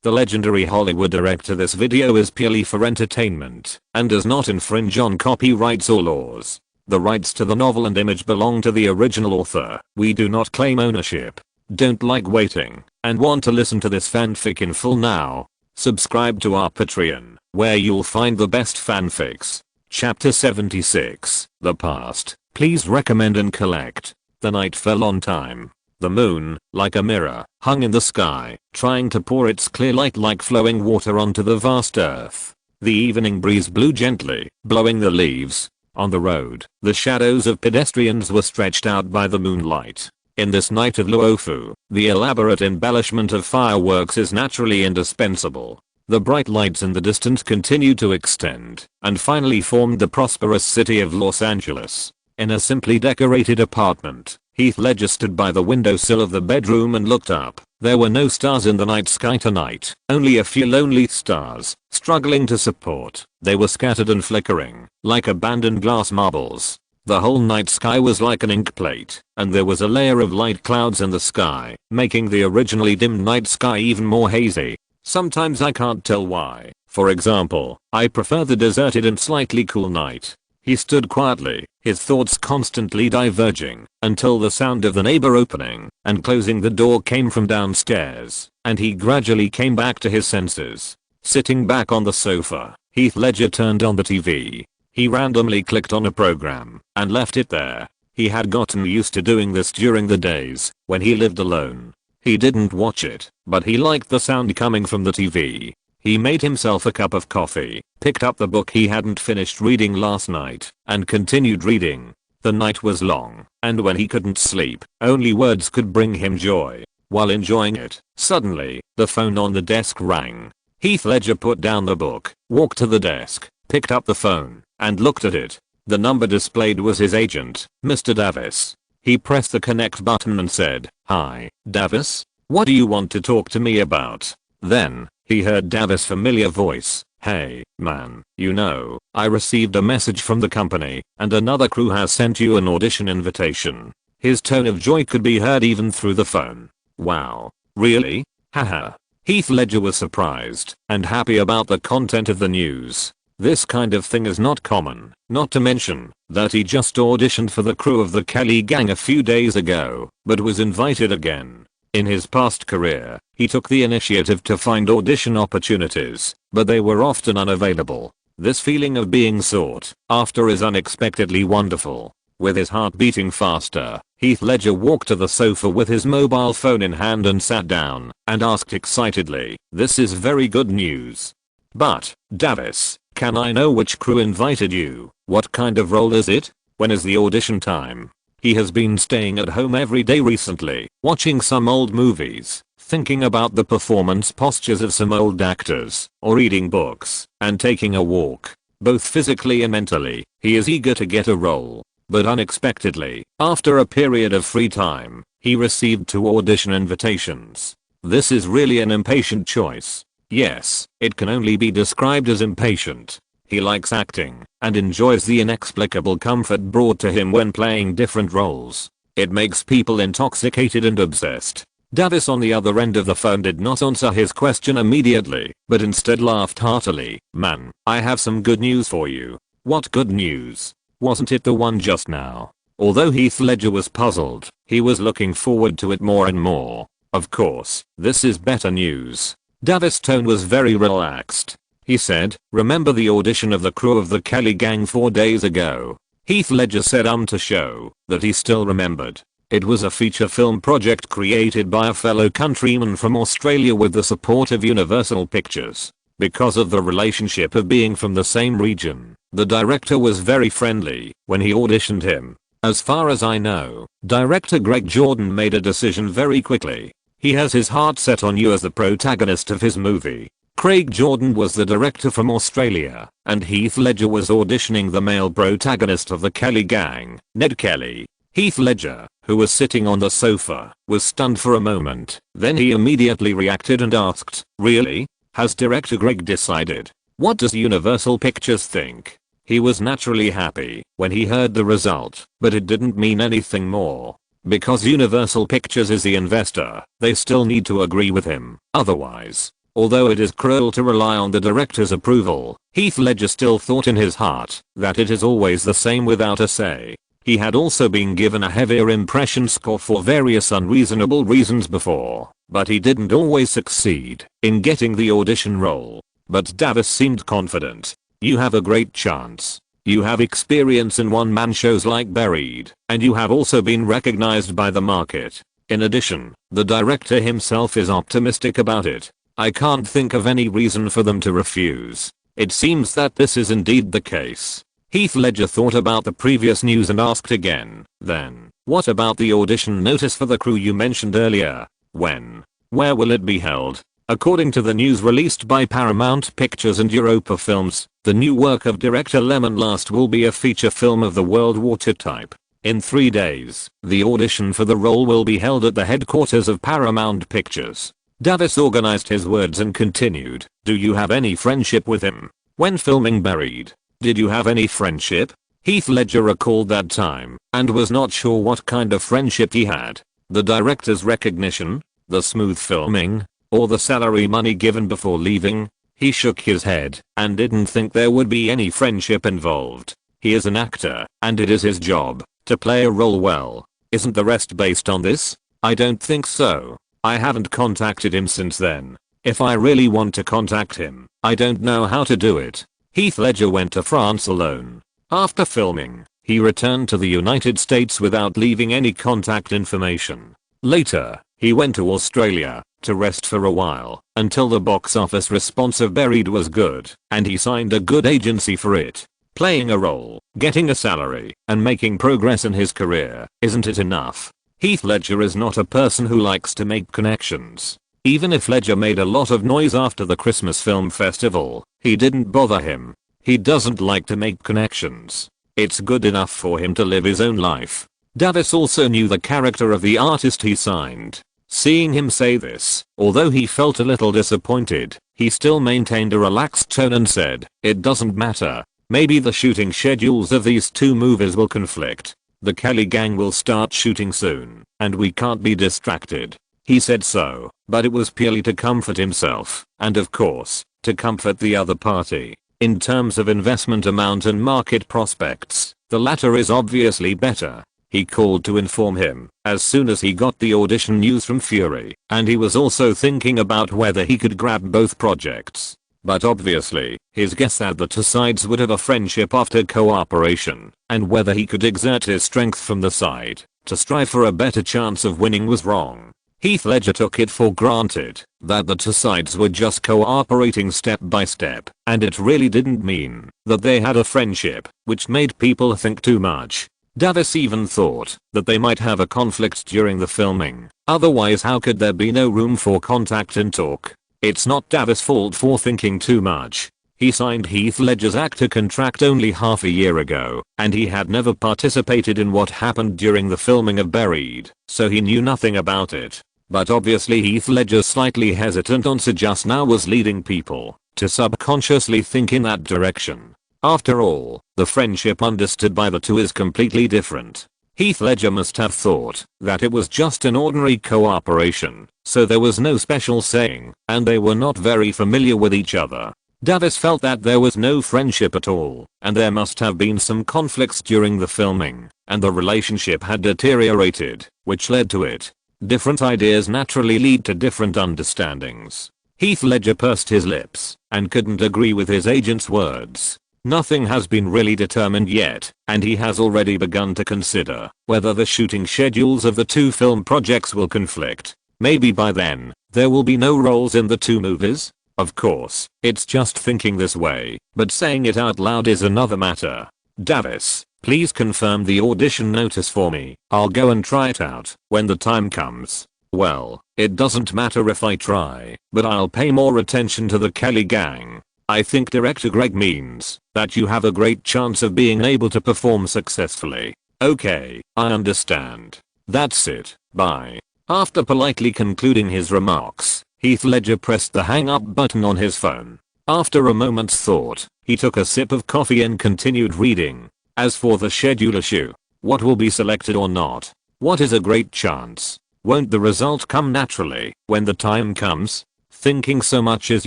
the legendary Hollywood director. This video is purely for entertainment and does not infringe on copyrights or laws. The rights to the novel and image belong to the original author. We do not claim ownership. Don't like waiting and want to listen to this fanfic in full now? Subscribe to our Patreon, where you'll find the best fanfics. Chapter 76, The Past. Please recommend and collect. The night fell on time. The moon, like a mirror, hung in the sky, trying to pour its clear light like flowing water onto the vast earth. The evening breeze blew gently, blowing the leaves. On the road, the shadows of pedestrians were stretched out by the moonlight. In this night of Luofu, the elaborate embellishment of fireworks is naturally indispensable. The bright lights in the distance continued to extend, and finally formed the prosperous city of Los Angeles. In a simply decorated apartment, Heath Ledger stood by the windowsill of the bedroom and looked up. There were no stars in the night sky tonight, only a few lonely stars, struggling to support. They were scattered and flickering, like abandoned glass marbles. The whole night sky was like an ink plate, and there was a layer of light clouds in the sky, making the originally dim night sky even more hazy. Sometimes I can't tell why. For example, I prefer the deserted and slightly cool night. He stood quietly, his thoughts constantly diverging, until the sound of the neighbor opening and closing the door came from downstairs, and he gradually came back to his senses. Sitting back on the sofa, Heath Ledger turned on the TV. He randomly clicked on a program and left it there. He had gotten used to doing this during the days when he lived alone. He didn't watch it, but he liked the sound coming from the TV. He made himself a cup of coffee, picked up the book he hadn't finished reading last night, and continued reading. The night was long, and when he couldn't sleep, only words could bring him joy. While enjoying it, suddenly, the phone on the desk rang. Heath Ledger put down the book, walked to the desk, picked up the phone, and looked at it. The number displayed was his agent, Mr. Davis. He pressed the connect button and said, "Hi, Davis? What do you want to talk to me about?" Then, he heard Davis' familiar voice. "Hey, man, you know, I received a message from the company, and another crew has sent you an audition invitation." His tone of joy could be heard even through the phone. "Wow, really? Haha." Heath Ledger was surprised and happy about the content of the news. This kind of thing is not common, not to mention that he just auditioned for the crew of the Kelly Gang a few days ago, but was invited again. In his past career, he took the initiative to find audition opportunities, but they were often unavailable. This feeling of being sought after is unexpectedly wonderful. With his heart beating faster, Heath Ledger walked to the sofa with his mobile phone in hand and sat down and asked excitedly, "This is very good news. But, Davis, can I know which crew invited you? What kind of role is it? When is the audition time?" He has been staying at home every day recently, watching some old movies, thinking about the performance postures of some old actors, or reading books, and taking a walk. Both physically and mentally, he is eager to get a role. But unexpectedly, after a period of free time, he received 2 audition invitations. This is really an impatient choice. Yes, it can only be described as impatient. He likes acting and enjoys the inexplicable comfort brought to him when playing different roles. It makes people intoxicated and obsessed. Davis on the other end of the phone did not answer his question immediately, but instead laughed heartily. "Man, I have some good news for you." "What good news? Wasn't it the one just now?" Although Heath Ledger was puzzled, he was looking forward to it more and more. "Of course, this is better news." Davis' tone was very relaxed. He said, "Remember the audition of the crew of the Kelly Gang 4 days ago?" Heath Ledger said to show that he still remembered. It was a feature film project created by a fellow countryman from Australia with the support of Universal Pictures. Because of the relationship of being from the same region, the director was very friendly when he auditioned him. As far as I know, director Greg Jordan made a decision very quickly. He has his heart set on you as the protagonist of his movie. Craig Jordan was the director from Australia, and Heath Ledger was auditioning the male protagonist of the Kelly Gang, Ned Kelly. Heath Ledger, who was sitting on the sofa, was stunned for a moment. Then he immediately reacted and asked, "Really? Has director Greg decided? What does Universal Pictures think?" He was naturally happy when he heard the result, but it didn't mean anything more. Because Universal Pictures is the investor, they still need to agree with him. Otherwise, Although it is cruel to rely on the director's approval, Heath Ledger still thought in his heart that it is always the same without a say. He had also been given a heavier impression score for various unreasonable reasons before, but he didn't always succeed in getting the audition role. But Davis seemed confident. "You have a great chance. You have experience in one-man shows like Buried, and you have also been recognized by the market. In addition, the director himself is optimistic about it. I can't think of any reason for them to refuse." It seems that this is indeed the case. Heath Ledger thought about the previous news and asked again, "Then, what about the audition notice for the crew you mentioned earlier? When? Where will it be held?" According to the news released by Paramount Pictures and Europa Films, the new work of director Lyman will be a feature film of the World War II type. In 3 days, the audition for the role will be held at the headquarters of Paramount Pictures. Davis organized his words and continued, "Do you have any friendship with him? When filming Buried, did you have any friendship?" Heath Ledger recalled that time and was not sure what kind of friendship he had. The director's recognition? The smooth filming? Or the salary money given before leaving? He shook his head and didn't think there would be any friendship involved. He is an actor, and it is his job to play a role well. Isn't the rest based on this? I don't think so. I haven't contacted him since then. If I really want to contact him, I don't know how to do it. Heath Ledger went to France alone. After filming, he returned to the United States without leaving any contact information. Later, he went to Australia to rest for a while until the box office response of Buried was good, and he signed a good agency for it. Playing a role, getting a salary, and making progress in his career, isn't it enough? Heath Ledger is not a person who likes to make connections. Even if Ledger made a lot of noise after the Christmas Film Festival, he didn't bother him. He doesn't like to make connections. It's good enough for him to live his own life. Davis also knew the character of the artist he signed. Seeing him say this, although he felt a little disappointed, he still maintained a relaxed tone and said, "It doesn't matter. Maybe the shooting schedules of these 2 movies will conflict. The Kelly gang will start shooting soon, and we can't be distracted." He said so, but it was purely to comfort himself, and of course, to comfort the other party. In terms of investment amount and market prospects, the latter is obviously better. He called to inform him as soon as he got the audition news from Fury, and he was also thinking about whether he could grab both projects. But obviously, his guess that the two sides would have a friendship after cooperation, and whether he could exert his strength from the side to strive for a better chance of winning was wrong. Heath Ledger took it for granted that the two sides were just cooperating step by step, and it really didn't mean that they had a friendship, which made people think too much. Davis even thought that they might have a conflict during the filming, otherwise how could there be no room for contact and talk? It's not Davis' fault for thinking too much. He signed Heath Ledger's actor contract only half a year ago, and he had never participated in what happened during the filming of Buried, so he knew nothing about it. But obviously Heath Ledger, slightly hesitant on Sir just now, was leading people to subconsciously think in that direction. After all, the friendship understood by the two is completely different. Heath Ledger must have thought that it was just an ordinary cooperation, so there was no special saying, and they were not very familiar with each other. Davis felt that there was no friendship at all, and there must have been some conflicts during the filming, and the relationship had deteriorated, which led to it. Different ideas naturally lead to different understandings. Heath Ledger pursed his lips and couldn't agree with his agent's words. Nothing has been really determined yet, and he has already begun to consider whether the shooting schedules of the two film projects will conflict. Maybe by then, there will be no roles in the two movies? Of course, it's just thinking this way, but saying it out loud is another matter. Davis, please confirm the audition notice for me. I'll go and try it out when the time comes. Well, it doesn't matter if I try, but I'll pay more attention to the Kelly gang. I think director Greg means that you have a great chance of being able to perform successfully. Okay, I understand. That's it, bye. After politely concluding his remarks, Heath Ledger pressed the hang up button on his phone. After a moment's thought, he took a sip of coffee and continued reading. As for the schedule issue, what will be selected or not? What is a great chance? Won't the result come naturally when the time comes? thinking so much is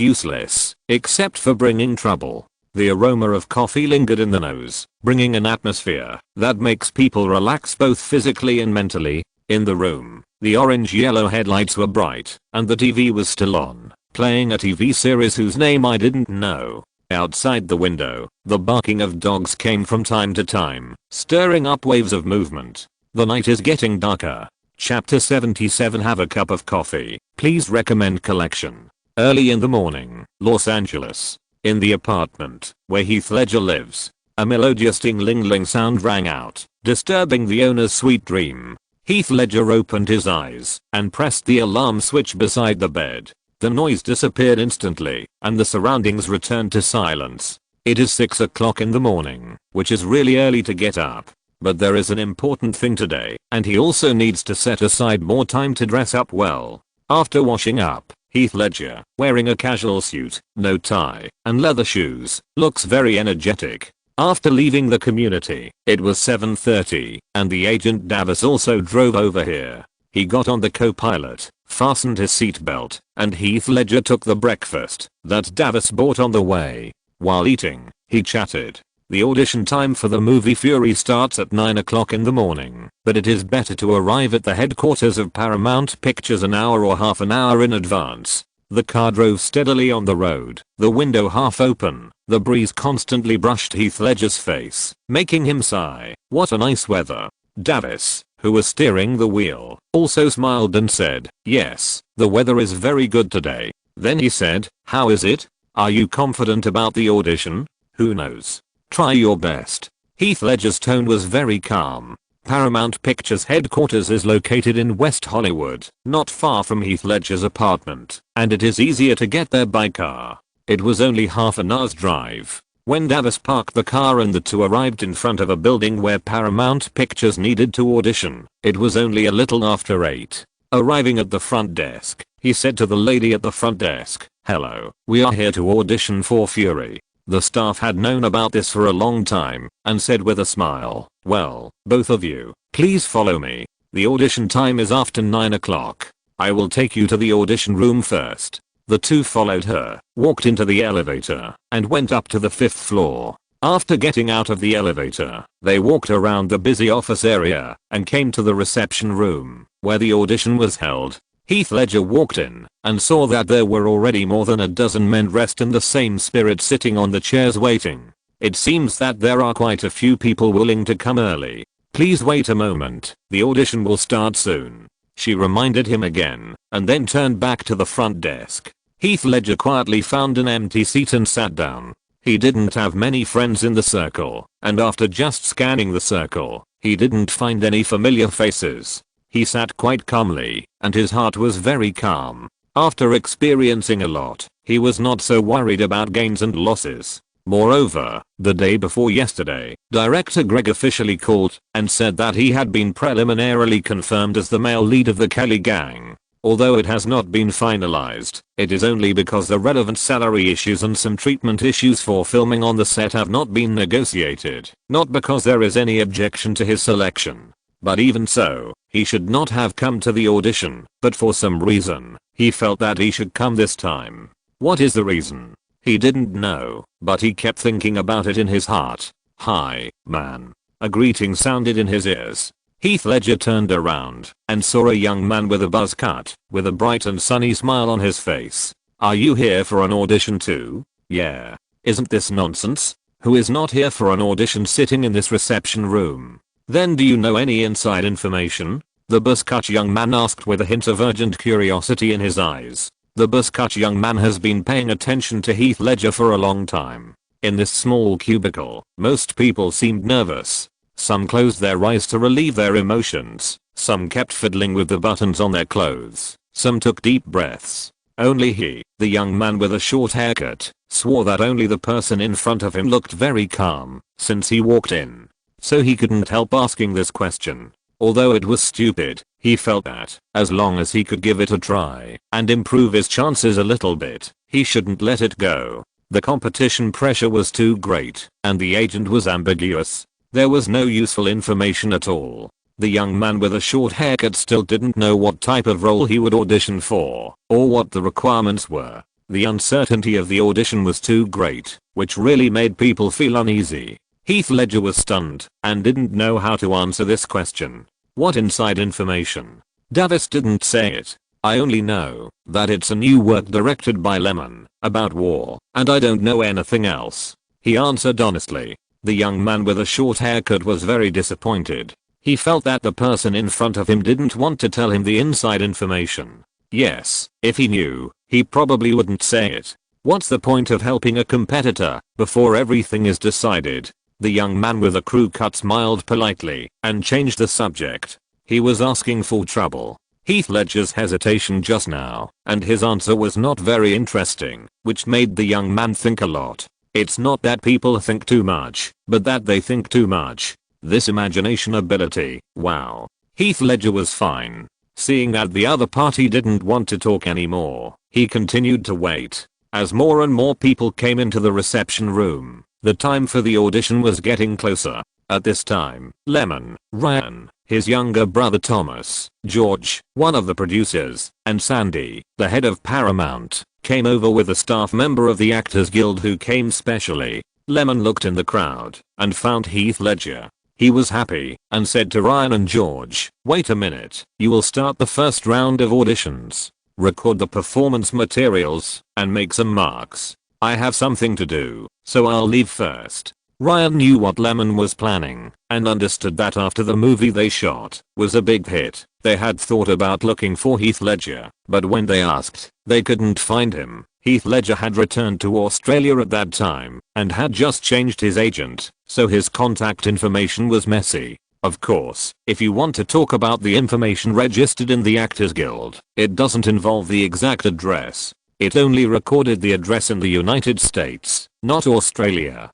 useless, except for bringing trouble. The aroma of coffee lingered in the nose, bringing an atmosphere that makes people relax both physically and mentally. In the room, the orange-yellow headlights were bright, and the TV was still on, playing a TV series whose name I didn't know. Outside the window, the barking of dogs came from time to time, stirring up waves of movement. The night is getting darker. Chapter 77. Have a cup of coffee, please. Recommend collection. Early in the morning, Los Angeles. In the apartment where Heath Ledger lives, a melodious ting-ling-ling sound rang out, disturbing the owner's sweet dream. Heath Ledger opened his eyes and pressed the alarm switch beside the bed. The noise disappeared instantly, and the surroundings returned to silence. It is 6 o'clock in the morning, which is really early to get up. But there is an important thing today, and he also needs to set aside more time to dress up well. After washing up, Heath Ledger, wearing a casual suit, no tie, and leather shoes, looks very energetic. After leaving the community, it was 7:30, and the agent Davis also drove over here. He got on the co-pilot, fastened his seatbelt, and Heath Ledger took the breakfast that Davis bought on the way. While eating, he chatted. The audition time for the movie Fury starts at 9 o'clock in the morning, but it is better to arrive at the headquarters of Paramount Pictures an hour or half an hour in advance. The car drove steadily on the road, the window half open. The breeze constantly brushed Heath Ledger's face, making him sigh. What a nice weather. Davis, who was steering the wheel, also smiled and said, yes, the weather is very good today. Then he said, how is it? Are you confident about the audition? Who knows? Try your best. Heath Ledger's tone was very calm. Paramount Pictures headquarters is located in West Hollywood, not far from Heath Ledger's apartment, and it is easier to get there by car. It was only half an hour's drive. When Davis parked the car and the two arrived in front of a building where Paramount Pictures needed to audition, it was only a little after 8. Arriving at the front desk, he said to the lady at the front desk, hello, we are here to audition for Fury. The staff had known about this for a long time, and said with a smile, well, both of you, please follow me. The audition time is after 9 o'clock. I will take you to the audition room first. The two followed her, walked into the elevator, and went up to the 5th floor. After getting out of the elevator, they walked around the busy office area, and came to the reception room, where the audition was held. Heath Ledger walked in, and saw that there were already more than a dozen men dressed in the same spirit sitting on the chairs waiting. It seems that there are quite a few people willing to come early. Please wait a moment, the audition will start soon. She reminded him again, and then turned back to the front desk. Heath Ledger quietly found an empty seat and sat down. He didn't have many friends in the circle, and after just scanning the circle, he didn't find any familiar faces. He sat quite calmly, and his heart was very calm. After experiencing a lot, he was not so worried about gains and losses. Moreover, the day before yesterday, director Greg officially called and said that he had been preliminarily confirmed as the male lead of the Kelly gang. Although it has not been finalized, it is only because the relevant salary issues and some treatment issues for filming on the set have not been negotiated, not because there is any objection to his selection. But even so, he should not have come to the audition, but for some reason, he felt that he should come this time. What is the reason? He didn't know, but he kept thinking about it in his heart. Hi, man. A greeting sounded in his ears. Heath Ledger turned around and saw a young man with a buzz cut, with a bright and sunny smile on his face. Are you here for an audition too? Yeah. Isn't this nonsense? Who is not here for an audition sitting in this reception room? Then do you know any inside information? The buzz-cut young man asked with a hint of urgent curiosity in his eyes. The buzz-cut young man has been paying attention to Heath Ledger for a long time. In this small cubicle, most people seemed nervous. Some closed their eyes to relieve their emotions. Some kept fiddling with the buttons on their clothes. Some took deep breaths. Only he, the young man with a short haircut, swore that only the person in front of him looked very calm since he walked in. So he couldn't help asking this question. Although it was stupid, he felt that, as long as he could give it a try and improve his chances a little bit, he shouldn't let it go. The competition pressure was too great, and the agent was ambiguous. There was no useful information at all. The young man with a short haircut still didn't know what type of role he would audition for, or what the requirements were. The uncertainty of the audition was too great, which really made people feel uneasy. Heath Ledger was stunned, and didn't know how to answer this question. What inside information? Davis didn't say it. I only know that it's a new work directed by Lyman, about war, and I don't know anything else. He answered honestly. The young man with a short haircut was very disappointed. He felt that the person in front of him didn't want to tell him the inside information. Yes, if he knew, he probably wouldn't say it. What's the point of helping a competitor before everything is decided? The young man with a crew cut smiled politely and changed the subject. He was asking for trouble. Heath Ledger's hesitation just now, and his answer was not very interesting, which made the young man think a lot. It's not that people think too much, but that they think too much. This imagination ability, wow. Heath Ledger was fine. Seeing that the other party didn't want to talk anymore, he continued to wait. As more and more people came into the reception room, the time for the audition was getting closer. At this time, Lyman, Ryan, his younger brother Thomas, George, one of the producers, and Sandy, the head of Paramount, came over with a staff member of the Actors Guild who came specially. Lyman looked in the crowd and found Heath Ledger. He was happy and said to Ryan and George, "Wait a minute, you will start the first round of auditions. Record the performance materials and make some marks. I have something to do, so I'll leave first." Ryan knew what Lyman was planning and understood that after the movie they shot was a big hit, they had thought about looking for Heath Ledger, but when they asked, they couldn't find him. Heath Ledger had returned to Australia at that time and had just changed his agent, so his contact information was messy. Of course, if you want to talk about the information registered in the Actors Guild, it doesn't involve the exact address. It only recorded the address in the United States, not Australia.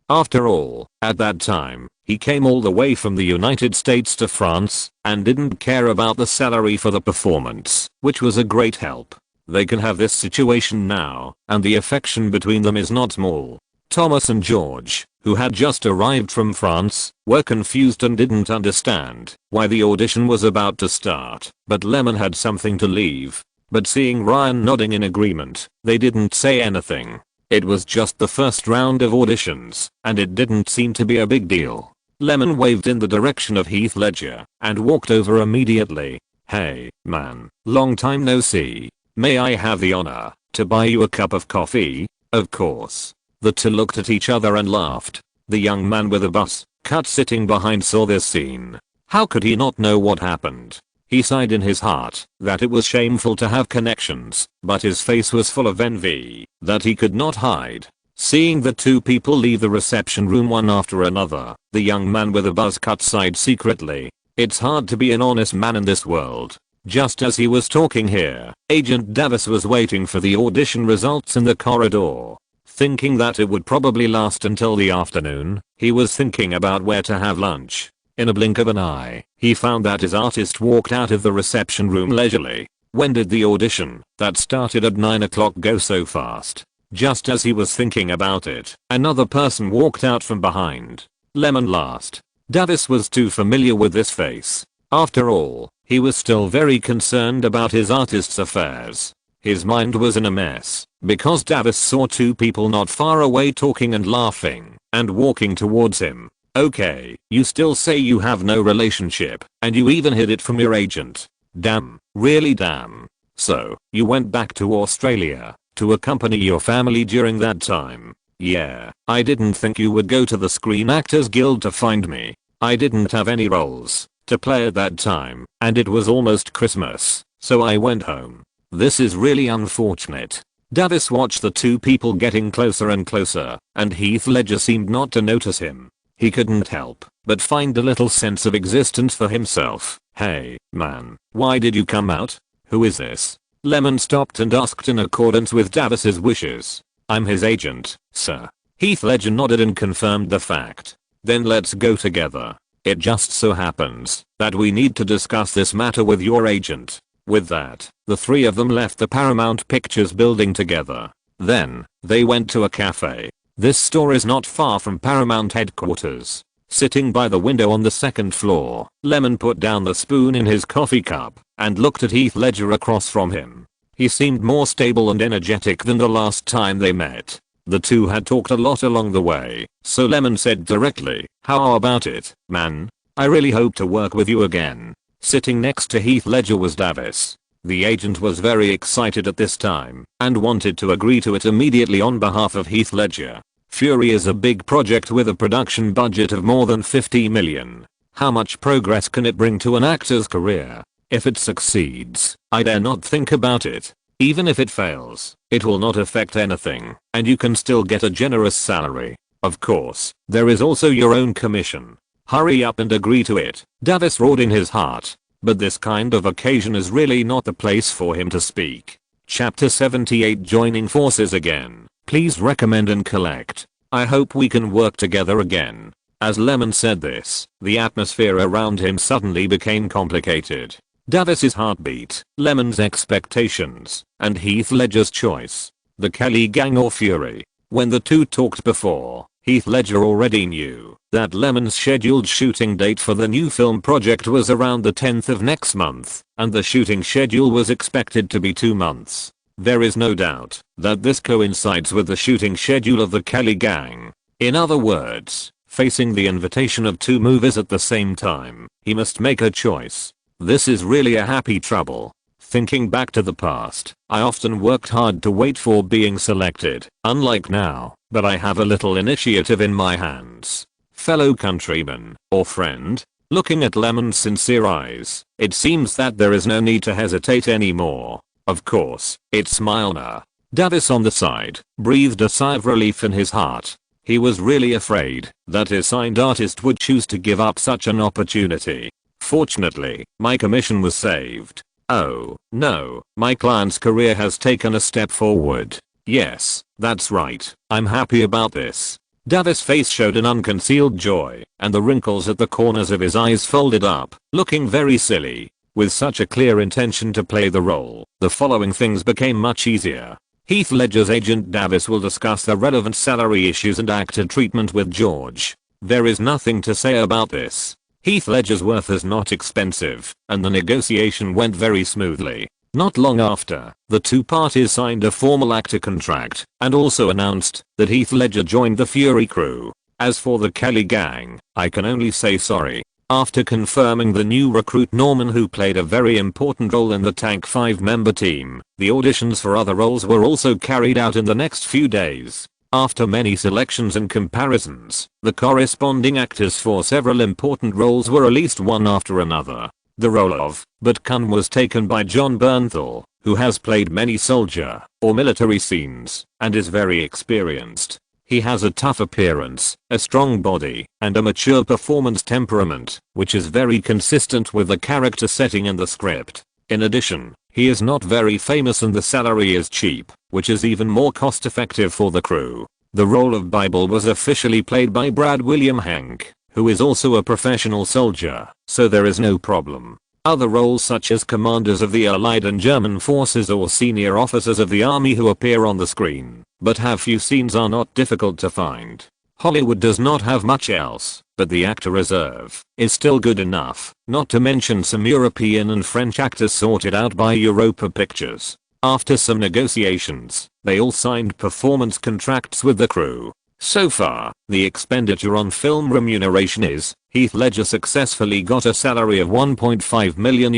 After all, at that time, he came all the way from the United States to France and didn't care about the salary for the performance, which was a great help. They can have this situation now, and the affection between them is not small. Thomas and George, who had just arrived from France, were confused and didn't understand why the audition was about to start, but Lyman had something to leave. But seeing Ryan nodding in agreement, they didn't say anything. It was just the first round of auditions, and it didn't seem to be a big deal. Lyman waved in the direction of Heath Ledger and walked over immediately. "Hey, man, long time no see. May I have the honor to buy you a cup of coffee?" Of course. The two looked at each other and laughed. The young man with a buzz cut sitting behind saw this scene. How could he not know what happened? He sighed in his heart that it was shameful to have connections, but his face was full of envy that he could not hide. Seeing the two people leave the reception room one after another, the young man with a buzz cut sighed secretly. It's hard to be an honest man in this world. Just as he was talking here, Agent Davis was waiting for the audition results in the corridor. Thinking that it would probably last until the afternoon, he was thinking about where to have lunch. In a blink of an eye, he found that his artist walked out of the reception room leisurely. When did the audition that started at 9 o'clock go so fast? Just as he was thinking about it, another person walked out from behind. Lyman last. Davis was too familiar with this face. After all, he was still very concerned about his artist's affairs. His mind was in a mess, because Davis saw two people not far away talking and laughing, and walking towards him. Okay, you still say you have no relationship, and you even hid it from your agent. Damn, really damn. So, you went back to Australia to accompany your family during that time? Yeah, I didn't think you would go to the Screen Actors Guild to find me. I didn't have any roles to play at that time, and it was almost Christmas, so I went home. This is really unfortunate. Davis watched the two people getting closer and closer, and Heath Ledger seemed not to notice him. He couldn't help but find a little sense of existence for himself. "Hey, man, why did you come out? Who is this?" Lyman stopped and asked in accordance with Davis's wishes. "I'm his agent, sir." Heath Ledger nodded and confirmed the fact. "Then let's go together. It just so happens that we need to discuss this matter with your agent." With that, the three of them left the Paramount Pictures building together. Then, they went to a cafe. This store is not far from Paramount headquarters. Sitting by the window on the second floor, Lemon put down the spoon in his coffee cup and looked at Heath Ledger across from him. He seemed more stable and energetic than the last time they met. The two had talked a lot along the way, so Lemon said directly, "How about it, man? I really hope to work with you again." Sitting next to Heath Ledger was Davis. The agent was very excited at this time and wanted to agree to it immediately on behalf of Heath Ledger. Fury is a big project with a production budget of more than 50 million. How much progress can it bring to an actor's career? If it succeeds, I dare not think about it. Even if it fails, it will not affect anything, and you can still get a generous salary. Of course, there is also your own commission. Hurry up and agree to it, Davis roared in his heart. But this kind of occasion is really not the place for him to speak. Chapter 78 Joining Forces Again. Please recommend and collect. I hope we can work together again. As Lemon said this, the atmosphere around him suddenly became complicated. Davis's heartbeat, Lemon's expectations, and Heath Ledger's choice. The Kelly gang or Fury. When the two talked before, Heath Ledger already knew that Lemon's scheduled shooting date for the new film project was around the 10th of next month, and the shooting schedule was expected to be 2 months. There is no doubt that this coincides with the shooting schedule of the Kelly gang. In other words, facing the invitation of 2 movies at the same time, he must make a choice. This is really a happy trouble. Thinking back to the past, I often worked hard to wait for being selected, unlike now, but I have a little initiative in my hands. Fellow countryman, or friend? Looking at Lemon's sincere eyes, it seems that there is no need to hesitate anymore. Of course, it's Milner. Davis on the side breathed a sigh of relief in his heart. He was really afraid that his signed artist would choose to give up such an opportunity. Fortunately, my commission was saved. Oh, no, my client's career has taken a step forward. Yes, that's right, I'm happy about this. Davis' face showed an unconcealed joy, and the wrinkles at the corners of his eyes folded up, looking very silly. With such a clear intention to play the role, the following things became much easier. Heath Ledger's agent Davis will discuss the relevant salary issues and actor treatment with George. There is nothing to say about this. Heath Ledger's worth is not expensive, and the negotiation went very smoothly. Not long after, the two parties signed a formal actor contract, and also announced that Heath Ledger joined the Fury crew. As for the Kelly gang, I can only say sorry. After confirming the new recruit Norman, who played a very important role in the Tank 5-member team, the auditions for other roles were also carried out in the next few days. After many selections and comparisons, the corresponding actors for several important roles were released one after another. The role of Butcun was taken by John Bernthal, who has played many soldier or military scenes and is very experienced. He has a tough appearance, a strong body, and a mature performance temperament, which is very consistent with the character setting in the script. In addition, he is not very famous and the salary is cheap, which is even more cost effective for the crew. The role of Bible was officially played by Brad William Hank, who is also a professional soldier, so there is no problem. Other roles such as commanders of the Allied and German forces or senior officers of the army who appear on the screen, but have few scenes, are not difficult to find. Hollywood does not have much else, but the actor reserve is still good enough, not to mention some European and French actors sorted out by Europa Pictures. After some negotiations, they all signed performance contracts with the crew. So far, the expenditure on film remuneration is, Heath Ledger successfully got a salary of $1.5 million.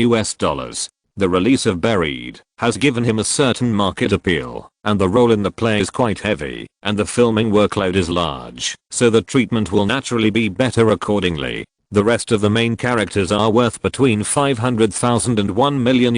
The release of Buried has given him a certain market appeal, and the role in the play is quite heavy, and the filming workload is large, so the treatment will naturally be better accordingly. The rest of the main characters are worth between $500,000 and $1 million,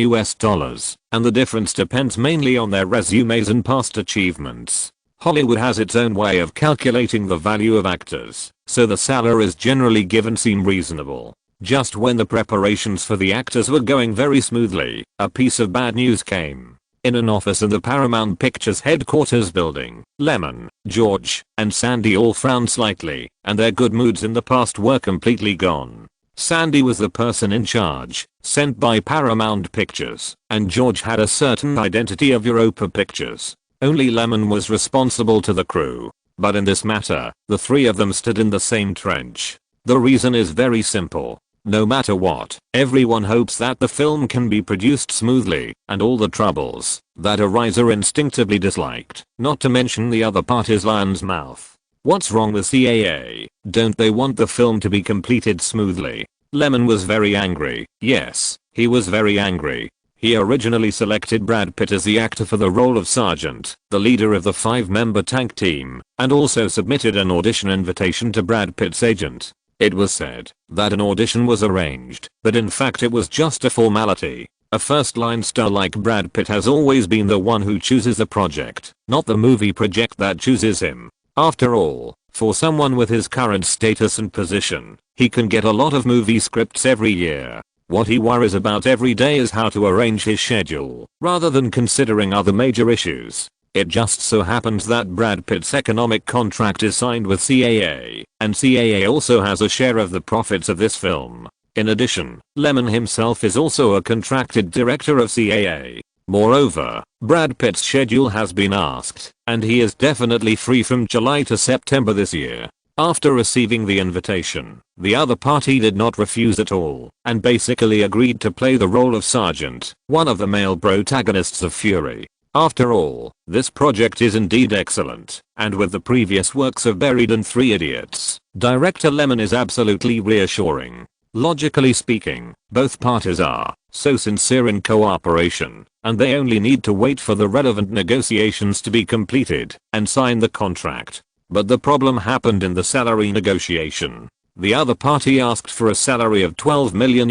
and the difference depends mainly on their resumes and past achievements. Hollywood has its own way of calculating the value of actors, so the salaries generally given seem reasonable. Just when the preparations for the actors were going very smoothly, a piece of bad news came. In an office in the Paramount Pictures headquarters building, Lemon, George, and Sandy all frowned slightly, and their good moods in the past were completely gone. Sandy was the person in charge, sent by Paramount Pictures, and George had a certain identity of Europa Pictures. Only Lemon was responsible to the crew. But in this matter, the three of them stood in the same trench. The reason is very simple. No matter what, everyone hopes that the film can be produced smoothly, and all the troubles that arise are instinctively disliked, not to mention the other party's lion's mouth. What's wrong with CAA? Don't they want the film to be completed smoothly? Lyman was very angry. Yes, he was very angry. He originally selected Brad Pitt as the actor for the role of Sergeant, the leader of the 5-member tank team, and also submitted an audition invitation to Brad Pitt's agent. It was said that an audition was arranged, but in fact it was just a formality. A first-line star like Brad Pitt has always been the one who chooses the project, not the movie project that chooses him. After all, for someone with his current status and position, he can get a lot of movie scripts every year. What he worries about every day is how to arrange his schedule, rather than considering other major issues. It just so happens that Brad Pitt's economic contract is signed with CAA, and CAA also has a share of the profits of this film. In addition, Lyman himself is also a contracted director of CAA. Moreover, Brad Pitt's schedule has been asked, and he is definitely free from July to September this year. After receiving the invitation, the other party did not refuse at all, and basically agreed to play the role of Sergeant, one of the male protagonists of Fury. After all, this project is indeed excellent, and with the previous works of Buried and Three Idiots, director Lyman is absolutely reassuring. Logically speaking, both parties are so sincere in cooperation, and they only need to wait for the relevant negotiations to be completed and sign the contract. But the problem happened in the salary negotiation. The other party asked for a salary of $12 million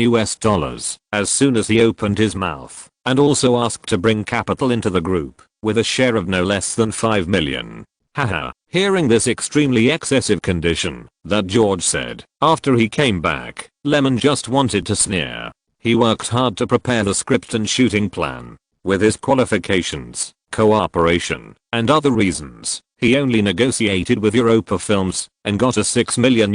as soon as he opened his mouth, and also asked to bring capital into the group, with a share of no less than $5 million. Haha, hearing this extremely excessive condition that George said after he came back, Lyman just wanted to sneer. He worked hard to prepare the script and shooting plan. With his qualifications, cooperation, and other reasons, he only negotiated with Europa Films and got a $6 million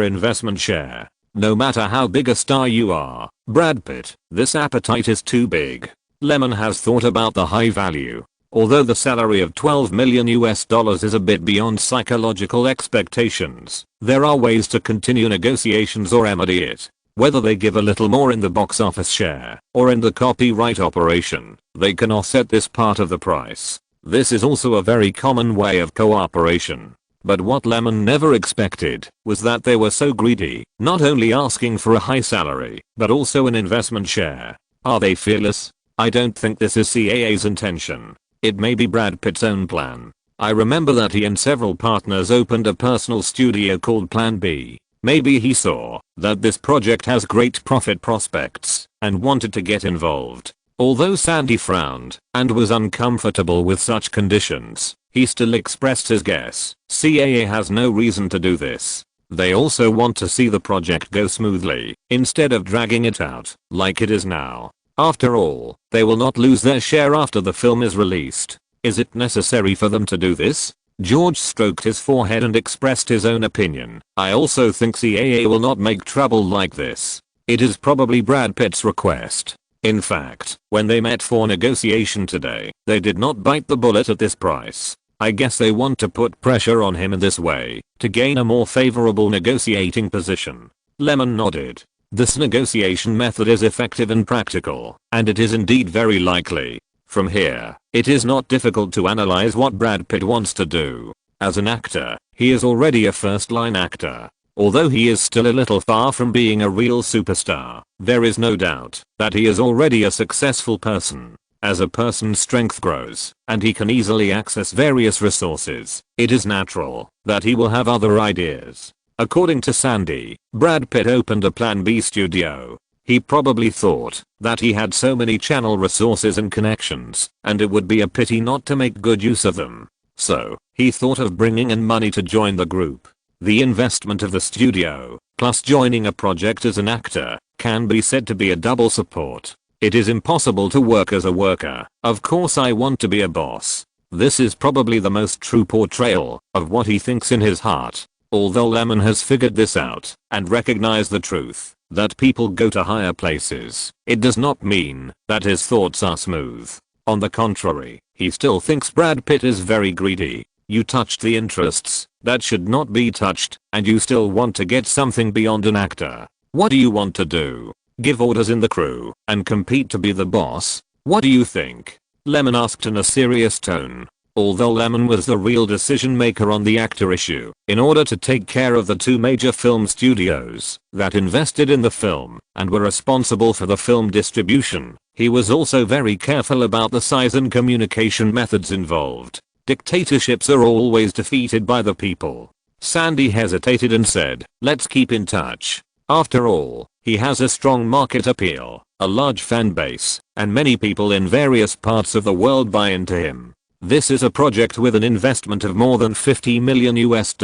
investment share. No matter how big a star you are, Brad Pitt, this appetite is too big. Lyman has thought about the high value. Although the salary of $12 million is a bit beyond psychological expectations, there are ways to continue negotiations or remedy it. Whether they give a little more in the box office share or in the copyright operation, they can offset this part of the price. This is also a very common way of cooperation. But what Lyman never expected was that they were so greedy, not only asking for a high salary, but also an investment share. Are they fearless? I don't think this is CAA's intention. It may be Brad Pitt's own plan. I remember that he and several partners opened a personal studio called Plan B. Maybe he saw that this project has great profit prospects and wanted to get involved. Although Sandy frowned and was uncomfortable with such conditions, he still expressed his guess. CAA has no reason to do this. They also want to see the project go smoothly, instead of dragging it out like it is now. After all, they will not lose their share after the film is released. Is it necessary for them to do this? George stroked his forehead and expressed his own opinion. I also think CAA will not make trouble like this. It is probably Brad Pitt's request. In fact, when they met for negotiation today, they did not bite the bullet at this price. I guess they want to put pressure on him in this way, to gain a more favorable negotiating position. Lyman nodded. This negotiation method is effective and practical, and it is indeed very likely. From here, it is not difficult to analyze what Brad Pitt wants to do. As an actor, he is already a first-line actor. Although he is still a little far from being a real superstar, there is no doubt that he is already a successful person. As a person's strength grows, and he can easily access various resources, it is natural that he will have other ideas. According to Sandy, Brad Pitt opened a Plan B studio. He probably thought that he had so many channel resources and connections, and it would be a pity not to make good use of them. So, he thought of bringing in money to join the group. The investment of the studio, plus joining a project as an actor, can be said to be a double support. It is impossible to work as a worker. Of course I want to be a boss. This is probably the most true portrayal of what he thinks in his heart. Although Lyman has figured this out and recognized the truth that people go to higher places, it does not mean that his thoughts are smooth. On the contrary, he still thinks Brad Pitt is very greedy. You touched the interests that should not be touched, and you still want to get something beyond an actor. What do you want to do? Give orders in the crew and compete to be the boss? What do you think? Lemon asked in a serious tone. Although Lemon was the real decision maker on the actor issue, in order to take care of the two major film studios that invested in the film and were responsible for the film distribution, he was also very careful about the size and communication methods involved. Dictatorships are always defeated by the people. Sandy hesitated and said, "Let's keep in touch. After all, he has a strong market appeal, a large fan base, and many people in various parts of the world buy into him. This is a project with an investment of more than $50 million US.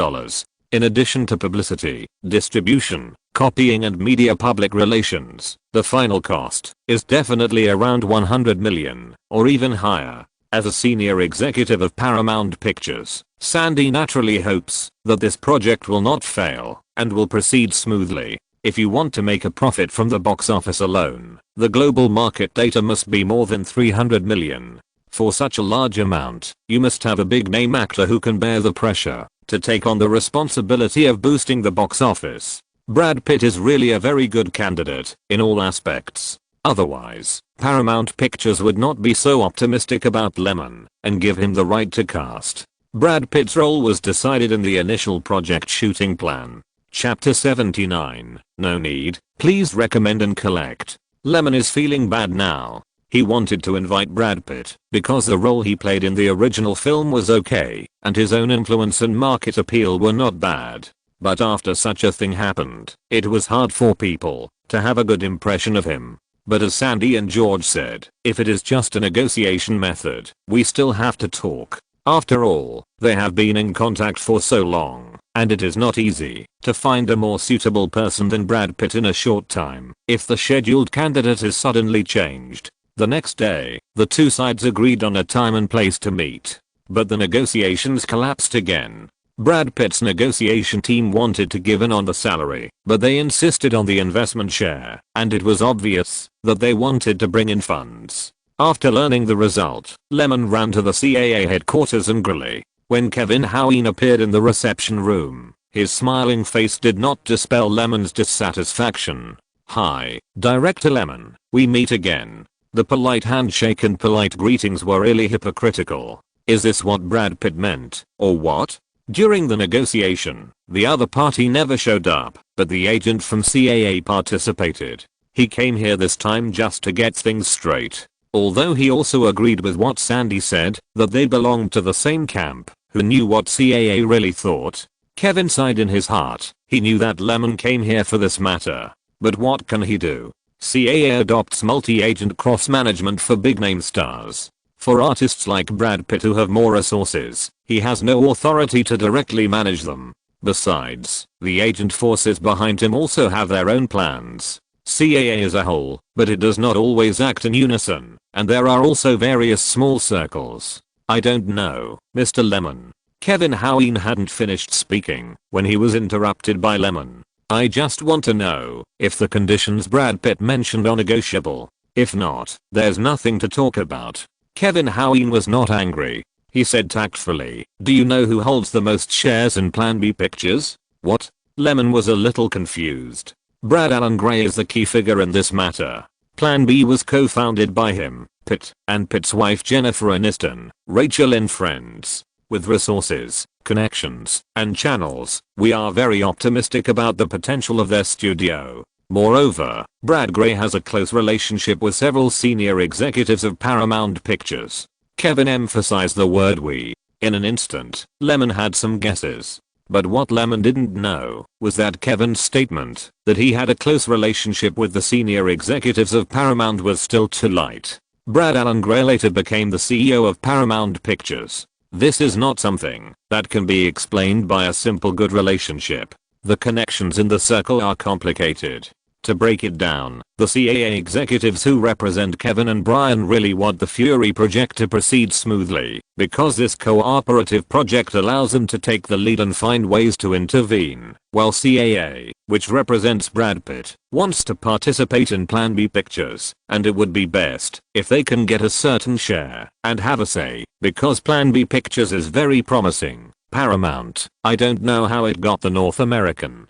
In addition to publicity, distribution, copying and media public relations, the final cost is definitely around $100 million, or even higher." As a senior executive of Paramount Pictures, Sandy naturally hopes that this project will not fail and will proceed smoothly. If you want to make a profit from the box office alone, the global market data must be more than 300 million. For such a large amount, you must have a big name actor who can bear the pressure to take on the responsibility of boosting the box office. Brad Pitt is really a very good candidate in all aspects. Otherwise, Paramount Pictures would not be so optimistic about Lemon and give him the right to cast. Brad Pitt's role was decided in the initial project shooting plan. Chapter 79, No Need, Please Recommend and Collect. Lemon is feeling bad now. He wanted to invite Brad Pitt because the role he played in the original film was okay, and his own influence and market appeal were not bad. But after such a thing happened, it was hard for people to have a good impression of him. But as Sandy and George said, if it is just a negotiation method, we still have to talk. After all, they have been in contact for so long, and it is not easy to find a more suitable person than Brad Pitt in a short time if the scheduled candidate is suddenly changed. The next day, the two sides agreed on a time and place to meet. But the negotiations collapsed again. Brad Pitt's negotiation team wanted to give in on the salary, but they insisted on the investment share, and it was obvious that they wanted to bring in funds. After learning the result, Lemon ran to the CAA headquarters angrily. When Kevin Hoween appeared in the reception room, his smiling face did not dispel Lemon's dissatisfaction. "Hi, Director Lemon, we meet again." The polite handshake and polite greetings were really hypocritical. Is this what Brad Pitt meant, or what? During the negotiation, the other party never showed up, but the agent from CAA participated. He came here this time just to get things straight. Although he also agreed with what Sandy said, that they belonged to the same camp, who knew what CAA really thought. Kevin sighed in his heart. He knew that Lemon came here for this matter. But what can he do? CAA adopts multi-agent cross-management for big-name stars. For artists like Brad Pitt who have more resources, he has no authority to directly manage them. Besides, the agent forces behind him also have their own plans. CAA as a whole, but it does not always act in unison, and there are also various small circles. I don't know, Mr. Lemon. Kevin Hoween hadn't finished speaking when he was interrupted by Lemon. I just want to know if the conditions Brad Pitt mentioned are negotiable. If not, there's nothing to talk about. Kevin Hoween was not angry. He said tactfully, "Do you know who holds the most shares in Plan B Pictures?" What? Lemon was a little confused. Brad Alan Gray is the key figure in this matter. Plan B was co-founded by him, Pitt, and Pitt's wife Jennifer Aniston, Rachel and friends. With resources, connections, and channels, we are very optimistic about the potential of their studio. Moreover, Brad Gray has a close relationship with several senior executives of Paramount Pictures. Kevin emphasized the word we. In an instant, Lemon had some guesses. But what Lemon didn't know was that Kevin's statement that he had a close relationship with the senior executives of Paramount was still too light. Brad Alan Gray later became the CEO of Paramount Pictures. This is not something that can be explained by a simple good relationship. The connections in the circle are complicated. To break it down, the CAA executives who represent Kevin and Brian really want the Fury project to proceed smoothly, because this cooperative project allows them to take the lead and find ways to intervene, while CAA, which represents Brad Pitt, wants to participate in Plan B pictures, and it would be best if they can get a certain share and have a say, because Plan B pictures is very promising. Paramount, I don't know how it got the North American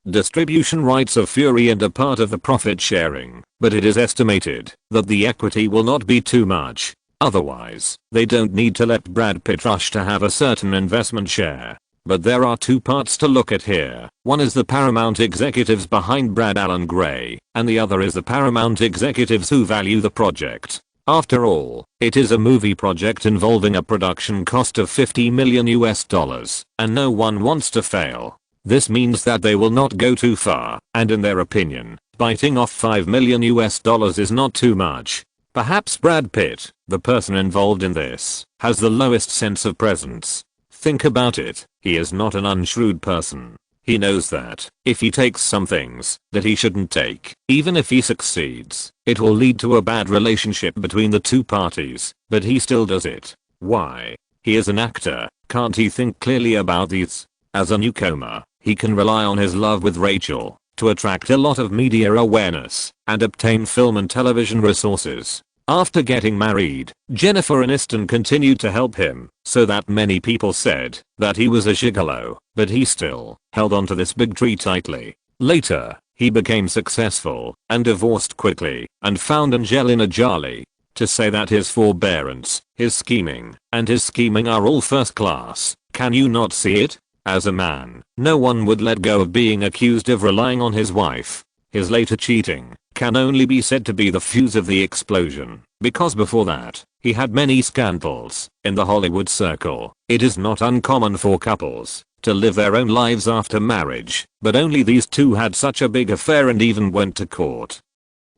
distribution rights of Fury and a part of the profit sharing, but it is estimated that the equity will not be too much. Otherwise, they don't need to let Brad Pitt rush to have a certain investment share. But there are two parts to look at here. One is the Paramount executives behind Brad Allen Gray, and the other is the Paramount executives who value the project. After all, it is a movie project involving a production cost of $50 million, and no one wants to fail. This means that they will not go too far, and in their opinion, biting off $5 million is not too much. Perhaps Brad Pitt, the person involved in this, has the lowest sense of presence. Think about it, he is not an unshrewd person. He knows that, if he takes some things that he shouldn't take, even if he succeeds, it will lead to a bad relationship between the two parties, but he still does it. Why? He is an actor, can't he think clearly about these? As a newcomer, he can rely on his love with Rachel to attract a lot of media awareness and obtain film and television resources. After getting married, Jennifer Aniston continued to help him, so that many people said that he was a gigolo, but he still held onto this big tree tightly. Later, he became successful and divorced quickly and found Angelina Jolie. To say that his forbearance, his scheming, and his scheming are all first class, can you not see it? As a man, no one would let go of being accused of relying on his wife. His later cheating can only be said to be the fuse of the explosion, because before that, he had many scandals in the Hollywood circle. It is not uncommon for couples to live their own lives after marriage, but only these two had such a big affair and even went to court.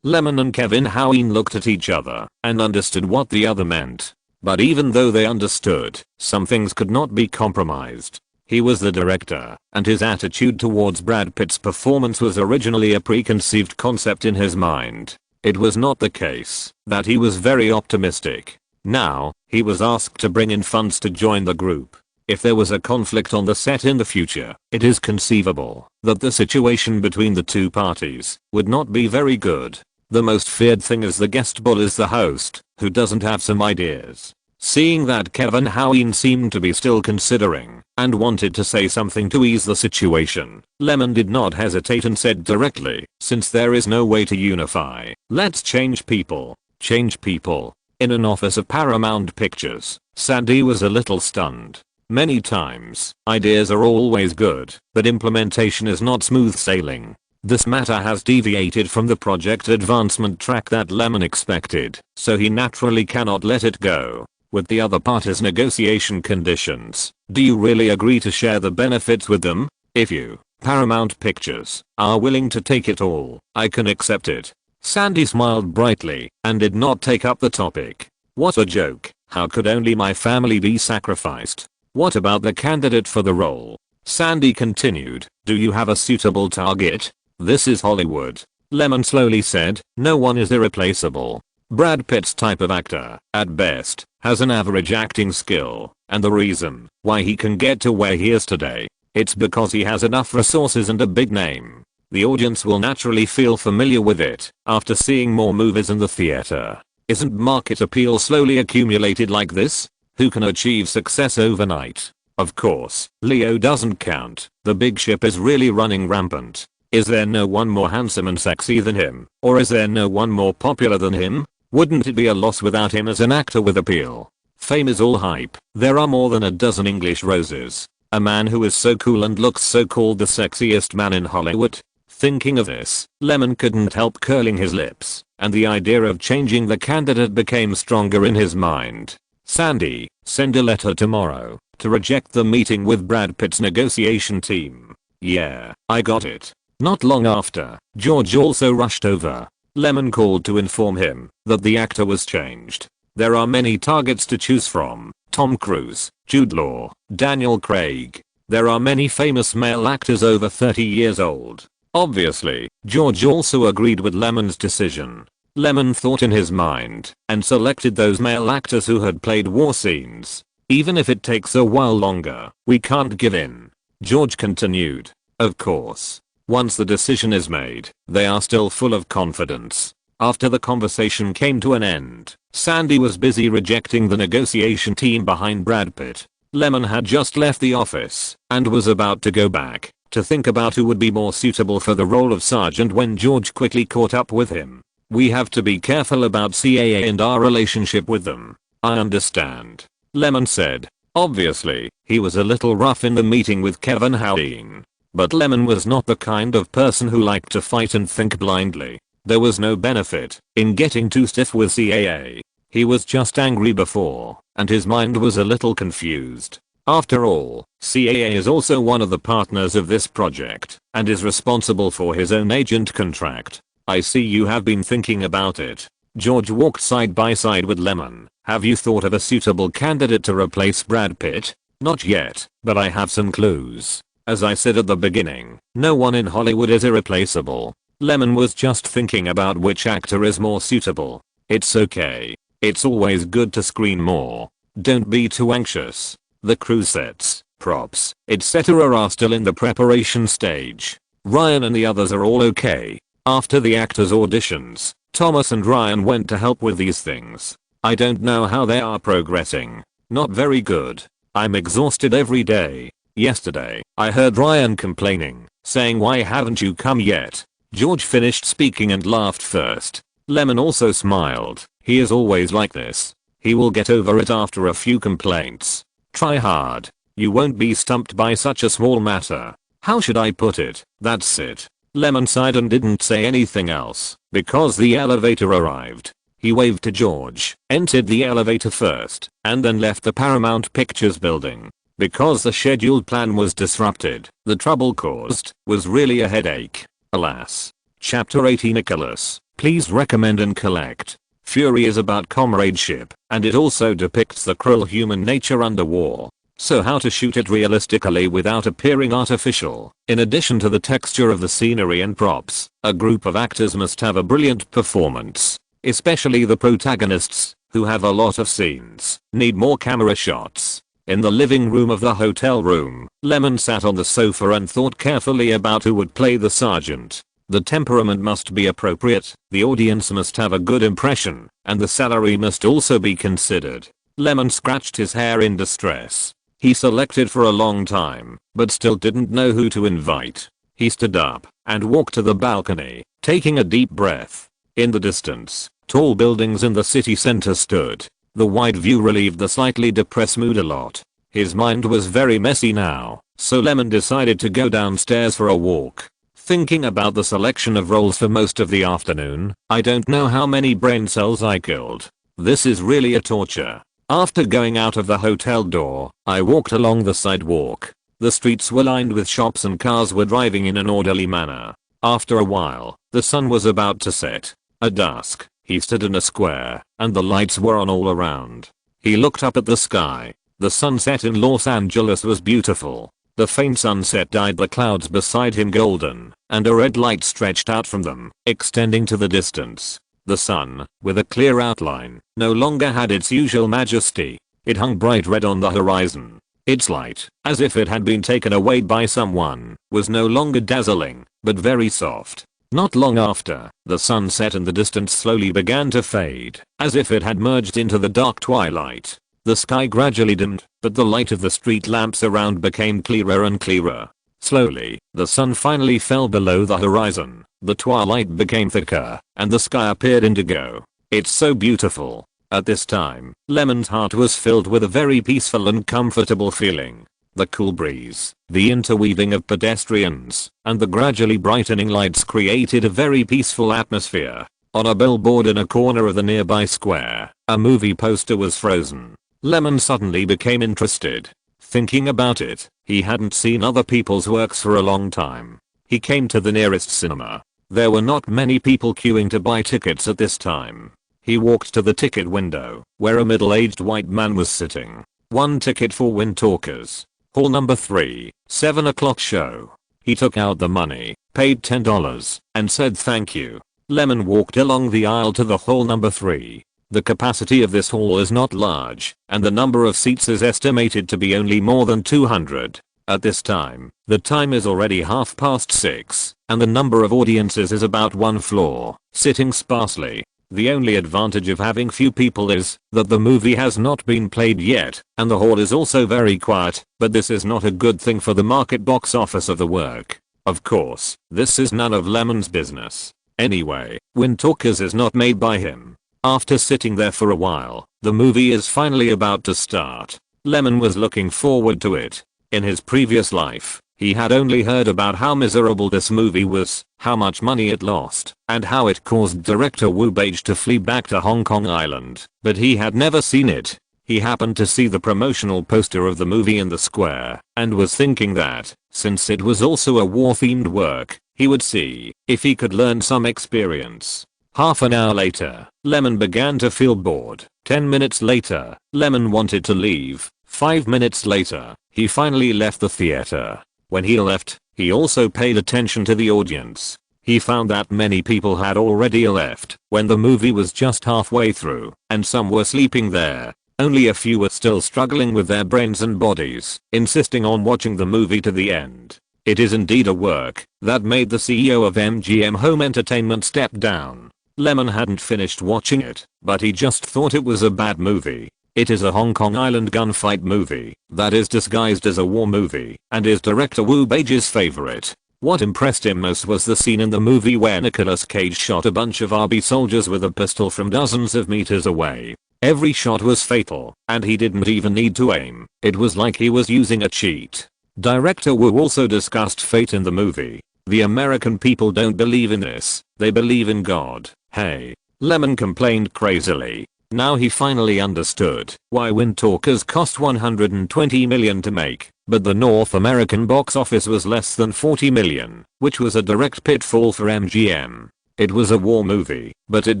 Lyman and Kevin Hoween looked at each other and understood what the other meant. But even though they understood, some things could not be compromised. He was the director, and his attitude towards Brad Pitt's performance was originally a preconceived concept in his mind. It was not the case that he was very optimistic. Now, he was asked to bring in funds to join the group. If there was a conflict on the set in the future, it is conceivable that the situation between the two parties would not be very good. The most feared thing as the guest bull is the host, who doesn't have some ideas. Seeing that Kevin Hoween seemed to be still considering and wanted to say something to ease the situation, Lyman did not hesitate and said directly, since there is no way to unify, let's change people. Change people. In an office of Paramount Pictures, Sandy was a little stunned. Many times, ideas are always good, but implementation is not smooth sailing. This matter has deviated from the project advancement track that Lyman expected, so he naturally cannot let it go. With the other party's negotiation conditions, do you really agree to share the benefits with them? If you, Paramount Pictures, are willing to take it all, I can accept it. Sandy smiled brightly and did not take up the topic. What a joke, how could only my family be sacrificed? What about the candidate for the role? Sandy continued, do you have a suitable target? This is Hollywood. Lyman slowly said, no one is irreplaceable. Brad Pitt's type of actor, at best, has an average acting skill, and the reason why he can get to where he is today, it's because he has enough resources and a big name. The audience will naturally feel familiar with it after seeing more movies in the theater. Isn't market appeal slowly accumulated like this? Who can achieve success overnight? Of course, Leo doesn't count. The big ship is really running rampant. Is there no one more handsome and sexy than him? Or is there no one more popular than him? Wouldn't it be a loss without him as an actor with appeal? Fame is all hype. There are more than a dozen English roses. A man who is so cool and looks so called the sexiest man in Hollywood. Thinking of this, Lyman couldn't help curling his lips, and the idea of changing the candidate became stronger in his mind. Sandy, send a letter tomorrow to reject the meeting with Brad Pitt's negotiation team. Yeah, I got it. Not long after, George also rushed over. Lyman called to inform him that the actor was changed. There are many targets to choose from. Tom Cruise, Jude Law, Daniel Craig. There are many famous male actors over 30 years old. Obviously, George also agreed with Lemon's decision. Lemon thought in his mind and selected those male actors who had played war scenes. Even if it takes a while longer, we can't give in. George continued. Of course. Once the decision is made, they are still full of confidence. After the conversation came to an end, Sandy was busy rejecting the negotiation team behind Brad Pitt. Lemon had just left the office and was about to go back to think about who would be more suitable for the role of Sergeant when George quickly caught up with him. We have to be careful about CAA and our relationship with them. I understand. Lemon said. Obviously, he was a little rough in the meeting with Kevin Howden. But Lemon was not the kind of person who liked to fight and think blindly. There was no benefit in getting too stiff with CAA. He was just angry before, and his mind was a little confused. After all, CAA is also one of the partners of this project, and is responsible for his own agent contract. I see you have been thinking about it. George walked side by side with Lemon. Have you thought of a suitable candidate to replace Brad Pitt? Not yet, but I have some clues. As I said at the beginning, no one in Hollywood is irreplaceable. Lemon was just thinking about which actor is more suitable. It's okay. It's always good to screen more. Don't be too anxious. The crew sets, props, etc. are still in the preparation stage. Ryan and the others are all okay. After the actors' auditions, Thomas and Ryan went to help with these things. I don't know how they are progressing. Not very good. I'm exhausted every day. Yesterday, I heard Ryan complaining, saying why haven't you come yet? George finished speaking and laughed first. Lemon also smiled. He is always like this. He will get over it after a few complaints. Try hard. You won't be stumped by such a small matter. How should I put it? That's it. Lemon sighed and didn't say anything else, because the elevator arrived. He waved to George, entered the elevator first, and then left the Paramount Pictures building. Because the scheduled plan was disrupted, the trouble caused was really a headache. Alas. Chapter 80 Nicholas, please recommend and collect. Fury is about comradeship, and it also depicts the cruel human nature under war. So how to shoot it realistically without appearing artificial. In addition to the texture of the scenery and props, a group of actors must have a brilliant performance. Especially the protagonists, who have a lot of scenes, need more camera shots. In the living room of the hotel room, Lemon sat on the sofa and thought carefully about who would play the sergeant. The temperament must be appropriate, the audience must have a good impression, and the salary must also be considered. Lemon scratched his hair in distress. He selected for a long time, but still didn't know who to invite. He stood up and walked to the balcony, taking a deep breath. In the distance, tall buildings in the city center stood. The wide view relieved the slightly depressed mood a lot. His mind was very messy now, so Lemon decided to go downstairs for a walk. Thinking about the selection of roles for most of the afternoon, I don't know how many brain cells I killed. This is really a torture. After going out of the hotel door, I walked along the sidewalk. The streets were lined with shops and cars were driving in an orderly manner. After a while, the sun was about to set. At dusk, he stood in a square, and the lights were on all around. He looked up at the sky. The sunset in Los Angeles was beautiful. The faint sunset dyed the clouds beside him golden, and a red light stretched out from them, extending to the distance. The sun, with a clear outline, no longer had its usual majesty. It hung bright red on the horizon. Its light, as if it had been taken away by someone, was no longer dazzling, but very soft. Not long after, the sunset in the distance slowly began to fade, as if it had merged into the dark twilight. The sky gradually dimmed, but the light of the street lamps around became clearer and clearer. Slowly, the sun finally fell below the horizon. The twilight became thicker, and the sky appeared indigo. It's so beautiful. At this time, Lemon's heart was filled with a very peaceful and comfortable feeling. The cool breeze, the interweaving of pedestrians, and the gradually brightening lights created a very peaceful atmosphere. On a billboard in a corner of the nearby square, a movie poster was frozen. Lemon suddenly became interested. Thinking about it, he hadn't seen other people's works for a long time. He came to the nearest cinema. There were not many people queuing to buy tickets at this time. He walked to the ticket window, where a middle-aged white man was sitting. 1 ticket for Wind Talkers. Hall number 3, 7 o'clock show. He took out the money, paid $10, and said thank you. Lemon walked along the aisle to the hall number 3. The capacity of this hall is not large, and the number of seats is estimated to be only more than 200. At this time, the time is already 6:30, and the number of audiences is about 1 floor, sitting sparsely. The only advantage of having few people is that the movie has not been played yet, and the hall is also very quiet, but this is not a good thing for the market box office of the work. Of course, this is none of Lemon's business. Anyway, Wind Talkers is not made by him. After sitting there for a while, the movie is finally about to start. Lemon was looking forward to it. In his previous life, he had only heard about how miserable this movie was, how much money it lost, and how it caused director Wu Beige to flee back to Hong Kong Island, but he had never seen it. He happened to see the promotional poster of the movie in the square, and was thinking that, since it was also a war-themed work, he would see if he could learn some experience. Half an hour later, Lemon began to feel bored. 10 minutes later, Lemon wanted to leave. 5 minutes later, he finally left the theater. When he left, he also paid attention to the audience. He found that many people had already left when the movie was just halfway through, and some were sleeping there. Only a few were still struggling with their brains and bodies, insisting on watching the movie to the end. It is indeed a work that made the CEO of MGM Home Entertainment step down. Lemon hadn't finished watching it, but he just thought it was a bad movie. It is a Hong Kong Island gunfight movie that is disguised as a war movie and is director Wu Beige's favorite. What impressed him most was the scene in the movie where Nicolas Cage shot a bunch of army soldiers with a pistol from dozens of meters away. Every shot was fatal, and he didn't even need to aim. It was like he was using a cheat. Director Wu also discussed fate in the movie. The American people don't believe in this, they believe in God. Hey. Lemon complained crazily. Now he finally understood why Wind Talkers cost $120 million to make, but the North American box office was less than $40 million, which was a direct pitfall for MGM. It was a war movie, but it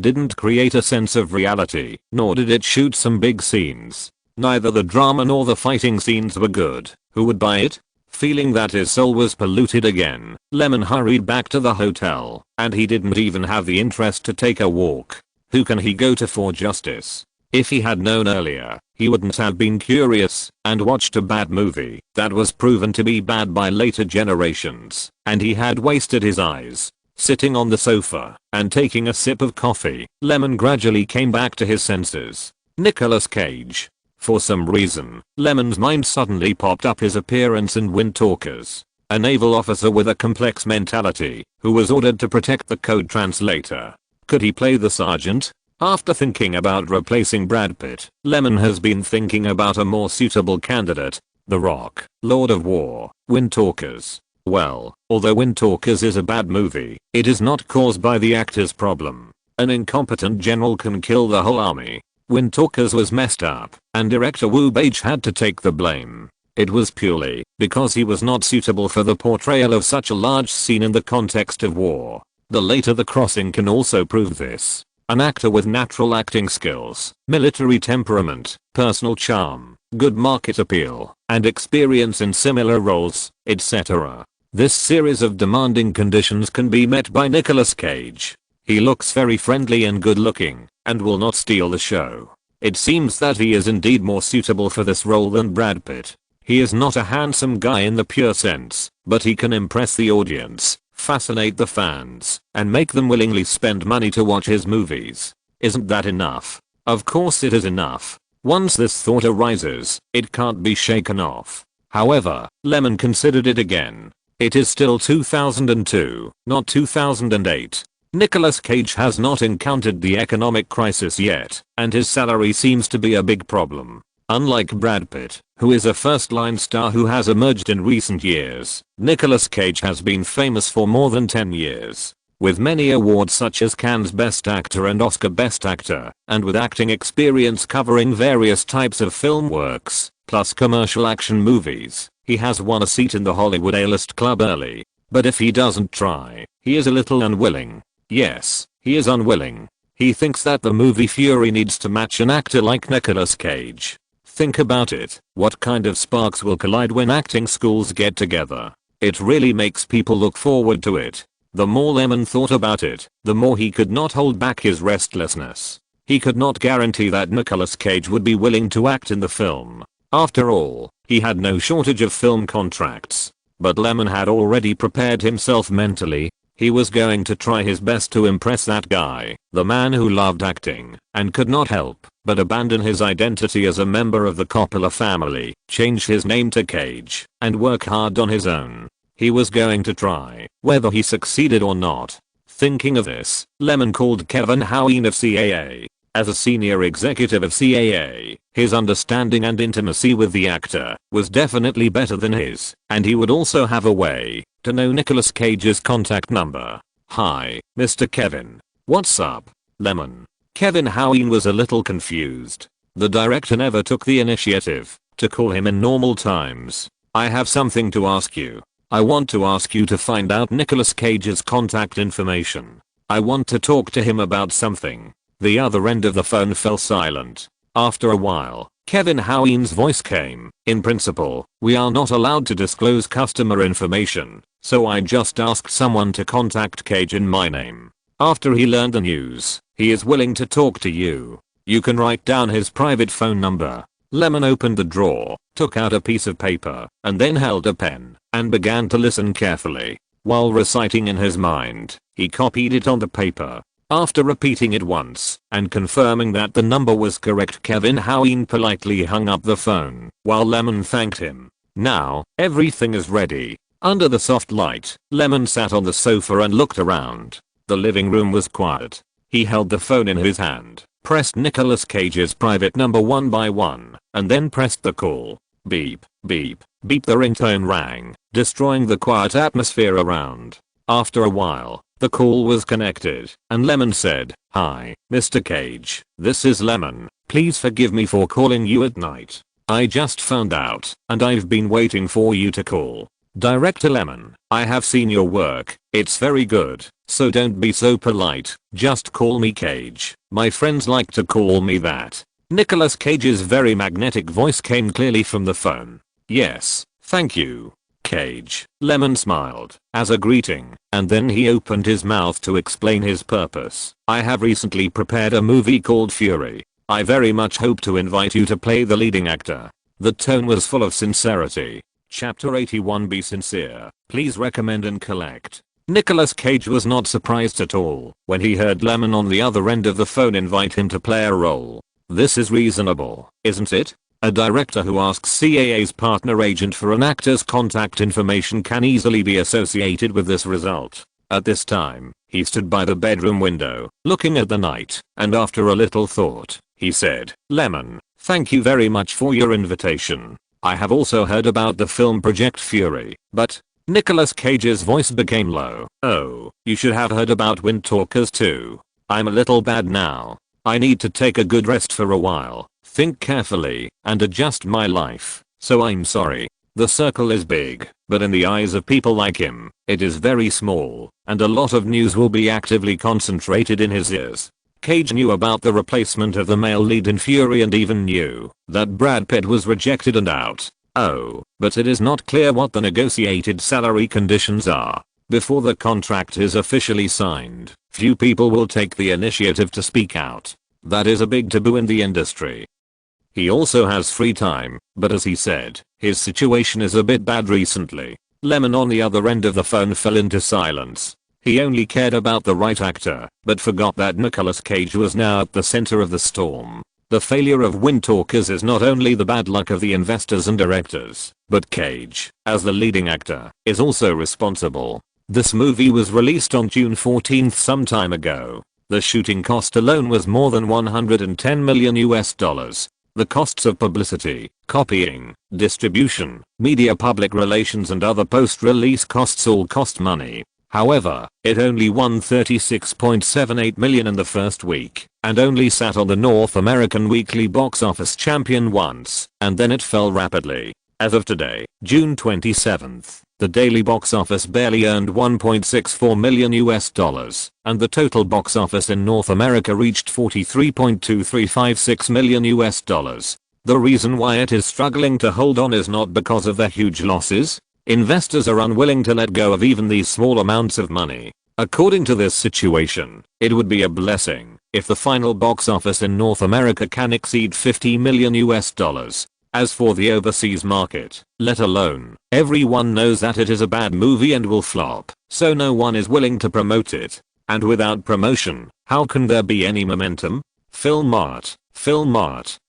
didn't create a sense of reality, nor did it shoot some big scenes. Neither the drama nor the fighting scenes were good. Who would buy it? Feeling that his soul was polluted again, Lemon hurried back to the hotel, and he didn't even have the interest to take a walk. Who can he go to for justice? If he had known earlier, he wouldn't have been curious and watched a bad movie that was proven to be bad by later generations, and he had wasted his eyes. Sitting on the sofa and taking a sip of coffee, Lemon gradually came back to his senses. Nicolas Cage. For some reason, Lemon's mind suddenly popped up his appearance in Wind Talkers. A naval officer with a complex mentality, who was ordered to protect the code translator. Could he play the sergeant? After thinking about replacing Brad Pitt, Lemon has been thinking about a more suitable candidate. The Rock, Lord of War, Wind Talkers. Well, although Wind Talkers is a bad movie, it is not caused by the actor's problem. An incompetent general can kill the whole army. Wind Talkers was messed up, and director Wu Beige had to take the blame. It was purely because he was not suitable for the portrayal of such a large scene in the context of war. The later The Crossing can also prove this. An actor with natural acting skills, military temperament, personal charm, good market appeal, and experience in similar roles, etc. This series of demanding conditions can be met by Nicolas Cage. He looks very friendly and good looking, and will not steal the show. It seems that he is indeed more suitable for this role than Brad Pitt. He is not a handsome guy in the pure sense, but he can impress the audience, fascinate the fans, and make them willingly spend money to watch his movies. Isn't that enough? Of course it is enough. Once this thought arises, it can't be shaken off. However, Lemon considered it again. It is still 2002, not 2008. Nicolas Cage has not encountered the economic crisis yet, and his salary seems to be a big problem. Unlike Brad Pitt, who is a first-line star who has emerged in recent years, Nicolas Cage has been famous for more than 10 years. With many awards such as Cannes Best Actor and Oscar Best Actor, and with acting experience covering various types of film works, plus commercial action movies, he has won a seat in the Hollywood A-list club early. But if he doesn't try, he is a little unwilling. Yes, he is unwilling. He thinks that the movie Fury needs to match an actor like Nicolas Cage. Think about it, what kind of sparks will collide when acting schools get together? It really makes people look forward to it. The more Lemon thought about it, the more he could not hold back his restlessness. He could not guarantee that Nicolas Cage would be willing to act in the film. After all, he had no shortage of film contracts. But Lemon had already prepared himself mentally. He was going to try his best to impress that guy, the man who loved acting, and could not help but abandon his identity as a member of the Coppola family, change his name to Cage, and work hard on his own. He was going to try, whether he succeeded or not. Thinking of this, Lemon called Kevin Hoween of CAA. As a senior executive of CAA, his understanding and intimacy with the actor was definitely better than his, and he would also have a way to know Nicolas Cage's contact number. "Hi, Mr. Kevin. What's up, Lemon?" Kevin Hoween was a little confused. The director never took the initiative to call him in normal times. "I have something to ask you. I want to ask you to find out Nicolas Cage's contact information. I want to talk to him about something." The other end of the phone fell silent. After a while, Kevin Hoween's voice came. "In principle, we are not allowed to disclose customer information, so I just asked someone to contact Cage in my name. After he learned the news, he is willing to talk to you. You can write down his private phone number." Lemon opened the drawer, took out a piece of paper, and then held a pen, and began to listen carefully. While reciting in his mind, he copied it on the paper. After repeating it once, and confirming that the number was correct, Kevin Hoween politely hung up the phone, while Lemon thanked him. "Now, everything is ready." Under the soft light, Lemon sat on the sofa and looked around. The living room was quiet. He held the phone in his hand, pressed Nicolas Cage's private number one by one, and then pressed the call. Beep, beep, beep. The ringtone rang, destroying the quiet atmosphere around. After a while, the call was connected, and Lemon said, "Hi, Mr. Cage. This is Lemon. Please forgive me for calling you at night. I just found out, and I've been waiting for you to call. Director Lemon, I have seen your work. It's very good, so don't be so polite. Just call me Cage. My friends like to call me that." Nicolas Cage's very magnetic voice came clearly from the phone. "Yes, thank you, Cage." Lemon smiled as a greeting, and then he opened his mouth to explain his purpose. "I have recently prepared a movie called Fury. I very much hope to invite you to play the leading actor." The tone was full of sincerity. Chapter 81. Be sincere. Please recommend and collect. Nicolas Cage was not surprised at all when he heard Lemon on the other end of the phone invite him to play a role. This is reasonable, isn't it? A director who asks CAA's partner agent for an actor's contact information can easily be associated with this result. At this time, he stood by the bedroom window, looking at the night, and after a little thought, he said, "Lemon, thank you very much for your invitation. I have also heard about the film Project Fury, but..." Nicolas Cage's voice became low. "Oh, you should have heard about Wind Talkers too. I'm a little bad now. I need to take a good rest for a while, think carefully, and adjust my life, so I'm sorry. The circle is big, but in the eyes of people like him, it is very small, and a lot of news will be actively concentrated in his ears." Cage knew about the replacement of the male lead in Fury and even knew that Brad Pitt was rejected and out. Oh, but it is not clear what the negotiated salary conditions are. Before the contract is officially signed, few people will take the initiative to speak out. That is a big taboo in the industry. He also has free time, but as he said, his situation is a bit bad recently. Lemon on the other end of the phone fell into silence. He only cared about the right actor, but forgot that Nicolas Cage was now at the center of the storm. The failure of Wind Talkers is not only the bad luck of the investors and directors, but Cage, as the leading actor, is also responsible. This movie was released on June 14th some time ago. The shooting cost alone was more than $110 million. The costs of publicity, copying, distribution, media public relations and other post-release costs all cost money. However, it only won $36.78 million in the first week, and only sat on the North American weekly box office champion once, and then it fell rapidly. As of today, June 27th, the daily box office barely earned $1.64 million, and the total box office in North America reached $43.2356 million. The reason why it is struggling to hold on is not because of the huge losses. Investors are unwilling to let go of even these small amounts of money. According to this situation, it would be a blessing if the final box office in North America can exceed $50 million US. As for the overseas market, let alone, everyone knows that it is a bad movie and will flop, so no one is willing to promote it. And without promotion, how can there be any momentum? Film art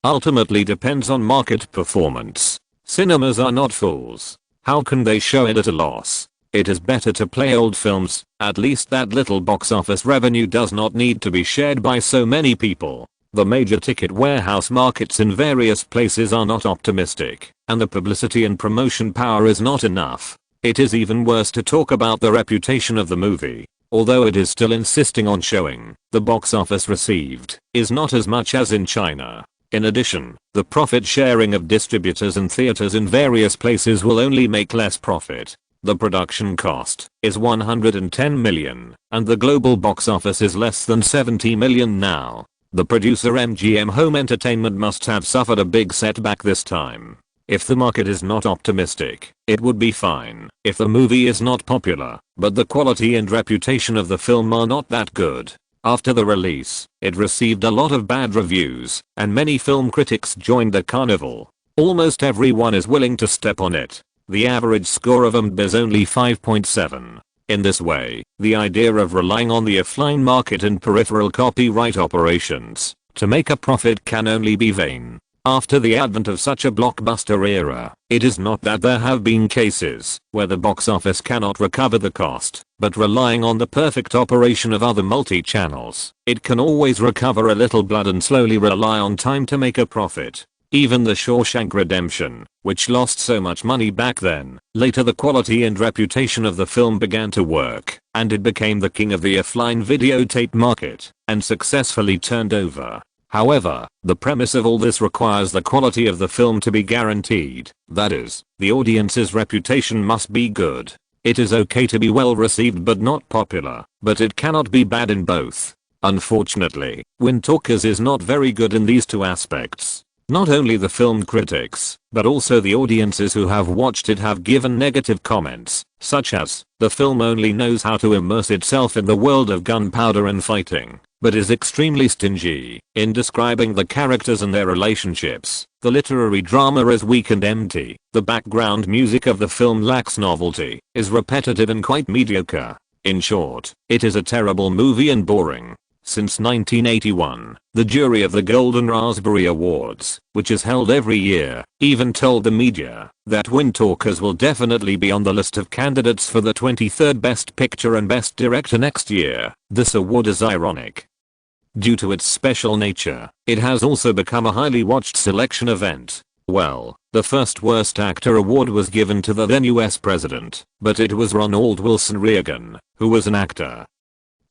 ultimately depends on market performance. Cinemas are not fools. How can they show it at a loss? It is better to play old films, at least that little box office revenue does not need to be shared by so many people. The major ticket warehouse markets in various places are not optimistic, and the publicity and promotion power is not enough. It is even worse to talk about the reputation of the movie. Although it is still insisting on showing, the box office received is not as much as in China. In addition, the profit sharing of distributors and theaters in various places will only make less profit. The production cost is $110 million, and the global box office is less than $70 million now. The producer MGM Home Entertainment must have suffered a big setback this time. If the market is not optimistic, it would be fine if the movie is not popular, but the quality and reputation of the film are not that good. After the release, it received a lot of bad reviews, and many film critics joined the carnival. Almost everyone is willing to step on it. The average score of IMDb is only 5.7. In this way, the idea of relying on the offline market and peripheral copyright operations to make a profit can only be vain. After the advent of such a blockbuster era, it is not that there have been cases where the box office cannot recover the cost, but relying on the perfect operation of other multi-channels, it can always recover a little blood and slowly rely on time to make a profit. Even The Shawshank Redemption, which lost so much money back then, later the quality and reputation of the film began to work, and it became the king of the offline videotape market, and successfully turned over. However, the premise of all this requires the quality of the film to be guaranteed. That is, the audience's reputation must be good. It is okay to be well received but not popular, but it cannot be bad in both. Unfortunately, Wind Talkers is not very good in these two aspects. Not only the film critics, but also the audiences who have watched it have given negative comments, such as, the film only knows how to immerse itself in the world of gunpowder and fighting, but is extremely stingy in describing the characters and their relationships. The literary drama is weak and empty. The background music of the film lacks novelty, is repetitive and quite mediocre. In short, it is a terrible movie and boring. Since 1981, the jury of the Golden Raspberry Awards, which is held every year, even told the media that Wind Talkers will definitely be on the list of candidates for the 23rd Best Picture and Best Director next year. This award is ironic. Due to its special nature, it has also become a highly watched selection event. Well, the first Worst Actor award was given to the then US president, but it was Ronald Wilson Reagan, who was an actor.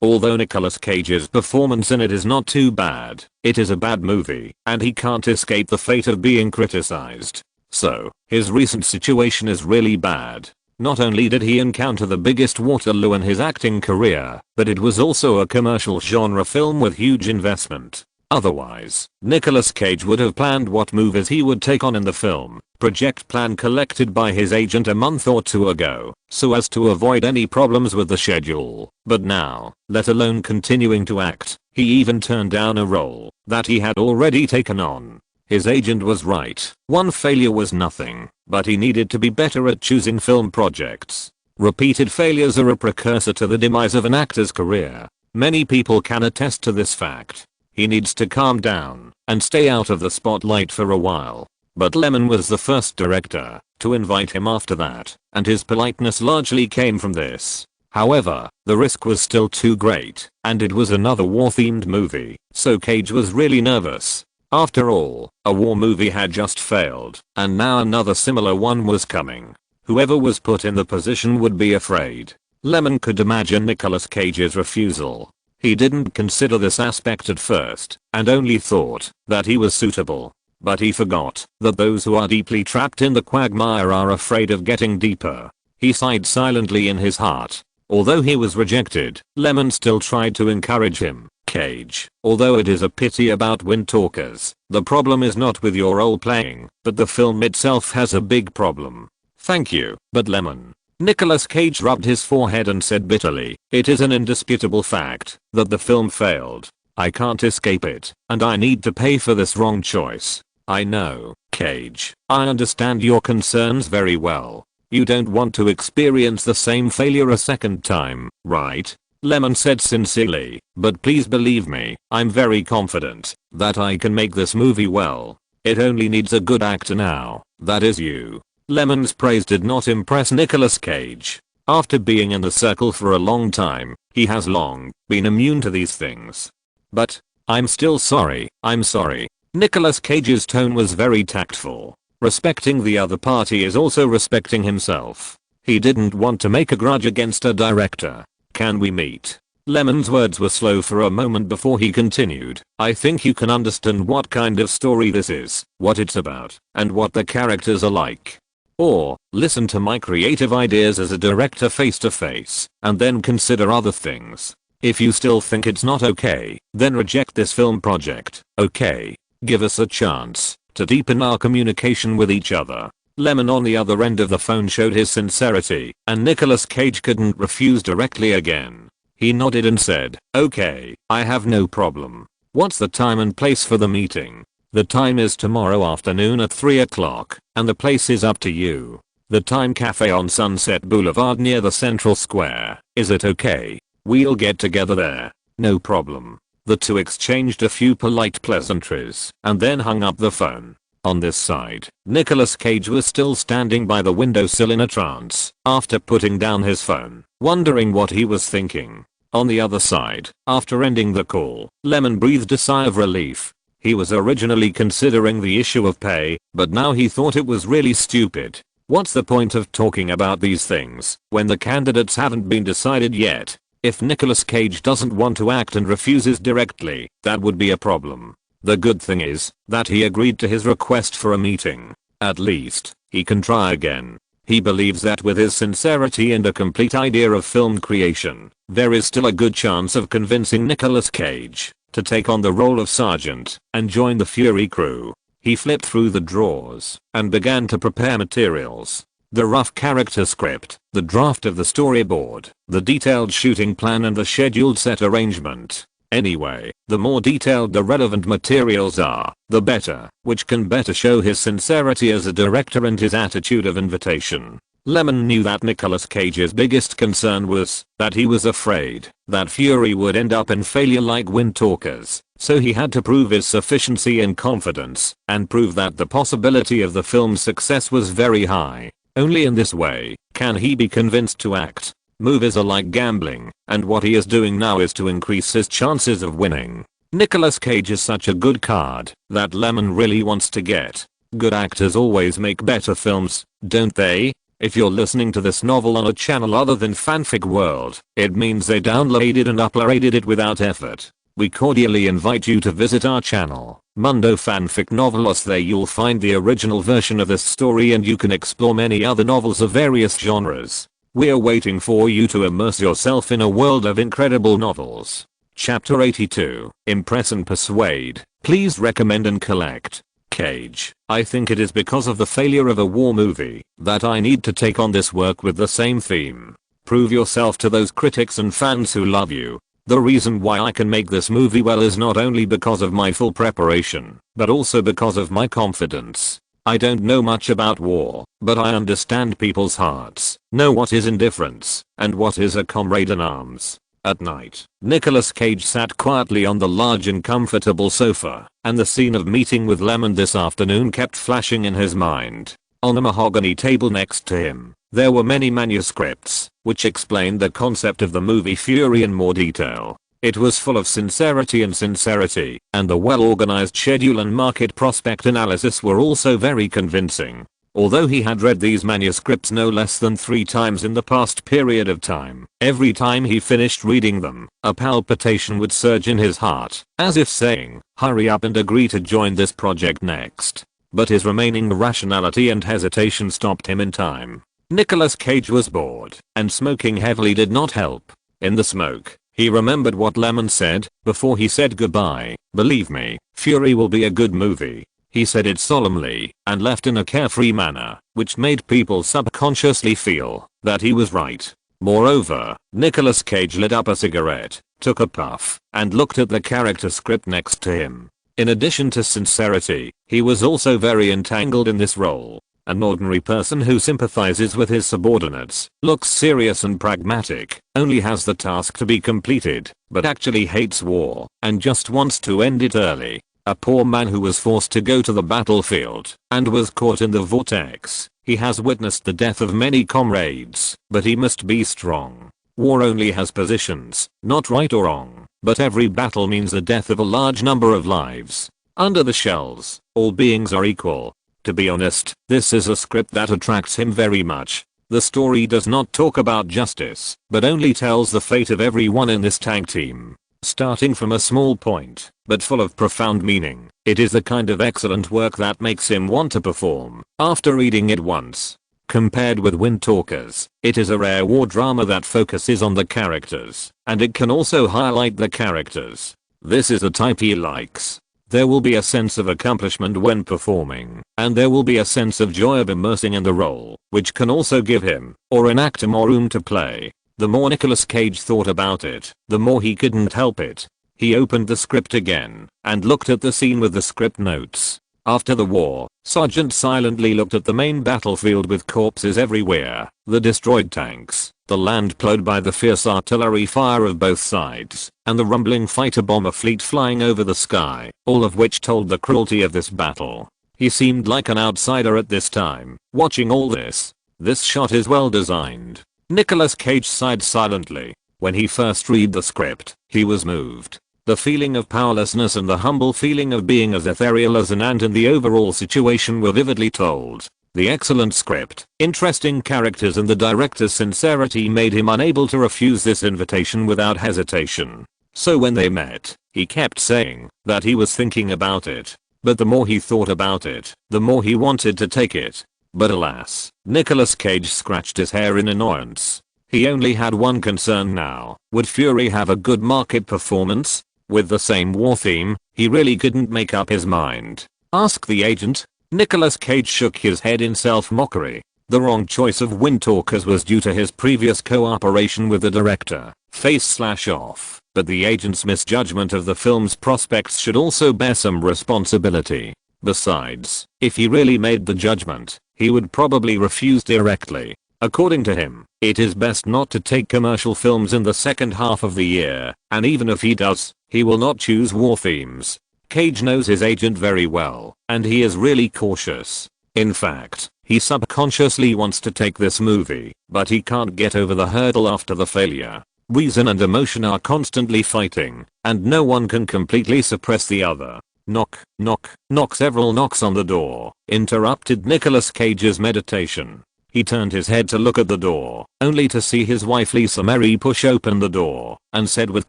Although Nicolas Cage's performance in it is not too bad, it is a bad movie, and he can't escape the fate of being criticized. So, his recent situation is really bad. Not only did he encounter the biggest Waterloo in his acting career, but it was also a commercial genre film with huge investment. Otherwise, Nicolas Cage would have planned what movies he would take on in the film, project plan collected by his agent a month or two ago, so as to avoid any problems with the schedule. But now, let alone continuing to act, he even turned down a role that he had already taken on. His agent was right. One failure was nothing, but he needed to be better at choosing film projects. Repeated failures are a precursor to the demise of an actor's career. Many people can attest to this fact. He needs to calm down and stay out of the spotlight for a while. But Lyman was the first director to invite him after that, and his politeness largely came from this. However, the risk was still too great, and it was another war-themed movie, so Cage was really nervous. After all, a war movie had just failed, and now another similar one was coming. Whoever was put in the position would be afraid. Lyman could imagine Nicolas Cage's refusal. He didn't consider this aspect at first, and only thought that he was suitable. But he forgot that those who are deeply trapped in the quagmire are afraid of getting deeper. He sighed silently in his heart. Although he was rejected, Lyman still tried to encourage him. Cage, although it is a pity about Wind Talkers, the problem is not with your role playing, but the film itself has a big problem. Thank you, but Lemon. Nicolas Cage rubbed his forehead and said bitterly, it is an indisputable fact that the film failed. I can't escape it, and I need to pay for this wrong choice. I know, Cage. I understand your concerns very well. You don't want to experience the same failure a second time, right? Lemon said sincerely, but please believe me, I'm very confident that I can make this movie well. It only needs a good actor now, that is you. Lemon's praise did not impress Nicolas Cage. After being in the circle for a long time, he has long been immune to these things. But, I'm still sorry, I'm sorry. Nicolas Cage's tone was very tactful. Respecting the other party is also respecting himself. He didn't want to make a grudge against a director. Can we meet? Lemon's words were slow for a moment before he continued. I think you can understand what kind of story this is, what it's about, and what the characters are like. Or, listen to my creative ideas as a director face to face, and then consider other things. If you still think it's not okay, then reject this film project, okay? Give us a chance to deepen our communication with each other. Lemon on the other end of the phone showed his sincerity, and Nicolas Cage couldn't refuse directly again. He nodded and said, okay, I have no problem. What's the time and place for the meeting? The time is tomorrow afternoon at 3 o'clock, and the place is up to you. The Time Cafe on Sunset Boulevard near the Central Square. Is it okay? We'll get together there. No problem. The two exchanged a few polite pleasantries and then hung up the phone. On this side, Nicolas Cage was still standing by the windowsill in a trance after putting down his phone, wondering what he was thinking. On the other side, after ending the call, Lemon breathed a sigh of relief. He was originally considering the issue of pay, but now he thought it was really stupid. What's the point of talking about these things when the candidates haven't been decided yet? If Nicolas Cage doesn't want to act and refuses directly, that would be a problem. The good thing is that he agreed to his request for a meeting. At least, he can try again. He believes that with his sincerity and a complete idea of film creation, there is still a good chance of convincing Nicolas Cage to take on the role of Sergeant and join the Fury crew. He flipped through the drawers and began to prepare materials. The rough character script, the draft of the storyboard, the detailed shooting plan and the scheduled set arrangement. Anyway, the more detailed the relevant materials are, the better, which can better show his sincerity as a director and his attitude of invitation. Lemon knew that Nicolas Cage's biggest concern was that he was afraid that Fury would end up in failure like Windtalkers, so he had to prove his sufficiency and confidence and prove that the possibility of the film's success was very high. Only in this way can he be convinced to act. Movies are like gambling, and what he is doing now is to increase his chances of winning. Nicolas Cage is such a good card that Lemon really wants to get. Good actors always make better films, don't they? If you're listening to this novel on a channel other than Fanfic World, it means they downloaded and uploaded it without effort. We cordially invite you to visit our channel, Mundo Fanfic Novelos. There you'll find the original version of this story and you can explore many other novels of various genres. We're waiting for you to immerse yourself in a world of incredible novels. Chapter 82, Impress and Persuade. Please recommend and collect. Cage. I think it is because of the failure of a war movie that I need to take on this work with the same theme. Prove yourself to those critics and fans who love you. The reason why I can make this movie well is not only because of my full preparation, but also because of my confidence. I don't know much about war, but I understand people's hearts, know what is indifference, and what is a comrade in arms. At night, Nicolas Cage sat quietly on the large and comfortable sofa, and the scene of meeting with Lemon this afternoon kept flashing in his mind. On the mahogany table next to him, there were many manuscripts, which explained the concept of the movie Fury in more detail. It was full of sincerity, and the well-organized schedule and market prospect analysis were also very convincing. Although he had read these manuscripts no less than 3 times in the past period of time, every time he finished reading them, a palpitation would surge in his heart, as if saying, hurry up and agree to join this project next. But his remaining rationality and hesitation stopped him in time. Nicolas Cage was bored, and smoking heavily did not help. In the smoke, he remembered what Lemon said before he said goodbye. Believe me, Fury will be a good movie. He said it solemnly and left in a carefree manner, which made people subconsciously feel that he was right. Moreover, Nicolas Cage lit up a cigarette, took a puff, and looked at the character script next to him. In addition to sincerity, he was also very entangled in this role. An ordinary person who sympathizes with his subordinates, looks serious and pragmatic, only has the task to be completed, but actually hates war, and just wants to end it early. A poor man who was forced to go to the battlefield, and was caught in the vortex. He has witnessed the death of many comrades, but he must be strong. War only has positions, not right or wrong, but every battle means the death of a large number of lives. Under the shells, all beings are equal. To be honest, this is a script that attracts him very much. The story does not talk about justice, but only tells the fate of everyone in this tag team. Starting from a small point, but full of profound meaning, it is the kind of excellent work that makes him want to perform after reading it once. Compared with Windtalkers, it is a rare war drama that focuses on the characters, and it can also highlight the characters. This is the type he likes. There will be a sense of accomplishment when performing, and there will be a sense of joy of immersing in the role, which can also give him, or an actor, more room to play. The more Nicolas Cage thought about it, the more he couldn't help it. He opened the script again, and looked at the scene with the script notes. After the war, Sargent silently looked at the main battlefield with corpses everywhere, the destroyed tanks, the land plowed by the fierce artillery fire of both sides, and the rumbling fighter bomber fleet flying over the sky, all of which told the cruelty of this battle. He seemed like an outsider at this time, watching all this. This shot is well designed. Nicolas Cage sighed silently. When he first read the script, he was moved. The feeling of powerlessness and the humble feeling of being as ethereal as an ant in the overall situation were vividly told. The excellent script, interesting characters and the director's sincerity made him unable to refuse this invitation without hesitation. So when they met, he kept saying that he was thinking about it. But the more he thought about it, the more he wanted to take it. But alas, Nicolas Cage scratched his hair in annoyance. He only had one concern now. Would Fury have a good market performance? With the same war theme, he really couldn't make up his mind. Ask the agent. Nicolas Cage shook his head in self-mockery. The wrong choice of Windtalkers was due to his previous cooperation with the director. Face/off. But the agent's misjudgment of the film's prospects should also bear some responsibility. Besides, if he really made the judgment, he would probably refuse directly. According to him, it is best not to take commercial films in the second half of the year, and even if he does, he will not choose war themes. Cage knows his agent very well, and he is really cautious. In fact, he subconsciously wants to take this movie, but he can't get over the hurdle after the failure. Reason and emotion are constantly fighting, and no one can completely suppress the other. Knock, knock, knock. Several knocks on the door interrupted Nicolas Cage's meditation. He turned his head to look at the door, only to see his wife Lisa Mary push open the door, and said with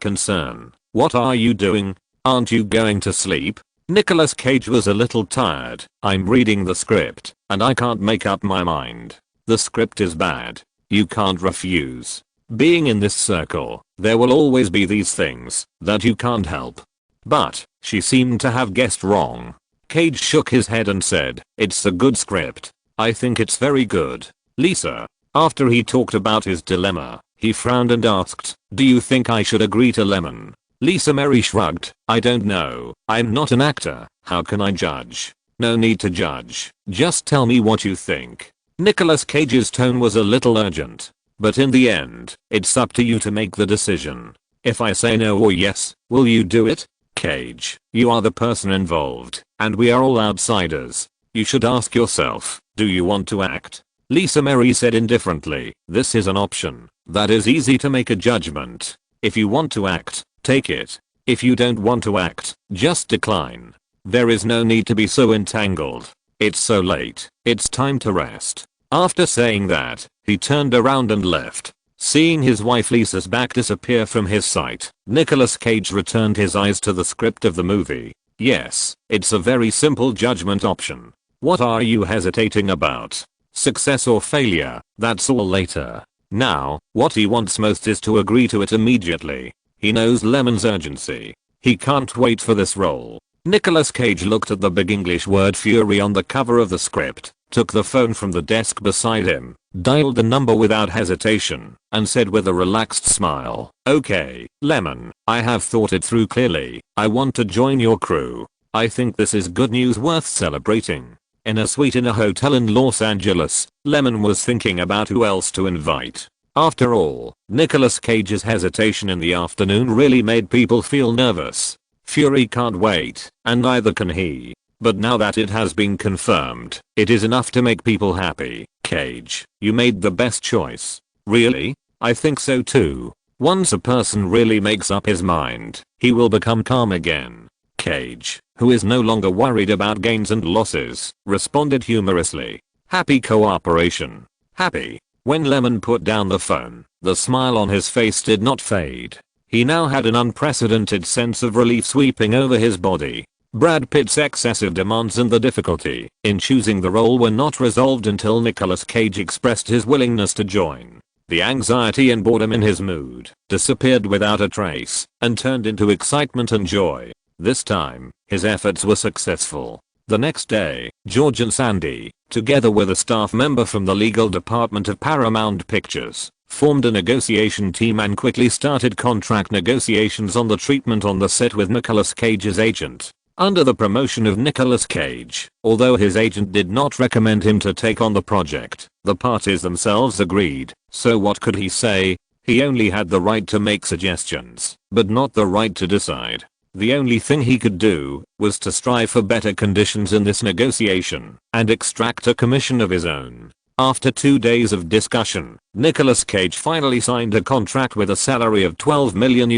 concern, "What are you doing? Aren't you going to sleep?" Nicolas Cage was a little tired. "I'm reading the script, and I can't make up my mind. The script is bad. You can't refuse. Being in this circle, there will always be these things that you can't help." But she seemed to have guessed wrong. Cage shook his head and said, "It's a good script. I think it's very good." Lisa. After he talked about his dilemma, he frowned and asked, "Do you think I should agree to Lemon?" Lisa Mary shrugged. "I don't know. I'm not an actor. How can I judge?" "No need to judge. Just tell me what you think." Nicolas Cage's tone was a little urgent. "But in the end, it's up to you to make the decision. If I say no or yes, will you do it?" "Cage, you are the person involved, and we are all outsiders. You should ask yourself, do you want to act?" Lisa Mary said indifferently, "This is an option. That is easy to make a judgment. If you want to act, take it. If you don't want to act, just decline. There is no need to be so entangled. It's so late. It's time to rest." After saying that, he turned around and left. Seeing his wife Lisa's back disappear from his sight, Nicolas Cage returned his eyes to the script of the movie. "Yes, it's a very simple judgment option. What are you hesitating about? Success or failure, that's all later. Now, what he wants most is to agree to it immediately. He knows Lemon's urgency. He can't wait for this role. Nicolas Cage looked at the big English word Fury on the cover of the script, took the phone from the desk beside him, dialed the number without hesitation, and said with a relaxed smile, "Okay, Lemon, I have thought it through clearly. I want to join your crew. I think this is good news worth celebrating." In a suite in a hotel in Los Angeles, Lemon was thinking about who else to invite. After all, Nicolas Cage's hesitation in the afternoon really made people feel nervous. Fury can't wait, and neither can he. But now that it has been confirmed, it is enough to make people happy. Cage, you made the best choice. Really? I think so too. Once a person really makes up his mind, he will become calm again. Cage, who is no longer worried about gains and losses, responded humorously. Happy cooperation. Happy. When Lemon put down the phone, the smile on his face did not fade. He now had an unprecedented sense of relief sweeping over his body. Brad Pitt's excessive demands and the difficulty in choosing the role were not resolved until Nicolas Cage expressed his willingness to join. The anxiety and boredom in his mood disappeared without a trace and turned into excitement and joy. This time, his efforts were successful. The next day, George and Sandy, together with a staff member from the legal department of Paramount Pictures, formed a negotiation team and quickly started contract negotiations on the treatment on the set with Nicolas Cage's agent. Under the promotion of Nicolas Cage, although his agent did not recommend him to take on the project, the parties themselves agreed, so what could he say? He only had the right to make suggestions, but not the right to decide. The only thing he could do was to strive for better conditions in this negotiation and extract a commission of his own. After 2 days of discussion, Nicolas Cage finally signed a contract with a salary of $12 million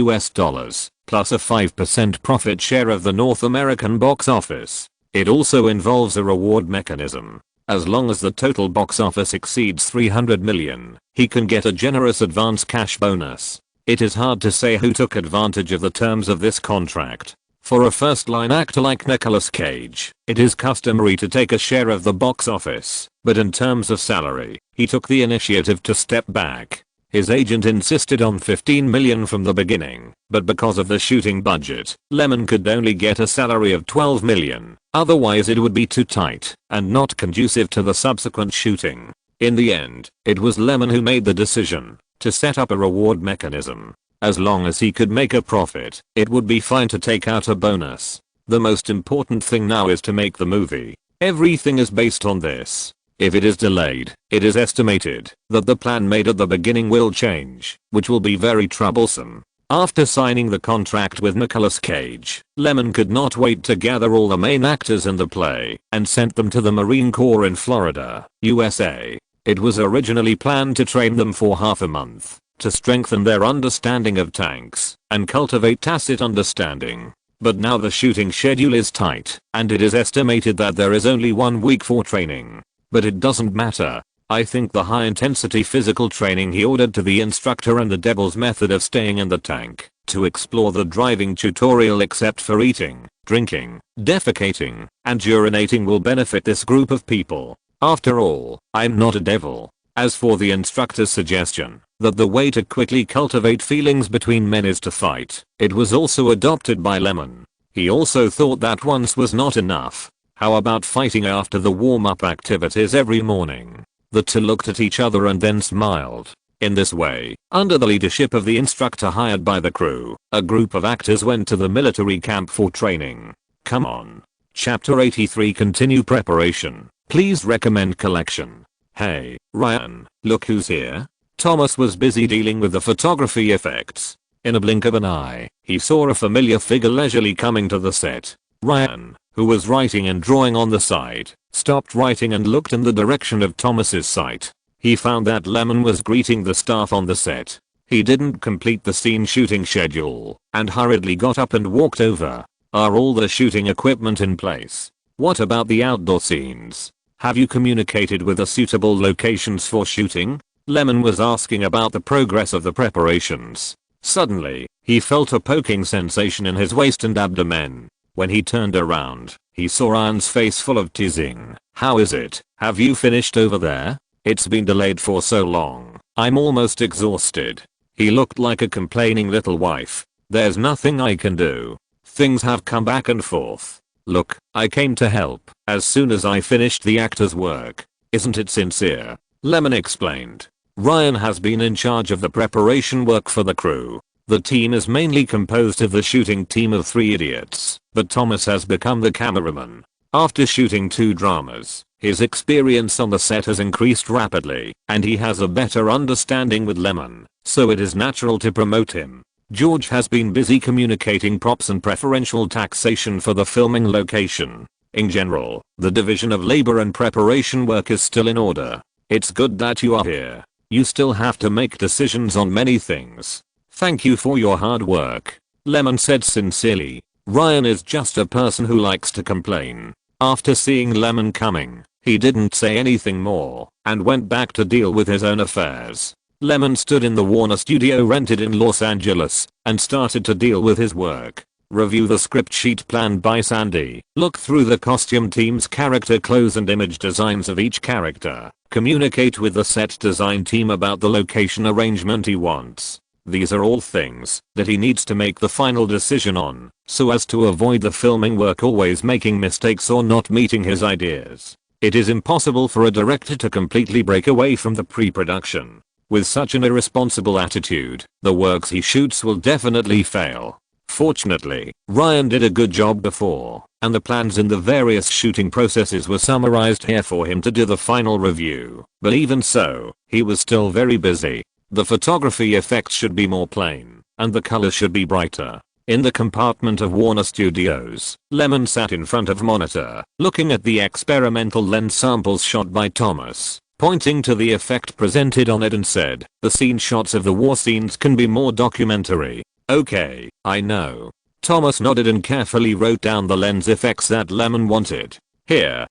plus a 5% profit share of the North American box office. It also involves a reward mechanism. As long as the total box office exceeds $300 million, he can get a generous advance cash bonus. It is hard to say who took advantage of the terms of this contract. For a first-line actor like Nicolas Cage, it is customary to take a share of the box office, but in terms of salary, he took the initiative to step back. His agent insisted on $15 million from the beginning, but because of the shooting budget, Lemon could only get a salary of $12 million, otherwise it would be too tight and not conducive to the subsequent shooting. In the end, it was Lemon who made the decision to set up a reward mechanism. As long as he could make a profit, it would be fine to take out a bonus. The most important thing now is to make the movie. Everything is based on this. If it is delayed, it is estimated that the plan made at the beginning will change, which will be very troublesome. After signing the contract with Nicolas Cage, Lemon could not wait to gather all the main actors in the play and sent them to the Marine Corps in Florida, USA. It was originally planned to train them for half a month, to strengthen their understanding of tanks and cultivate tacit understanding. But now the shooting schedule is tight, and it is estimated that there is only 1 week for training. But it doesn't matter. I think the high-intensity physical training he ordered to the instructor and the devil's method of staying in the tank to explore the driving tutorial except for eating, drinking, defecating, and urinating will benefit this group of people. After all, I'm not a devil. As for the instructor's suggestion that the way to quickly cultivate feelings between men is to fight, it was also adopted by Lemon. He also thought that once was not enough. How about fighting after the warm-up activities every morning? The two looked at each other and then smiled. In this way, under the leadership of the instructor hired by the crew, a group of actors went to the military camp for training. Come on. Chapter 83 Continue Preparation. Please recommend collection. Hey, Ryan, look who's here. Thomas was busy dealing with the photography effects. In a blink of an eye, he saw a familiar figure leisurely coming to the set. Ryan, who was writing and drawing on the side, stopped writing and looked in the direction of Thomas's sight. He found that Lemon was greeting the staff on the set. He didn't complete the scene shooting schedule and hurriedly got up and walked over. Are all the shooting equipment in place? What about the outdoor scenes? Have you communicated with the suitable locations for shooting? Lemon was asking about the progress of the preparations. Suddenly, he felt a poking sensation in his waist and abdomen. When he turned around, he saw Ryan's face full of teasing. How is it? Have you finished over there? It's been delayed for so long. I'm almost exhausted. He looked like a complaining little wife. There's nothing I can do. Things have come back and forth. Look, I came to help as soon as I finished the actor's work. Isn't it sincere? Lyman explained. Ryan has been in charge of the preparation work for the crew. The team is mainly composed of the shooting team of 3 idiots, but Thomas has become the cameraman. After shooting 2 dramas, his experience on the set has increased rapidly, and he has a better understanding with Lyman, so it is natural to promote him. George has been busy communicating props and preferential taxation for the filming location. In general, the division of labor and preparation work is still in order. It's good that you are here. You still have to make decisions on many things. Thank you for your hard work, Lyman said sincerely. Ryan is just a person who likes to complain. After seeing Lyman coming, he didn't say anything more and went back to deal with his own affairs. Lyman stood in the Warner studio rented in Los Angeles and started to deal with his work. Review the script sheet planned by Sandy. Look through the costume team's character clothes and image designs of each character. Communicate with the set design team about the location arrangement he wants. These are all things that he needs to make the final decision on, so as to avoid the filming work always making mistakes or not meeting his ideas. It is impossible for a director to completely break away from the pre-production. With such an irresponsible attitude, the works he shoots will definitely fail. Fortunately, Ryan did a good job before, and the plans in the various shooting processes were summarized here for him to do the final review. But even so, he was still very busy. The photography effects should be more plain, and the colors should be brighter. In the compartment of Warner Studios, Lyman sat in front of monitor, looking at the experimental lens samples shot by Thomas, pointing to the effect presented on it and said, "The scene shots of the war scenes can be more documentary." "Okay, I know." Thomas nodded and carefully wrote down the lens effects that Lyman wanted. Here.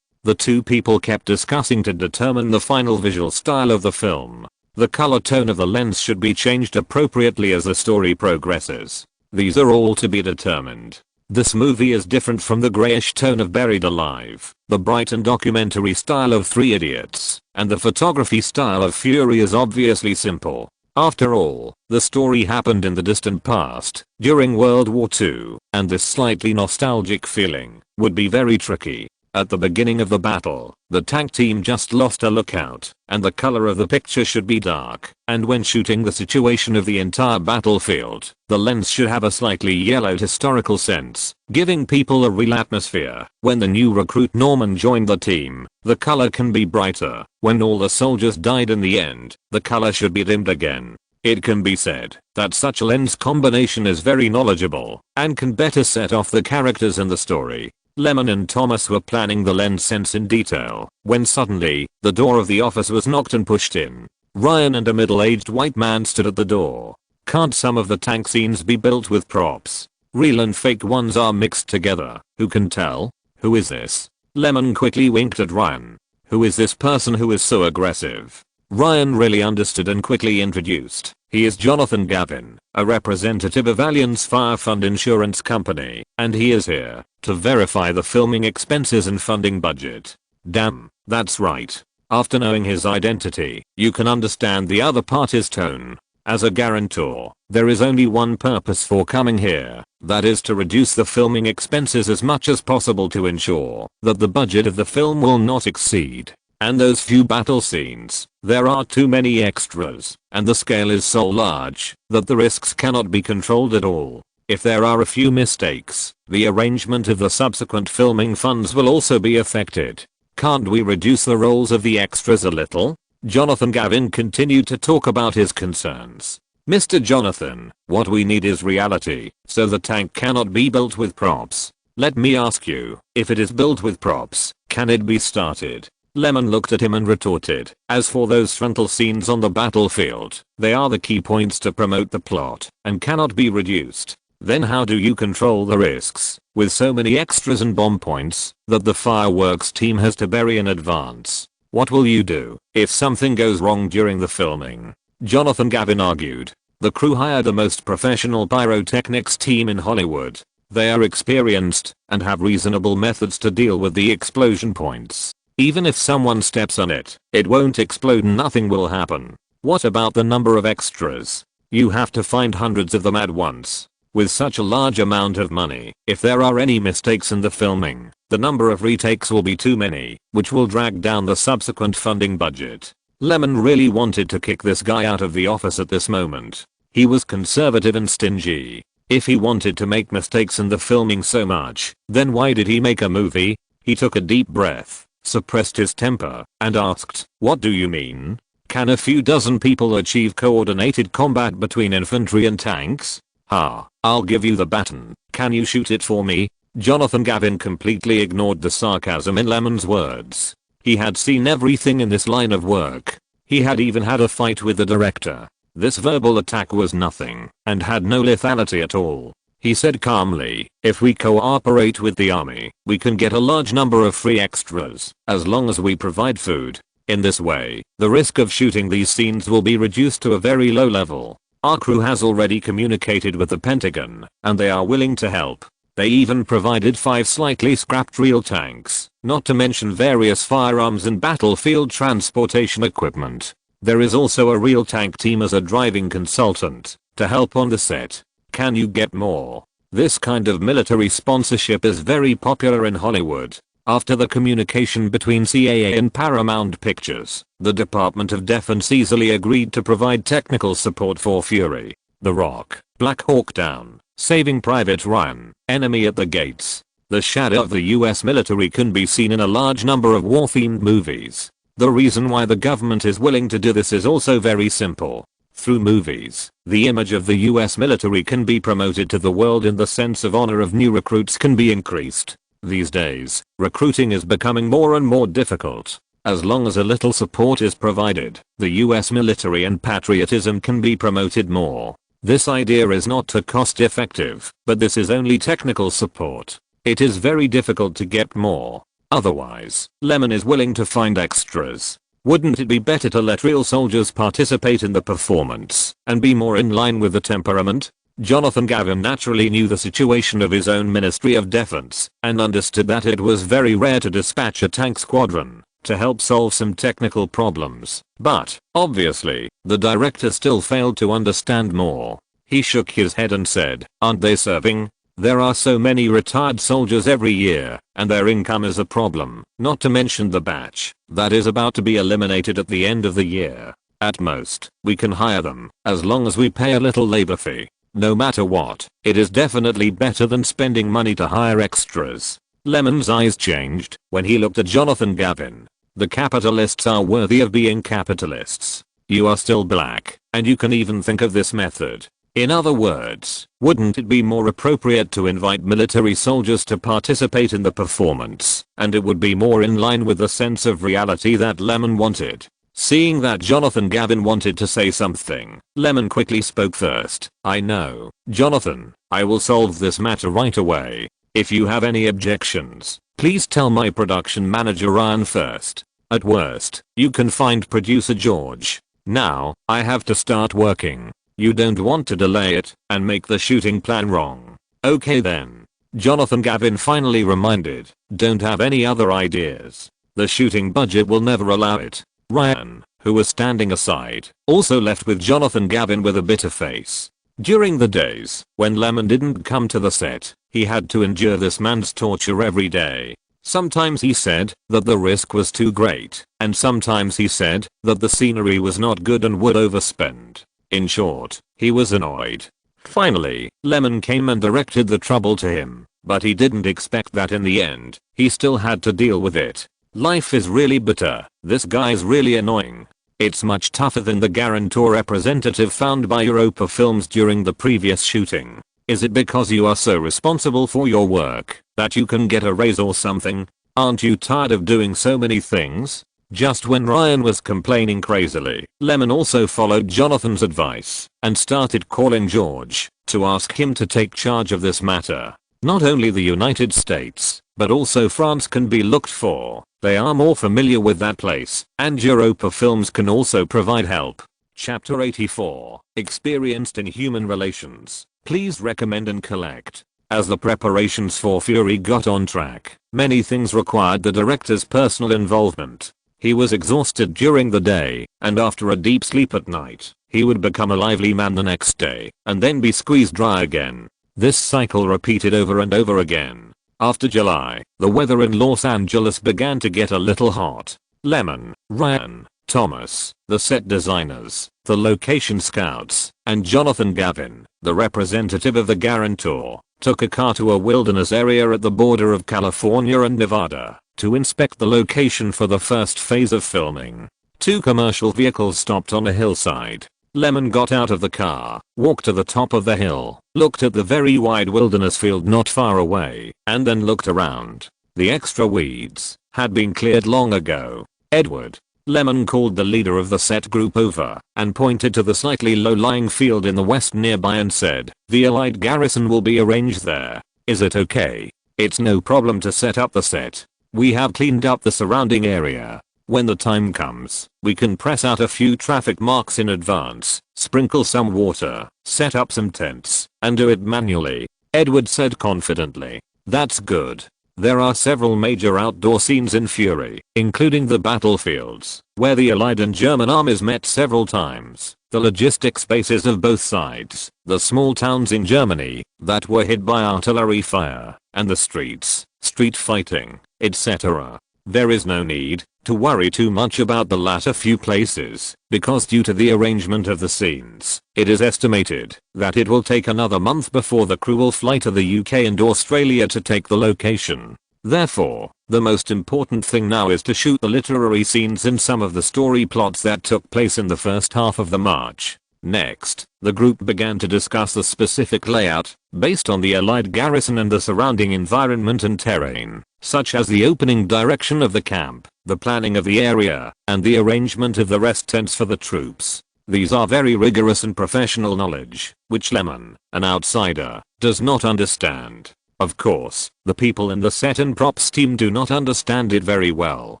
The two people kept discussing to determine the final visual style of the film. The color tone of the lens should be changed appropriately as the story progresses. These are all to be determined. This movie is different from the grayish tone of Buried Alive, the bright and documentary style of 3 Idiots, and the photography style of Fury is obviously simple. After all, the story happened in the distant past, during World War II, and this slightly nostalgic feeling would be very tricky. At the beginning of the battle, the tank team just lost a lookout, and the color of the picture should be dark, and when shooting the situation of the entire battlefield, the lens should have a slightly yellowed historical sense, giving people a real atmosphere. When the new recruit Norman joined the team, the color can be brighter. When all the soldiers died in the end, the color should be dimmed again. It can be said that such a lens combination is very knowledgeable, and can better set off the characters in the story. Lyman and Thomas were planning the lens sense in detail, when suddenly, the door of the office was knocked and pushed in. Ryan and a middle-aged white man stood at the door. "Can't some of the tank scenes be built with props? Real and fake ones are mixed together. Who can tell? Who is this?" Lyman quickly winked at Ryan. "Who is this person who is so aggressive?" Ryan really understood and quickly introduced. "He is Jonathan Gavin, a representative of Allianz Fire Fund Insurance Company, and he is here to verify the filming expenses and funding budget." Damn, that's right. After knowing his identity, you can understand the other party's tone. As a guarantor, there is only one purpose for coming here, that is to reduce the filming expenses as much as possible to ensure that the budget of the film will not exceed. And those few battle scenes, there are too many extras, and the scale is so large that the risks cannot be controlled at all. If there are a few mistakes, the arrangement of the subsequent filming funds will also be affected. Can't we reduce the roles of the extras a little? Jonathan Gavin continued to talk about his concerns. "Mr. Jonathan, what we need is reality, so the tank cannot be built with props. Let me ask you, if it is built with props, can it be started?" Lyman looked at him and retorted, "As for those frontal scenes on the battlefield, they are the key points to promote the plot, and cannot be reduced. Then how do you control the risks, with so many extras and bomb points, that the fireworks team has to bury in advance? What will you do if something goes wrong during the filming?" Jonathan Gavin argued. "The crew hired the most professional pyrotechnics team in Hollywood. They are experienced, and have reasonable methods to deal with the explosion points. Even if someone steps on it, it won't explode and nothing will happen. What about the number of extras? You have to find hundreds of them at once. With such a large amount of money, if there are any mistakes in the filming, the number of retakes will be too many, which will drag down the subsequent funding budget. Lyman really wanted to kick this guy out of the office at this moment. He was conservative and stingy. If he wanted to make mistakes in the filming so much, then why did he make a movie? He took a deep breath, suppressed his temper, and asked, "What do you mean? Can a few dozen people achieve coordinated combat between infantry and tanks? I'll give you the baton. Can you shoot it for me?" Jonathan Gavin completely ignored the sarcasm in Lyman's words. He had seen everything in this line of work. He had even had a fight with the director. This verbal attack was nothing, and had no lethality at all. He said calmly, "If we cooperate with the army, we can get a large number of free extras, as long as we provide food. In this way, the risk of shooting these scenes will be reduced to a very low level. Our crew has already communicated with the Pentagon, and they are willing to help. They even provided 5 slightly scrapped real tanks, not to mention various firearms and battlefield transportation equipment. There is also a real tank team as a driving consultant, to help on the set. Can you get more?" This kind of military sponsorship is very popular in Hollywood. After the communication between CAA and Paramount Pictures, the Department of Defense easily agreed to provide technical support for Fury, The Rock, Black Hawk Down, Saving Private Ryan, Enemy at the Gates. The shadow of the US military can be seen in a large number of war-themed movies. The reason why the government is willing to do this is also very simple. Through movies, the image of the US military can be promoted to the world and the sense of honor of new recruits can be increased. These days, recruiting is becoming more and more difficult. As long as a little support is provided, the US military and patriotism can be promoted more. This idea is not too cost effective, but this is only technical support. It is very difficult to get more. Otherwise, Lyman is willing to find extras. Wouldn't it be better to let real soldiers participate in the performance and be more in line with the temperament? Jonathan Gavin naturally knew the situation of his own Ministry of Defense and understood that it was very rare to dispatch a tank squadron to help solve some technical problems. But, obviously, the director still failed to understand more. He shook his head and said, "Aren't they serving? There are so many retired soldiers every year, and their income is a problem, not to mention the batch that is about to be eliminated at the end of the year. At most, we can hire them, as long as we pay a little labor fee. No matter what, it is definitely better than spending money to hire extras." Lyman's eyes changed when he looked at Jonathan Gavin. The capitalists are worthy of being capitalists. You are still black, and you can even think of this method. In other words, wouldn't it be more appropriate to invite military soldiers to participate in the performance, and it would be more in line with the sense of reality that Lyman wanted? Seeing that Jonathan Gavin wanted to say something, Lyman quickly spoke first. "I know, Jonathan, I will solve this matter right away. If you have any objections, please tell my production manager Ryan first. At worst, you can find producer George. Now, I have to start working. You don't want to delay it and make the shooting plan wrong. Okay then." Jonathan Gavin finally reminded, "Don't have any other ideas. The shooting budget will never allow it." Ryan, who was standing aside, also left with Jonathan Gavin with a bitter face. During the days when Lyman didn't come to the set, he had to endure this man's torture every day. Sometimes he said that the risk was too great, and sometimes he said that the scenery was not good and would overspend. In short, he was annoyed. Finally, Lyman came and directed the trouble to him, but he didn't expect that in the end, he still had to deal with it. Life is really bitter. This guy's really annoying. It's much tougher than the guarantor representative found by Europa Films during the previous shooting. Is it because you are so responsible for your work that you can get a raise or something? Aren't you tired of doing so many things? Just when Ryan was complaining crazily, Lyman also followed Jonathan's advice and started calling George to ask him to take charge of this matter. Not only the United States, but also France can be looked for. They are more familiar with that place, and Europa Films can also provide help. Chapter 84, Experienced in Human Relations. Please recommend and collect. As the preparations for Fury got on track, many things required the director's personal involvement. He was exhausted during the day, and after a deep sleep at night, he would become a lively man the next day, and then be squeezed dry again. This cycle repeated over and over again. After July, the weather in Los Angeles began to get a little hot. Lemon, Ryan, Thomas, the set designers, the location scouts, and Jonathan Gavin, the representative of the guarantor, took a car to a wilderness area at the border of California and Nevada to inspect the location for the first phase of filming. 2 commercial vehicles stopped on a hillside. Lemon got out of the car, walked to the top of the hill, looked at the very wide wilderness field not far away, and then looked around. The extra weeds had been cleared long ago. Edward. Lemon called the leader of the set group over and pointed to the slightly low-lying field in the west nearby and said, "The Allied garrison will be arranged there. Is it okay? It's no problem to set up the set. We have cleaned up the surrounding area. When the time comes, we can press out a few traffic marks in advance, sprinkle some water, set up some tents, and do it manually." Edward said confidently. "That's good. There are several major outdoor scenes in Fury, including the battlefields, where the Allied and German armies met several times, the logistics bases of both sides, the small towns in Germany that were hit by artillery fire, and the street fighting, etc. There is no need to worry too much about the latter few places, because due to the arrangement of the scenes, it is estimated that it will take another month before the crew will fly to the UK and Australia to take the location. Therefore, the most important thing now is to shoot the literary scenes in some of the story plots that took place in the first half of the march." Next, the group began to discuss the specific layout, based on the Allied garrison and the surrounding environment and terrain, such as the opening direction of the camp, the planning of the area, and the arrangement of the rest tents for the troops. These are very rigorous and professional knowledge, which Lyman, an outsider, does not understand. Of course, the people in the set and props team do not understand it very well,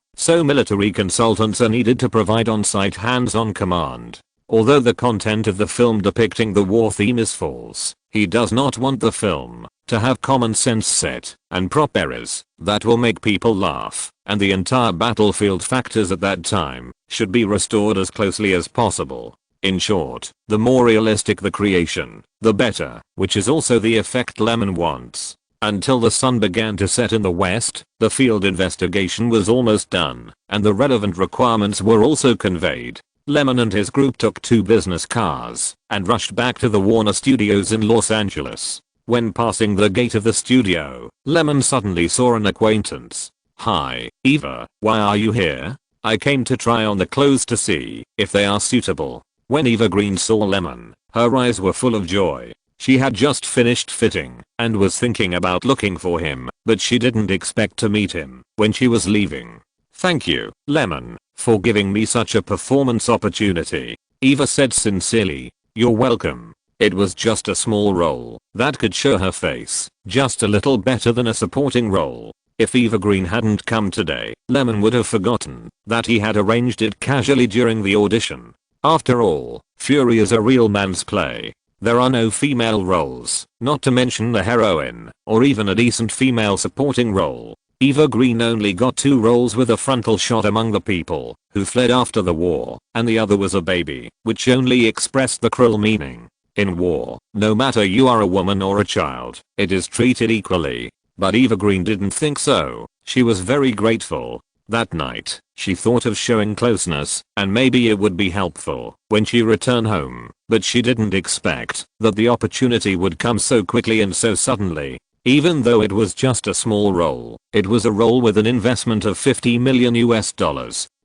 so military consultants are needed to provide on-site hands-on command. Although the content of the film depicting the war theme is false, he does not want the film to have common sense set and prop errors that will make people laugh, and the entire battlefield factors at that time should be restored as closely as possible. In short, the more realistic the creation, the better, which is also the effect Lemon wants. Until the sun began to set in the west, the field investigation was almost done, and the relevant requirements were also conveyed. Lemon and his group took 2 business cars and rushed back to the Warner Studios in Los Angeles. When passing the gate of the studio, Lemon suddenly saw an acquaintance. "Hi, Eva, why are you here?" "I came to try on the clothes to see if they are suitable." When Eva Green saw Lemon, her eyes were full of joy. She had just finished fitting and was thinking about looking for him, but she didn't expect to meet him when she was leaving. "Thank you, Lemon, for giving me such a performance opportunity," Eva said sincerely. "You're welcome. It was just a small role that could show her face just a little better than a supporting role." If Eva Green hadn't come today, Lemon would have forgotten that he had arranged it casually during the audition. After all, Fury is a real man's play. There are no female roles, not to mention the heroine, or even a decent female supporting role. Eva Green only got 2 roles with a frontal shot among the people who fled after the war, and the other was a baby, which only expressed the cruel meaning. In war, no matter you are a woman or a child, it is treated equally. But Eva Green didn't think so. She was very grateful. That night, she thought of showing closeness, and maybe it would be helpful when she returned home, but she didn't expect that the opportunity would come so quickly and so suddenly. Even though it was just a small role, it was a role with an investment of $50 million US.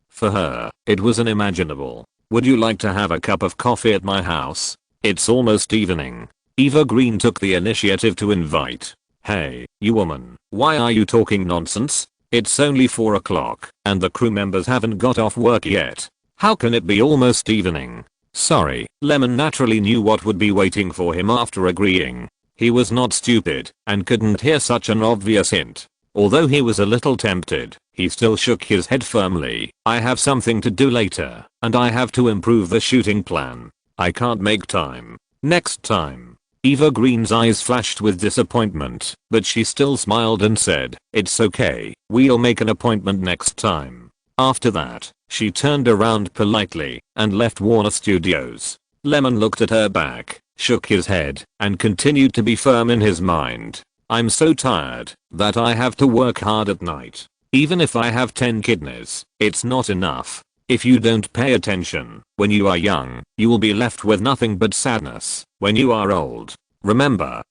For her, it was unimaginable. "Would you like to have a cup of coffee at my house? It's almost evening." Eva Green took the initiative to invite. "Hey, you woman, why are you talking nonsense? It's only 4 o'clock, and the crew members haven't got off work yet. How can it be almost evening?" Sorry, Lemon naturally knew what would be waiting for him after agreeing. He was not stupid, and couldn't hear such an obvious hint. Although he was a little tempted, he still shook his head firmly. "I have something to do later, and I have to improve the shooting plan. I can't make time. Next time." Eva Green's eyes flashed with disappointment, but she still smiled and said, "It's okay, we'll make an appointment next time." After that, she turned around politely and left Warner Studios. Lemon looked at her back shook his head, and continued to be firm in his mind. I'm so tired that I have to work hard at night. Even if I have 10 kidneys, it's not enough. If you don't pay attention when you are young, you will be left with nothing but sadness when you are old. Remember,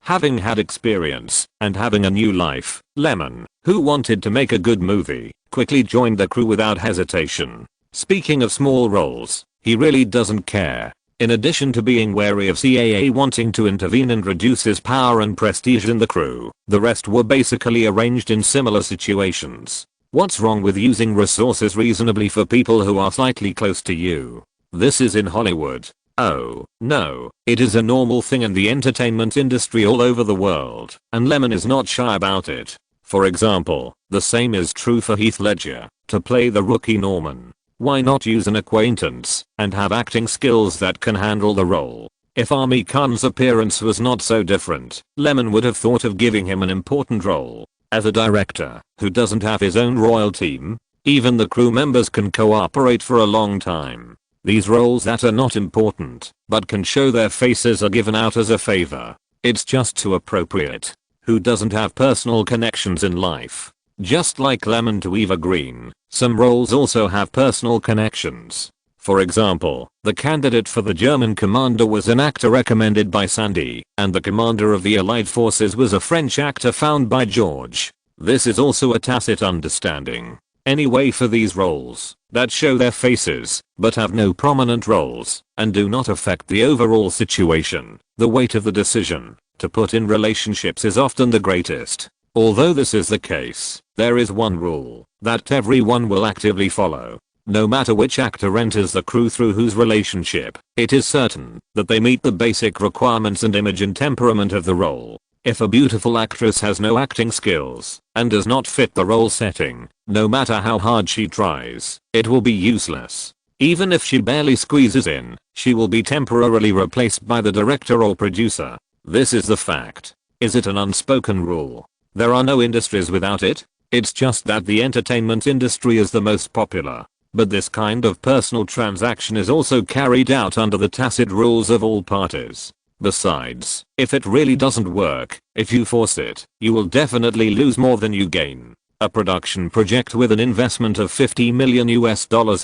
having had experience and having a new life, Lemon, who wanted to make a good movie, quickly joined the crew without hesitation. Speaking of small roles, he really doesn't care. In addition to being wary of CAA wanting to intervene and reduce his power and prestige in the crew, the rest were basically arranged in similar situations. What's wrong with using resources reasonably for people who are slightly close to you? This is in Hollywood. Oh, no, it is a normal thing in the entertainment industry all over the world, and Lemon is not shy about it. For example, the same is true for Heath Ledger. To play the rookie Norman, why not use an acquaintance and have acting skills that can handle the role? If Amir Khan's appearance was not so different, Lemon would have thought of giving him an important role. As a director who doesn't have his own royal team, even the crew members can cooperate for a long time. These roles that are not important but can show their faces are given out as a favor. It's just too appropriate. Who doesn't have personal connections in life? Just like Lemon to Eva Green, some roles also have personal connections. For example, the candidate for the German commander was an actor recommended by Sandy, and the commander of the Allied forces was a French actor found by George. This is also a tacit understanding. Anyway, for these roles that show their faces but have no prominent roles and do not affect the overall situation, the weight of the decision to put in relationships is often the greatest. Although this is the case, there is one rule that everyone will actively follow. No matter which actor enters the crew through whose relationship, it is certain that they meet the basic requirements and image and temperament of the role. If a beautiful actress has no acting skills and does not fit the role setting, no matter how hard she tries, it will be useless. Even if she barely squeezes in, she will be temporarily replaced by the director or producer. This is the fact. Is it an unspoken rule? There are no industries without it. It's just that the entertainment industry is the most popular. But this kind of personal transaction is also carried out under the tacit rules of all parties. Besides, if it really doesn't work, if you force it, you will definitely lose more than you gain. A production project with an investment of $50 million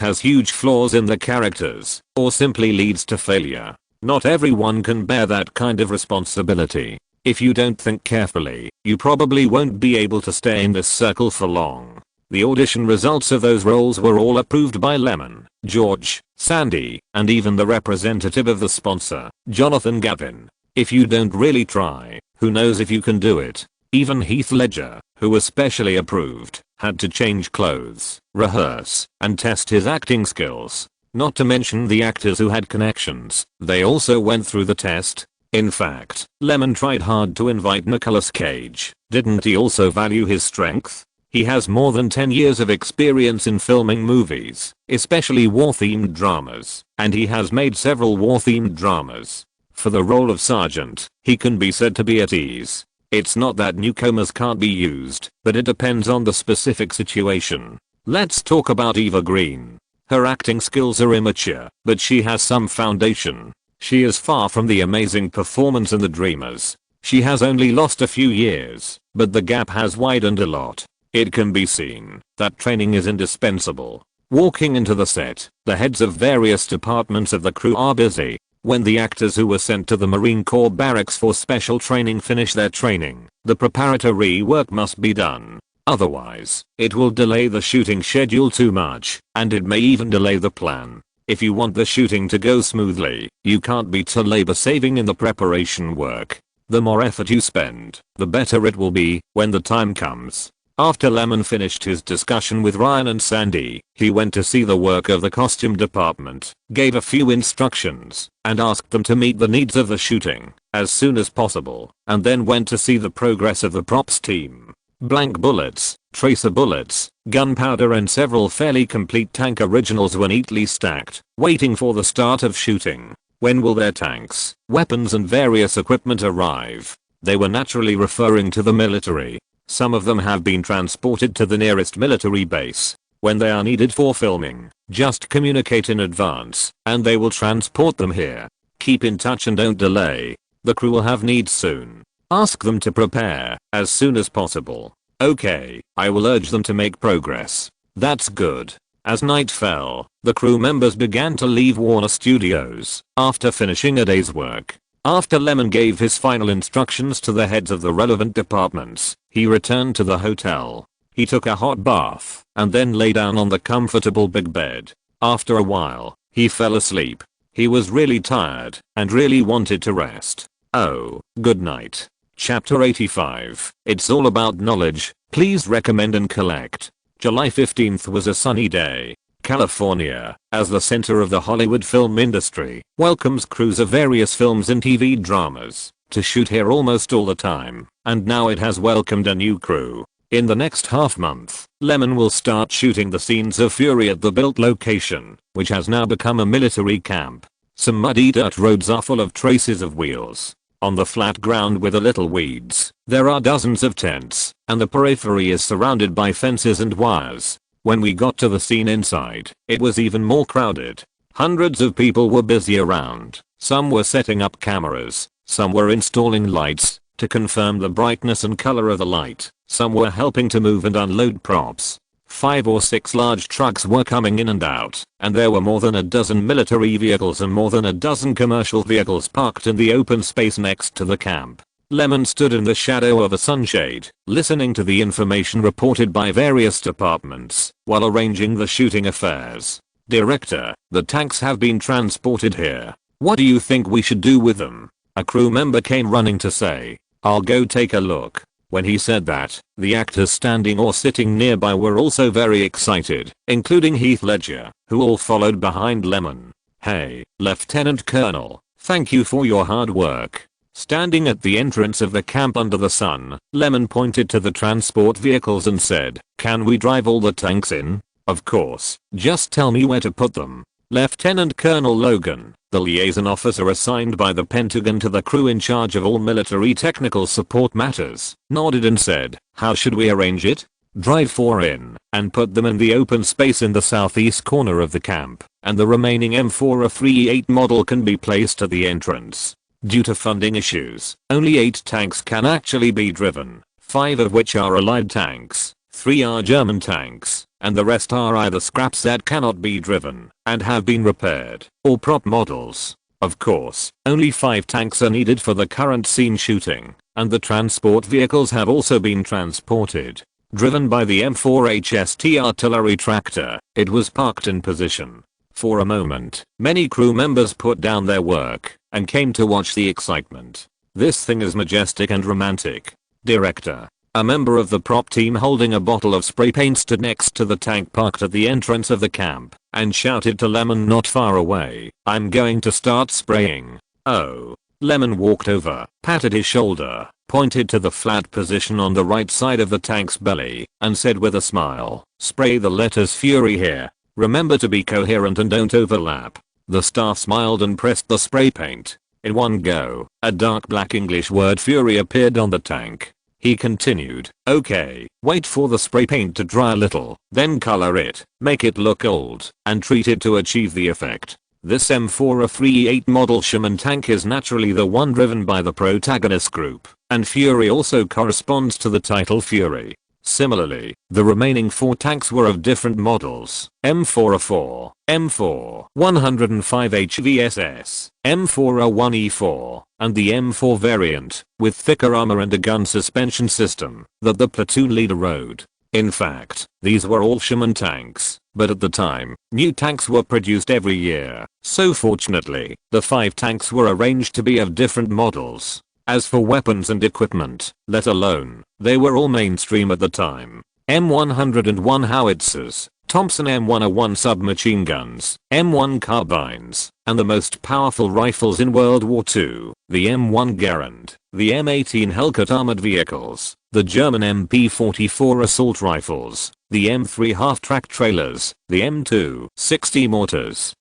has huge flaws in the characters, or simply leads to failure. Not everyone can bear that kind of responsibility. If you don't think carefully, you probably won't be able to stay in this circle for long. The audition results of those roles were all approved by Lemon, George, Sandy, and even the representative of the sponsor, Jonathan Gavin. If you don't really try, who knows if you can do it? Even Heath Ledger, who was specially approved, had to change clothes, rehearse, and test his acting skills. Not to mention the actors who had connections, they also went through the test. In fact, Lemon tried hard to invite Nicolas Cage. Didn't he also value his strength? He has more than 10 years of experience in filming movies, especially war-themed dramas, and he has made several war-themed dramas. For the role of Sergeant, he can be said to be at ease. It's not that newcomers can't be used, but it depends on the specific situation. Let's talk about Eva Green. Her acting skills are immature, but she has some foundation. She is far from the amazing performance in The Dreamers. She has only lost a few years, but the gap has widened a lot. It can be seen that training is indispensable. Walking into the set, the heads of various departments of the crew are busy. When the actors who were sent to the Marine Corps barracks for special training finish their training, the preparatory work must be done. Otherwise, it will delay the shooting schedule too much, and it may even delay the plan. If you want the shooting to go smoothly, you can't be too labor saving in the preparation work. The more effort you spend, the better it will be when the time comes. After Lemon finished his discussion with Ryan and Sandy, he went to see the work of the costume department, gave a few instructions, and asked them to meet the needs of the shooting as soon as possible, and then went to see the progress of the props team. Blank bullets, tracer bullets, gunpowder and several fairly complete tank originals were neatly stacked, waiting for the start of shooting. When will their tanks, weapons and various equipment arrive? They were naturally referring to the military. Some of them have been transported to the nearest military base. When they are needed for filming, just communicate in advance, and they will transport them here. Keep in touch and don't delay. The crew will have needs soon. Ask them to prepare as soon as possible. Okay, I will urge them to make progress. That's good. As night fell, the crew members began to leave Warner Studios after finishing a day's work. After Lyman gave his final instructions to the heads of the relevant departments, he returned to the hotel. He took a hot bath and then lay down on the comfortable big bed. After a while, he fell asleep. He was really tired and really wanted to rest. Oh, good night. Chapter 85. It's all about knowledge. Please recommend and collect. July 15th was a sunny day. California, as the center of the Hollywood film industry, welcomes crews of various films and TV dramas to shoot here almost all the time, and now it has welcomed a new crew. In the next half month, Lyman will start shooting the scenes of Fury at the built location, which has now become a military camp. Some muddy dirt roads are full of traces of wheels. On the flat ground with a little weeds, there are dozens of tents, and the periphery is surrounded by fences and wires. When we got to the scene inside, it was even more crowded. Hundreds of people were busy around. Some were setting up cameras, some were installing lights to confirm the brightness and color of the light, some were helping to move and unload props. 5 or 6 large trucks were coming in and out, and there were more than a dozen military vehicles and more than a dozen commercial vehicles parked in the open space next to the camp. Lyman stood in the shadow of a sunshade, listening to the information reported by various departments, while arranging the shooting affairs. Director, the tanks have been transported here. What do you think we should do with them? A crew member came running to say. I'll go take a look. When he said that, the actors standing or sitting nearby were also very excited, including Heath Ledger, who all followed behind Lyman. Hey, Lieutenant Colonel, thank you for your hard work. Standing at the entrance of the camp under the sun, Lyman pointed to the transport vehicles and said, "Can we drive all the tanks in?" "Of course, just tell me where to put them." Lieutenant Colonel Logan, the liaison officer assigned by the Pentagon to the crew in charge of all military technical support matters, nodded and said, "How should we arrange it?" "Drive 4 in and put them in the open space in the southeast corner of the camp, and the remaining M4A38 model can be placed at the entrance." Due to funding issues, only 8 tanks can actually be driven, 5 of which are Allied tanks, 3 are German tanks, and the rest are either scraps that cannot be driven and have been repaired, or prop models. Of course, only 5 tanks are needed for the current scene shooting, and the transport vehicles have also been transported. Driven by the M4HST artillery tractor, it was parked in position. For a moment, many crew members put down their work and came to watch the excitement. "This thing is majestic and romantic." Director, a member of the prop team holding a bottle of spray paint stood next to the tank parked at the entrance of the camp and shouted to Lyman not far away, "I'm going to start spraying." "Oh." Lyman walked over, patted his shoulder, pointed to the flat position on the right side of the tank's belly, and said with a smile, "Spray the letters Fury here. Remember to be coherent and don't overlap." The staff smiled and pressed the spray paint. In one go, a dark black English word Fury appeared on the tank. He continued, "Okay, wait for the spray paint to dry a little, then color it, make it look old, and treat it to achieve the effect." This M4A38 model Sherman tank is naturally the one driven by the protagonist group, and Fury also corresponds to the title Fury. Similarly, the remaining 4 tanks were of different models: M4A4, M4 105 HVSS, M4A1E4, and the M4 variant, with thicker armor and a gun suspension system that the platoon leader rode. In fact, these were all Sherman tanks, but at the time, new tanks were produced every year, so fortunately, the 5 tanks were arranged to be of different models. As for weapons and equipment, let alone, they were all mainstream at the time. M101 howitzers, Thompson M101 submachine guns, M1 carbines, and the most powerful rifles in World War II, the M1 Garand, the M18 Hellcat armored vehicles, the German MP44 assault rifles, the M3 half-track trailers, the M2 60 mortars,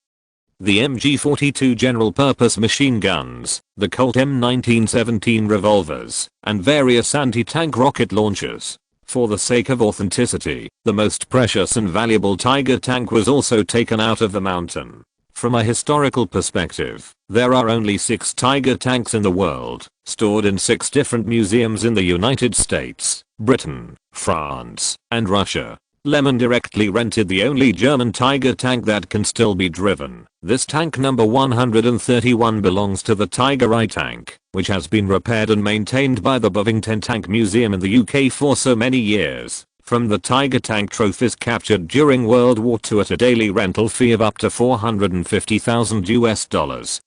the MG42 general-purpose machine guns, the Colt M1917 revolvers, and various anti-tank rocket launchers. For the sake of authenticity, the most precious and valuable Tiger tank was also taken out of the mountain. From a historical perspective, there are only 6 Tiger tanks in the world, stored in 6 different museums in the United States, Britain, France, and Russia. Lyman directly rented the only German Tiger tank that can still be driven. This tank number 131 belongs to the Tiger I tank, which has been repaired and maintained by the Bovington Tank Museum in the UK for so many years. From the Tiger tank trophies captured during World War II at a daily rental fee of up to $450,000.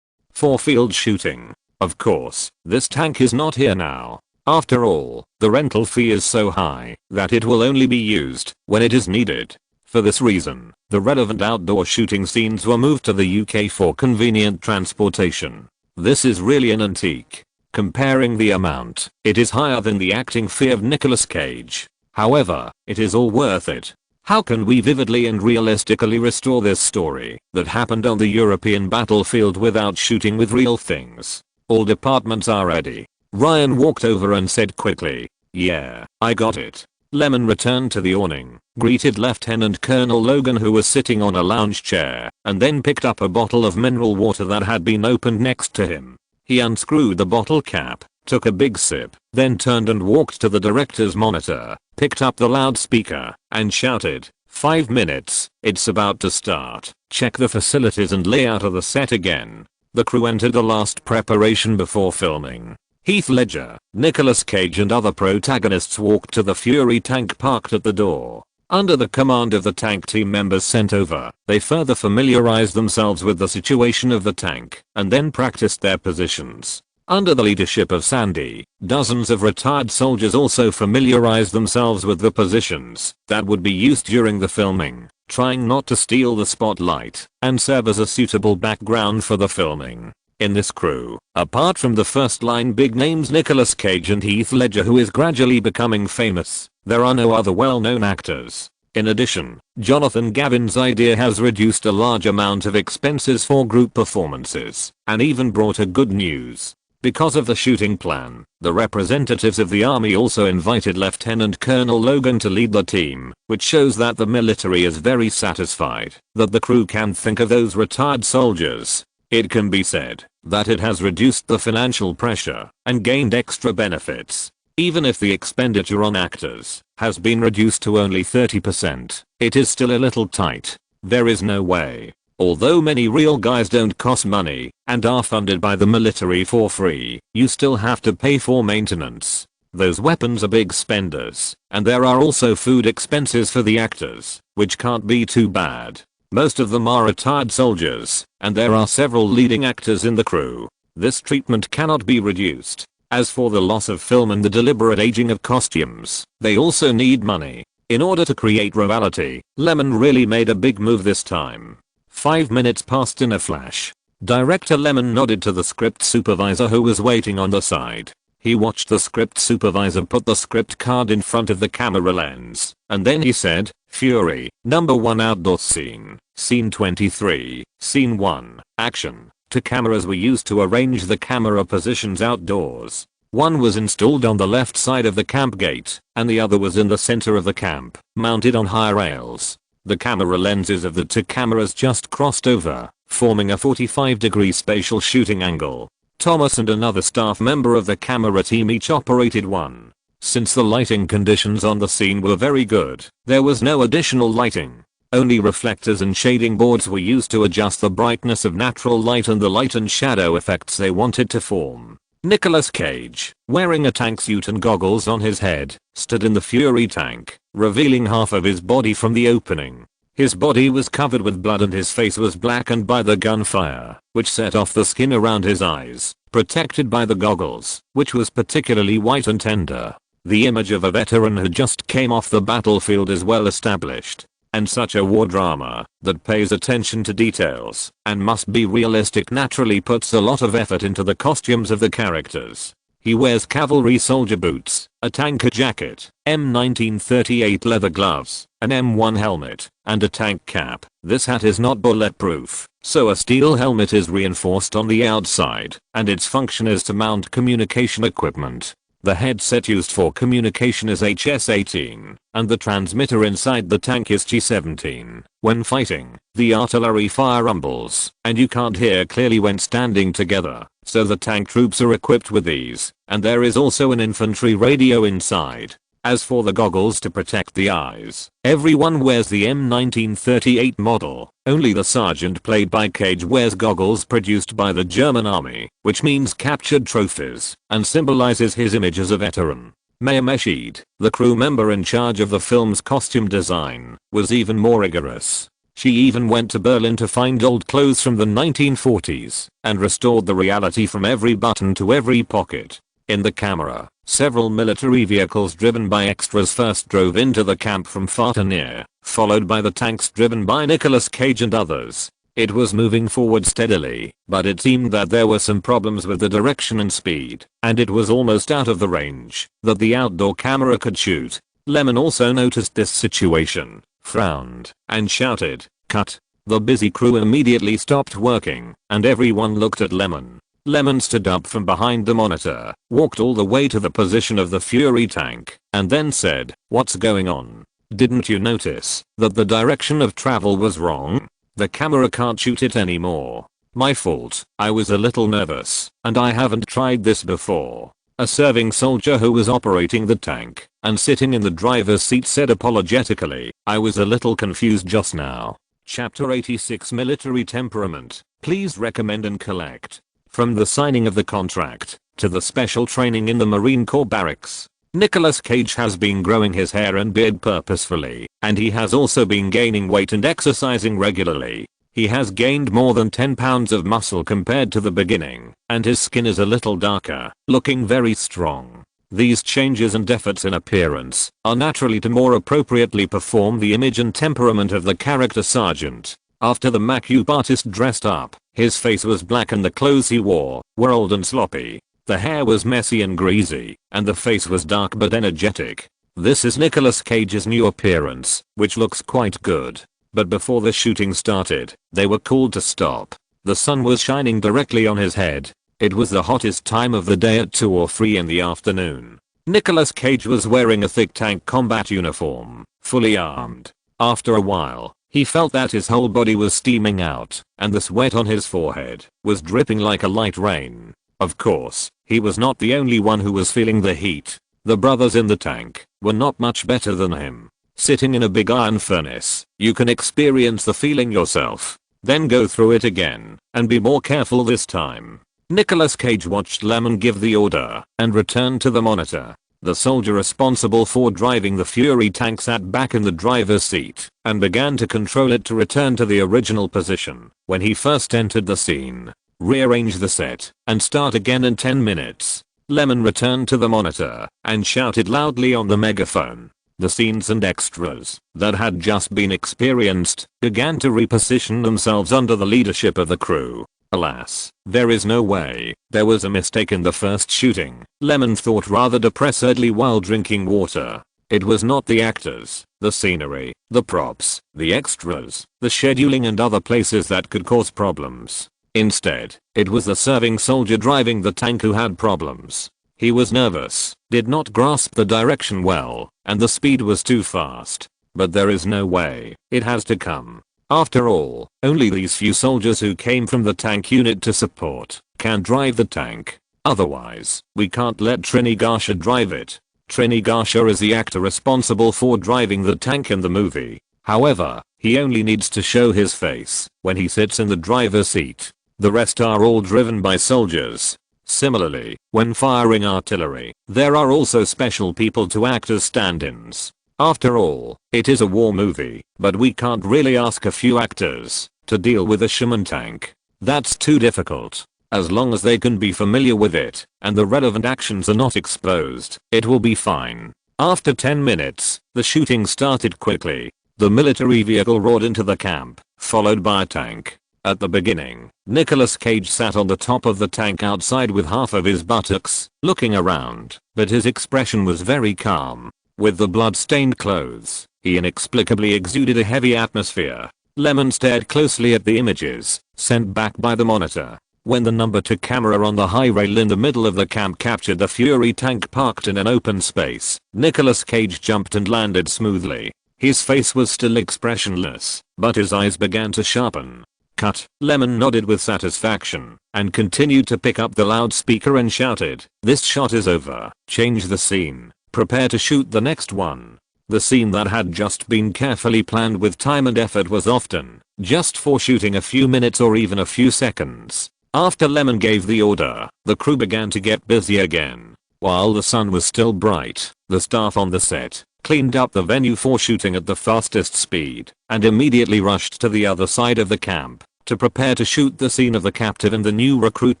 For field shooting. Of course, this tank is not here now. After all, the rental fee is so high that it will only be used when it is needed. For this reason, the relevant outdoor shooting scenes were moved to the UK for convenient transportation. This is really an antique. Comparing the amount, it is higher than the acting fee of Nicolas Cage. However, it is all worth it. How can we vividly and realistically restore this story that happened on the European battlefield without shooting with real things? All departments are ready. Ryan walked over and said quickly, "Yeah, I got it." Lyman returned to the awning, greeted Lieutenant Colonel Logan who was sitting on a lounge chair, and then picked up a bottle of mineral water that had been opened next to him. He unscrewed the bottle cap, took a big sip, then turned and walked to the director's monitor, picked up the loudspeaker, and shouted, "5 minutes, it's about to start. Check the facilities and layout of the set again." The crew entered the last preparation before filming. Heath Ledger, Nicolas Cage and other protagonists walked to the Fury tank parked at the door. Under the command of the tank team members sent over, they further familiarized themselves with the situation of the tank, and then practiced their positions. Under the leadership of Sandy, dozens of retired soldiers also familiarized themselves with the positions that would be used during the filming, trying not to steal the spotlight and serve as a suitable background for the filming. In this crew, apart from the first line big names Nicolas Cage and Heath Ledger who is gradually becoming famous, there are no other well-known actors. In addition, Jonathan Gavin's idea has reduced a large amount of expenses for group performances, and even brought a good news. Because of the shooting plan, the representatives of the army also invited Lieutenant Colonel Logan to lead the team, which shows that the military is very satisfied that the crew can think of those retired soldiers. It can be said that it has reduced the financial pressure and gained extra benefits. Even if the expenditure on actors has been reduced to only 30%, it is still a little tight. There is no way. Although many real guys don't cost money and are funded by the military for free, you still have to pay for maintenance. Those weapons are big spenders, and there are also food expenses for the actors, which can't be too bad. Most of them are retired soldiers, and there are several leading actors in the crew. This treatment cannot be reduced. As for the loss of film and the deliberate aging of costumes, they also need money. In order to create reality, Lyman really made a big move this time. 5 minutes passed in a flash. Director Lyman nodded to the script supervisor who was waiting on the side. He watched the script supervisor put the script card in front of the camera lens, and then he said, "Fury, number 1 outdoor scene, scene 23, scene 1, action." 2 cameras were used to arrange the camera positions outdoors. One was installed on the left side of the camp gate, and the other was in the center of the camp, mounted on high rails. The camera lenses of the 2 cameras just crossed over, forming a 45-degree spatial shooting angle. Thomas and another staff member of the camera team each operated one. Since the lighting conditions on the scene were very good, there was no additional lighting. Only reflectors and shading boards were used to adjust the brightness of natural light and the light and shadow effects they wanted to form. Nicolas Cage, wearing a tank suit and goggles on his head, stood in the Fury tank, revealing half of his body from the opening. His body was covered with blood and his face was blackened by the gunfire, which set off the skin around his eyes, protected by the goggles, which was particularly white and tender. The image of a veteran who just came off the battlefield is well established. And such a war drama that pays attention to details and must be realistic naturally puts a lot of effort into the costumes of the characters. He wears cavalry soldier boots, a tanker jacket, M1938 leather gloves, an M1 helmet, and a tank cap. This hat is not bulletproof, so a steel helmet is reinforced on the outside, and its function is to mount communication equipment. The headset used for communication is HS-18, and the transmitter inside the tank is G-17. When fighting, the artillery fire rumbles, and you can't hear clearly when standing together, so the tank troops are equipped with these, and there is also an infantry radio inside. As for the goggles to protect the eyes, everyone wears the M1938 model. Only the sergeant played by Cage wears goggles produced by the German army, which means captured trophies, and symbolizes his image as a veteran. Maya Meshid, the crew member in charge of the film's costume design, was even more rigorous. She even went to Berlin to find old clothes from the 1940s, and restored the reality from every button to every pocket. In the camera, several military vehicles driven by extras first drove into the camp from far to near, followed by the tanks driven by Nicolas Cage and others. It was moving forward steadily, but it seemed that there were some problems with the direction and speed, and it was almost out of the range that the outdoor camera could shoot. Lemon also noticed this situation, frowned, and shouted, "Cut!" The busy crew immediately stopped working, and everyone looked at Lemon. Lemon stood up from behind the monitor, walked all the way to the position of the Fury tank, and then said, "What's going on? Didn't you notice that the direction of travel was wrong? The camera can't shoot it anymore." "My fault, I was a little nervous, and I haven't tried this before." A serving soldier who was operating the tank and sitting in the driver's seat said apologetically, "I was a little confused just now." Chapter 86 Military Temperament. Please recommend and collect. From the signing of the contract to the special training in the Marine Corps barracks, Nicolas Cage has been growing his hair and beard purposefully, and he has also been gaining weight and exercising regularly. He has gained more than 10 pounds of muscle compared to the beginning, and his skin is a little darker, looking very strong. These changes and efforts in appearance are naturally to more appropriately perform the image and temperament of the character Sergeant. After the makeup artist dressed up, his face was black and the clothes he wore were old and sloppy. The hair was messy and greasy, and the face was dark but energetic. This is Nicolas Cage's new appearance, which looks quite good. But before the shooting started, they were called to stop. The sun was shining directly on his head. It was the hottest time of the day at 2 or 3 in the afternoon. Nicolas Cage was wearing a thick tank combat uniform, fully armed. After a while, he felt that his whole body was steaming out, and the sweat on his forehead was dripping like a light rain. Of course, he was not the only one who was feeling the heat. The brothers in the tank were not much better than him. Sitting in a big iron furnace, you can experience the feeling yourself, then go through it again, and be more careful this time. Nicolas Cage watched Lemon give the order, and returned to the monitor. The soldier responsible for driving the Fury tank sat back in the driver's seat, and began to control it to return to the original position. When he first entered the scene, rearrange the set, and start again in 10 minutes. Lemon returned to the monitor, and shouted loudly on the megaphone. The scenes and extras that had just been experienced began to reposition themselves under the leadership of the crew. Alas, there is no way. There was a mistake in the first shooting, Lemon thought rather depressedly while drinking water. It was not the actors, the scenery, the props, the extras, the scheduling and other places that could cause problems. Instead, it was the serving soldier driving the tank who had problems. He was nervous, did not grasp the direction well, and the speed was too fast. But there is no way. It has to come. After all, only these few soldiers who came from the tank unit to support can drive the tank. Otherwise, we can't let Trini Garcia drive it. Trini Garcia is the actor responsible for driving the tank in the movie. However, he only needs to show his face when he sits in the driver's seat. The rest are all driven by soldiers. Similarly, when firing artillery, there are also special people to act as stand-ins. After all, it is a war movie, but we can't really ask a few actors to deal with a Sherman tank. That's too difficult. As long as they can be familiar with it, and the relevant actions are not exposed, it will be fine. After 10 minutes, the shooting started quickly. The military vehicle roared into the camp, followed by a tank. At the beginning, Nicolas Cage sat on the top of the tank outside with half of his buttocks, looking around, but his expression was very calm. With the blood-stained clothes, he inexplicably exuded a heavy atmosphere. Lemon stared closely at the images sent back by the monitor. When the number 2 camera on the high rail in the middle of the camp captured the Fury tank parked in an open space, Nicolas Cage jumped and landed smoothly. His face was still expressionless, but his eyes began to sharpen. Cut. Lemon nodded with satisfaction and continued to pick up the loudspeaker and shouted, "This shot is over. Change the scene. Prepare to shoot the next one." The scene that had just been carefully planned with time and effort was often just for shooting a few minutes or even a few seconds. After Lemon gave the order, the crew began to get busy again. While the sun was still bright, the staff on the set cleaned up the venue for shooting at the fastest speed and immediately rushed to the other side of the camp to prepare to shoot the scene of the captive and the new recruit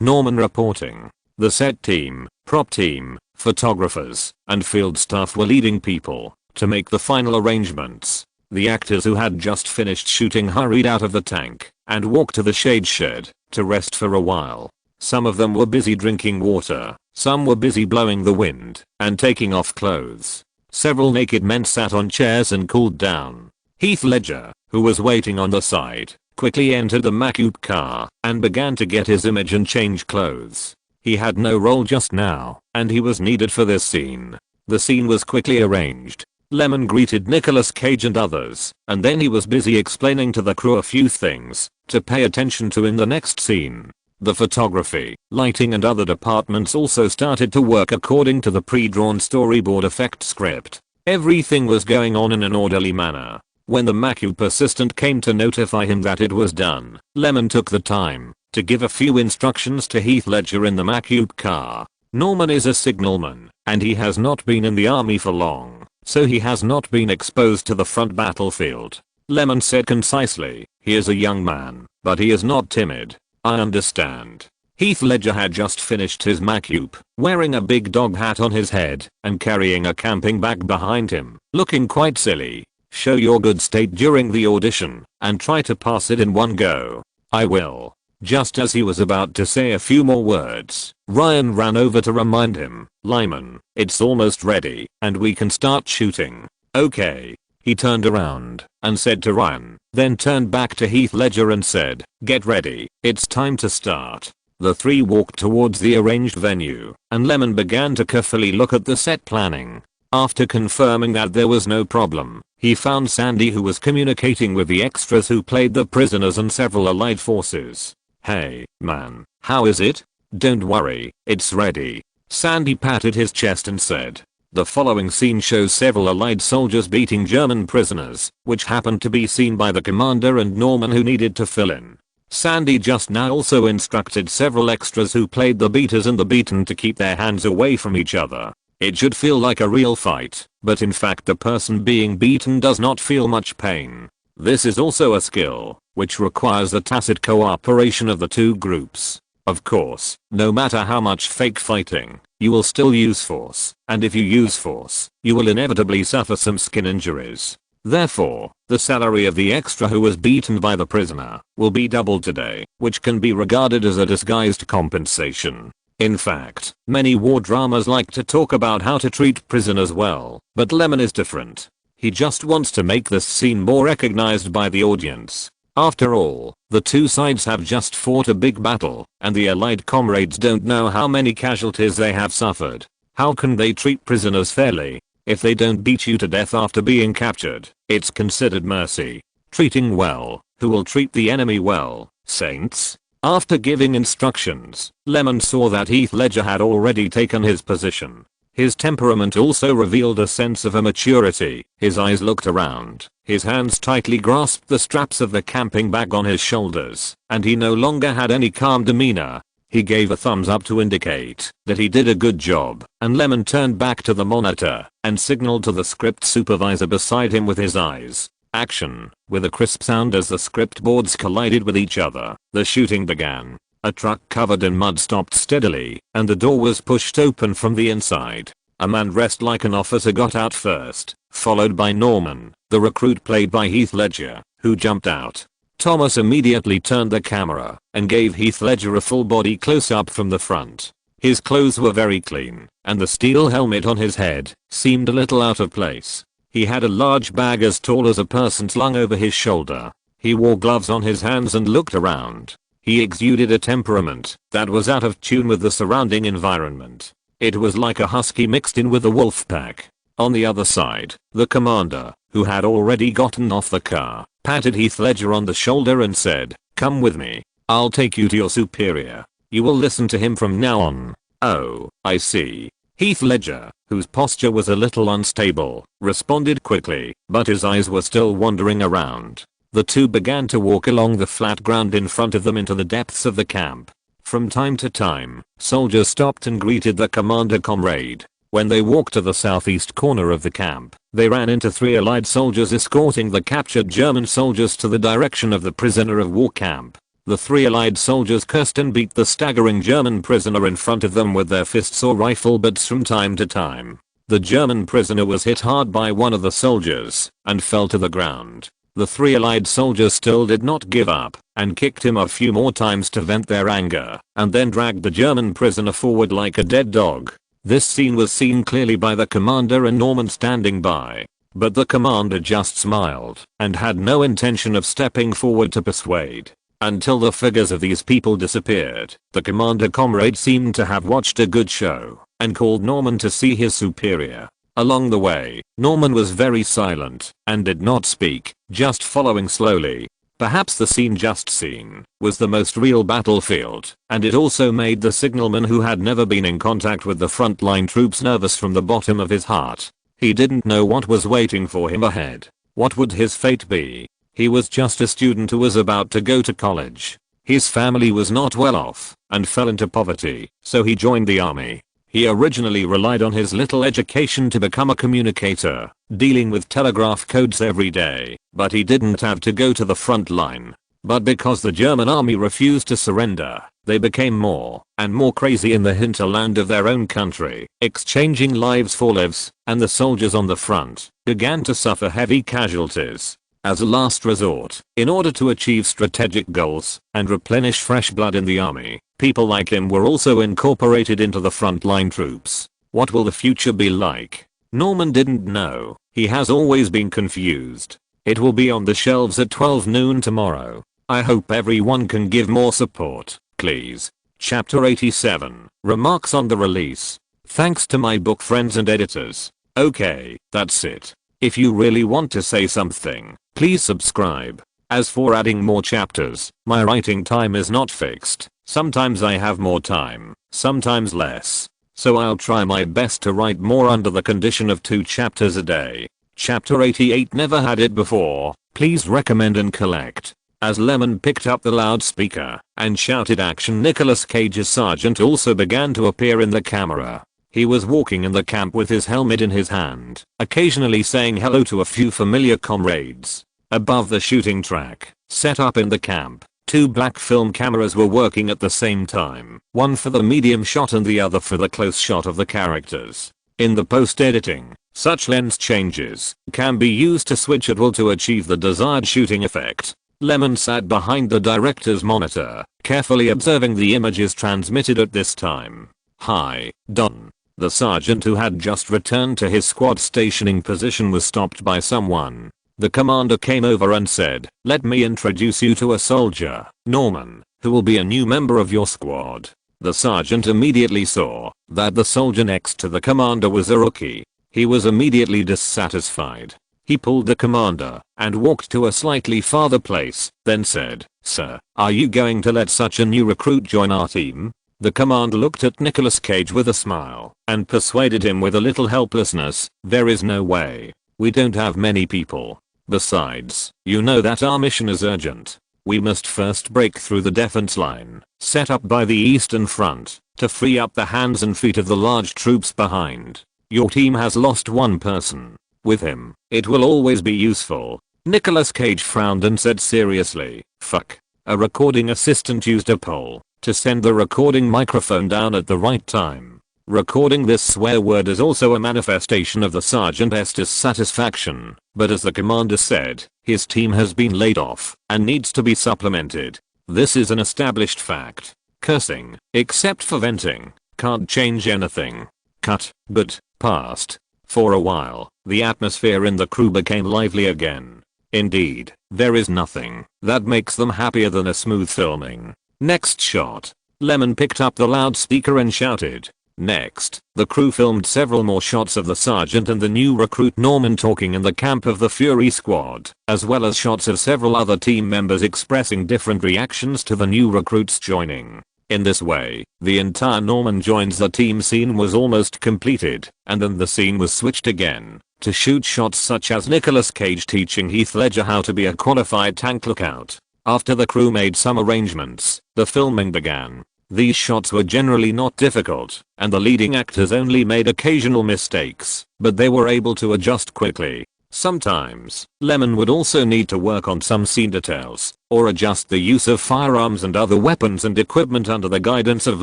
Norman reporting. The set team, prop team, photographers, and field staff were leading people to make the final arrangements. The actors who had just finished shooting hurried out of the tank and walked to the shade shed to rest for a while. Some of them were busy drinking water, some were busy blowing the wind and taking off clothes. Several naked men sat on chairs and cooled down. Heath Ledger, who was waiting on the side, quickly entered the Macube car and began to get his image and change clothes. He had no role just now, and he was needed for this scene. The scene was quickly arranged. Lemon greeted Nicolas Cage and others, and then he was busy explaining to the crew a few things to pay attention to in the next scene. The photography, lighting and other departments also started to work according to the pre-drawn storyboard effect script. Everything was going on in an orderly manner. When the Macube assistant came to notify him that it was done, Lemon took the time to give a few instructions to Heath Ledger in the Macube car. Norman is a signalman, and he has not been in the army for long, so he has not been exposed to the front battlefield. Lemon said concisely, "He is a young man, but he is not timid. I understand." Heath Ledger had just finished his Macube, wearing a big dog hat on his head and carrying a camping bag behind him, looking quite silly. "Show your good state during the audition and try to pass it in one go." "I will." Just as he was about to say a few more words, Ryan ran over to remind him, "Lyman, it's almost ready and we can start shooting." "Okay." He turned around and said to Ryan, then turned back to Heath Ledger and said, "Get ready, it's time to start." The three walked towards the arranged venue, and Lemon began to carefully look at the set planning. After confirming that there was no problem, he found Sandy, who was communicating with the extras who played the prisoners and several allied forces. "Hey, man, how is it?" "Don't worry, it's ready." Sandy patted his chest and said, "The following scene shows several allied soldiers beating German prisoners, which happened to be seen by the commander and Norman, who needed to fill in." Sandy just now also instructed several extras who played the beaters and the beaten to keep their hands away from each other. It should feel like a real fight, but in fact the person being beaten does not feel much pain. This is also a skill, which requires the tacit cooperation of the two groups. Of course, no matter how much fake fighting, you will still use force, and if you use force, you will inevitably suffer some skin injuries. Therefore, the salary of the extra who was beaten by the prisoner will be doubled today, which can be regarded as a disguised compensation. In fact, many war dramas like to talk about how to treat prisoners well, but Lemon is different. He just wants to make this scene more recognized by the audience. After all, the two sides have just fought a big battle, and the allied comrades don't know how many casualties they have suffered. How can they treat prisoners fairly? If they don't beat you to death after being captured, it's considered mercy. Treating well, who will treat the enemy well, saints? After giving instructions, Lemon saw that Heath Ledger had already taken his position. His temperament also revealed a sense of immaturity. His eyes looked around, his hands tightly grasped the straps of the camping bag on his shoulders, and he no longer had any calm demeanor. He gave a thumbs up to indicate that he did a good job, and Lemon turned back to the monitor and signaled to the script supervisor beside him with his eyes. Action. With a crisp sound as the script boards collided with each other, the shooting began. A truck covered in mud stopped steadily, and the door was pushed open from the inside. A man dressed like an officer got out first, followed by Norman, the recruit played by Heath Ledger, who jumped out. Thomas immediately turned the camera and gave Heath Ledger a full body close-up from the front. His clothes were very clean, and the steel helmet on his head seemed a little out of place. He had a large bag as tall as a person slung over his shoulder. He wore gloves on his hands and looked around. He exuded a temperament that was out of tune with the surrounding environment. It was like a husky mixed in with a wolf pack. On the other side, the commander, who had already gotten off the car, patted Heath Ledger on the shoulder and said, "Come with me. I'll take you to your superior. You will listen to him from now on." "Oh, I see." Heath Ledger, whose posture was a little unstable, responded quickly, but his eyes were still wandering around. The two began to walk along the flat ground in front of them into the depths of the camp. From time to time, soldiers stopped and greeted the commander comrade. When they walked to the southeast corner of the camp, they ran into 3 Allied soldiers escorting the captured German soldiers to the direction of the prisoner of war camp. The 3 Allied soldiers cursed and beat the staggering German prisoner in front of them with their fists or rifle butts from time to time. The German prisoner was hit hard by one of the soldiers and fell to the ground. The 3 Allied soldiers still did not give up and kicked him a few more times to vent their anger, and then dragged the German prisoner forward like a dead dog. This scene was seen clearly by the commander and Norman standing by. But the commander just smiled and had no intention of stepping forward to persuade. Until the figures of these people disappeared, the commander comrade seemed to have watched a good show and called Norman to see his superior. Along the way, Norman was very silent and did not speak, just following slowly. Perhaps the scene just seen was the most real battlefield, and it also made the signalman who had never been in contact with the frontline troops nervous from the bottom of his heart. He didn't know what was waiting for him ahead. What would his fate be? He was just a student who was about to go to college. His family was not well off and fell into poverty, so he joined the army. He originally relied on his little education to become a communicator, dealing with telegraph codes every day, but he didn't have to go to the front line. But because the German army refused to surrender, they became more and more crazy in the hinterland of their own country, exchanging lives for lives, and the soldiers on the front began to suffer heavy casualties. As a last resort, in order to achieve strategic goals and replenish fresh blood in the army, people like him were also incorporated into the frontline troops. What will the future be like? Norman didn't know. He has always been confused. It will be on the shelves at 12 noon tomorrow. I hope everyone can give more support, please. Chapter 87. Remarks on the release. Thanks to my book friends and editors. Okay, that's it. If you really want to say something, please subscribe. As for adding more chapters, my writing time is not fixed. Sometimes I have more time, sometimes less. So I'll try my best to write more under the condition of 2 chapters a day. Chapter 88. Never had it before. Please recommend and collect. As Lyman picked up the loudspeaker and shouted action, Nicolas Cage's sergeant also began to appear in the camera. He was walking in the camp with his helmet in his hand, occasionally saying hello to a few familiar comrades. Above the shooting track, set up in the camp, 2 black film cameras were working at the same time, one for the medium shot and the other for the close shot of the characters. In the post-editing, such lens changes can be used to switch at will to achieve the desired shooting effect. Lyman sat behind the director's monitor, carefully observing the images transmitted at this time. "Hi, Don." The sergeant, who had just returned to his squad stationing position, was stopped by someone. The commander came over and said, "Let me introduce you to a soldier, Norman, who will be a new member of your squad." The sergeant immediately saw that the soldier next to the commander was a rookie. He was immediately dissatisfied. He pulled the commander and walked to a slightly farther place, then said, "Sir, are you going to let such a new recruit join our team?" The commander looked at Nicolas Cage with a smile and persuaded him with a little helplessness, "There is no way. We don't have many people. Besides, you know that our mission is urgent. We must first break through the defense line set up by the Eastern Front to free up the hands and feet of the large troops behind. Your team has lost one person. With him, it will always be useful." Nicolas Cage frowned and said seriously, "Fuck." A recording assistant used a pole to send the recording microphone down at the right time. Recording this swear word is also a manifestation of the sergeant's dissatisfaction, but as the commander said, his team has been laid off and needs to be supplemented. This is an established fact. Cursing, except for venting, can't change anything. Cut, but, past. For a while, the atmosphere in the crew became lively again. Indeed, there is nothing that makes them happier than a smooth filming. Next shot. Lyman picked up the loudspeaker and shouted. Next, the crew filmed several more shots of the sergeant and the new recruit Norman talking in the camp of the Fury Squad, as well as shots of several other team members expressing different reactions to the new recruits joining. In this way, the entire Norman joins the team scene was almost completed, and then the scene was switched again to shoot shots such as Nicolas Cage teaching Heath Ledger how to be a qualified tank lookout. After the crew made some arrangements, the filming began. These shots were generally not difficult, and the leading actors only made occasional mistakes, but they were able to adjust quickly. Sometimes, Lyman would also need to work on some scene details, or adjust the use of firearms and other weapons and equipment under the guidance of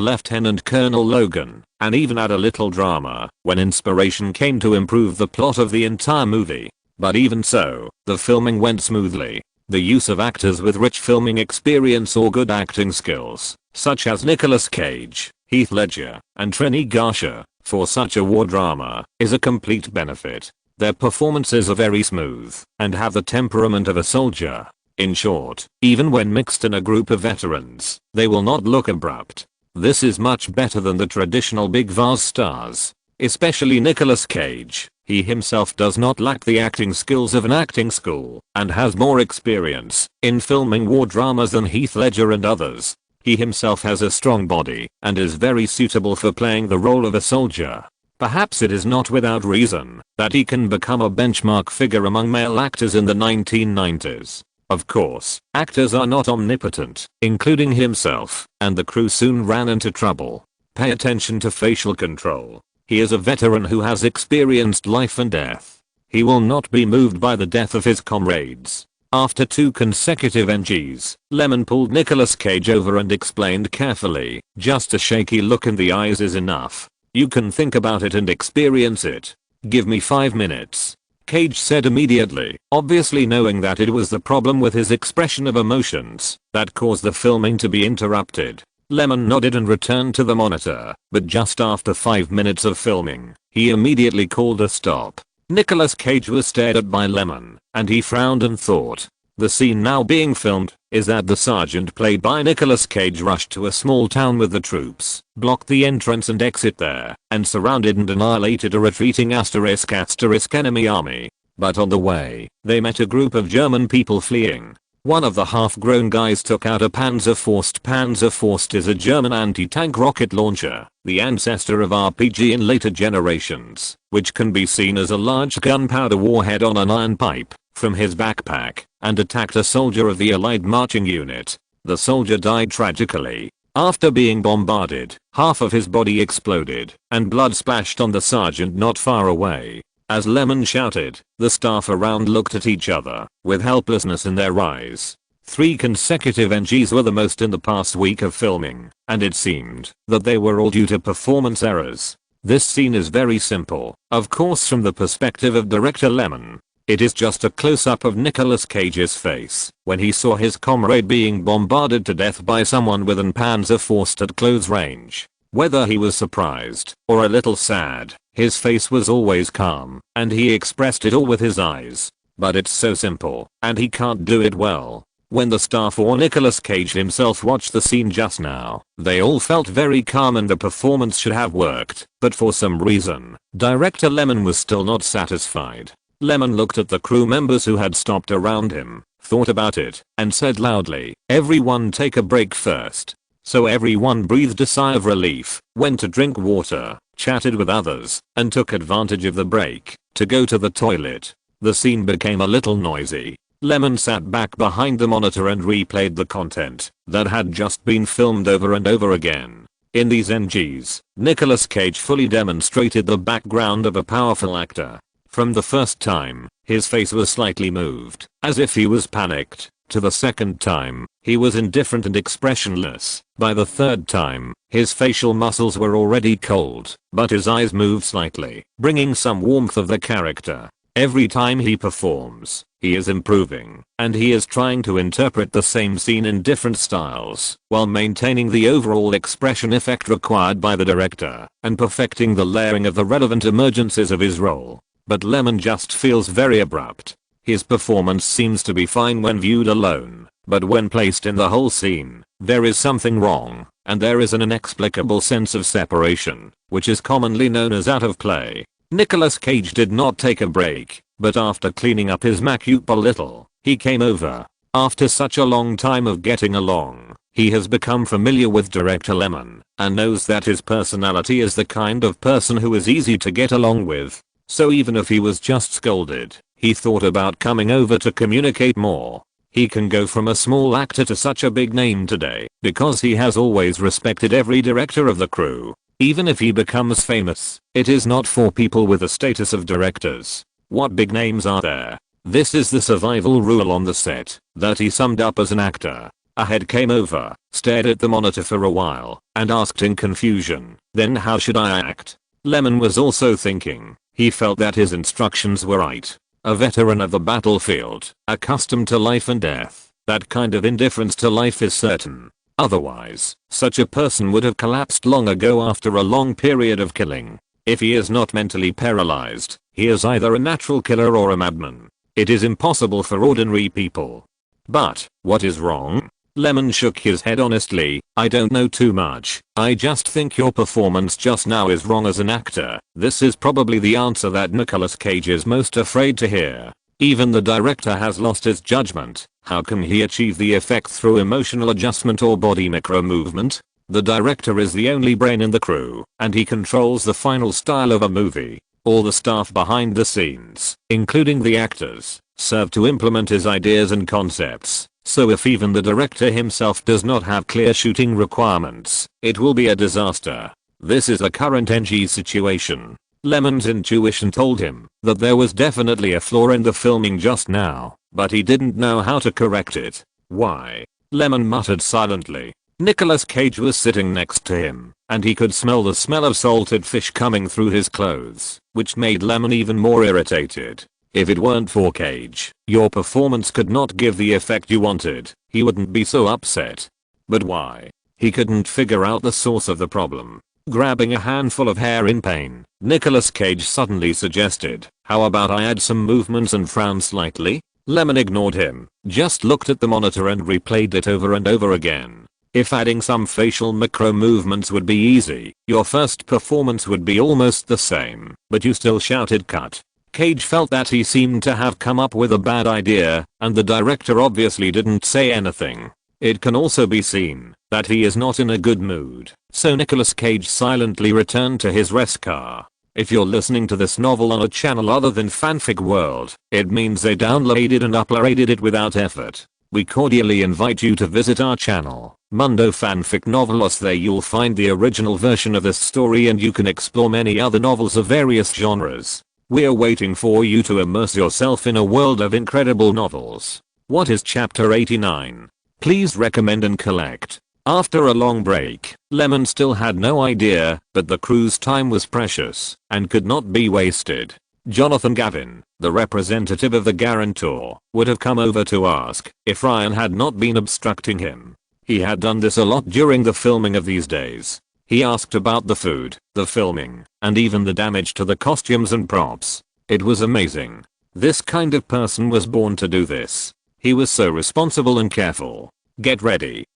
Lieutenant Colonel Logan, and even add a little drama when inspiration came to improve the plot of the entire movie. But even so, the filming went smoothly. The use of actors with rich filming experience or good acting skills, such as Nicolas Cage, Heath Ledger, and Trini Garcia, for such a war drama, is a complete benefit. Their performances are very smooth and have the temperament of a soldier. In short, even when mixed in a group of veterans, they will not look abrupt. This is much better than the traditional big vase stars, especially Nicolas Cage. He himself does not lack the acting skills of an acting school and has more experience in filming war dramas than Heath Ledger and others. He himself has a strong body and is very suitable for playing the role of a soldier. Perhaps it is not without reason that he can become a benchmark figure among male actors in the 1990s. Of course, actors are not omnipotent, including himself, and the crew soon ran into trouble. Pay attention to facial control. He is a veteran who has experienced life and death. He will not be moved by the death of his comrades. After 2 consecutive NGs, Lyman pulled Nicolas Cage over and explained carefully, just a shaky look in the eyes is enough. You can think about it and experience it. Give me 5 minutes. Cage said immediately, obviously knowing that it was the problem with his expression of emotions that caused the filming to be interrupted. Lyman nodded and returned to the monitor, but just after 5 minutes of filming, he immediately called a stop. Nicolas Cage was stared at by Lyman, and he frowned and thought. The scene now being filmed is that the sergeant played by Nicolas Cage rushed to a small town with the troops, blocked the entrance and exit there, and surrounded and annihilated a retreating ** enemy army. But on the way, they met a group of German people fleeing. One of the half-grown guys took out a Panzerfaust. Panzerfaust is a German anti-tank rocket launcher, the ancestor of RPG in later generations, which can be seen as a large gunpowder warhead on an iron pipe, from his backpack, and attacked a soldier of the Allied marching unit. The soldier died tragically. After being bombarded, half of his body exploded, and blood splashed on the sergeant not far away. As Lyman shouted, the staff around looked at each other, with helplessness in their eyes. 3 consecutive NGs were the most in the past week of filming, and it seemed that they were all due to performance errors. This scene is very simple, of course from the perspective of director Lyman. It is just a close-up of Nicolas Cage's face when he saw his comrade being bombarded to death by someone with an Panzerfaust at close range. Whether he was surprised or a little sad, his face was always calm, and he expressed it all with his eyes. But it's so simple, and he can't do it well. When the staff or Nicolas Cage himself watched the scene just now, they all felt very calm and the performance should have worked, but for some reason, director Lyman was still not satisfied. Lyman looked at the crew members who had stopped around him, thought about it, and said loudly, "Everyone take a break first." So everyone breathed a sigh of relief, went to drink water, chatted with others, and took advantage of the break to go to the toilet. The scene became a little noisy. Lyman sat back behind the monitor and replayed the content that had just been filmed over and over again. In these NGs, Nicolas Cage fully demonstrated the background of a powerful actor. From the first time, his face was slightly moved, as if he was panicked. To the second time, he was indifferent and expressionless. By the third time, his facial muscles were already cold, but his eyes moved slightly, bringing some warmth of the character. Every time he performs, he is improving, and he is trying to interpret the same scene in different styles, while maintaining the overall expression effect required by the director, and perfecting the layering of the relevant emergencies of his role. But Lyman just feels very abrupt. His performance seems to be fine when viewed alone, but when placed in the whole scene, there is something wrong, and there is an inexplicable sense of separation, which is commonly known as out of play. Nicolas Cage did not take a break, but after cleaning up his makeup a little, he came over. After such a long time of getting along, he has become familiar with director Lyman, and knows that his personality is the kind of person who is easy to get along with. So even if he was just scolded, he thought about coming over to communicate more. He can go from a small actor to such a big name today because he has always respected every director of the crew. Even if he becomes famous, it is not for people with the status of directors. What big names are there? This is the survival rule on the set that he summed up as an actor. A head came over, stared at the monitor for a while, and asked in confusion, "Then how should I act?" Lyman was also thinking. He felt that his instructions were right. A veteran of the battlefield, accustomed to life and death, that kind of indifference to life is certain. Otherwise, such a person would have collapsed long ago after a long period of killing. If he is not mentally paralyzed, he is either a natural killer or a madman. It is impossible for ordinary people. But, what is wrong? Lyman shook his head honestly. "I don't know too much. I just think your performance just now is wrong as an actor." This is probably the answer that Nicolas Cage is most afraid to hear. Even the director has lost his judgment. How can he achieve the effect through emotional adjustment or body micro movement? The director is the only brain in the crew, and he controls the final style of a movie. All the staff behind the scenes, including the actors, serve to implement his ideas and concepts. So if even the director himself does not have clear shooting requirements, it will be a disaster. This is a current NG situation. Lyman's intuition told him that there was definitely a flaw in the filming just now, but he didn't know how to correct it. "Why?" Lyman muttered silently. Nicolas Cage was sitting next to him, and he could smell the smell of salted fish coming through his clothes, which made Lyman even more irritated. If it weren't for Cage, your performance could not give the effect you wanted. He wouldn't be so upset. But why? He couldn't figure out the source of the problem. Grabbing a handful of hair in pain, Nicolas Cage suddenly suggested, "How about I add some movements and frown slightly?" Lyman ignored him, just looked at the monitor and replayed it over and over again. If adding some facial micro movements would be easy, your first performance would be almost the same, but you still shouted cut. Cage felt that he seemed to have come up with a bad idea, and the director obviously didn't say anything. It can also be seen that he is not in a good mood, so Nicolas Cage silently returned to his rest car. If you're listening to this novel on a channel other than Fanfic World, it means they downloaded and uploaded it without effort. We cordially invite you to visit our channel, Mundo Fanfic Novelos. There you'll find the original version of this story and you can explore many other novels of various genres. We're waiting for you to immerse yourself in a world of incredible novels. What is chapter 89? Please recommend and collect. After a long break, Lyman still had no idea, but the crew's time was precious and could not be wasted. Jonathan Gavin, the representative of the guarantor, would have come over to ask if Ryan had not been obstructing him. He had done this a lot during the filming of these days. He asked about the food, the filming, and even the damage to the costumes and props. It was amazing. This kind of person was born to do this. He was so responsible and careful. Get ready,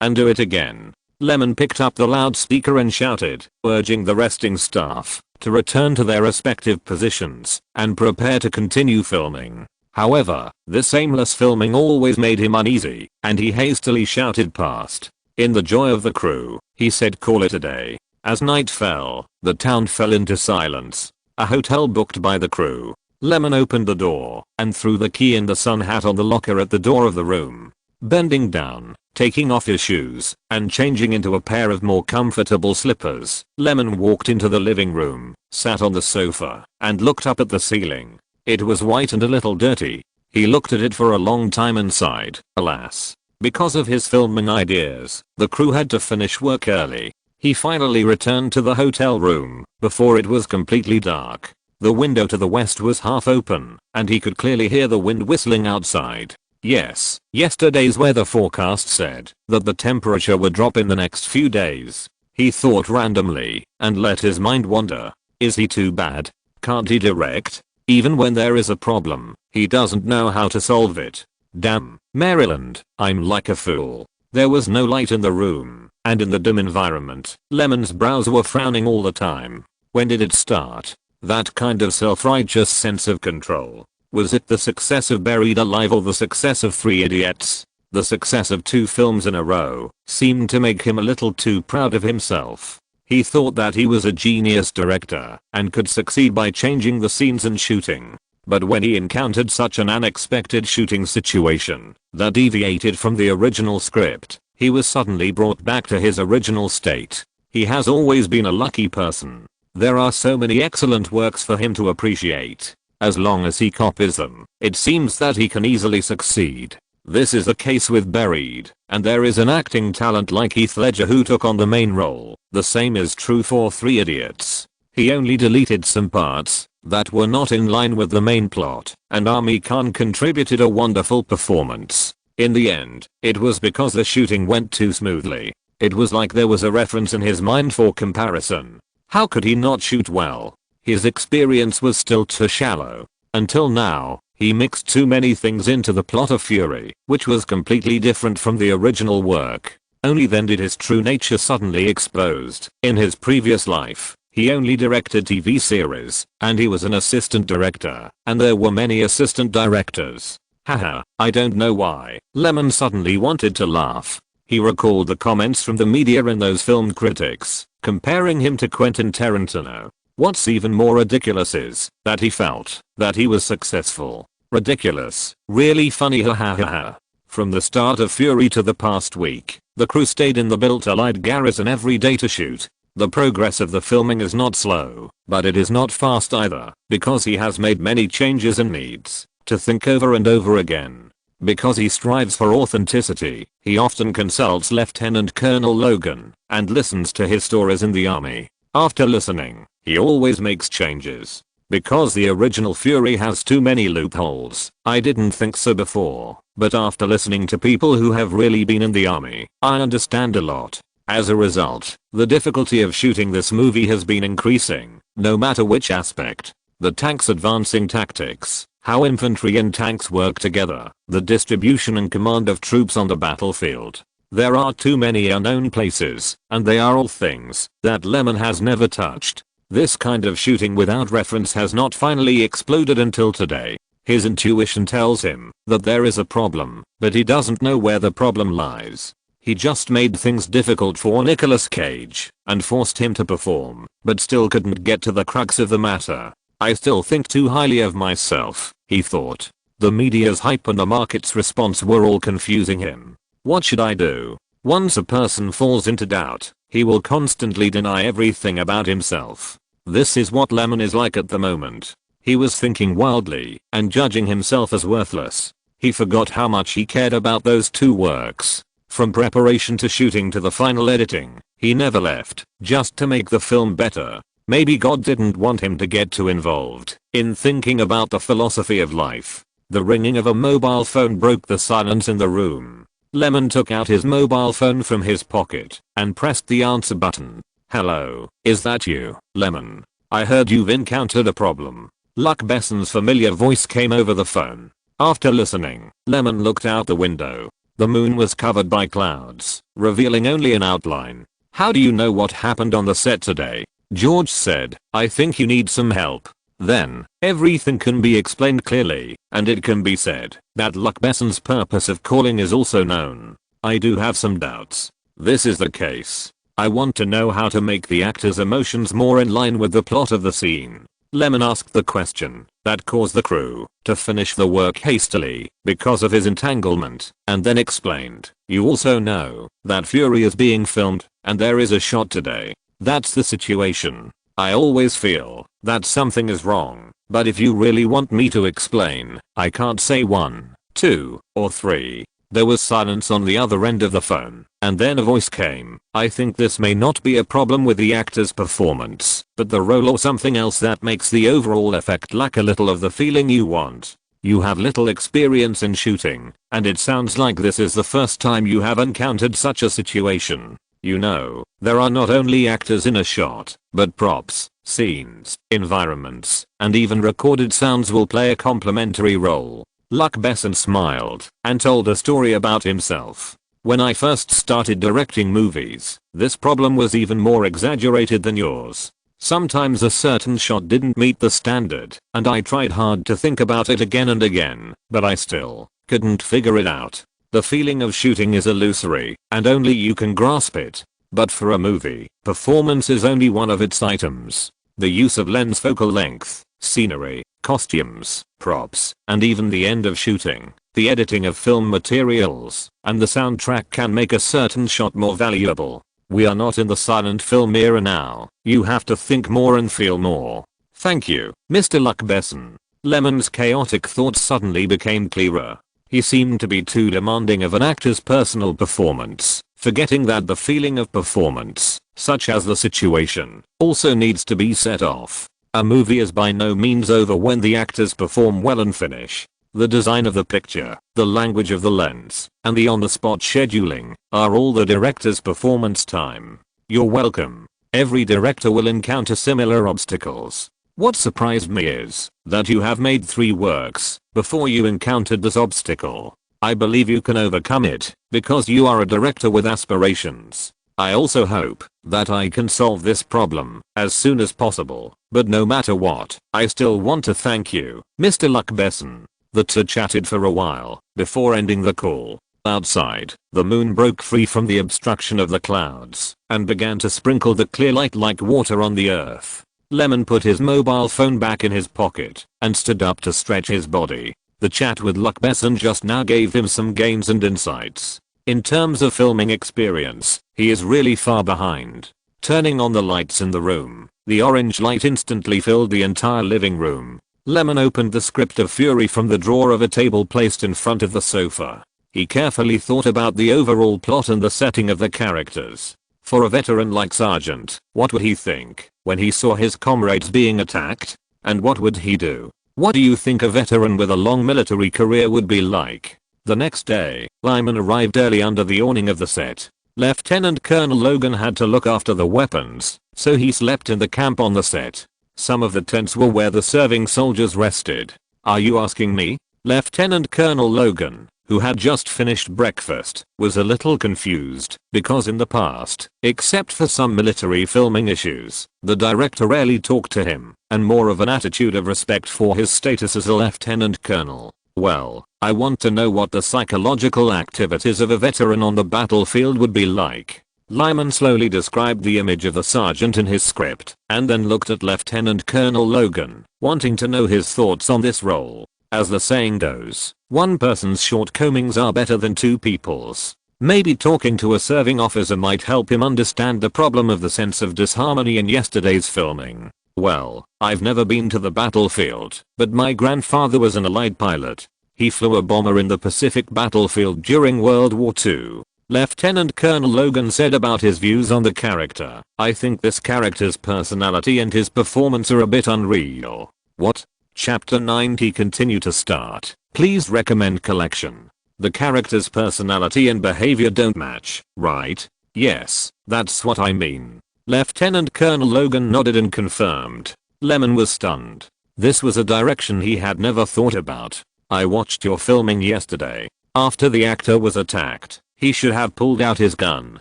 and do it again." Lyman picked up the loudspeaker and shouted, urging the resting staff to return to their respective positions and prepare to continue filming. However, this aimless filming always made him uneasy, and he hastily shouted past. In the joy of the crew, he said, "Call it a day." As night fell, the town fell into silence. A hotel booked by the crew. Lyman opened the door and threw the key in the sun hat on the locker at the door of the room. Bending down, taking off his shoes, and changing into a pair of more comfortable slippers, Lyman walked into the living room, sat on the sofa, and looked up at the ceiling. It was white and a little dirty. He looked at it for a long time and sighed. Alas. Because of his filming ideas, the crew had to finish work early. He finally returned to the hotel room before it was completely dark. The window to the west was half open, and he could clearly hear the wind whistling outside. Yes, yesterday's weather forecast said that the temperature would drop in the next few days. He thought randomly and let his mind wander. Is he too bad? Can't he direct? Even when there is a problem, he doesn't know how to solve it. Damn, Maryland, I'm like a fool. There was no light in the room, and in the dim environment, Lemon's brows were frowning all the time. When did it start? That kind of self-righteous sense of control. Was it the success of Buried Alive or the success of Three Idiots? The success of 2 films in a row seemed to make him a little too proud of himself. He thought that he was a genius director and could succeed by changing the scenes and shooting. But when he encountered such an unexpected shooting situation that deviated from the original script, he was suddenly brought back to his original state. He has always been a lucky person. There are so many excellent works for him to appreciate. As long as he copies them, it seems that he can easily succeed. This is the case with Buried, and there is an acting talent like Heath Ledger who took on the main role. The same is true for Three Idiots. He only deleted some parts that were not in line with the main plot, and Amir Khan contributed a wonderful performance. In the end, it was because the shooting went too smoothly. It was like there was a reference in his mind for comparison. How could he not shoot well? His experience was still too shallow. Until now, he mixed too many things into the plot of Fury, which was completely different from the original work. Only then did his true nature suddenly exposed. In his previous life, he only directed TV series, and he was an assistant director, and there were many assistant directors. Haha, I don't know why. Lemon suddenly wanted to laugh. He recalled the comments from the media and those film critics, comparing him to Quentin Tarantino. What's even more ridiculous is that he felt that he was successful. Ridiculous. Really funny, ha ha ha ha. From the start of Fury to the past week, the crew stayed in the built-allied garrison every day to shoot. The progress of the filming is not slow, but it is not fast either, because he has made many changes and needs to think over and over again. Because he strives for authenticity, he often consults Lieutenant Colonel Logan and listens to his stories in the army. After listening, he always makes changes. Because the original Fury has too many loopholes. I didn't think so before, but after listening to people who have really been in the army, I understand a lot. As a result, the difficulty of shooting this movie has been increasing, no matter which aspect. The tanks' advancing tactics, how infantry and tanks work together, the distribution and command of troops on the battlefield. There are too many unknown places, and they are all things that Lemon has never touched. This kind of shooting without reference has not finally exploded until today. His intuition tells him that there is a problem, but he doesn't know where the problem lies. He just made things difficult for Nicolas Cage and forced him to perform, but still couldn't get to the crux of the matter. I still think too highly of myself, he thought. The media's hype and the market's response were all confusing him. What should I do? Once a person falls into doubt, he will constantly deny everything about himself. This is what Lemon is like at the moment. He was thinking wildly and judging himself as worthless. He forgot how much he cared about those 2 works. From preparation to shooting to the final editing, he never left, just to make the film better. Maybe God didn't want him to get too involved in thinking about the philosophy of life. The ringing of a mobile phone broke the silence in the room. Lemon took out his mobile phone from his pocket and pressed the answer button. Hello, is that you, Lemon? I heard you've encountered a problem. Luc Besson's familiar voice came over the phone. After listening, Lemon looked out the window. The moon was covered by clouds, revealing only an outline. How do you know what happened on the set today? George said, I think you need some help. Then, everything can be explained clearly, and it can be said that Luc Besson's purpose of calling is also known. I do have some doubts. This is the case. I want to know how to make the actor's emotions more in line with the plot of the scene. Lemon asked the question that caused the crew to finish the work hastily because of his entanglement, and then explained, you also know that Fury is being filmed, and there is a shot today. That's the situation. I always feel that something is wrong, but if you really want me to explain, I can't say 1, 2, or 3. There was silence on the other end of the phone, and then a voice came. I think this may not be a problem with the actor's performance, but the role or something else that makes the overall effect lack a little of the feeling you want. You have little experience in shooting, and it sounds like this is the first time you have encountered such a situation. You know, there are not only actors in a shot, but props, scenes, environments, and even recorded sounds will play a complementary role. Luc Besson smiled and told a story about himself. When I first started directing movies, this problem was even more exaggerated than yours. Sometimes a certain shot didn't meet the standard, and I tried hard to think about it again and again, but I still couldn't figure it out. The feeling of shooting is illusory, and only you can grasp it. But for a movie, performance is only one of its items. The use of lens focal length, scenery, costumes, props, and even the end of shooting, the editing of film materials, and the soundtrack can make a certain shot more valuable. We are not in the silent film era now. You have to think more and feel more. Thank you, Mr. Luc Besson. Lemon's chaotic thoughts suddenly became clearer. He seemed to be too demanding of an actor's personal performance, forgetting that the feeling of performance, such as the situation, also needs to be set off. A movie is by no means over when the actors perform well and finish. The design of the picture, the language of the lens, and the on-the-spot scheduling are all the director's performance time. You're welcome. Every director will encounter similar obstacles. What surprised me is that you have made 3 works before you encountered this obstacle. I believe you can overcome it because you are a director with aspirations. I also hope that I can solve this problem as soon as possible, but no matter what, I still want to thank you, Mr. Luc Besson. The two chatted for a while before ending the call. Outside, the moon broke free from the obstruction of the clouds and began to sprinkle the clear light like water on the earth. Lemon put his mobile phone back in his pocket and stood up to stretch his body. The chat with Luc Besson just now gave him some gains and insights. In terms of filming experience, he is really far behind. Turning on the lights in the room, the orange light instantly filled the entire living room. Lemon opened the script of Fury from the drawer of a table placed in front of the sofa. He carefully thought about the overall plot and the setting of the characters. For a veteran like Sargent, what would he think when he saw his comrades being attacked? And what would he do? What do you think a veteran with a long military career would be like? The next day, Lyman arrived early under the awning of the set. Lieutenant Colonel Logan had to look after the weapons, so he slept in the camp on the set. Some of the tents were where the serving soldiers rested. Are you asking me? Lieutenant Colonel Logan, who had just finished breakfast, was a little confused because in the past, except for some military filming issues, the director rarely talked to him and more of an attitude of respect for his status as a lieutenant colonel. Well, I want to know what the psychological activities of a veteran on the battlefield would be like. Lyman slowly described the image of the sergeant in his script and then looked at Lieutenant Colonel Logan, wanting to know his thoughts on this role. As the saying goes, one person's shortcomings are better than 2 people's. Maybe talking to a serving officer might help him understand the problem of the sense of disharmony in yesterday's filming. Well, I've never been to the battlefield, but my grandfather was an Allied pilot. He flew a bomber in the Pacific battlefield during World War II. Lieutenant Colonel Logan said about his views on the character. I think this character's personality and his performance are a bit unreal. What? Chapter 90 continue to start. Please recommend collection. The character's personality and behavior don't match, right? Yes, that's what I mean. Lieutenant Colonel Logan nodded and confirmed. Lemon was stunned. This was a direction he had never thought about. I watched your filming yesterday. After the actor was attacked, he should have pulled out his gun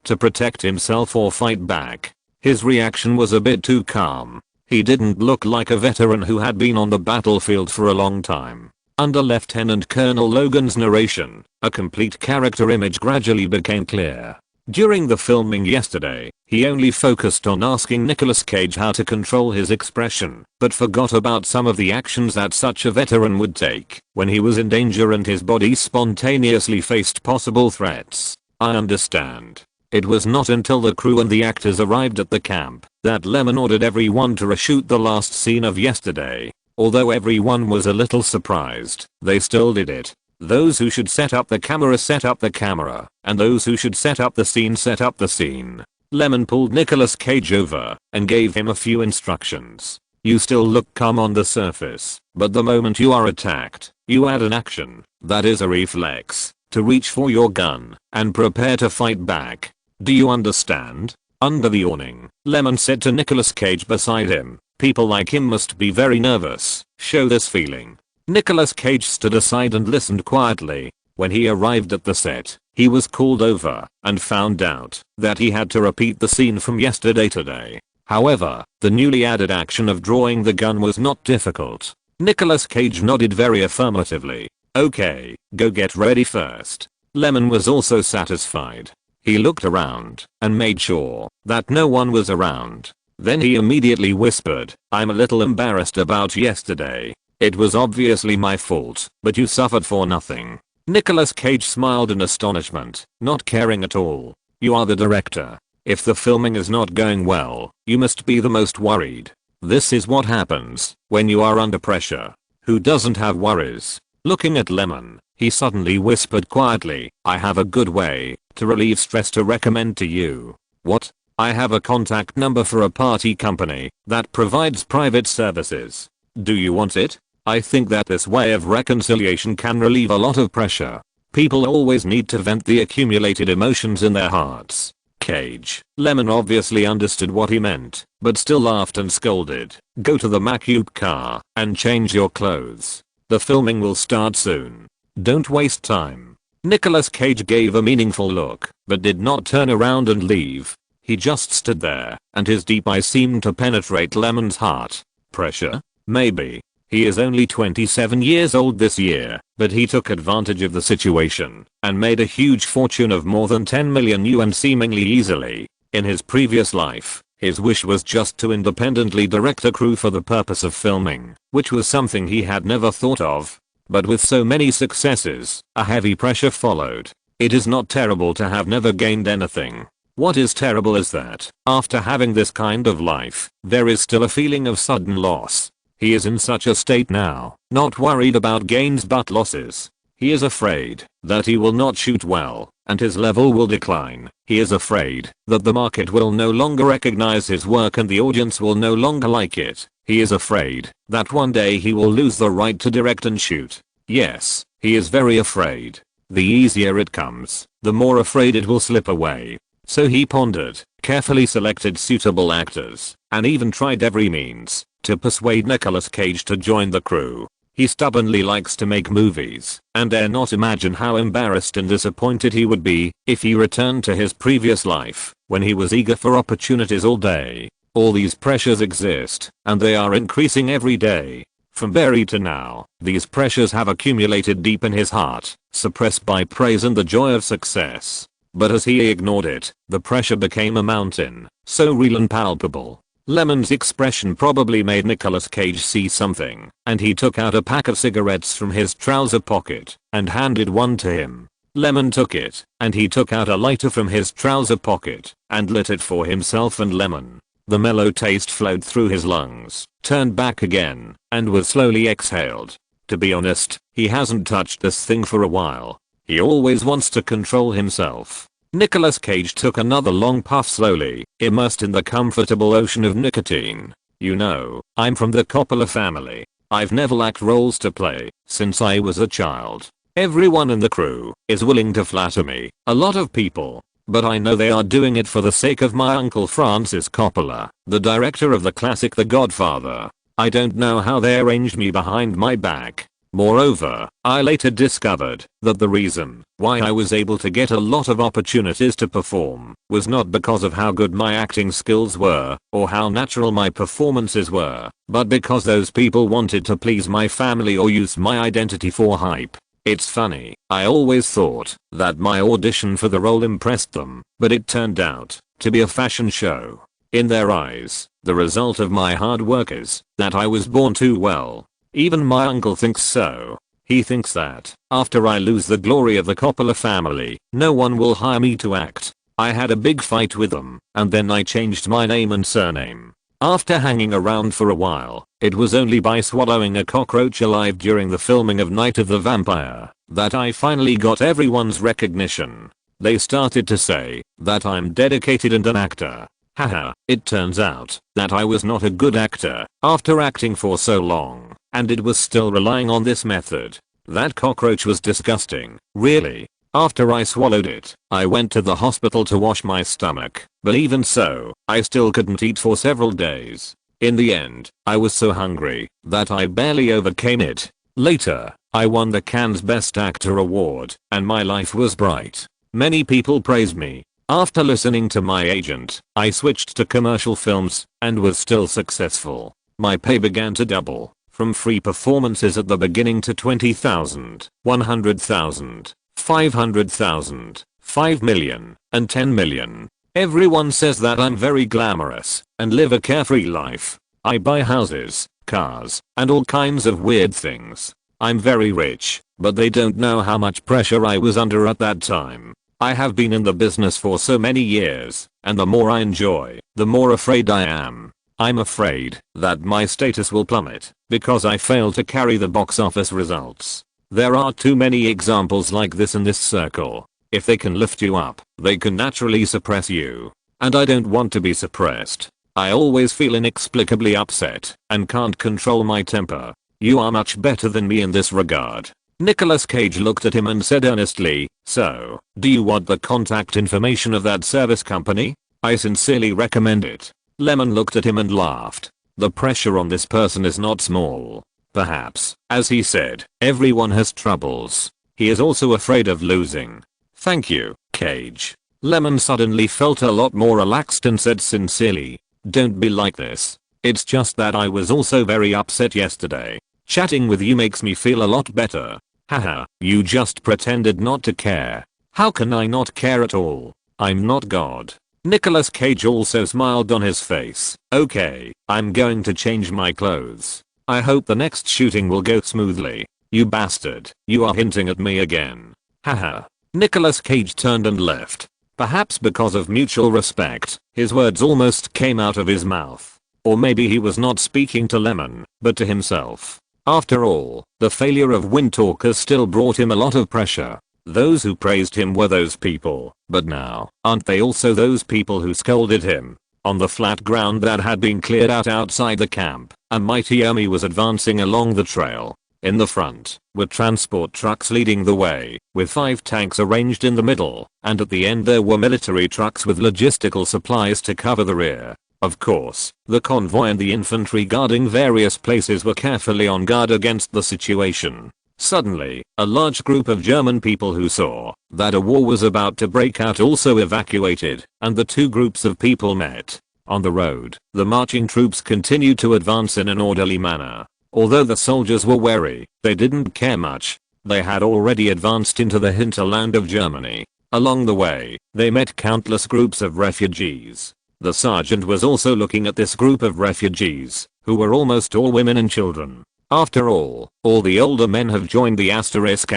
to protect himself or fight back. His reaction was a bit too calm. He didn't look like a veteran who had been on the battlefield for a long time. Under Lieutenant Colonel Logan's narration, a complete character image gradually became clear. During the filming yesterday, he only focused on asking Nicolas Cage how to control his expression, but forgot about some of the actions that such a veteran would take when he was in danger and his body spontaneously faced possible threats. I understand. It was not until the crew and the actors arrived at the camp that Lemon ordered everyone to reshoot the last scene of yesterday. Although everyone was a little surprised, they still did it. Those who should set up the camera set up the camera, and those who should set up the scene set up the scene. Lemon pulled Nicolas Cage over and gave him a few instructions. You still look calm on the surface, but the moment you are attacked, you add an action, that is a reflex, to reach for your gun and prepare to fight back. Do you understand? Under the awning, Lemon said to Nicolas Cage beside him, people like him must be very nervous. Show this feeling. Nicolas Cage stood aside and listened quietly. When he arrived at the set, he was called over and found out that he had to repeat the scene from yesterday today. However, the newly added action of drawing the gun was not difficult. Nicolas Cage nodded very affirmatively. Okay, go get ready first. Lemon was also satisfied. He looked around and made sure that no one was around. Then he immediately whispered, I'm a little embarrassed about yesterday. It was obviously my fault, but you suffered for nothing. Nicolas Cage smiled in astonishment, not caring at all. You are the director. If the filming is not going well, you must be the most worried. This is what happens when you are under pressure. Who doesn't have worries? Looking at Lemon, he suddenly whispered quietly, I have a good way to relieve stress to recommend to you. What? I have a contact number for a party company that provides private services. Do you want it? I think that this way of reconciliation can relieve a lot of pressure. People always need to vent the accumulated emotions in their hearts. Cage. Lemon obviously understood what he meant, but still laughed and scolded. Go to the Macube car and change your clothes. The filming will start soon. Don't waste time. Nicolas Cage gave a meaningful look, but did not turn around and leave. He just stood there, and his deep eyes seemed to penetrate Lemon's heart. Pressure? Maybe. He is only 27 years old this year, but he took advantage of the situation and made a huge fortune of more than 10 million yuan seemingly easily. In his previous life, his wish was just to independently direct a crew for the purpose of filming, which was something he had never thought of. But with so many successes, a heavy pressure followed. It is not terrible to have never gained anything. What is terrible is that, after having this kind of life, there is still a feeling of sudden loss. He is in such a state now, not worried about gains but losses. He is afraid that he will not shoot well, and his level will decline. He is afraid that the market will no longer recognize his work and the audience will no longer like it. He is afraid that one day he will lose the right to direct and shoot. Yes, he is very afraid. The easier it comes, the more afraid it will slip away. So he pondered, carefully selected suitable actors, and even tried every means to persuade Nicolas Cage to join the crew. He stubbornly likes to make movies, and dare not imagine how embarrassed and disappointed he would be if he returned to his previous life, when he was eager for opportunities all day. All these pressures exist, and they are increasing every day. From Berry to now, these pressures have accumulated deep in his heart, suppressed by praise and the joy of success. But as he ignored it, the pressure became a mountain, so real and palpable. Lemon's expression probably made Nicolas Cage see something, and he took out a pack of cigarettes from his trouser pocket and handed one to him. Lemon took it, and he took out a lighter from his trouser pocket and lit it for himself and Lemon. The mellow taste flowed through his lungs, turned back again, and was slowly exhaled. To be honest, he hasn't touched this thing for a while. He always wants to control himself. Nicolas Cage took another long puff slowly, immersed in the comfortable ocean of nicotine. You know, I'm from the Coppola family. I've never lacked roles to play since I was a child. Everyone in the crew is willing to flatter me, a lot of people. But I know they are doing it for the sake of my uncle Francis Coppola, the director of the classic The Godfather. I don't know how they arranged me behind my back. Moreover, I later discovered that the reason why I was able to get a lot of opportunities to perform was not because of how good my acting skills were or how natural my performances were, but because those people wanted to please my family or use my identity for hype. It's funny, I always thought that my audition for the role impressed them, but it turned out to be a fashion show. In their eyes, the result of my hard work is that I was born too well. Even my uncle thinks so. He thinks that, after I lose the glory of the Coppola family, no one will hire me to act. I had a big fight with them, and then I changed my name and surname. After hanging around for a while, it was only by swallowing a cockroach alive during the filming of Night of the Vampire that I finally got everyone's recognition. They started to say that I'm dedicated and an actor. Haha, it turns out that I was not a good actor after acting for so long, and it was still relying on this method. That cockroach was disgusting, really. After I swallowed it, I went to the hospital to wash my stomach, but even so, I still couldn't eat for several days. In the end, I was so hungry that I barely overcame it. Later, I won the Cannes Best Actor award, and my life was bright. Many people praised me. After listening to my agent, I switched to commercial films, and was still successful. My pay began to double, from free performances at the beginning to 20,000, 100,000, 500,000, 5 million, and 10 million. Everyone says that I'm very glamorous, and live a carefree life. I buy houses, cars, and all kinds of weird things. I'm very rich, but they don't know how much pressure I was under at that time. I have been in the business for so many years, and the more I enjoy, the more afraid I am. I'm afraid that my status will plummet because I fail to carry the box office results. There are too many examples like this in this circle. If they can lift you up, they can naturally suppress you. And I don't want to be suppressed. I always feel inexplicably upset and can't control my temper. You are much better than me in this regard. Nicolas Cage looked at him and said earnestly, "So, do you want the contact information of that service company? I sincerely recommend it." Lemon looked at him and laughed. The pressure on this person is not small. Perhaps, as he said, everyone has troubles. He is also afraid of losing. "Thank you, Cage." Lemon suddenly felt a lot more relaxed and said sincerely, "Don't be like this. It's just that I was also very upset yesterday. Chatting with you makes me feel a lot better." Haha, you just pretended not to care. How can I not care at all? I'm not God. Nicolas Cage also smiled on his face. "Okay, I'm going to change my clothes. I hope the next shooting will go smoothly." "You bastard, you are hinting at me again." Haha. Nicolas Cage turned and left. Perhaps because of mutual respect, his words almost came out of his mouth. Or maybe he was not speaking to Lemon, but to himself. After all, the failure of Windtalker still brought him a lot of pressure. Those who praised him were those people, but now, aren't they also those people who scolded him? On the flat ground that had been cleared out outside the camp, a mighty army was advancing along the trail. In the front were transport trucks leading the way, with 5 tanks arranged in the middle, and at the end there were military trucks with logistical supplies to cover the rear. Of course, the convoy and the infantry guarding various places were carefully on guard against the situation. Suddenly, a large group of German people who saw that a war was about to break out also evacuated, and the two groups of people met. On the road, the marching troops continued to advance in an orderly manner. Although the soldiers were wary, they didn't care much. They had already advanced into the hinterland of Germany. Along the way, they met countless groups of refugees. The sergeant was also looking at this group of refugees, who were almost all women and children. After all the older men have joined the asterisk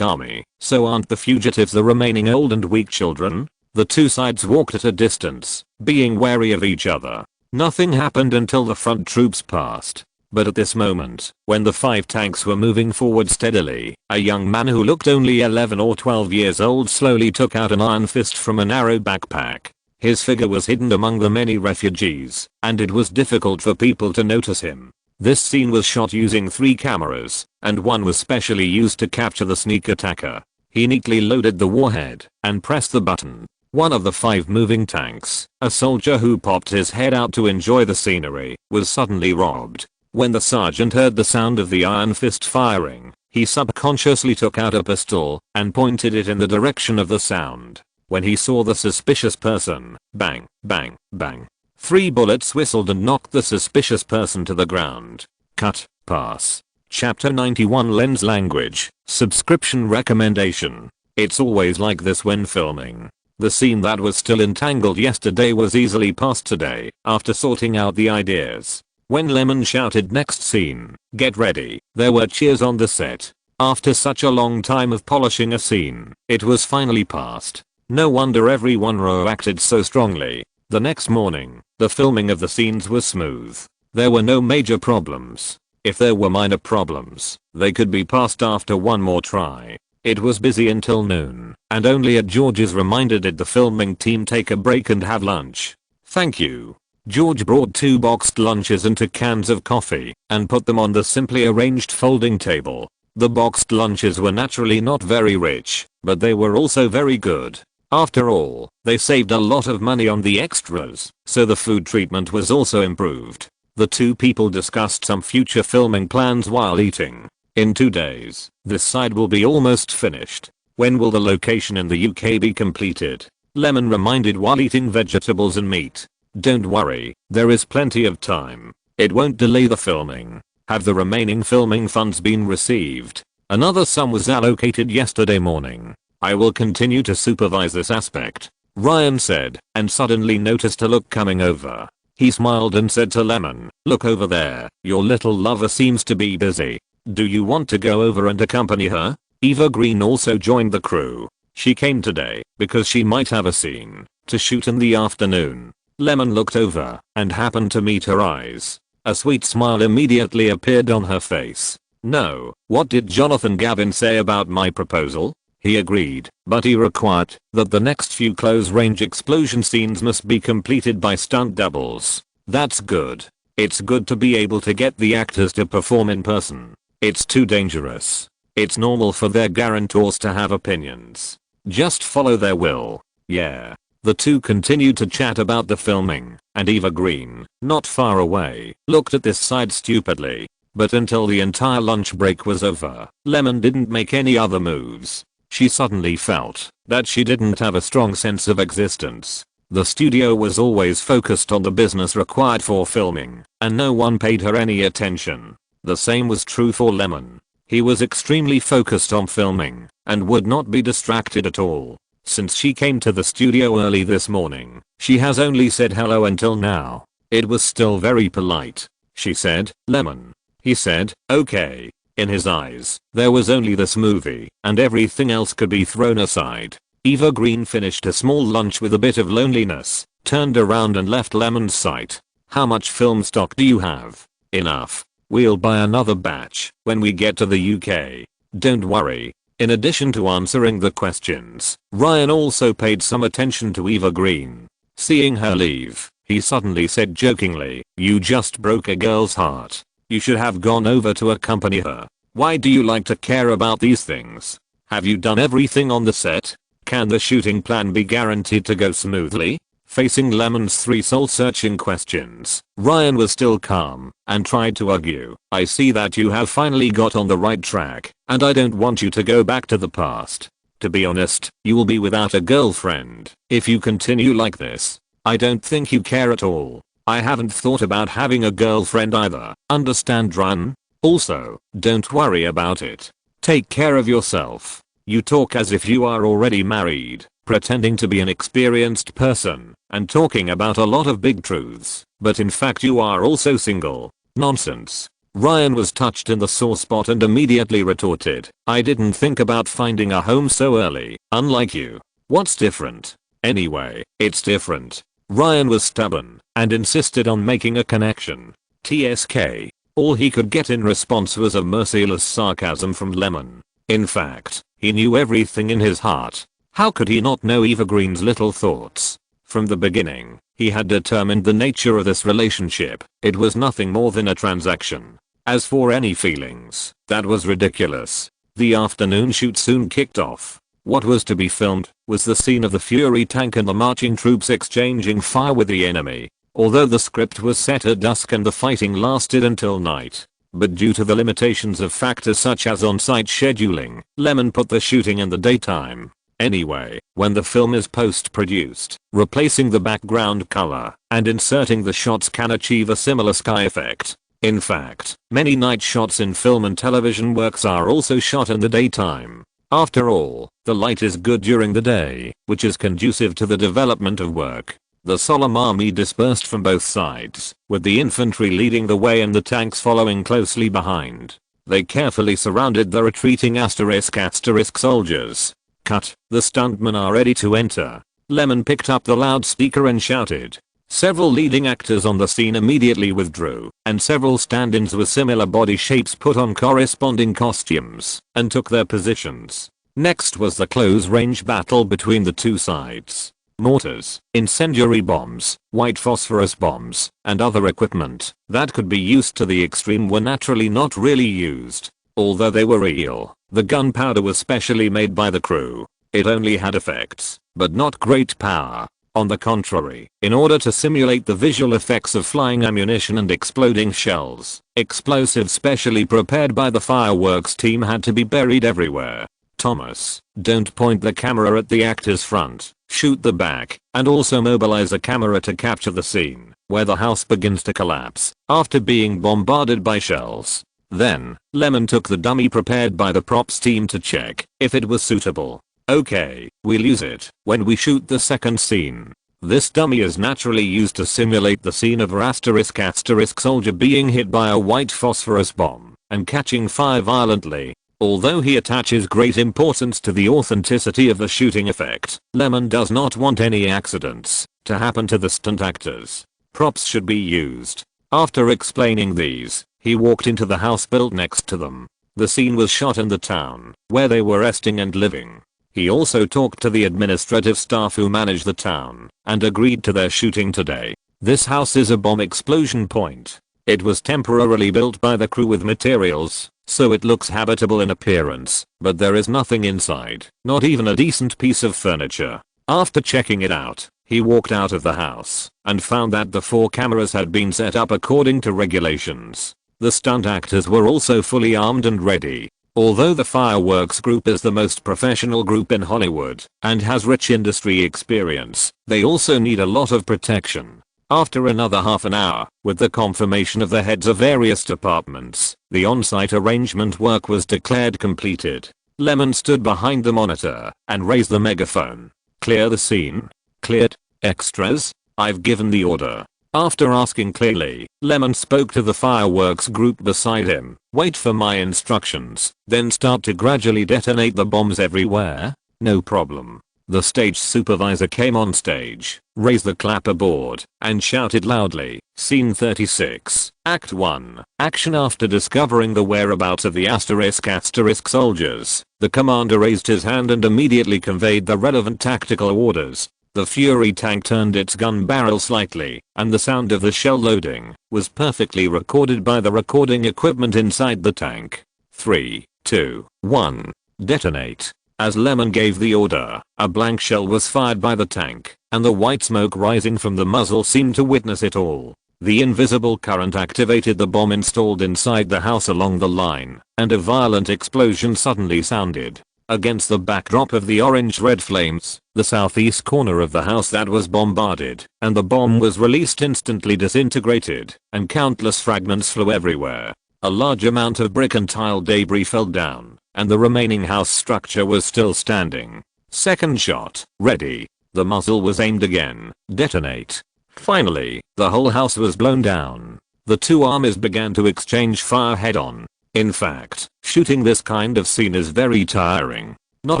army, so aren't the fugitives the remaining old and weak children? The two sides walked at a distance, being wary of each other. Nothing happened until the front troops passed. But at this moment, when the 5 tanks were moving forward steadily, a young man who looked only 11 or 12 years old slowly took out an iron fist from a narrow backpack. His figure was hidden among the many refugees, and it was difficult for people to notice him. This scene was shot using 3 cameras, and one was specially used to capture the sneak attacker. He neatly loaded the warhead, and pressed the button. One of the 5 moving tanks, a soldier who popped his head out to enjoy the scenery, was suddenly robbed. When the sergeant heard the sound of the iron fist firing, he subconsciously took out a pistol, and pointed it in the direction of the sound. When he saw the suspicious person, bang, bang, bang. 3 bullets whistled and knocked the suspicious person to the ground. Cut, pass. Chapter 91 Lens Language, Subscription Recommendation. It's always like this when filming. The scene that was still entangled yesterday was easily passed today, after sorting out the ideas. When Lemon shouted next scene, get ready, there were cheers on the set. After such a long time of polishing a scene, it was finally passed. No wonder everyone reacted so strongly. The next morning, the filming of the scenes was smooth. There were no major problems. If there were minor problems, they could be passed after one more try. It was busy until noon, and only at George's reminder did the filming team take a break and have lunch. Thank you. George brought 2 boxed lunches and 2 cans of coffee, and put them on the simply arranged folding table. The boxed lunches were naturally not very rich, but they were also very good. After all, they saved a lot of money on the extras, so the food treatment was also improved. The two people discussed some future filming plans while eating. In 2 days, this side will be almost finished. When will the location in the UK be completed? Lemon reminded while eating vegetables and meat. Don't worry, there is plenty of time. It won't delay the filming. Have the remaining filming funds been received? Another sum was allocated yesterday morning. I will continue to supervise this aspect, Ryan said, and suddenly noticed a look coming over. He smiled and said to Lemon, look over there, your little lover seems to be busy. Do you want to go over and accompany her? Eva Green also joined the crew. She came today because she might have a scene to shoot in the afternoon. Lemon looked over and happened to meet her eyes. A sweet smile immediately appeared on her face. No, what did Jonathan Gavin say about my proposal? He agreed, but he required that the next few close-range explosion scenes must be completed by stunt doubles. That's good. It's good to be able to get the actors to perform in person. It's too dangerous. It's normal for their guarantors to have opinions. Just follow their will. Yeah. The two continued to chat about the filming, and Eva Green, not far away, looked at this side stupidly. But until the entire lunch break was over, Lemon didn't make any other moves. She suddenly felt that she didn't have a strong sense of existence. The studio was always focused on the business required for filming, and no one paid her any attention. The same was true for Lemon. He was extremely focused on filming and would not be distracted at all. Since she came to the studio early this morning, she has only said hello until now. It was still very polite. She said, Lemon. He said, okay. In his eyes, there was only this movie, and everything else could be thrown aside. Eva Green finished a small lunch with a bit of loneliness, turned around and left Lemon's sight. How much film stock do you have? Enough. We'll buy another batch when we get to the UK. Don't worry. In addition to answering the questions, Ryan also paid some attention to Eva Green. Seeing her leave, he suddenly said jokingly, you just broke a girl's heart. You should have gone over to accompany her. Why do you like to care about these things? Have you done everything on the set? Can the shooting plan be guaranteed to go smoothly? Facing Lemon's 3 soul-searching questions, Ryan was still calm and tried to argue. I see that you have finally got on the right track, and I don't want you to go back to the past. To be honest, you will be without a girlfriend if you continue like this. I don't think you care at all. I haven't thought about having a girlfriend either. Understand, Ryan? Also, don't worry about it. Take care of yourself. You talk as if you are already married, pretending to be an experienced person, and talking about a lot of big truths, but in fact you are also single. Nonsense. Ryan was touched in the sore spot and immediately retorted, I didn't think about finding a home so early, unlike you. What's different? Anyway, it's different. Ryan was stubborn and insisted on making a connection. TSK. All he could get in response was a merciless sarcasm from Lemon. In fact, he knew everything in his heart. How could he not know Eva Green's little thoughts? From the beginning, he had determined the nature of this relationship. It was nothing more than a transaction. As for any feelings, that was ridiculous. The afternoon shoot soon kicked off. What was to be filmed was the scene of the Fury tank and the marching troops exchanging fire with the enemy. Although the script was set at dusk and the fighting lasted until night. But due to the limitations of factors such as on-site scheduling, Lemon put the shooting in the daytime. Anyway, when the film is post-produced, replacing the background color and inserting the shots can achieve a similar sky effect. In fact, many night shots in film and television works are also shot in the daytime. After all, the light is good during the day, which is conducive to the development of work. The solemn army dispersed from both sides, with the infantry leading the way and the tanks following closely behind. They carefully surrounded the retreating *** soldiers. Cut. The stuntmen are ready to enter. Lemon picked up the loudspeaker and shouted. Several leading actors on the scene immediately withdrew, and several stand-ins with similar body shapes put on corresponding costumes and took their positions. Next was the close-range battle between the two sides. Mortars, incendiary bombs, white phosphorus bombs, and other equipment that could be used to the extreme were naturally not really used. Although they were real, the gunpowder was specially made by the crew. It only had effects, but not great power. On the contrary, in order to simulate the visual effects of flying ammunition and exploding shells, explosives specially prepared by the fireworks team had to be buried everywhere. Thomas, don't point the camera at the actor's front, shoot the back, and also mobilize a camera to capture the scene where the house begins to collapse after being bombarded by shells. Then, Lyman took the dummy prepared by the props team to check if it was suitable. Okay, we'll use it when we shoot the second scene. This dummy is naturally used to simulate the scene of a *** soldier being hit by a white phosphorus bomb and catching fire violently. Although he attaches great importance to the authenticity of the shooting effect, Lyman does not want any accidents to happen to the stunt actors. Props should be used. After explaining these, he walked into the house built next to them. The scene was shot in the town where they were resting and living. He also talked to the administrative staff who manage the town and agreed to their shooting today. This house is a bomb explosion point. It was temporarily built by the crew with materials, so it looks habitable in appearance, but there is nothing inside, not even a decent piece of furniture. After checking it out, he walked out of the house and found that the 4 cameras had been set up according to regulations. The stunt actors were also fully armed and ready. Although the fireworks group is the most professional group in Hollywood and has rich industry experience, they also need a lot of protection. After another half an hour, with the confirmation of the heads of various departments, the on-site arrangement work was declared completed. Lyman stood behind the monitor and raised the megaphone. Clear the scene. Cleared. Extras, I've given the order. After asking clearly, Lyman spoke to the fireworks group beside him. Wait for my instructions, then start to gradually detonate the bombs everywhere? No problem. The stage supervisor came on stage, raised the clapperboard, and shouted loudly, Scene 36, Act 1, Action. After discovering the whereabouts of the *** soldiers, the commander raised his hand and immediately conveyed the relevant tactical orders. The Fury tank turned its gun barrel slightly, and the sound of the shell loading was perfectly recorded by the recording equipment inside the tank. 3, 2, 1, detonate. As Lyman gave the order, a blank shell was fired by the tank, and the white smoke rising from the muzzle seemed to witness it all. The invisible current activated the bomb installed inside the house along the line, and a violent explosion suddenly sounded. Against the backdrop of the orange-red flames, the southeast corner of the house that was bombarded, and the bomb was released instantly disintegrated, and countless fragments flew everywhere. A large amount of brick and tile debris fell down, and the remaining house structure was still standing. Second shot, ready. The muzzle was aimed again. Detonate. Finally, the whole house was blown down. The 2 armies began to exchange fire head-on. In fact, shooting this kind of scene is very tiring. Not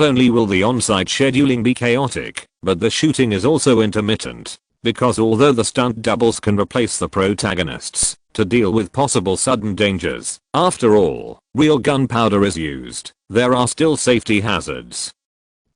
only will the on-site scheduling be chaotic, but the shooting is also intermittent. Because although the stunt doubles can replace the protagonists to deal with possible sudden dangers, after all, real gunpowder is used, there are still safety hazards.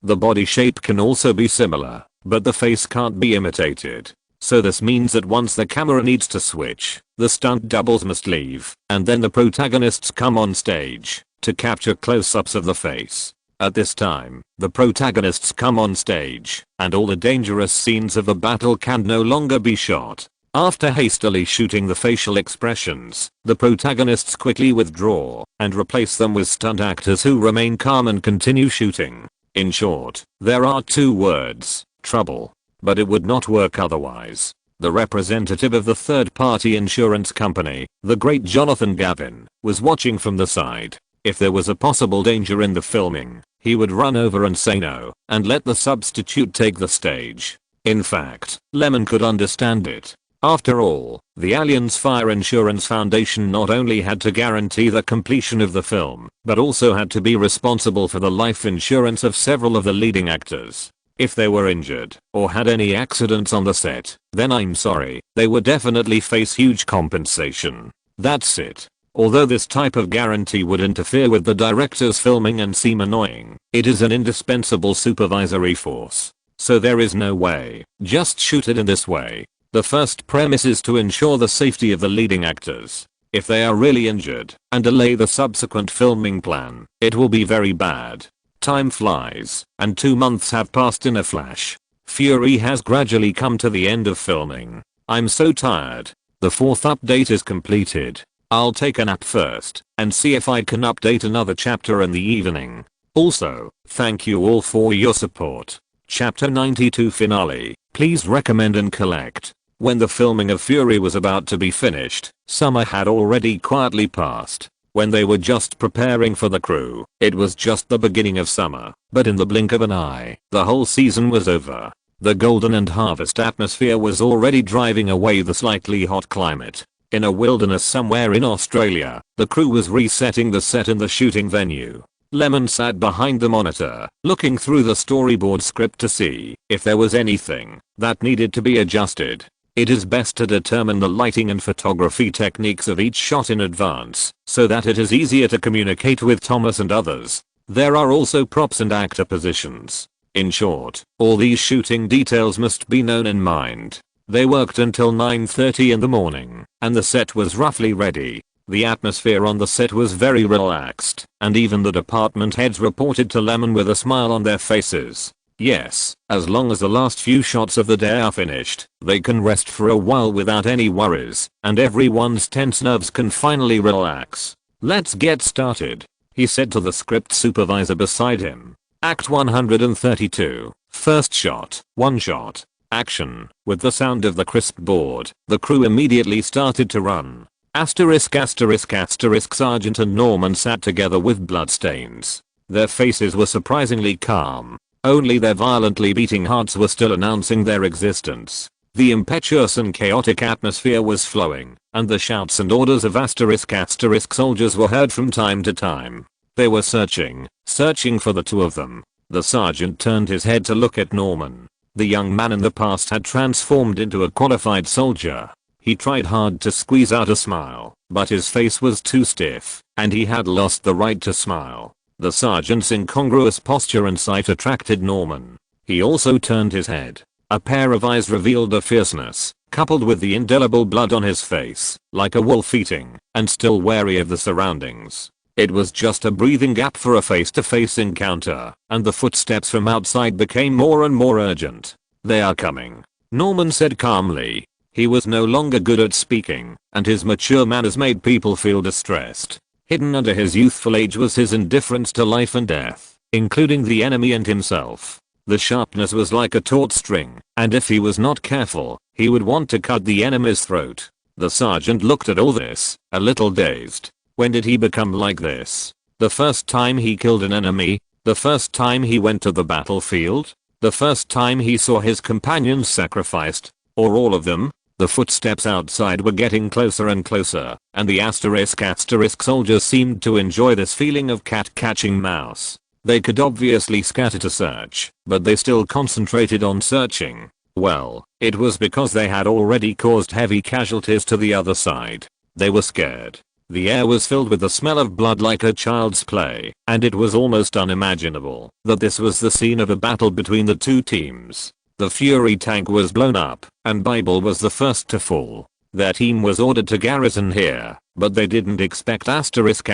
The body shape can also be similar, but the face can't be imitated. So this means that once the camera needs to switch, the stunt doubles must leave, and then the protagonists come on stage to capture close-ups of the face. At this time, the protagonists come on stage, and all the dangerous scenes of the battle can no longer be shot. After hastily shooting the facial expressions, the protagonists quickly withdraw and replace them with stunt actors who remain calm and continue shooting. In short, there are 2 words, trouble. But it would not work otherwise. The representative of the third-party insurance company, the great Jonathan Gavin, was watching from the side. If there was a possible danger in the filming, he would run over and say no, and let the substitute take the stage. In fact, Lyman could understand it. After all, the Allianz Fire Insurance Foundation not only had to guarantee the completion of the film, but also had to be responsible for the life insurance of several of the leading actors. If they were injured or had any accidents on the set, then I'm sorry, they would definitely face huge compensation. That's it. Although this type of guarantee would interfere with the director's filming and seem annoying, it is an indispensable supervisory force. So there is no way, just shoot it in this way. The first premise is to ensure the safety of the leading actors. If they are really injured and delay the subsequent filming plan, it will be very bad. Time flies, and 2 months have passed in a flash. Fury has gradually come to the end of filming. I'm so tired. The 4th update is completed. I'll take a nap first and see if I can update another chapter in the evening. Also, thank you all for your support. Chapter 92 finale. Please recommend and collect. When the filming of Fury was about to be finished, summer had already quietly passed. When they were just preparing for the crew, it was just the beginning of summer, but in the blink of an eye, the whole season was over. The golden and harvest atmosphere was already driving away the slightly hot climate. In a wilderness somewhere in Australia, the crew was resetting the set in the shooting venue. Lyman sat behind the monitor, looking through the storyboard script to see if there was anything that needed to be adjusted. It is best to determine the lighting and photography techniques of each shot in advance, so that it is easier to communicate with Thomas and others. There are also props and actor positions. In short, all these shooting details must be known in mind. They worked until 9:30 in the morning, and the set was roughly ready. The atmosphere on the set was very relaxed, and even the department heads reported to Lyman with a smile on their faces. Yes, as long as the last few shots of the day are finished, they can rest for a while without any worries, and everyone's tense nerves can finally relax. Let's get started, he said to the script supervisor beside him. Act 132, first shot, one shot. Action. With the sound of the crisp board, the crew immediately started to run. Asterisk asterisk asterisk Sergeant and Norman sat together with bloodstains. Their faces were surprisingly calm. Only their violently beating hearts were still announcing their existence. The impetuous and chaotic atmosphere was flowing, and the shouts and orders of asterisk asterisk soldiers were heard from time to time. They were searching for the two of them. The sergeant turned his head to look at Norman. The young man in the past had transformed into a qualified soldier. He tried hard to squeeze out a smile, but his face was too stiff, and he had lost the right to smile. The sergeant's incongruous posture and sight attracted Norman. He also turned his head. A pair of eyes revealed a fierceness, coupled with the indelible blood on his face, like a wolf eating, and still wary of the surroundings. It was just a breathing gap for a face-to-face encounter, and the footsteps from outside became more and more urgent. They are coming, Norman said calmly. He was no longer good at speaking, and his mature manners made people feel distressed. Hidden under his youthful age was his indifference to life and death, including the enemy and himself. The sharpness was like a taut string, and if he was not careful, he would want to cut the enemy's throat. The sergeant looked at all this, a little dazed. When did he become like this? The first time he killed an enemy? The first time he went to the battlefield? The first time he saw his companions sacrificed? Or all of them? The footsteps outside were getting closer and closer, and the asterisk soldiers seemed to enjoy this feeling of cat catching mouse. They could obviously scatter to search, but they still concentrated on searching. Well, it was because they had already caused heavy casualties to the other side. They were scared. The air was filled with the smell of blood like a child's play, and it was almost unimaginable that this was the scene of a battle between the two teams. The Fury tank was blown up, and Bible was the first to fall. Their team was ordered to garrison here, but they didn't expect asterisk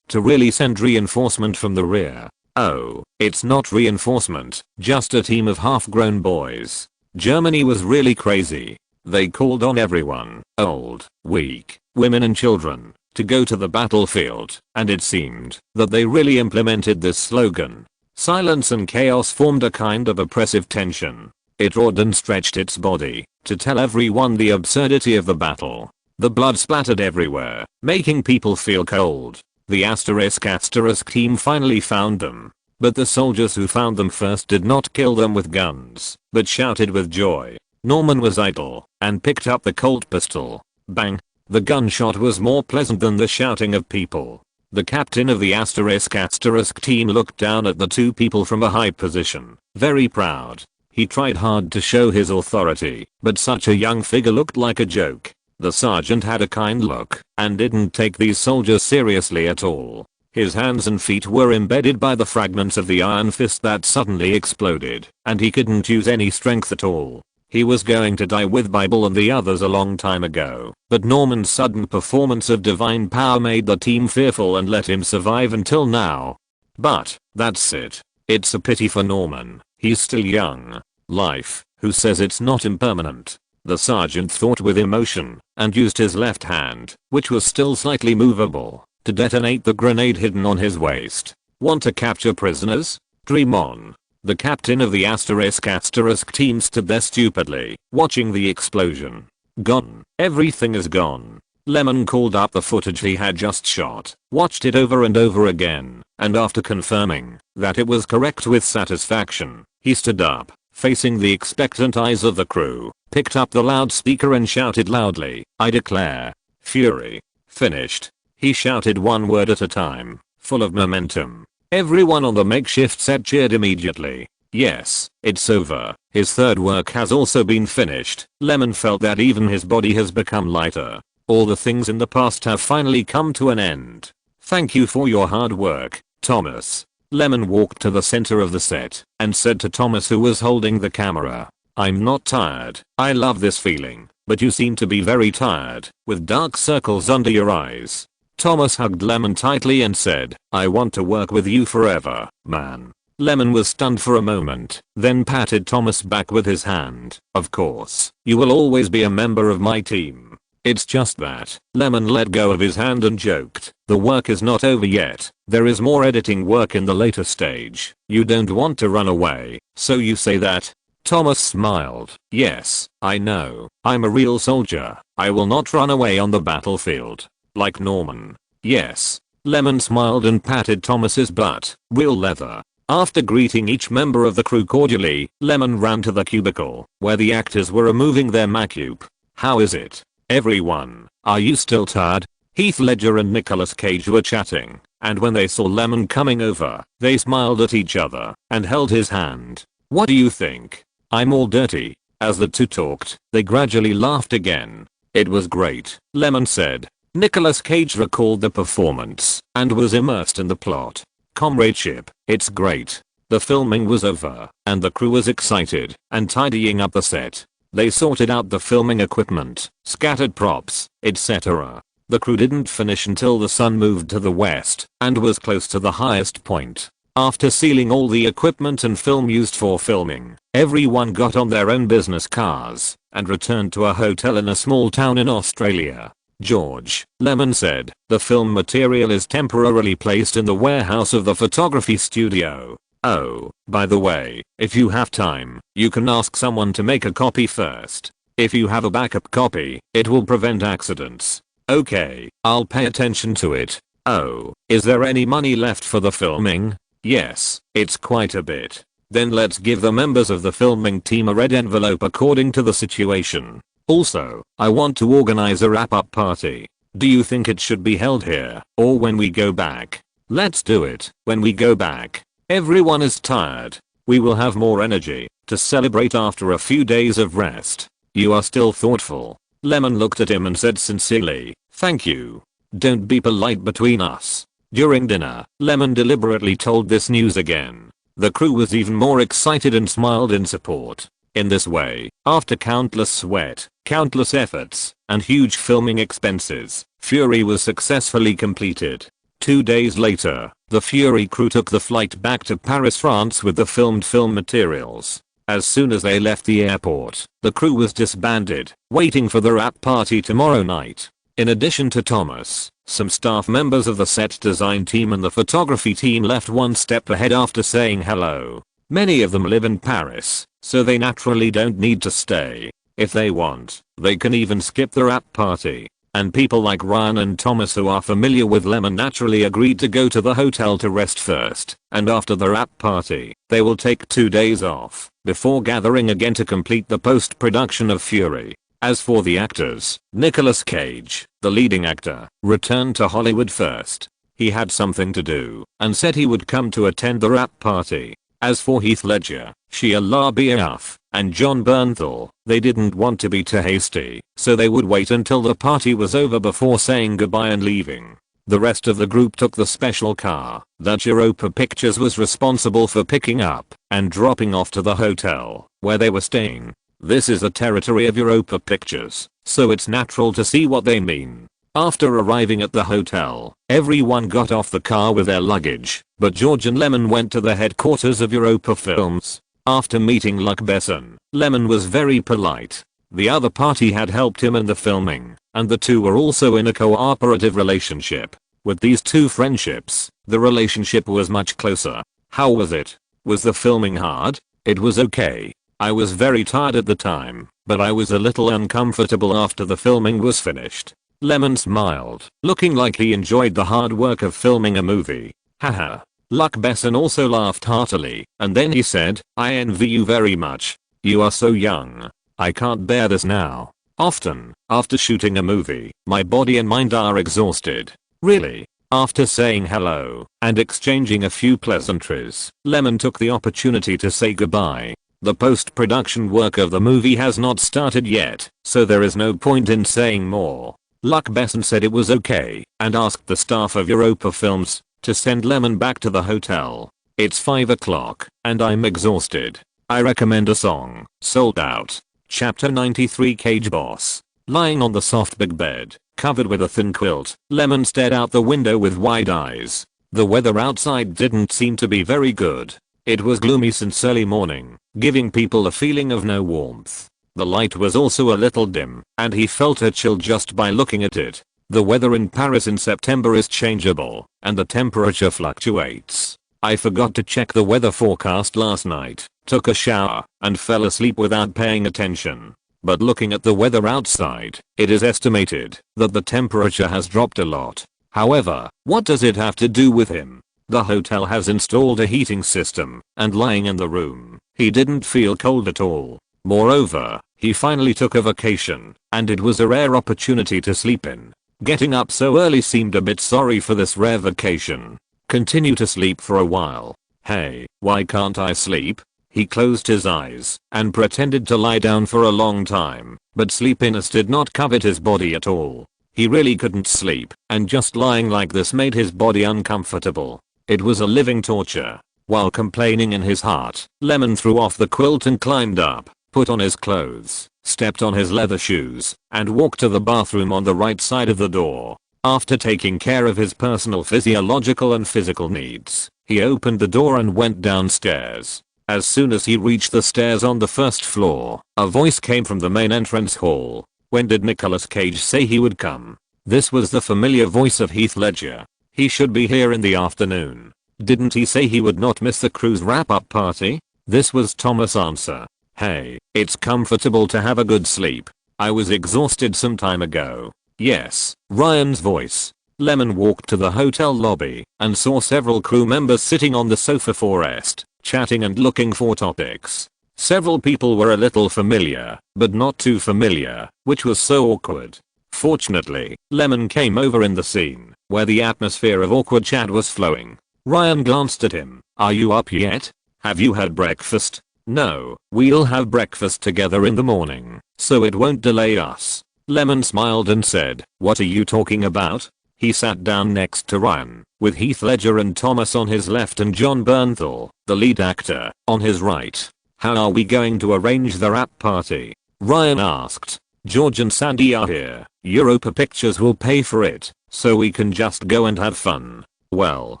to really send reinforcement from the rear. Oh, it's not reinforcement, just a team of half-grown boys. Germany was really crazy. They called on everyone, old, weak, women and children, to go to the battlefield, and it seemed that they really implemented this slogan. Silence and chaos formed a kind of oppressive tension. It roared and stretched its body to tell everyone the absurdity of the battle. The blood splattered everywhere, making people feel cold. The asterisk team finally found them, but the soldiers who found them first did not kill them with guns, but shouted with joy. Norman was idle and picked up the Colt pistol. Bang! The gunshot was more pleasant than the shouting of people. The captain of the asterisk team looked down at the two people from a high position, very proud. He tried hard to show his authority, but such a young figure looked like a joke. The sergeant had a kind look and didn't take these soldiers seriously at all. His hands and feet were embedded by the fragments of the iron fist that suddenly exploded, and he couldn't use any strength at all. He was going to die with Bible and the others a long time ago, but Norman's sudden performance of divine power made the team fearful and let him survive until now. But, that's it. It's a pity for Norman. He's still young. Life, who says it's not impermanent. The sergeant thought with emotion and used his left hand, which was still slightly movable, to detonate the grenade hidden on his waist. Want to capture prisoners? Dream on. The captain of the asterisk team stood there stupidly, watching the explosion. Gone. Everything is gone. Lemon called up the footage he had just shot, watched it over and over again, and after confirming that it was correct with satisfaction, he stood up, facing the expectant eyes of the crew, picked up the loudspeaker and shouted loudly, "I declare, Fury, finished." He shouted one word at a time, full of momentum. Everyone on the makeshift set cheered immediately. Yes, it's over. His third work has also been finished. Lemon felt that even his body has become lighter. All the things in the past have finally come to an end. Thank you for your hard work, Thomas. Lemon walked to the center of the set and said to Thomas, who was holding the camera, "I'm not tired. I love this feeling, but you seem to be very tired, with dark circles under your eyes." Thomas hugged Lemon tightly and said, "I want to work with you forever, man." Lemon was stunned for a moment, then patted Thomas back with his hand. "Of course, you will always be a member of my team. It's just that." Lemon let go of his hand and joked, "The work is not over yet. There is more editing work in the later stage. You don't want to run away, so you say that?" Thomas smiled. "Yes, I know. I'm a real soldier. I will not run away on the battlefield. Like Norman." "Yes." Lemon smiled and patted Thomas's butt. "Real leather." After greeting each member of the crew cordially, Lemon ran to the cubicle, where the actors were removing their makeup. "How is it, everyone? Are you still tired?" Heath Ledger and Nicolas Cage were chatting, and when they saw Lemon coming over, they smiled at each other and held his hand. "What do you think? I'm all dirty." As the two talked, they gradually laughed again. "It was great," Lemon said. Nicolas Cage recalled the performance and was immersed in the plot. "Comradeship, it's great." The filming was over, and the crew was excited and tidying up the set. They sorted out the filming equipment, scattered props, etc. The crew didn't finish until the sun moved to the west and was close to the highest point. After sealing all the equipment and film used for filming, everyone got on their own business cars and returned to a hotel in a small town in Australia. "George," Lemon said, "the film material is temporarily placed in the warehouse of the photography studio. Oh, by the way, if you have time, you can ask someone to make a copy first. If you have a backup copy, it will prevent accidents." "Okay, I'll pay attention to it." "Oh, is there any money left for the filming?" "Yes, it's quite a bit." "Then let's give the members of the filming team a red envelope according to the situation. Also, I want to organize a wrap-up party. Do you think it should be held here or when we go back?" "Let's do it when we go back. Everyone is tired. We will have more energy to celebrate after a few days of rest." "You are still thoughtful." Lemon looked at him and said sincerely, "Thank you. Don't be polite between us." During dinner, Lemon deliberately told this news again. The crew was even more excited and smiled in support. In this way, after countless sweat, countless efforts, and huge filming expenses, Fury was successfully completed. 2 days later, the Fury crew took the flight back to Paris, France with the filmed film materials. As soon as they left the airport, the crew was disbanded, waiting for the wrap party tomorrow night. In addition to Thomas, some staff members of the set design team and the photography team left one step ahead after saying hello. Many of them live in Paris, so they naturally don't need to stay. If they want, they can even skip the wrap party. And people like Ryan and Thomas, who are familiar with Lemon, naturally agreed to go to the hotel to rest first, and after the wrap party, they will take 2 days off before gathering again to complete the post-production of Fury. As for the actors, Nicolas Cage, the leading actor, returned to Hollywood first. He had something to do and said he would come to attend the wrap party. As for Heath Ledger, Shia LaBeouf, and John Bernthal, they didn't want to be too hasty, so they would wait until the party was over before saying goodbye and leaving. The rest of the group took the special car that Europa Pictures was responsible for picking up and dropping off to the hotel where they were staying. This is the territory of Europa Pictures, so it's natural to see what they mean. After arriving at the hotel, everyone got off the car with their luggage, but George and Lemon went to the headquarters of Europa Films. After meeting Luc Besson, Lemon was very polite. The other party had helped him in the filming, and the two were also in a cooperative relationship. With these two friendships, the relationship was much closer. How was it? Was the filming hard? It was okay. I was very tired at the time, but I was a little uncomfortable after the filming was finished. Lemon smiled, looking like he enjoyed the hard work of filming a movie. Haha. Luc Besson also laughed heartily, and then he said, I envy you very much. You are so young. I can't bear this now. Often, after shooting a movie, my body and mind are exhausted. Really? After saying hello and exchanging a few pleasantries, Lemon took the opportunity to say goodbye. The post-production work of the movie has not started yet, so there is no point in saying more. Luc Besson said it was okay and asked the staff of Europa Films to send Lemon back to the hotel. It's 5 o'clock and I'm exhausted. I recommend a song, Sold Out. Chapter 93 Cage Boss. Lying on the soft big bed, covered with a thin quilt, Lemon stared out the window with wide eyes. The weather outside didn't seem to be very good. It was gloomy since early morning, giving people a feeling of no warmth. The light was also a little dim, and he felt a chill just by looking at it. The weather in Paris in September is changeable, and the temperature fluctuates. I forgot to check the weather forecast last night, took a shower, and fell asleep without paying attention. But looking at the weather outside, it is estimated that the temperature has dropped a lot. However, what does it have to do with him? The hotel has installed a heating system, and lying in the room, he didn't feel cold at all. Moreover, he finally took a vacation, and it was a rare opportunity to sleep in. Getting up so early seemed a bit sorry for this rare vacation. Continue to sleep for a while. Hey, why can't I sleep? He closed his eyes and pretended to lie down for a long time, but sleepiness did not covet his body at all. He really couldn't sleep, and just lying like this made his body uncomfortable. It was a living torture. While complaining in his heart, Lemon threw off the quilt and climbed up, put on his clothes, stepped on his leather shoes, and walked to the bathroom on the right side of the door. After taking care of his personal physiological and physical needs, he opened the door and went downstairs. As soon as he reached the stairs on the first floor, a voice came from the main entrance hall. When did Nicolas Cage say he would come? This was the familiar voice of Heath Ledger. He should be here in the afternoon. Didn't he say he would not miss the crew's wrap-up party? This was Thomas' answer. Hey, it's comfortable to have a good sleep. I was exhausted some time ago. Yes, Ryan's voice. Lemon walked to the hotel lobby and saw several crew members sitting on the sofa forest, chatting and looking for topics. Several people were a little familiar, but not too familiar, which was so awkward. Fortunately, Lemon came over in the scene, where the atmosphere of awkward chat was flowing. Ryan glanced at him. Are you up yet? Have you had breakfast? No, we'll have breakfast together in the morning, so it won't delay us. Lemon smiled and said, what are you talking about? He sat down next to Ryan, with Heath Ledger and Thomas on his left and John Bernthal, the lead actor, on his right. How are we going to arrange the wrap party? Ryan asked. George and Sandy are here. Europa Pictures will pay for it, so we can just go and have fun. Well,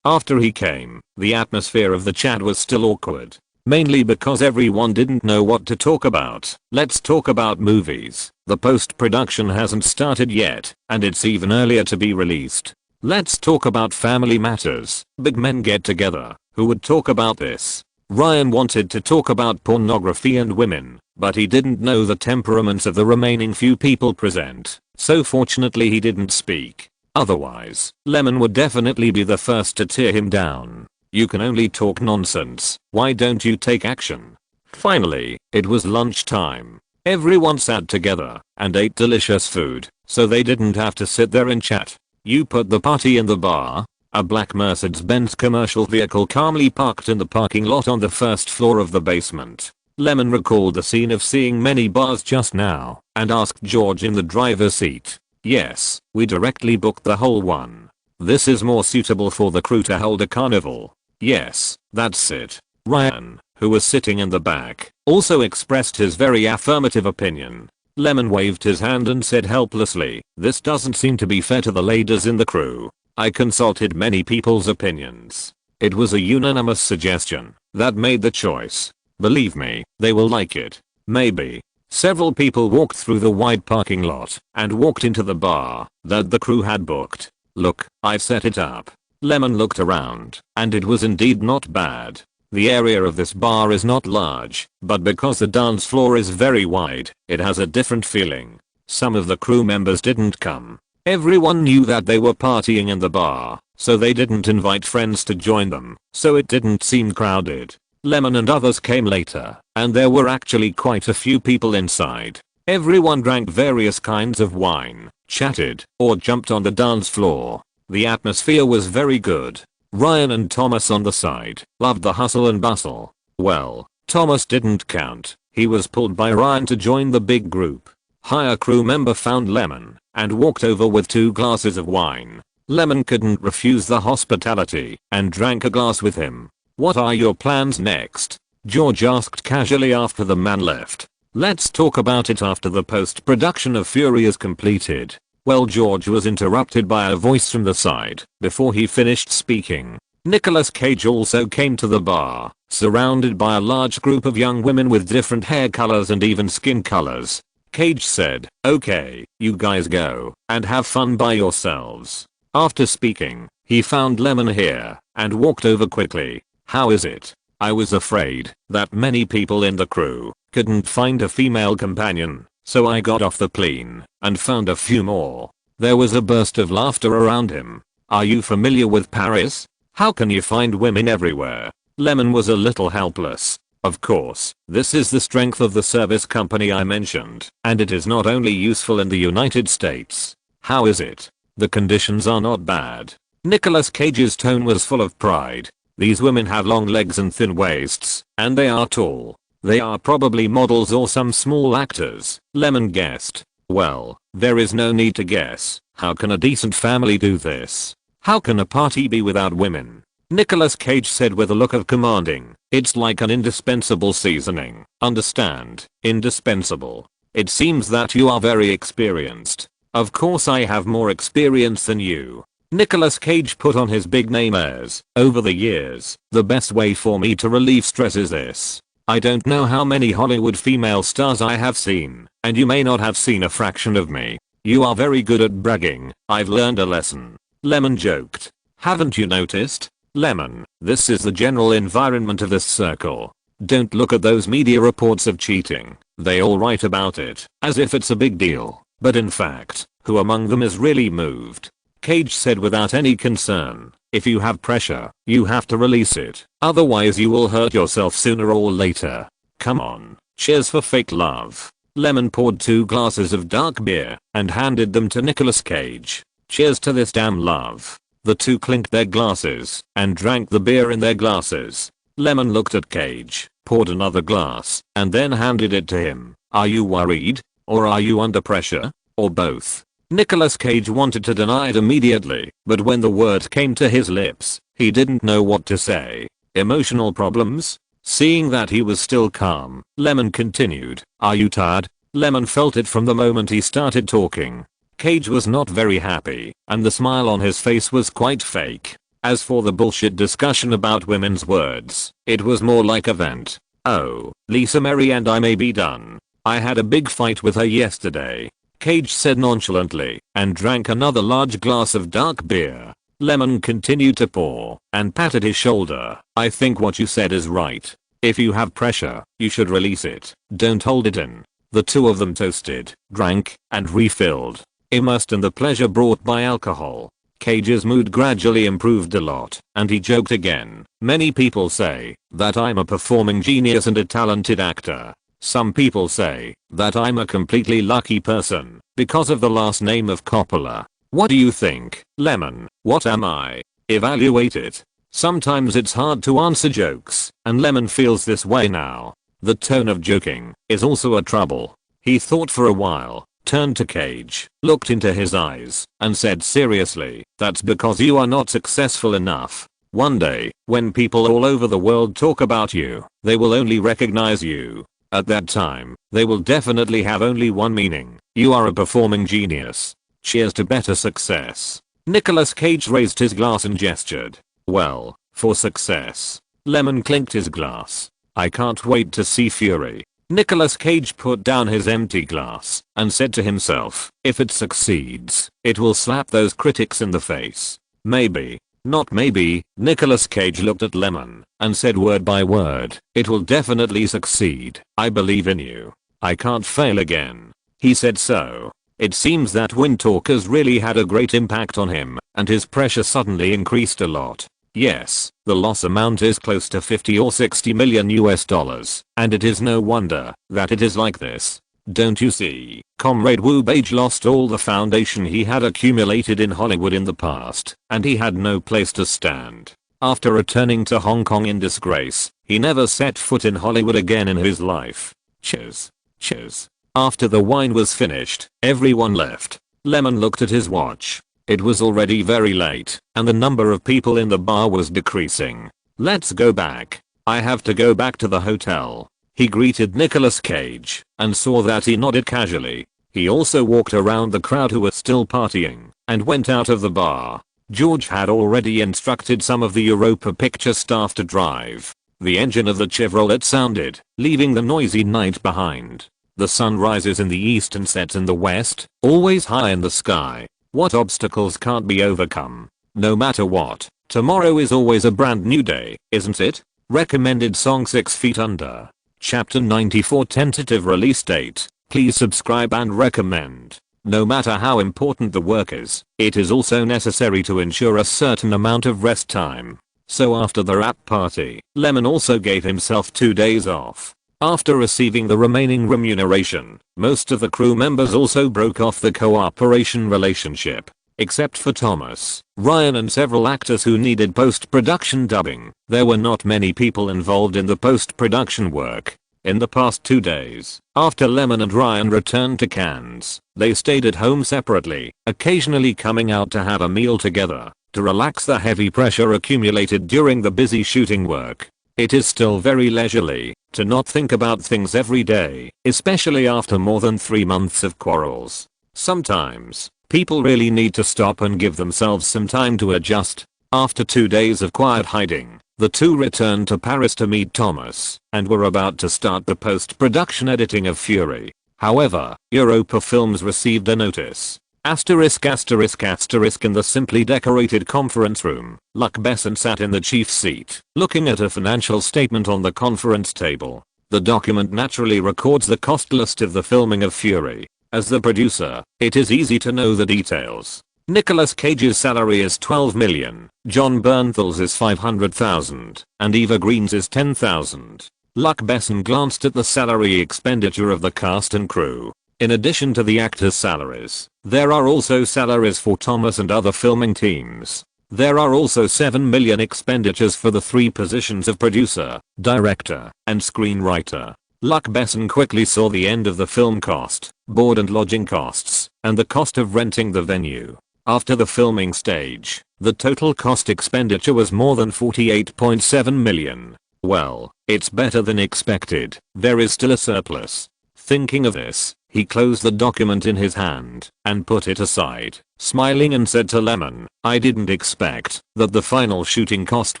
after he came, the atmosphere of the chat was still awkward. Mainly because everyone didn't know what to talk about. Let's talk about movies. The post-production hasn't started yet, and it's even earlier to be released. Let's talk about family matters. Big men get together. Who would talk about this? Ryan wanted to talk about pornography and women, but he didn't know the temperaments of the remaining few people present, so fortunately he didn't speak. Otherwise, Lemon would definitely be the first to tear him down. You can only talk nonsense. Why don't you take action? Finally, it was lunchtime. Everyone sat together and ate delicious food, so they didn't have to sit there and chat. You put the party in the bar. A black Mercedes-Benz commercial vehicle calmly parked in the parking lot on the first floor of the basement. Lemon recalled the scene of seeing many bars just now and asked George in the driver's seat. Yes, we directly booked the whole one. This is more suitable for the crew to hold a carnival. Yes, that's it. Ryan, who was sitting in the back, also expressed his very affirmative opinion. Lemon waved his hand and said helplessly, this doesn't seem to be fair to the ladies in the crew. I consulted many people's opinions. It was a unanimous suggestion that made the choice. Believe me, they will like it. Maybe. Several people walked through the wide parking lot and walked into the bar that the crew had booked. Look, I've set it up. Lemon looked around, and it was indeed not bad. The area of this bar is not large, but because the dance floor is very wide, it has a different feeling. Some of the crew members didn't come. Everyone knew that they were partying in the bar, so they didn't invite friends to join them, so it didn't seem crowded. Lemon and others came later, and there were actually quite a few people inside. Everyone drank various kinds of wine, chatted, or jumped on the dance floor. The atmosphere was very good. Ryan and Thomas on the side loved the hustle and bustle. Well, Thomas didn't count. He was pulled by Ryan to join the big group. A crew member found Lemon and walked over with 2 glasses of wine. Lemon couldn't refuse the hospitality and drank a glass with him. "What are your plans next?" George asked casually after the man left. "Let's talk about it after the post-production of Fury is completed." Well, George was interrupted by a voice from the side before he finished speaking. Nicolas Cage also came to the bar, surrounded by a large group of young women with different hair colors and even skin colors. Cage said, "Okay, you guys go and have fun by yourselves." After speaking, he found Lemon here and walked over quickly. "How is it?" "I was afraid that many people in the crew couldn't find a female companion, so I got off the plane and found a few more." There was a burst of laughter around him. "Are you familiar with Paris? How can you find women everywhere?" Lemon was a little helpless. "Of course, this is the strength of the service company I mentioned, and it is not only useful in the United States." "How is it?" "The conditions are not bad." Nicolas Cage's tone was full of pride. "These women have long legs and thin waists, and they are tall. They are probably models or some small actors," Lemon guessed. "Well, there is no need to guess. How can a decent family do this? How can a party be without women?" Nicolas Cage said with a look of commanding. "It's like an indispensable seasoning. Understand? Indispensable. It seems that you are very experienced." "Of course I have more experience than you." Nicolas Cage put on his big name airs. "Over the years, the best way for me to relieve stress is this. I don't know how many Hollywood female stars I have seen, and you may not have seen a fraction of me. You are very good at bragging. I've learned a lesson." Lemon joked. "Haven't you noticed? Lemon, this is the general environment of this circle. Don't look at those media reports of cheating. They all write about it, as if it's a big deal. But in fact, who among them is really moved?" Cage said without any concern. "If you have pressure, you have to release it. Otherwise you will hurt yourself sooner or later. Come on, cheers for fake love." Lemon poured 2 glasses of dark beer and handed them to Nicolas Cage. "Cheers to this damn love." The two clinked their glasses and drank the beer in their glasses. Lemon looked at Cage, poured another glass, and then handed it to him. "Are you worried? Or are you under pressure? Or both?" Nicolas Cage wanted to deny it immediately, but when the word came to his lips, he didn't know what to say. "Emotional problems?" Seeing that he was still calm, Lemon continued. "Are you tired?" Lemon felt it from the moment he started talking. Cage was not very happy, and the smile on his face was quite fake. As for the bullshit discussion about women's words, it was more like a vent. "Oh, Lisa Mary and I may be done. I had a big fight with her yesterday," Cage said nonchalantly, and drank another large glass of dark beer. Lemon continued to pour, and patted his shoulder. "I think what you said is right. If you have pressure, you should release it. Don't hold it in." The two of them toasted, drank, and refilled, immersed in the pleasure brought by alcohol. Cage's mood gradually improved a lot, and he joked again. "Many people say that I'm a performing genius and a talented actor. Some people say that I'm a completely lucky person because of the last name of Coppola. What do you think, Lemon? What am I? Evaluate it." Sometimes it's hard to answer jokes, and Lemon feels this way now. The tone of joking is also a trouble. He thought for a while, turned to Cage, looked into his eyes, and said seriously, "That's because you are not successful enough. One day, when people all over the world talk about you, they will only recognize you. At that time, they will definitely have only one meaning. You are a performing genius. Cheers to better success." Nicolas Cage raised his glass and gestured. "Well, for success." Lemon clinked his glass. I can't wait to see Fury." Nicolas Cage put down his empty glass and said to himself, "If it succeeds, it will slap those critics in the face. Maybe. Not maybe." Nicolas Cage looked at Lemon and said word by word, "It will definitely succeed. I believe in you. I can't fail again." He said so. It seems that Wind Talkers really had a great impact on him, and his pressure suddenly increased a lot. Yes, the loss amount is close to 50 or 60 million US dollars, and it is no wonder that it is like this. Don't you see? Comrade Wu Beige lost all the foundation he had accumulated in Hollywood in the past, and he had no place to stand. After returning to Hong Kong in disgrace, he never set foot in Hollywood again in his life. Cheers. Cheers. After the wine was finished, everyone left. Lemon looked at his watch. It was already very late, and the number of people in the bar was decreasing. "Let's go back. I have to go back to the hotel." He greeted Nicolas Cage and saw that he nodded casually. He also walked around the crowd who were still partying and went out of the bar. George had already instructed some of the Europa Picture staff to drive. The engine of the Chevrolet sounded, leaving the noisy night behind. The sun rises in the east and sets in the west, always high in the sky. What obstacles can't be overcome? No matter what, tomorrow is always a brand new day, isn't it? Recommended song 6 Feet Under. Chapter 94 tentative release date. Please subscribe and recommend. No matter how important the work is, it is also necessary to ensure a certain amount of rest time. So after the wrap party, Lemon also gave himself 2 days off. After receiving the remaining remuneration, most of the crew members also broke off the cooperation relationship. Except for Thomas, Ryan and several actors who needed post-production dubbing, there were not many people involved in the post-production work. In the past 2 days, after Lemon and Ryan returned to Cannes, they stayed at home separately, occasionally coming out to have a meal together, to relax the heavy pressure accumulated during the busy shooting work. It is still very leisurely to not think about things every day, especially after more than 3 months of quarrels. Sometimes, people really need to stop and give themselves some time to adjust. After 2 days of quiet hiding, the two returned to Paris to meet Thomas and were about to start the post-production editing of Fury. However, Europa Films received a notice. Asterisk asterisk asterisk in the simply decorated conference room, Luc Besson sat in the chief's seat, looking at a financial statement on the conference table. The document naturally records the cost list of the filming of Fury. As the producer, it is easy to know the details. Nicolas Cage's salary is 12 million, John Bernthal's is 500,000, and Eva Green's is 10,000. Luc Besson glanced at the salary expenditure of the cast and crew. In addition to the actors' salaries, there are also salaries for Thomas and other filming teams. There are also 7 million expenditures for the 3 positions of producer, director, and screenwriter. Luc Besson quickly saw the end of the film cost, board and lodging costs, and the cost of renting the venue. After the filming stage, the total cost expenditure was more than 48.7 million. Well, it's better than expected. There is still a surplus. Thinking of this, he closed the document in his hand and put it aside, smiling and said to Lemon, "I didn't expect that the final shooting cost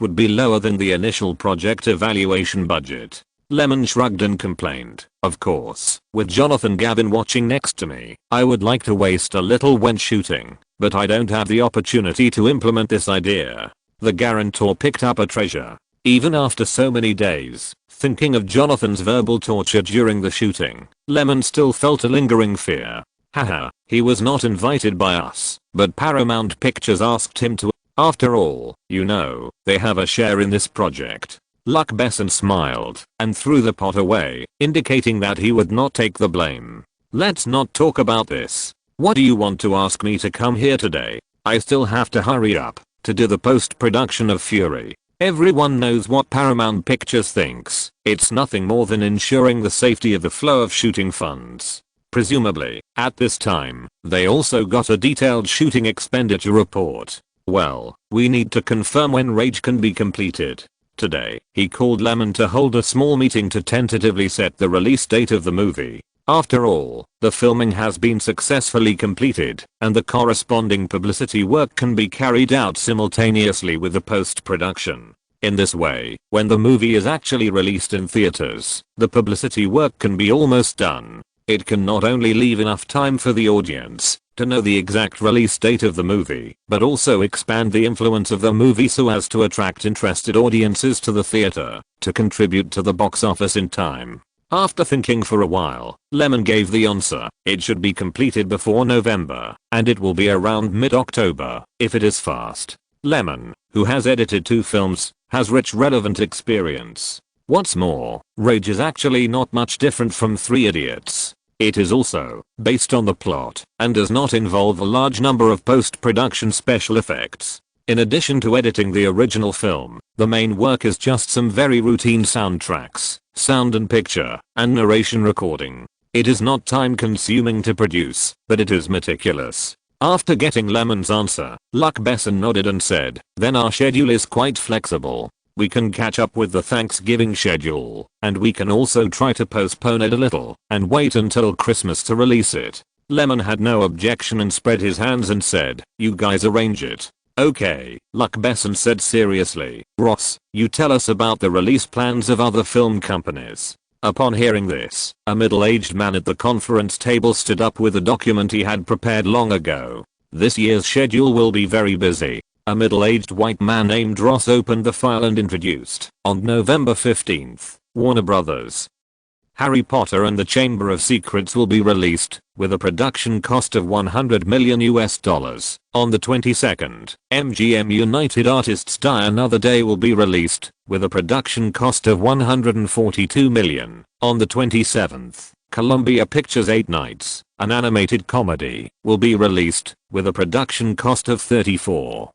would be lower than the initial project evaluation budget." Lemon shrugged and complained, "Of course, with Jonathan Gavin watching next to me, I would like to waste a little when shooting, but I don't have the opportunity to implement this idea." The guarantor picked up a treasure. Even after so many days, thinking of Jonathan's verbal torture during the shooting, Lemon still felt a lingering fear. Haha, he was not invited by us, but Paramount Pictures asked him to. After all, you know, they have a share in this project. Luc Besson smiled and threw the pot away, indicating that he would not take the blame. "Let's not talk about this. What do you want to ask me to come here today? I still have to hurry up to do the post-production of Fury. Everyone knows what Paramount Pictures thinks. It's nothing more than ensuring the safety of the flow of shooting funds." Presumably, at this time, they also got a detailed shooting expenditure report. "Well, we need to confirm when Rage can be completed." Today, he called Lyman to hold a small meeting to tentatively set the release date of the movie. After all, the filming has been successfully completed, and the corresponding publicity work can be carried out simultaneously with the post-production. In this way, when the movie is actually released in theaters, the publicity work can be almost done. It can not only leave enough time for the audience to know the exact release date of the movie, but also expand the influence of the movie so as to attract interested audiences to the theater to contribute to the box office in time. After thinking for a while, Lyman gave the answer: it should be completed before November, and it will be around mid-October, if it is fast. Lyman, who has edited 2 films, has rich relevant experience. What's more, Rage is actually not much different from 3 Idiots. It is also based on the plot and does not involve a large number of post-production special effects. In addition to editing the original film, the main work is just some very routine soundtracks, sound and picture, and narration recording. It is not time-consuming to produce, but it is meticulous. After getting Lyman's answer, Luc Besson nodded and said, "Then our schedule is quite flexible. We can catch up with the Thanksgiving schedule, and we can also try to postpone it a little and wait until Christmas to release it." Lyman had no objection and spread his hands and said, "You guys arrange it." "Okay," Luc Besson said seriously. "Ross, you tell us about the release plans of other film companies." Upon hearing this, a middle-aged man at the conference table stood up with a document he had prepared long ago. "This year's schedule will be very busy." A middle-aged white man named Ross opened the file and introduced, on November 15th, Warner Brothers. Harry Potter and the Chamber of Secrets will be released, with a production cost of $100 million. On the 22nd, MGM United Artists Die Another Day will be released, with a production cost of $142 million. On the 27th, Columbia Pictures 8 Nights, an animated comedy, will be released, with a production cost of $34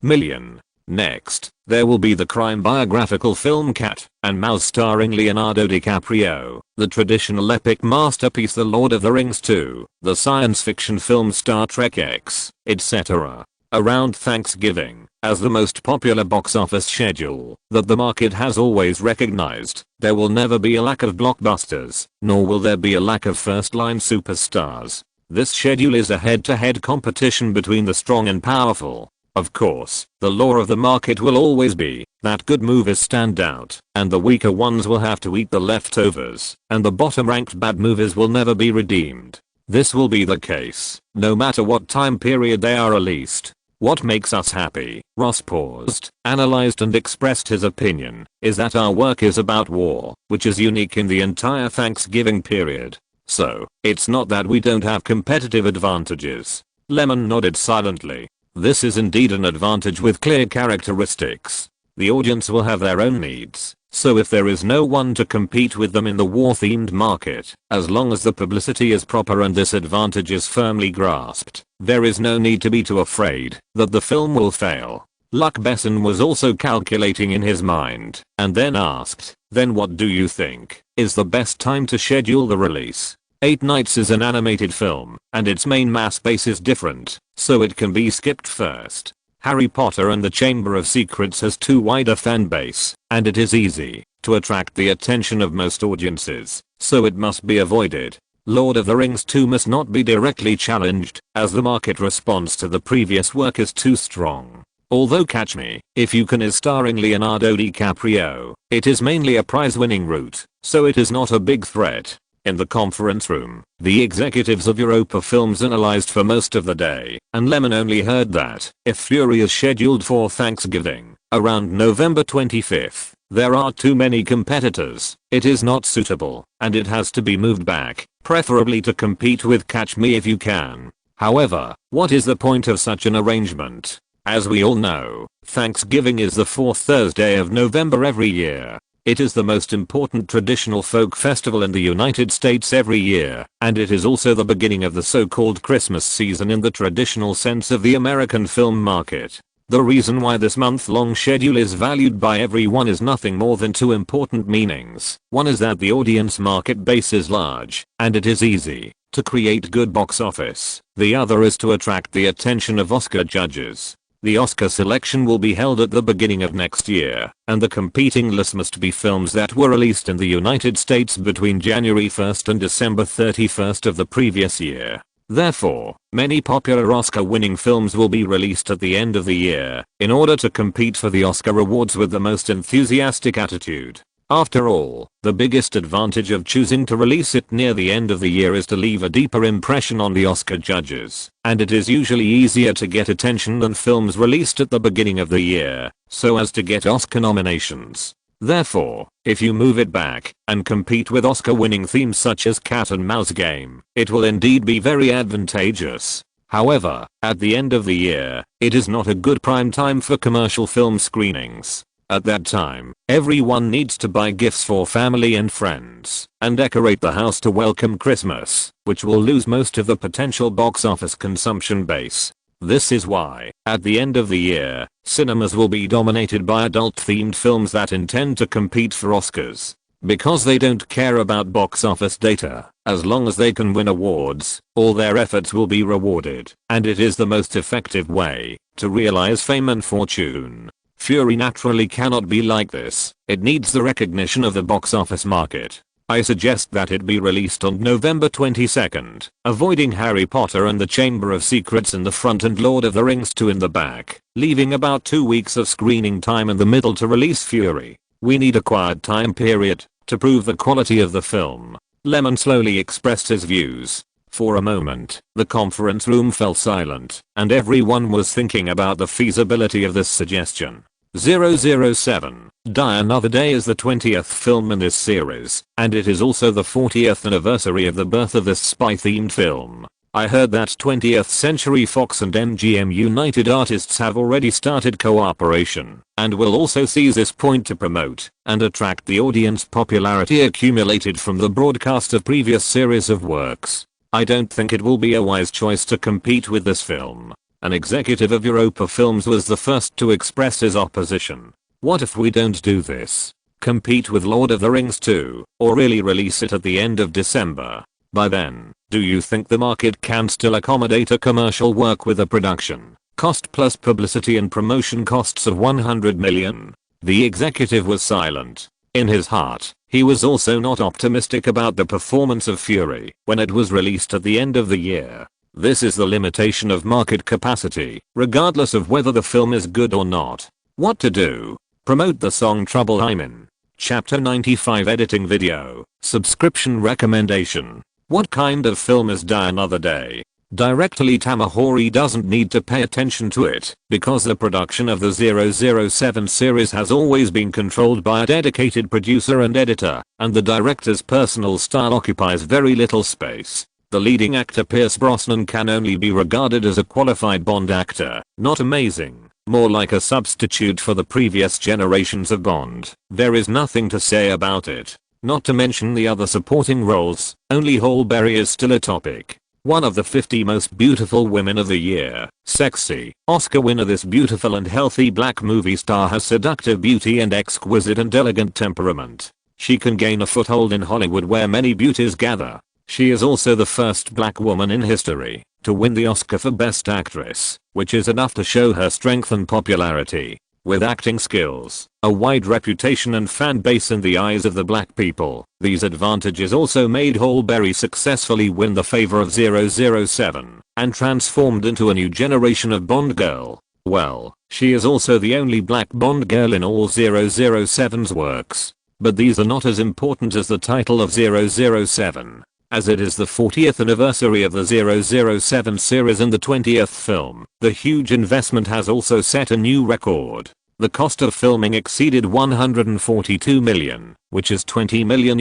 million. Next, there will be the crime biographical film Cat and Mouse starring Leonardo DiCaprio, the traditional epic masterpiece The Lord of the Rings 2, the science fiction film Star Trek X, etc. Around Thanksgiving, as the most popular box office schedule that the market has always recognized, there will never be a lack of blockbusters, nor will there be a lack of first-line superstars. This schedule is a head-to-head competition between the strong and powerful. Of course, the law of the market will always be that good movies stand out, and the weaker ones will have to eat the leftovers, and the bottom-ranked bad movies will never be redeemed. This will be the case, no matter what time period they are released. What makes us happy, Ross paused, analyzed and expressed his opinion, is that our work is about war, which is unique in the entire Thanksgiving period. So, it's not that we don't have competitive advantages. Lyman nodded silently. This is indeed an advantage with clear characteristics. The audience will have their own needs, so if there is no one to compete with them in the war-themed market, as long as the publicity is proper and this advantage is firmly grasped, there is no need to be too afraid that the film will fail. Luc Besson was also calculating in his mind, and then asked, "Then what do you think is the best time to schedule the release?" 8 Nights is an animated film, and its main mass base is different, so it can be skipped first. Harry Potter and the Chamber of Secrets has too wide a fan base, and it is easy to attract the attention of most audiences, so it must be avoided. Lord of the Rings 2 must not be directly challenged, as the market response to the previous work is too strong. Although Catch Me If You Can is starring Leonardo DiCaprio, it is mainly a prize-winning route, so it is not a big threat. In the conference room, the executives of Europa Films analyzed for most of the day, and Lyman only heard that, if Fury is scheduled for Thanksgiving, around November 25th, there are too many competitors, it is not suitable, and it has to be moved back, preferably to compete with Catch Me If You Can. However, what is the point of such an arrangement? As we all know, Thanksgiving is the 4th Thursday of November every year. It is the most important traditional folk festival in the United States every year, and it is also the beginning of the so-called Christmas season in the traditional sense of the American film market. The reason why this month-long schedule is valued by everyone is nothing more than 2 important meanings. One is that the audience market base is large, and it is easy to create good box office. The other is to attract the attention of Oscar judges. The Oscar selection will be held at the beginning of next year, and the competing list must be films that were released in the United States between January 1st and December 31st of the previous year. Therefore, many popular Oscar-winning films will be released at the end of the year in order to compete for the Oscar awards with the most enthusiastic attitude. After all, the biggest advantage of choosing to release it near the end of the year is to leave a deeper impression on the Oscar judges, and it is usually easier to get attention than films released at the beginning of the year, so as to get Oscar nominations. Therefore, if you move it back and compete with Oscar-winning themes such as Cat and Mouse Game, it will indeed be very advantageous. However, at the end of the year, it is not a good prime time for commercial film screenings. At that time, everyone needs to buy gifts for family and friends and decorate the house to welcome Christmas, which will lose most of the potential box office consumption base. This is why, at the end of the year, cinemas will be dominated by adult-themed films that intend to compete for Oscars. Because they don't care about box office data, as long as they can win awards, all their efforts will be rewarded, and it is the most effective way to realize fame and fortune. Fury naturally cannot be like this. It needs the recognition of the box office market. I suggest that it be released on November 22nd, avoiding Harry Potter and the Chamber of Secrets in the front and Lord of the Rings 2 in the back, leaving about 2 weeks of screening time in the middle to release Fury. We need a quiet time period to prove the quality of the film. Lyman slowly expressed his views. For a moment, the conference room fell silent, and everyone was thinking about the feasibility of this suggestion. 007, Die Another Day is the 20th film in this series, and it is also the 40th anniversary of the birth of this spy-themed film. I heard that 20th Century Fox and MGM United Artists have already started cooperation, and will also seize this point to promote and attract the audience popularity accumulated from the broadcast of previous series of works. I don't think it will be a wise choice to compete with this film. An executive of Europa Films was the first to express his opposition. What if we don't do this? Compete with Lord of the Rings 2, or really release it at the end of December? By then, do you think the market can still accommodate a commercial work with a production cost plus publicity and promotion costs of 100 million? The executive was silent. In his heart, he was also not optimistic about the performance of Fury when it was released at the end of the year. This is the limitation of market capacity, regardless of whether the film is good or not. What to do? Promote the song Trouble I'm In. Chapter 95 Editing Video. Subscription recommendation. What kind of film is Die Another Day? Director Tamahori doesn't need to pay attention to it, because the production of the 007 series has always been controlled by a dedicated producer and editor, and the director's personal style occupies very little space. The leading actor Pierce Brosnan can only be regarded as a qualified Bond actor, not amazing, more like a substitute for the previous generations of Bond. There is nothing to say about it. Not to mention the other supporting roles, only Halle Berry is still a topic. One of the 50 most beautiful women of the year, sexy, Oscar winner. This beautiful and healthy black movie star has seductive beauty and exquisite and elegant temperament. She can gain a foothold in Hollywood where many beauties gather. She is also the first black woman in history to win the Oscar for Best Actress, which is enough to show her strength and popularity. With acting skills, a wide reputation and fan base in the eyes of the black people, these advantages also made Halle Berry successfully win the favor of 007 and transformed into a new generation of Bond girl. Well, she is also the only black Bond girl in all 007's works. But these are not as important as the title of 007. As it is the 40th anniversary of the 007 series and the 20th film, the huge investment has also set a new record. The cost of filming exceeded $142 million, which is $20 million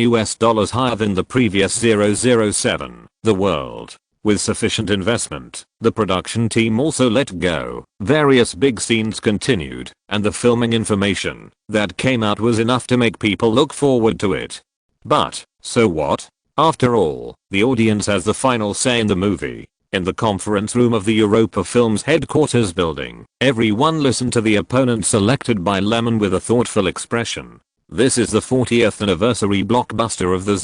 higher than the previous 007, The World. With sufficient investment, the production team also let go. Various big scenes continued, and the filming information that came out was enough to make people look forward to it. But, so what? After all, the audience has the final say in the movie. In the conference room of the Europa Films headquarters building, everyone listened to the opponent selected by Lyman with a thoughtful expression. This is the 40th anniversary blockbuster of the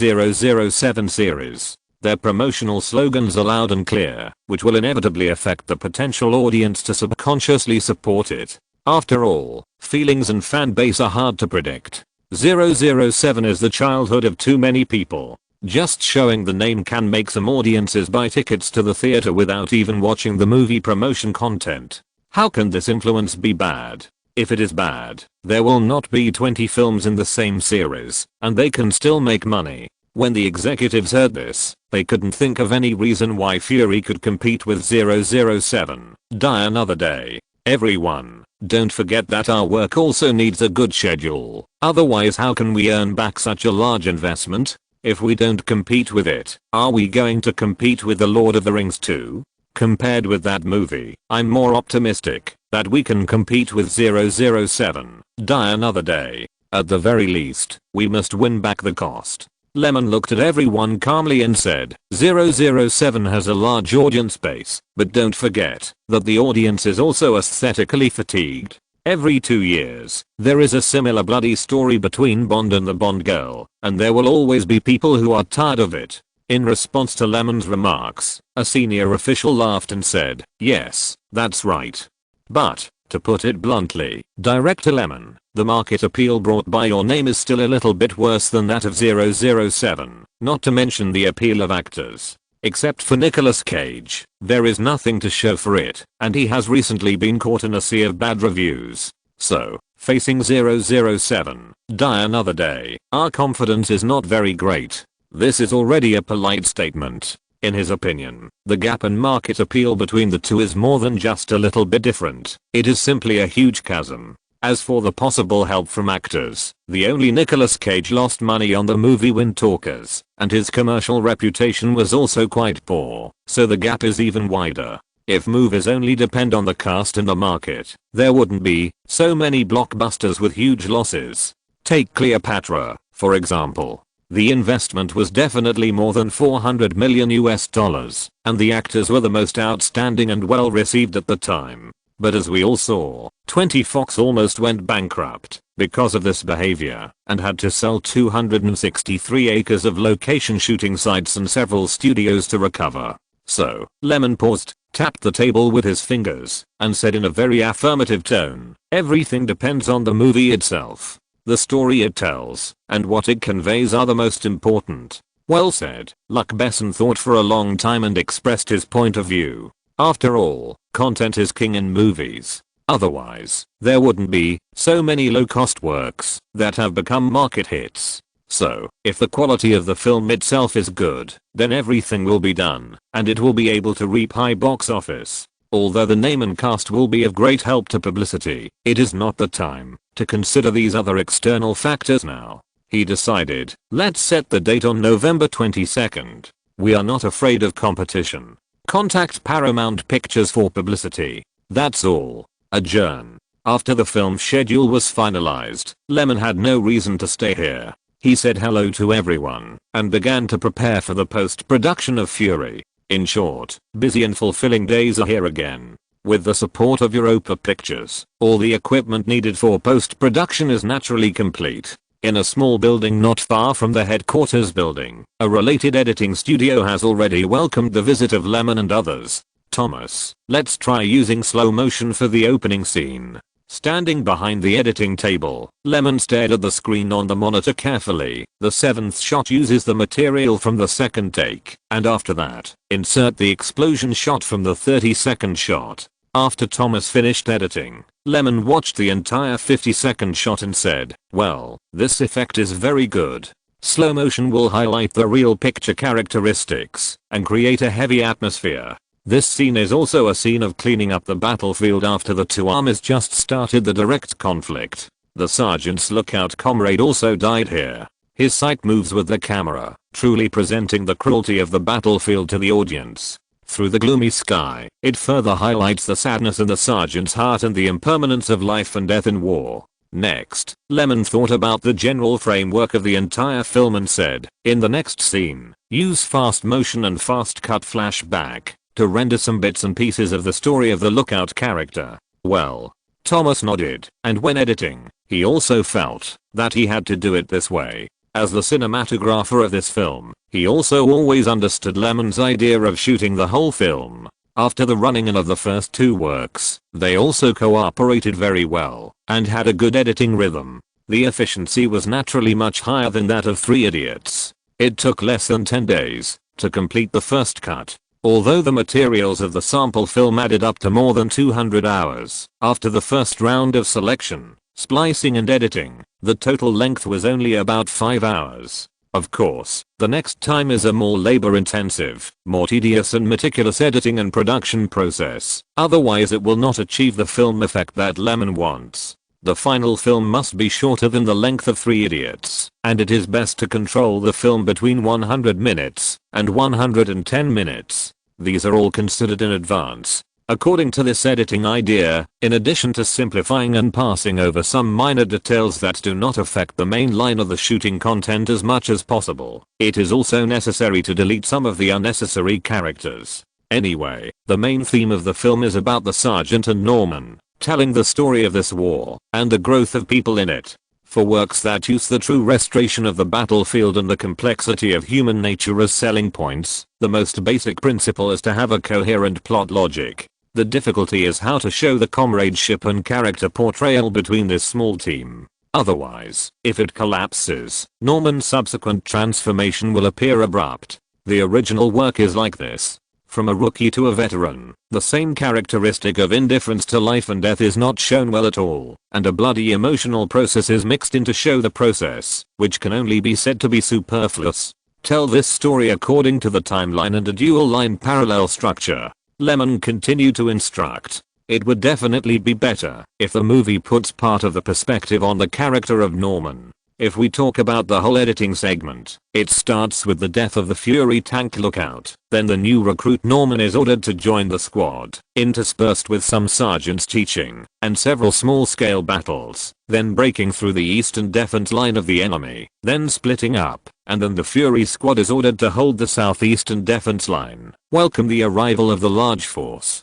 007 series. Their promotional slogans are loud and clear, which will inevitably affect the potential audience to subconsciously support it. After all, feelings and fan base are hard to predict. 007 is the childhood of too many people. Just showing the name can make some audiences buy tickets to the theater without even watching the movie promotion content. How can this influence be bad? If it is bad, there will not be 20 films in the same series, and they can still make money. When the executives heard this, they couldn't think of any reason why Fury could compete with 007, Die Another Day. Everyone, don't forget that our work also needs a good schedule. Otherwise, how can we earn back such a large investment? If we don't compete with it, are we going to compete with The Lord of the Rings too? Compared with that movie, I'm more optimistic that we can compete with 007, Die Another Day. At the very least, we must win back the cost. Lemon looked at everyone calmly and said, 007 has a large audience base, but don't forget that the audience is also aesthetically fatigued. Every 2 years, there is a similar bloody story between Bond and the Bond girl, and there will always be people who are tired of it. In response to Lemon's remarks, a senior official laughed and said, yes, that's right. But, to put it bluntly, Director Lemon, the market appeal brought by your name is still a little bit worse than that of 007, not to mention the appeal of actors. Except for Nicolas Cage, there is nothing to show for it, and he has recently been caught in a sea of bad reviews. So, facing 007, Die Another Day, our confidence is not very great. This is already a polite statement. In his opinion, the gap in market appeal between the two is more than just a little bit different. It is simply a huge chasm. As for the possible help from actors, the only Nicolas Cage lost money on the movie Wind Talkers, and his commercial reputation was also quite poor, so the gap is even wider. If movies only depend on the cast and the market, there wouldn't be so many blockbusters with huge losses. Take Cleopatra, for example. The investment was definitely more than $400 million, and the actors were the most outstanding and well received at the time. But as we all saw, 20 Fox almost went bankrupt because of this behavior and had to sell 263 acres of location shooting sites and several studios to recover. So, Lemon paused, tapped the table with his fingers, and said in a very affirmative tone, everything depends on the movie itself. The story it tells, and what it conveys are the most important. Well said. Luc Besson thought for a long time and expressed his point of view. After all, content is king in movies. Otherwise, there wouldn't be so many low-cost works that have become market hits. So, if the quality of the film itself is good, then everything will be done, and it will be able to reap high box office. Although the name and cast will be of great help to publicity, it is not the time to consider these other external factors now. He decided, let's set the date on November 22nd. We are not afraid of competition. Contact Paramount Pictures for publicity. That's all. Adjourn. After the film schedule was finalized, Lemon had no reason to stay here. He said hello to everyone and began to prepare for the post-production of Fury. In short, busy and fulfilling days are here again. With the support of Europa Pictures, all the equipment needed for post-production is naturally complete. In a small building not far from the headquarters building, a related editing studio has already welcomed the visit of Lemon and others. Thomas, let's try using slow motion for the opening scene. Standing behind the editing table, Lemon stared at the screen on the monitor carefully. The 7th shot uses the material from the 2nd take, and after that, insert the explosion shot from the 30-second shot. After Thomas finished editing, Lemon watched the entire 50-second shot and said, well, this effect is very good. Slow motion will highlight the real picture characteristics and create a heavy atmosphere. This scene is also a scene of cleaning up the battlefield after the two armies just started the direct conflict. The sergeant's lookout comrade also died here. His sight moves with the camera, truly presenting the cruelty of the battlefield to the audience. Through the gloomy sky, it further highlights the sadness in the sergeant's heart and the impermanence of life and death in war. Next, Lemon thought about the general framework of the entire film and said, in the next scene, use fast motion and fast cut flashback to render some bits and pieces of the story of the lookout character. Well, Thomas nodded, and when editing, he also felt that he had to do it this way. As the cinematographer of this film, he also always understood Lemon's idea of shooting the whole film. After the running in of the first two works, they also cooperated very well and had a good editing rhythm. The efficiency was naturally much higher than that of Three Idiots. It took less than 10 days to complete the first cut. Although the materials of the sample film added up to more than 200 hours, after the first round of selection, splicing and editing, the total length was only about 5 hours. Of course, the next time is a more labor-intensive, more tedious and meticulous editing and production process, otherwise it will not achieve the film effect that Lyman wants. The final film must be shorter than the length of 3 Idiots, and it is best to control the film between 100 minutes and 110 minutes. These are all considered in advance. According to this editing idea, in addition to simplifying and passing over some minor details that do not affect the main line of the shooting content as much as possible, it is also necessary to delete some of the unnecessary characters. Anyway, the main theme of the film is about the sergeant and Norman, telling the story of this war and the growth of people in it. For works that use the true restoration of the battlefield and the complexity of human nature as selling points, the most basic principle is to have a coherent plot logic. The difficulty is how to show the comradeship and character portrayal between this small team. Otherwise, if it collapses, Norman's subsequent transformation will appear abrupt. The original work is like this. From a rookie to a veteran, the same characteristic of indifference to life and death is not shown well at all, and a bloody emotional process is mixed in to show the process, which can only be said to be superfluous. Tell this story according to the timeline and a dual line parallel structure. Lyman continued to instruct. It would definitely be better if the movie puts part of the perspective on the character of Norman. If we talk about the whole editing segment, it starts with the death of the Fury tank lookout. Then the new recruit Norman is ordered to join the squad, interspersed with some sergeants teaching, and several small-scale battles, then breaking through the eastern defense line of the enemy, then splitting up, and then the Fury squad is ordered to hold the southeastern defense line, welcome the arrival of the large force,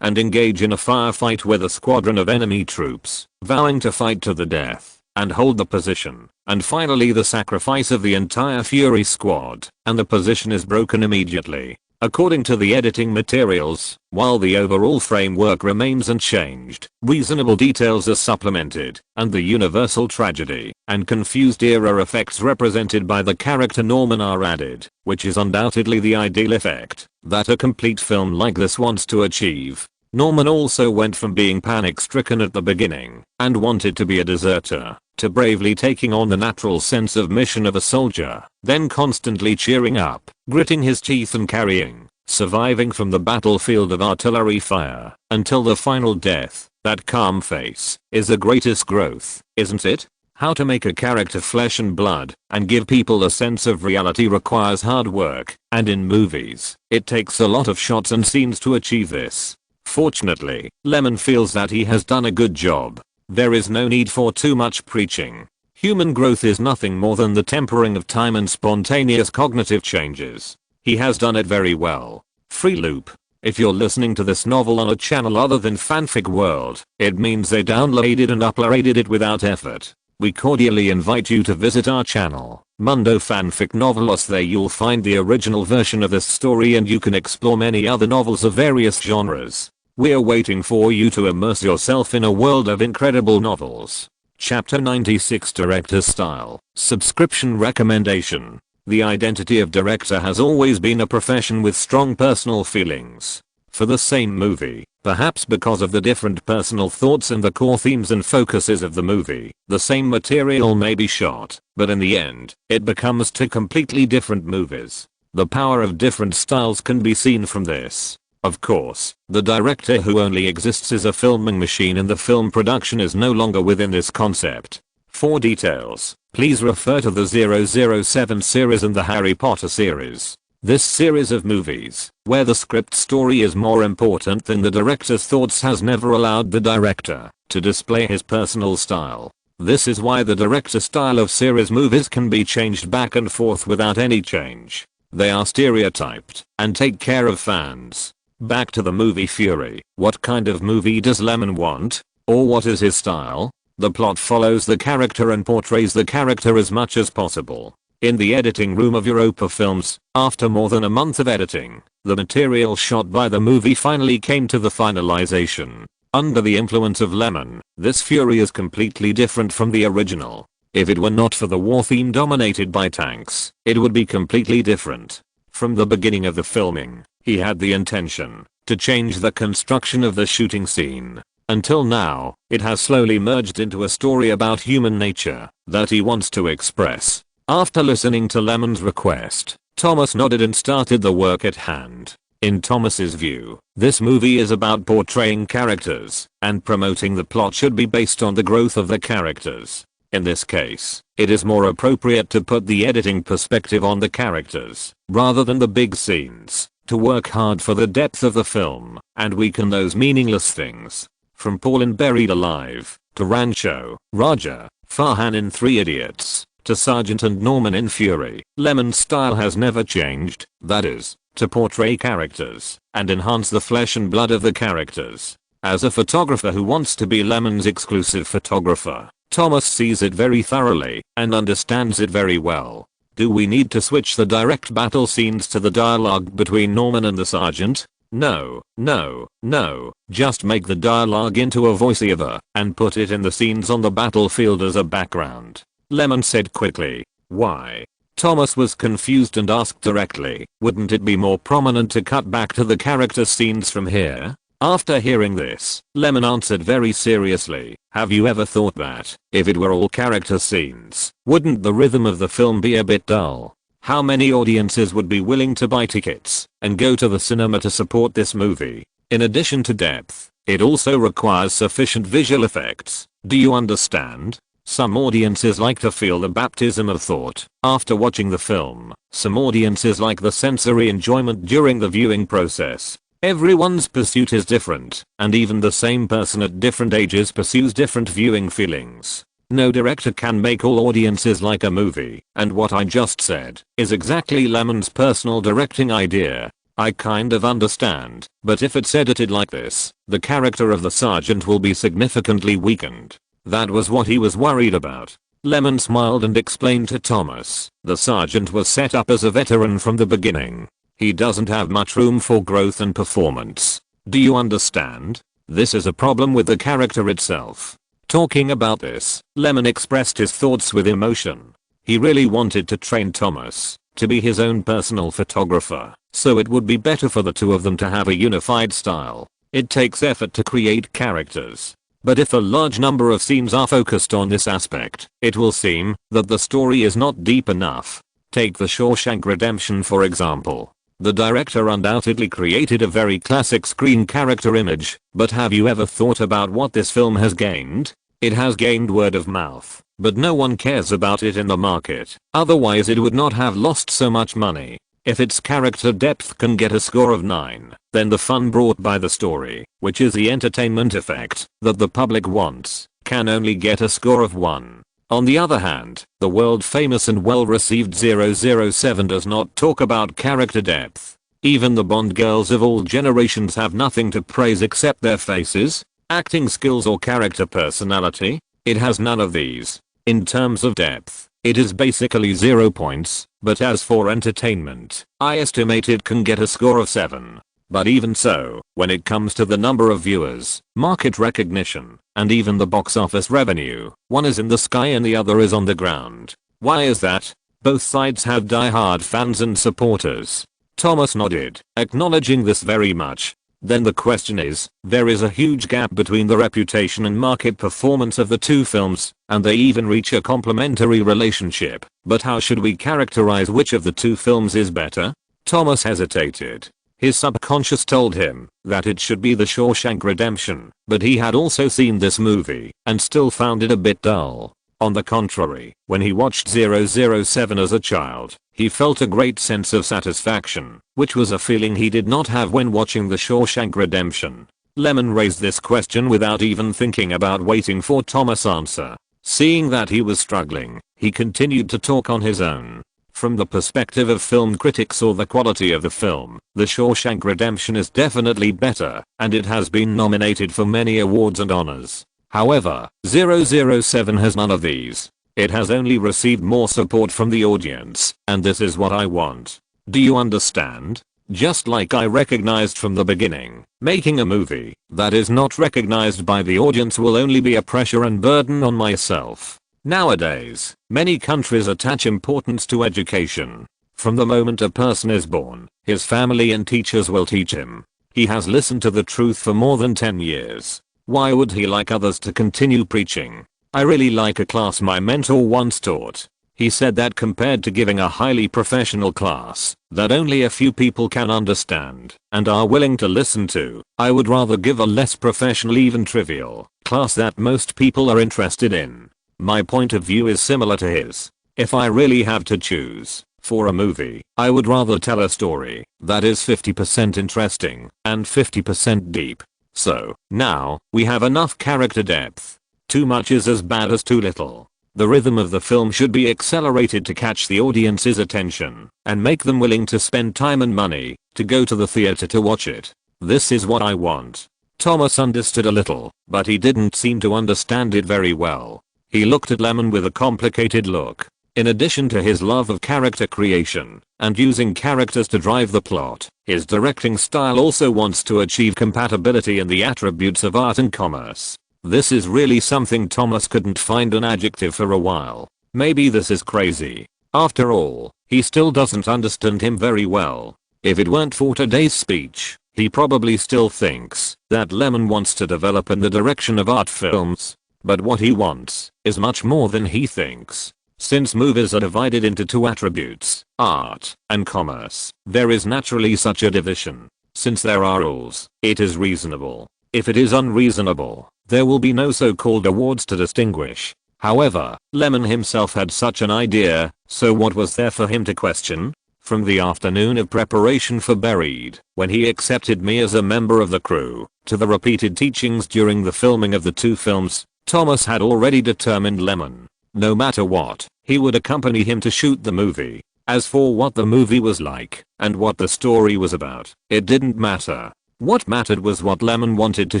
and engage in a firefight with a squadron of enemy troops, vowing to fight to the death and hold the position, and finally the sacrifice of the entire Fury squad, and the position is broken immediately. According to the editing materials, while the overall framework remains unchanged, reasonable details are supplemented, and the universal tragedy and confused era effects represented by the character Norman are added, which is undoubtedly the ideal effect that a complete film like this wants to achieve. Norman also went from being panic-stricken at the beginning and wanted to be a deserter, to bravely taking on the natural sense of mission of a soldier, then constantly cheering up, gritting his teeth and carrying, surviving from the battlefield of artillery fire, until the final death. That calm face is the greatest growth, isn't it? How to make a character flesh and blood and give people a sense of reality requires hard work, and in movies, it takes a lot of shots and scenes to achieve this. Fortunately, Lyman feels that he has done a good job. There is no need for too much preaching. Human growth is nothing more than the tempering of time and spontaneous cognitive changes. He has done it very well. Free loop. If you're listening to this novel on a channel other than Fanfic World, it means they downloaded and uploaded it without effort. We cordially invite you to visit our channel, Mundo Fanfic Novelos. There you'll find the original version of this story and you can explore many other novels of various genres. We're waiting for you to immerse yourself in a world of incredible novels. Chapter 96 Director Style. Subscription recommendation. The identity of director has always been a profession with strong personal feelings. For the same movie, perhaps because of the different personal thoughts and the core themes and focuses of the movie, the same material may be shot, but in the end, it becomes two completely different movies. The power of different styles can be seen from this. Of course, the director who only exists as a filming machine in the film production is no longer within this concept. For details, please refer to the 007 series and the Harry Potter series. This series of movies, where the script story is more important than the director's thoughts, has never allowed the director to display his personal style. This is why the director style of series movies can be changed back and forth without any change. They are stereotyped and take care of fans. Back to the movie Fury. What kind of movie does Lyman want? Or what is his style? The plot follows the character and portrays the character as much as possible. In the editing room of Europa Films, after more than a month of editing, the material shot by the movie finally came to the finalization. Under the influence of Lyman, this Fury is completely different from the original. If it were not for the war theme dominated by tanks, it would be completely different. From the beginning of the filming, he had the intention to change the construction of the shooting scene. Until now, it has slowly merged into a story about human nature that he wants to express. After listening to Lyman's request, Thomas nodded and started the work at hand. In Thomas's view, this movie is about portraying characters, and promoting the plot should be based on the growth of the characters. In this case, it is more appropriate to put the editing perspective on the characters, rather than the big scenes, to work hard for the depth of the film, and weaken those meaningless things. From Paul in Buried Alive, to Rancho, Roger, Farhan in Three Idiots, to Sergeant and Norman in Fury, Lyman's style has never changed, that is, to portray characters, and enhance the flesh and blood of the characters. As a photographer who wants to be Lyman's exclusive photographer, Thomas sees it very thoroughly, and understands it very well. Do we need to switch the direct battle scenes to the dialogue between Norman and the sergeant? No, no, no, just make the dialogue into a voiceover, and put it in the scenes on the battlefield as a background. Lyman said quickly. Why? Thomas was confused and asked directly, wouldn't it be more prominent to cut back to the character scenes from here? After hearing this, Lyman answered very seriously, have you ever thought that, if it were all character scenes, wouldn't the rhythm of the film be a bit dull? How many audiences would be willing to buy tickets and go to the cinema to support this movie? In addition to depth, it also requires sufficient visual effects. Do you understand? Some audiences like to feel the baptism of thought after watching the film. Some audiences like the sensory enjoyment during the viewing process. Everyone's pursuit is different, and even the same person at different ages pursues different viewing feelings. No director can make all audiences like a movie, and what I just said is exactly Lyman's personal directing idea. I kind of understand, but if it's edited like this, the character of the sergeant will be significantly weakened. That was what he was worried about. Lyman smiled and explained to Thomas, the sergeant was set up as a veteran from the beginning. He doesn't have much room for growth and performance. Do you understand? This is a problem with the character itself. Talking about this, Lyman expressed his thoughts with emotion. He really wanted to train Thomas to be his own personal photographer, so it would be better for the two of them to have a unified style. It takes effort to create characters. But if a large number of scenes are focused on this aspect, it will seem that the story is not deep enough. Take The Shawshank Redemption for example. The director undoubtedly created a very classic screen character image, but have you ever thought about what this film has gained? It has gained word of mouth, but no one cares about it in the market, otherwise it would not have lost so much money. If its character depth can get a score of 9, then the fun brought by the story, which is the entertainment effect that the public wants, can only get a score of 1. On the other hand, the world famous and well received 007 does not talk about character depth. Even the Bond girls of all generations have nothing to praise except their faces, acting skills or character personality. It has none of these. In terms of depth, it is basically 0 points, but as for entertainment, I estimate it can get a score of 7. But even so, when it comes to the number of viewers, market recognition, and even the box office revenue, one is in the sky and the other is on the ground. Why is that? Both sides have die-hard fans and supporters. Thomas nodded, acknowledging this very much. Then the question is, there is a huge gap between the reputation and market performance of the two films, and they even reach a complementary relationship. But how should we characterize which of the two films is better? Thomas hesitated. His subconscious told him that it should be The Shawshank Redemption, but he had also seen this movie and still found it a bit dull. On the contrary, when he watched 007 as a child, he felt a great sense of satisfaction, which was a feeling he did not have when watching The Shawshank Redemption. Lyman raised this question without even thinking about waiting for Thomas' answer. Seeing that he was struggling, he continued to talk on his own. From the perspective of film critics or the quality of the film, The Shawshank Redemption is definitely better, and it has been nominated for many awards and honors. However, 007 has none of these. It has only received more support from the audience, and this is what I want. Do you understand? Just like I recognized from the beginning, making a movie that is not recognized by the audience will only be a pressure and burden on myself. Nowadays, many countries attach importance to education. From the moment a person is born, his family and teachers will teach him. He has listened to the truth for more than 10 years. Why would he like others to continue preaching? I really like a class my mentor once taught. He said that compared to giving a highly professional class that only a few people can understand and are willing to listen to, I would rather give a less professional, even trivial, class that most people are interested in. My point of view is similar to his. If I really have to choose, for a movie, I would rather tell a story that is 50% interesting and 50% deep. So, now, we have enough character depth. Too much is as bad as too little. The rhythm of the film should be accelerated to catch the audience's attention and make them willing to spend time and money to go to the theater to watch it. This is what I want. Thomas understood a little, but he didn't seem to understand it very well. He looked at Lyman with a complicated look. In addition to his love of character creation and using characters to drive the plot, his directing style also wants to achieve compatibility in the attributes of art and commerce. This is really something Thomas couldn't find an adjective for a while. Maybe this is crazy. After all, he still doesn't understand him very well. If it weren't for today's speech, he probably still thinks that Lyman wants to develop in the direction of art films. But what he wants is much more than he thinks. Since movies are divided into two attributes, art and commerce, there is naturally such a division. Since there are rules, it is reasonable. If it is unreasonable, there will be no so-called awards to distinguish. However, Lyman himself had such an idea, so what was there for him to question? From the afternoon of preparation for Buried, when he accepted me as a member of the crew, to the repeated teachings during the filming of the two films, Thomas had already determined Lyman, no matter what, he would accompany him to shoot the movie. As for what the movie was like and what the story was about, it didn't matter. What mattered was what Lyman wanted to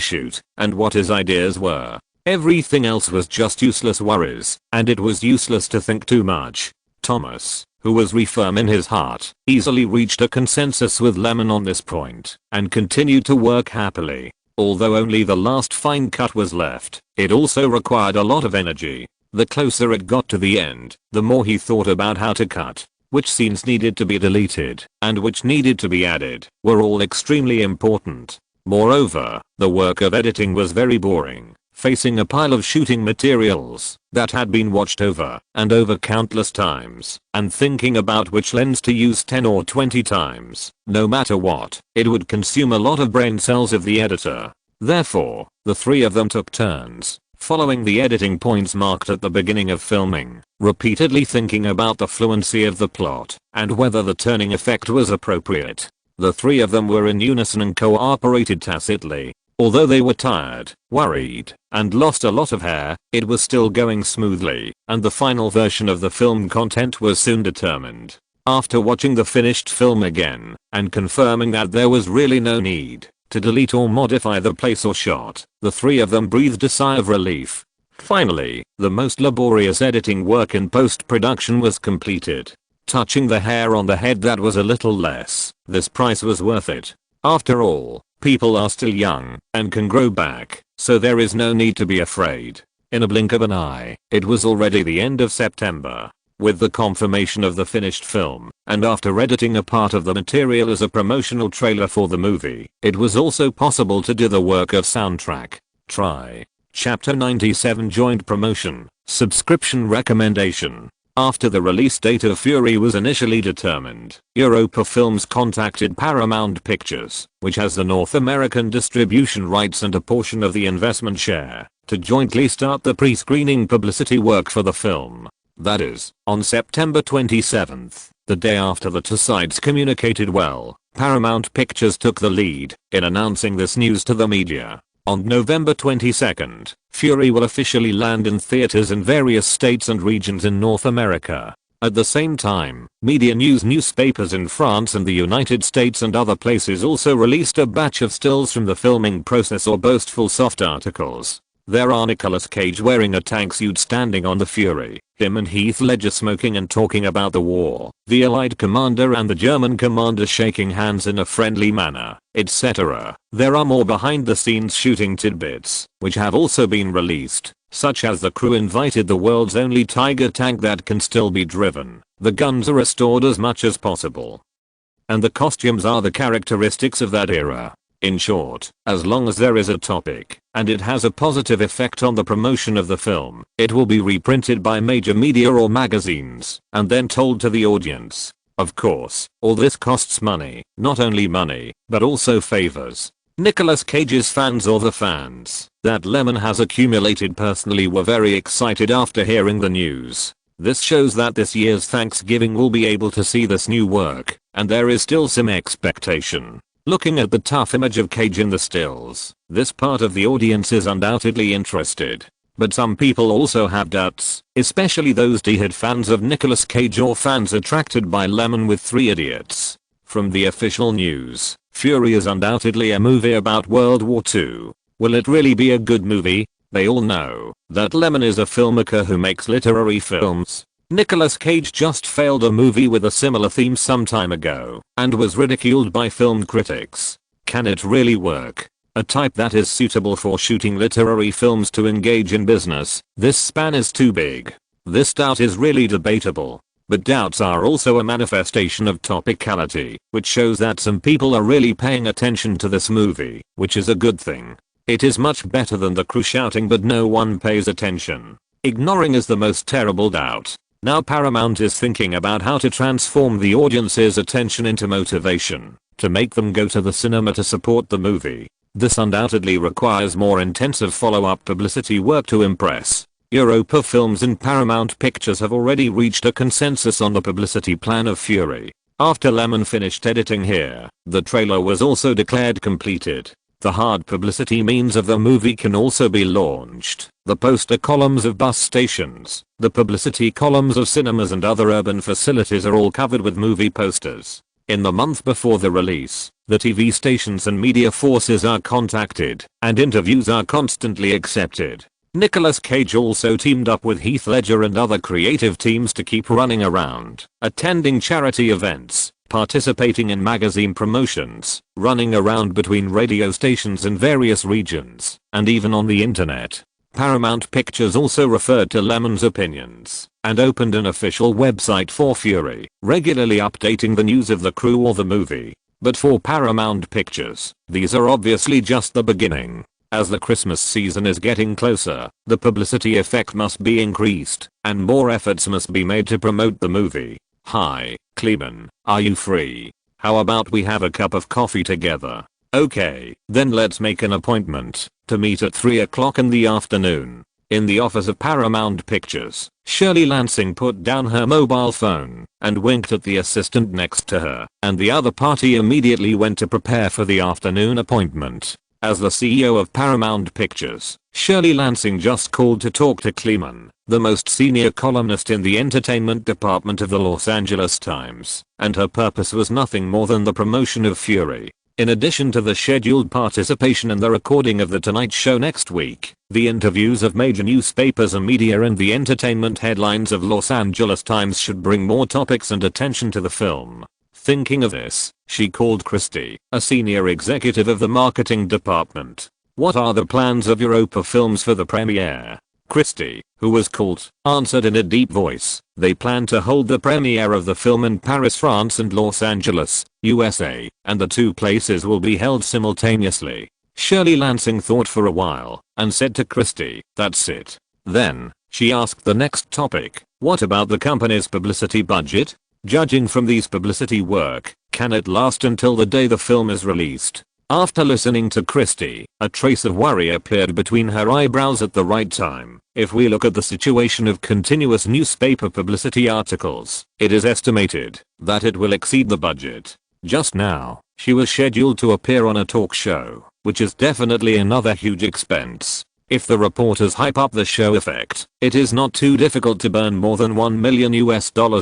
shoot and what his ideas were. Everything else was just useless worries, and it was useless to think too much. Thomas, who was firm in his heart, easily reached a consensus with Lyman on this point and continued to work happily. Although only the last fine cut was left, it also required a lot of energy. The closer it got to the end, the more he thought about how to cut, which scenes needed to be deleted, and which needed to be added, were all extremely important. Moreover, the work of editing was very boring, facing a pile of shooting materials that had been watched over and over countless times, and thinking about which lens to use 10 or 20 times. No matter what, it would consume a lot of brain cells of the editor. Therefore, the three of them took turns, following the editing points marked at the beginning of filming, repeatedly thinking about the fluency of the plot and whether the turning effect was appropriate. The three of them were in unison and cooperated tacitly. Although they were tired, worried, and lost a lot of hair, it was still going smoothly, and the final version of the film content was soon determined. After watching the finished film again, and confirming that there was really no need to delete or modify the place or shot, the three of them breathed a sigh of relief. Finally, the most laborious editing work in post-production was completed. Touching the hair on the head that was a little less, this price was worth it. After all, people are still young and can grow back, so there is no need to be afraid. In a blink of an eye, it was already the end of September. With the confirmation of the finished film, and after editing a part of the material as a promotional trailer for the movie, it was also possible to do the work of soundtrack. Try. Chapter 97 Joint Promotion, Subscription Recommendation. After the release date of Fury was initially determined, Europa Films contacted Paramount Pictures, which has the North American distribution rights and a portion of the investment share, to jointly start the pre-screening publicity work for the film. That is, on September 27th, the day after the two sides communicated well, Paramount Pictures took the lead in announcing this news to the media. On November 22nd, Fury will officially land in theaters in various states and regions in North America. At the same time, media news newspapers in France and the United States and other places also released a batch of stills from the filming process or boastful soft articles. There are Nicolas Cage wearing a tank suit standing on the Fury, him and Heath Ledger smoking and talking about the war, the Allied commander and the German commander shaking hands in a friendly manner, etc. There are more behind the scenes shooting tidbits, which have also been released. such as the crew invited the world's only Tiger tank that can still be driven, the guns are restored as much as possible, and the costumes are the characteristics of that era. In short, as long as there is a topic, and it has a positive effect on the promotion of the film, it will be reprinted by major media or magazines, and then told to the audience. Of course, all this costs money, not only money, but also favors. Nicolas Cage's fans, or the fans that Lyman has accumulated personally, were very excited after hearing the news. This shows that this year's Thanksgiving will be able to see this new work, and there is still some expectation. Looking at the tough image of Cage in the stills, this part of the audience is undoubtedly interested. But some people also have doubts, especially those die-hard fans of Nicolas Cage or fans attracted by Lemon with Three Idiots. From the official news, Fury is undoubtedly a movie about World War II. Will it really be a good movie? They all know that Lemon is a filmmaker who makes literary films. Nicolas Cage just failed a movie with a similar theme some time ago and was ridiculed by film critics. Can it really work? A type that is suitable for shooting literary films to engage in business, this span is too big. This doubt is really debatable. But doubts are also a manifestation of topicality, which shows that some people are really paying attention to this movie, which is a good thing. It is much better than the crew shouting but no one pays attention. Ignoring is the most terrible doubt. Now Paramount is thinking about how to transform the audience's attention into motivation, to make them go to the cinema to support the movie. This undoubtedly requires more intensive follow-up publicity work to impress. Europa Films and Paramount Pictures have already reached a consensus on the publicity plan of Fury. After Lemon finished editing here, the trailer was also declared completed. The hard publicity means of the movie can also be launched. The poster columns of bus stations, the publicity columns of cinemas and other urban facilities are all covered with movie posters. In the month before the release, the TV stations and media forces are contacted, and interviews are constantly accepted. Nicolas Cage also teamed up with Heath Ledger and other creative teams to keep running around, attending charity events, participating in magazine promotions, running around between radio stations in various regions, and even on the internet. Paramount Pictures also referred to Lemon's opinions and opened an official website for Fury, regularly updating the news of the crew or the movie. But for Paramount Pictures, these are obviously just the beginning. As the Christmas season is getting closer, the publicity effect must be increased, and more efforts must be made to promote the movie. Hi, Clemen, are you free? How about we have a cup of coffee together? Okay, then let's make an appointment to meet at 3 o'clock in the afternoon. In the office of Paramount Pictures, Shirley Lansing put down her mobile phone and winked at the assistant next to her, and the other party immediately went to prepare for the afternoon appointment. As the CEO of Paramount Pictures, Shirley Lansing just called to talk to Lyman, the most senior columnist in the entertainment department of the Los Angeles Times, and her purpose was nothing more than the promotion of Fury. In addition to the scheduled participation in the recording of The Tonight Show next week, the interviews of major newspapers and media and the entertainment headlines of Los Angeles Times should bring more topics and attention to the film. Thinking of this, she called Christie, a senior executive of the marketing department. What are the plans of Europa Films for the premiere? Christie, who was called, answered in a deep voice. They plan to hold the premiere of the film in Paris, France and Los Angeles, USA, and the two places will be held simultaneously. Shirley Lansing thought for a while and said to Christie, "That's it." Then, she asked the next topic, "What about the company's publicity budget? Judging from these publicity work, can it last until the day the film is released?" After listening to Christie, a trace of worry appeared between her eyebrows at the right time. If we look at the situation of continuous newspaper publicity articles, it is estimated that it will exceed the budget. Just now, she was scheduled to appear on a talk show, which is definitely another huge expense. If the reporters hype up the show effect, it is not too difficult to burn more than $1 million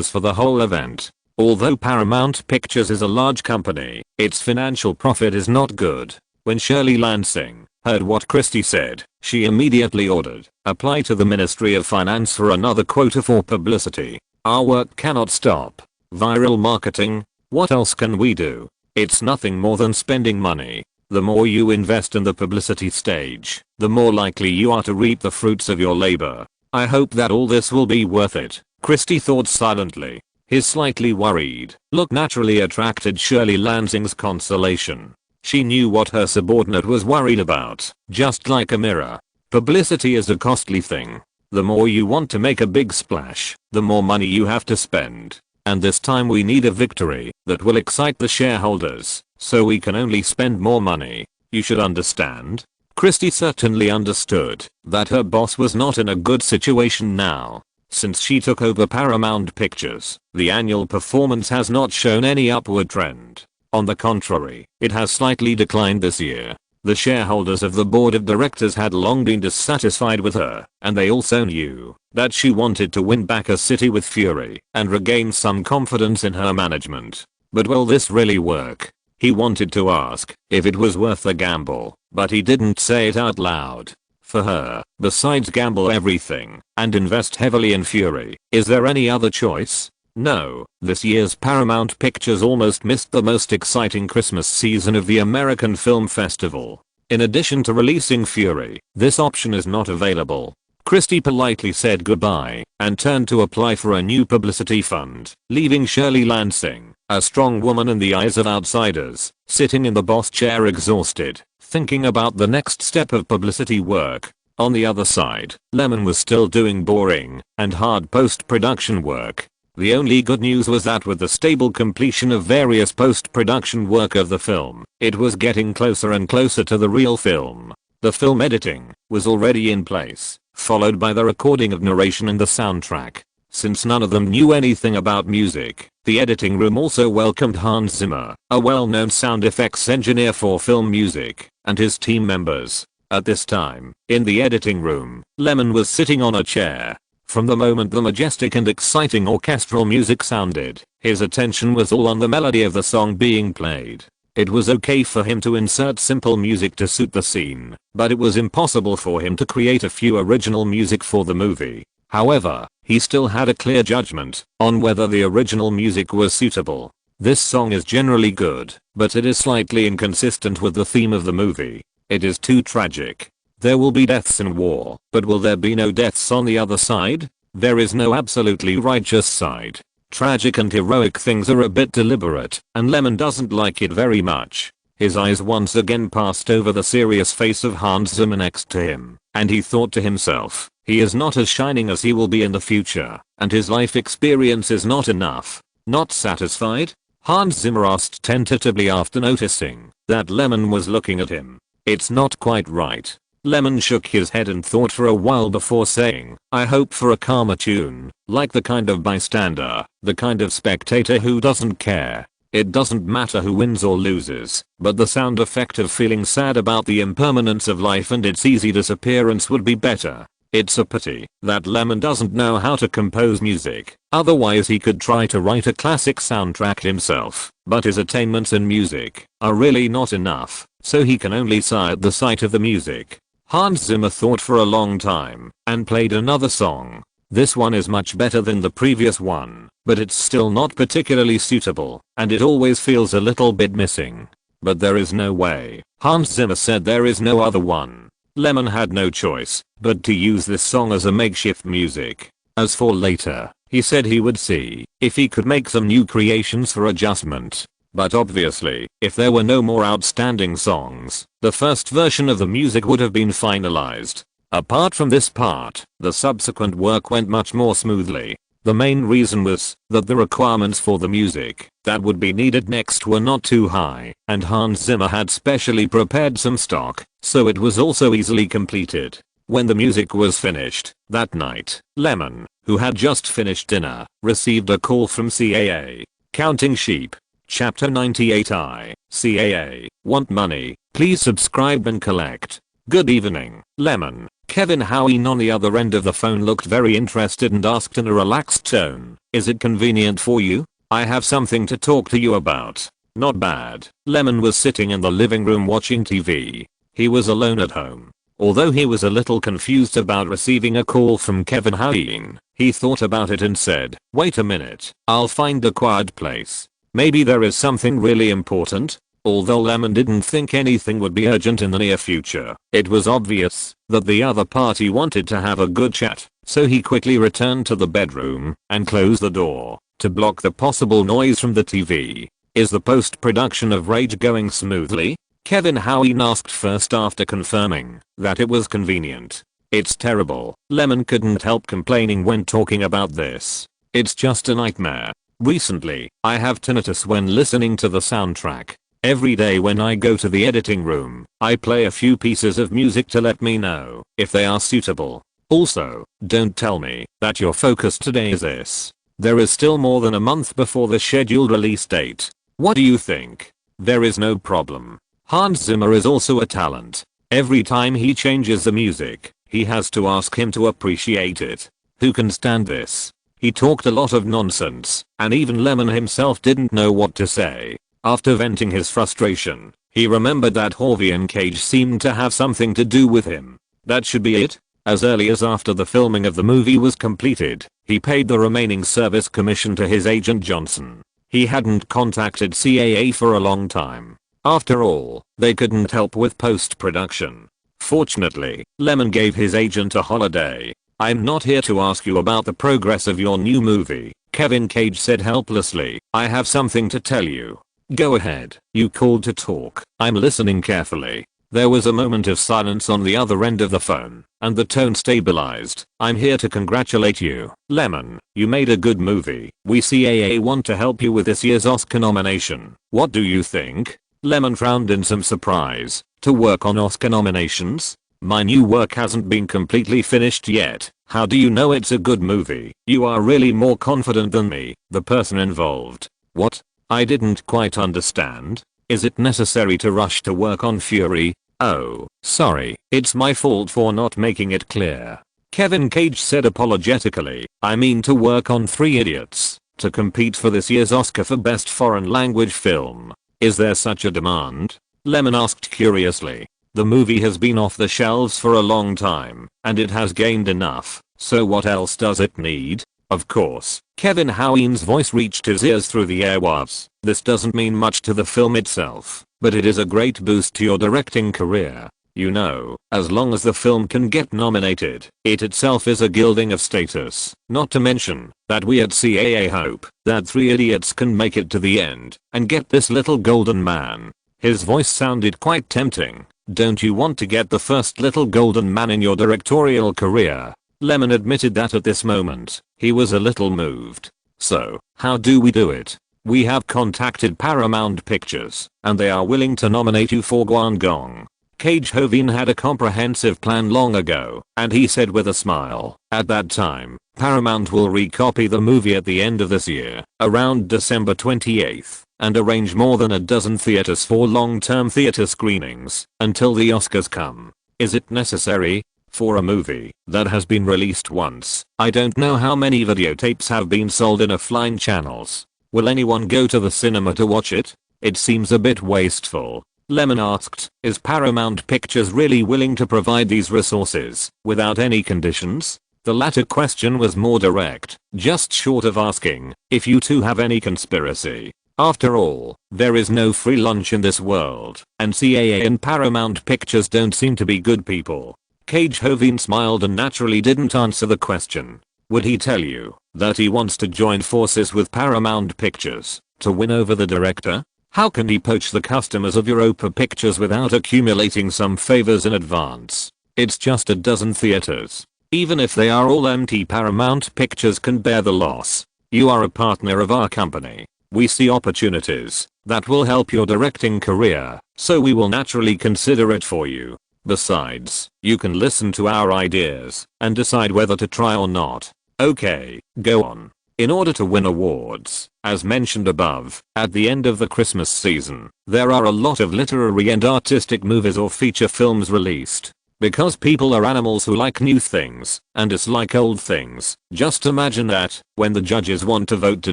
for the whole event. Although Paramount Pictures is a large company, its financial profit is not good. When Shirley Lansing heard what Christie said, she immediately ordered, "Apply to the Ministry of Finance for another quota for publicity. Our work cannot stop. Viral marketing? What else can we do? It's nothing more than spending money." The more you invest in the publicity stage, the more likely you are to reap the fruits of your labor. I hope that all this will be worth it, Christie thought silently. His slightly worried look naturally attracted Shirley Lansing's consolation. She knew what her subordinate was worried about, just like a mirror. Publicity is a costly thing. The more you want to make a big splash, the more money you have to spend. And this time we need a victory that will excite the shareholders, so we can only spend more money. You should understand. Christie certainly understood that her boss was not in a good situation now. Since she took over Paramount Pictures, the annual performance has not shown any upward trend. On the contrary, it has slightly declined this year. The shareholders of the board of directors had long been dissatisfied with her, and they also knew that she wanted to win back a city with fury and regain some confidence in her management. But will this really work? He wanted to ask if it was worth the gamble, but he didn't say it out loud. For her, besides gamble everything and invest heavily in fury, is there any other choice? No, this year's Paramount Pictures almost missed the most exciting Christmas season of the American Film Festival. In addition to releasing Fury, this option is not available. Christie politely said goodbye and turned to apply for a new publicity fund, leaving Shirley Lansing, a strong woman in the eyes of outsiders, sitting in the boss chair exhausted, thinking about the next step of publicity work. On the other side, Lyman was still doing boring and hard post-production work. The only good news was that with the stable completion of various post-production work of the film, it was getting closer and closer to the real film. The film editing was already in place, followed by the recording of narration and the soundtrack. Since none of them knew anything about music, the editing room also welcomed Hans Zimmer, a well-known sound effects engineer for film music, and his team members. At this time, in the editing room, Lyman was sitting on a chair. From the moment the majestic and exciting orchestral music sounded, his attention was all on the melody of the song being played. It was okay for him to insert simple music to suit the scene, but it was impossible for him to create a few original music for the movie. However, he still had a clear judgment on whether the original music was suitable. This song is generally good, but it is slightly inconsistent with the theme of the movie. It is too tragic. There will be deaths in war, but will there be no deaths on the other side? There is no absolutely righteous side. Tragic and heroic things are a bit deliberate, and Lyman doesn't like it very much. His eyes once again passed over the serious face of Hans Zimmer next to him, and he thought to himself, he is not as shining as he will be in the future, and his life experience is not enough. Not satisfied? Hans Zimmer asked tentatively after noticing that Lyman was looking at him. It's not quite right. Lyman shook his head and thought for a while before saying, I hope for a calmer tune, like the kind of bystander, the kind of spectator who doesn't care. It doesn't matter who wins or loses, but the sound effect of feeling sad about the impermanence of life and its easy disappearance would be better. It's a pity that Lyman doesn't know how to compose music, otherwise he could try to write a classic soundtrack himself, but his attainments in music are really not enough, so he can only sigh at the sight of the music. Hans Zimmer thought for a long time and played another song. This one is much better than the previous one, but it's still not particularly suitable, and it always feels a little bit missing. But there is no way. Hans Zimmer said there is no other one. Lyman had no choice but to use this song as a makeshift music. As for later, he said he would see if he could make some new creations for adjustment. But obviously, if there were no more outstanding songs, the first version of the music would have been finalized. Apart from this part, the subsequent work went much more smoothly. The main reason was that the requirements for the music that would be needed next were not too high, and Hans Zimmer had specially prepared some stock, so it was also easily completed. When the music was finished, that night, Lyman, who had just finished dinner, received a call from CAA. Counting Sheep. Chapter 98I, CAA, want money, please subscribe and collect. Good evening, Lyman. Kevin Hoween on the other end of the phone looked very interested and asked in a relaxed tone, is it convenient for you? I have something to talk to you about. Not bad. Lyman was sitting in the living room watching TV. He was alone at home. Although he was a little confused about receiving a call from Kevin Hoween, he thought about it and said, wait a minute, I'll find a quiet place. Maybe there is something really important. Although Lyman didn't think anything would be urgent in the near future, it was obvious that the other party wanted to have a good chat, so he quickly returned to the bedroom and closed the door to block the possible noise from the TV. Is the post-production of Rage going smoothly? Kevin Hoween asked first after confirming that it was convenient. It's terrible. Lyman couldn't help complaining when talking about this. It's just a nightmare. Recently, I have tinnitus when listening to the soundtrack. Every day when I go to the editing room, I play a few pieces of music to let me know if they are suitable. Also, don't tell me that your focus today is this. There is still more than a month before the scheduled release date. What do you think? There is no problem. Hans Zimmer is also a talent. Every time he changes the music, he has to ask him to appreciate it. Who can stand this? He talked a lot of nonsense, and even Lyman himself didn't know what to say. After venting his frustration, he remembered that Harvey and Cage seemed to have something to do with him. That should be it. As early as after the filming of the movie was completed, he paid the remaining service commission to his agent Johnson. He hadn't contacted CAA for a long time. After all, they couldn't help with post-production. Fortunately, Lyman gave his agent a holiday. I'm not here to ask you about the progress of your new movie, Kevin Cage said helplessly. I have something to tell you. Go ahead. You called to talk. I'm listening carefully. There was a moment of silence on the other end of the phone, and the tone stabilized. I'm here to congratulate you, Lyman. You made a good movie. We CAA want to help you with this year's Oscar nomination. What do you think? Lyman frowned in some surprise. To work on Oscar nominations? My new work hasn't been completely finished yet. How do you know it's a good movie? You are really more confident than me, the person involved. What? I didn't quite understand. Is it necessary to rush to work on Fury? Oh, sorry, it's my fault for not making it clear. Kevin Cage said apologetically. I mean to work on Three Idiots, to compete for this year's Oscar for Best Foreign Language Film. Is there such a demand? Lyman asked curiously. The movie has been off the shelves for a long time, and it has gained enough, so what else does it need? Of course, Kevin Hoween's voice reached his ears through the airwaves. This doesn't mean much to the film itself, but it is a great boost to your directing career. You know, as long as the film can get nominated, it itself is a gilding of status. Not to mention that we at CAA hope that Three Idiots can make it to the end and get this little golden man. His voice sounded quite tempting. Don't you want to get the first little golden man in your directorial career? Lyman admitted that at this moment, he was a little moved. So, how do we do it? We have contacted Paramount Pictures, and they are willing to nominate you for Guangdong. Cage Hovin had a comprehensive plan long ago, and he said with a smile, at that time, Paramount will recopy the movie at the end of this year, around December 28th, and arrange more than a dozen theaters for long-term theater screenings until the Oscars come. Is it necessary? For a movie that has been released once, I don't know how many videotapes have been sold in offline channels. Will anyone go to the cinema to watch it? It seems a bit wasteful. Lyman asked, is Paramount Pictures really willing to provide these resources without any conditions? The latter question was more direct, just short of asking if you two have any conspiracy. After all, there is no free lunch in this world, and CAA and Paramount Pictures don't seem to be good people. Cage Hovin smiled and naturally didn't answer the question. Would he tell you that he wants to join forces with Paramount Pictures to win over the director? How can he poach the customers of Europa Pictures without accumulating some favors in advance? It's just a dozen theaters. Even if they are all empty, Paramount Pictures can bear the loss. You are a partner of our company. We see opportunities that will help your directing career, so we will naturally consider it for you. Besides, you can listen to our ideas and decide whether to try or not. Okay, go on. In order to win awards, as mentioned above, at the end of the Christmas season, there are a lot of literary and artistic movies or feature films released. Because people are animals who like new things and dislike old things, just imagine that, when the judges want to vote to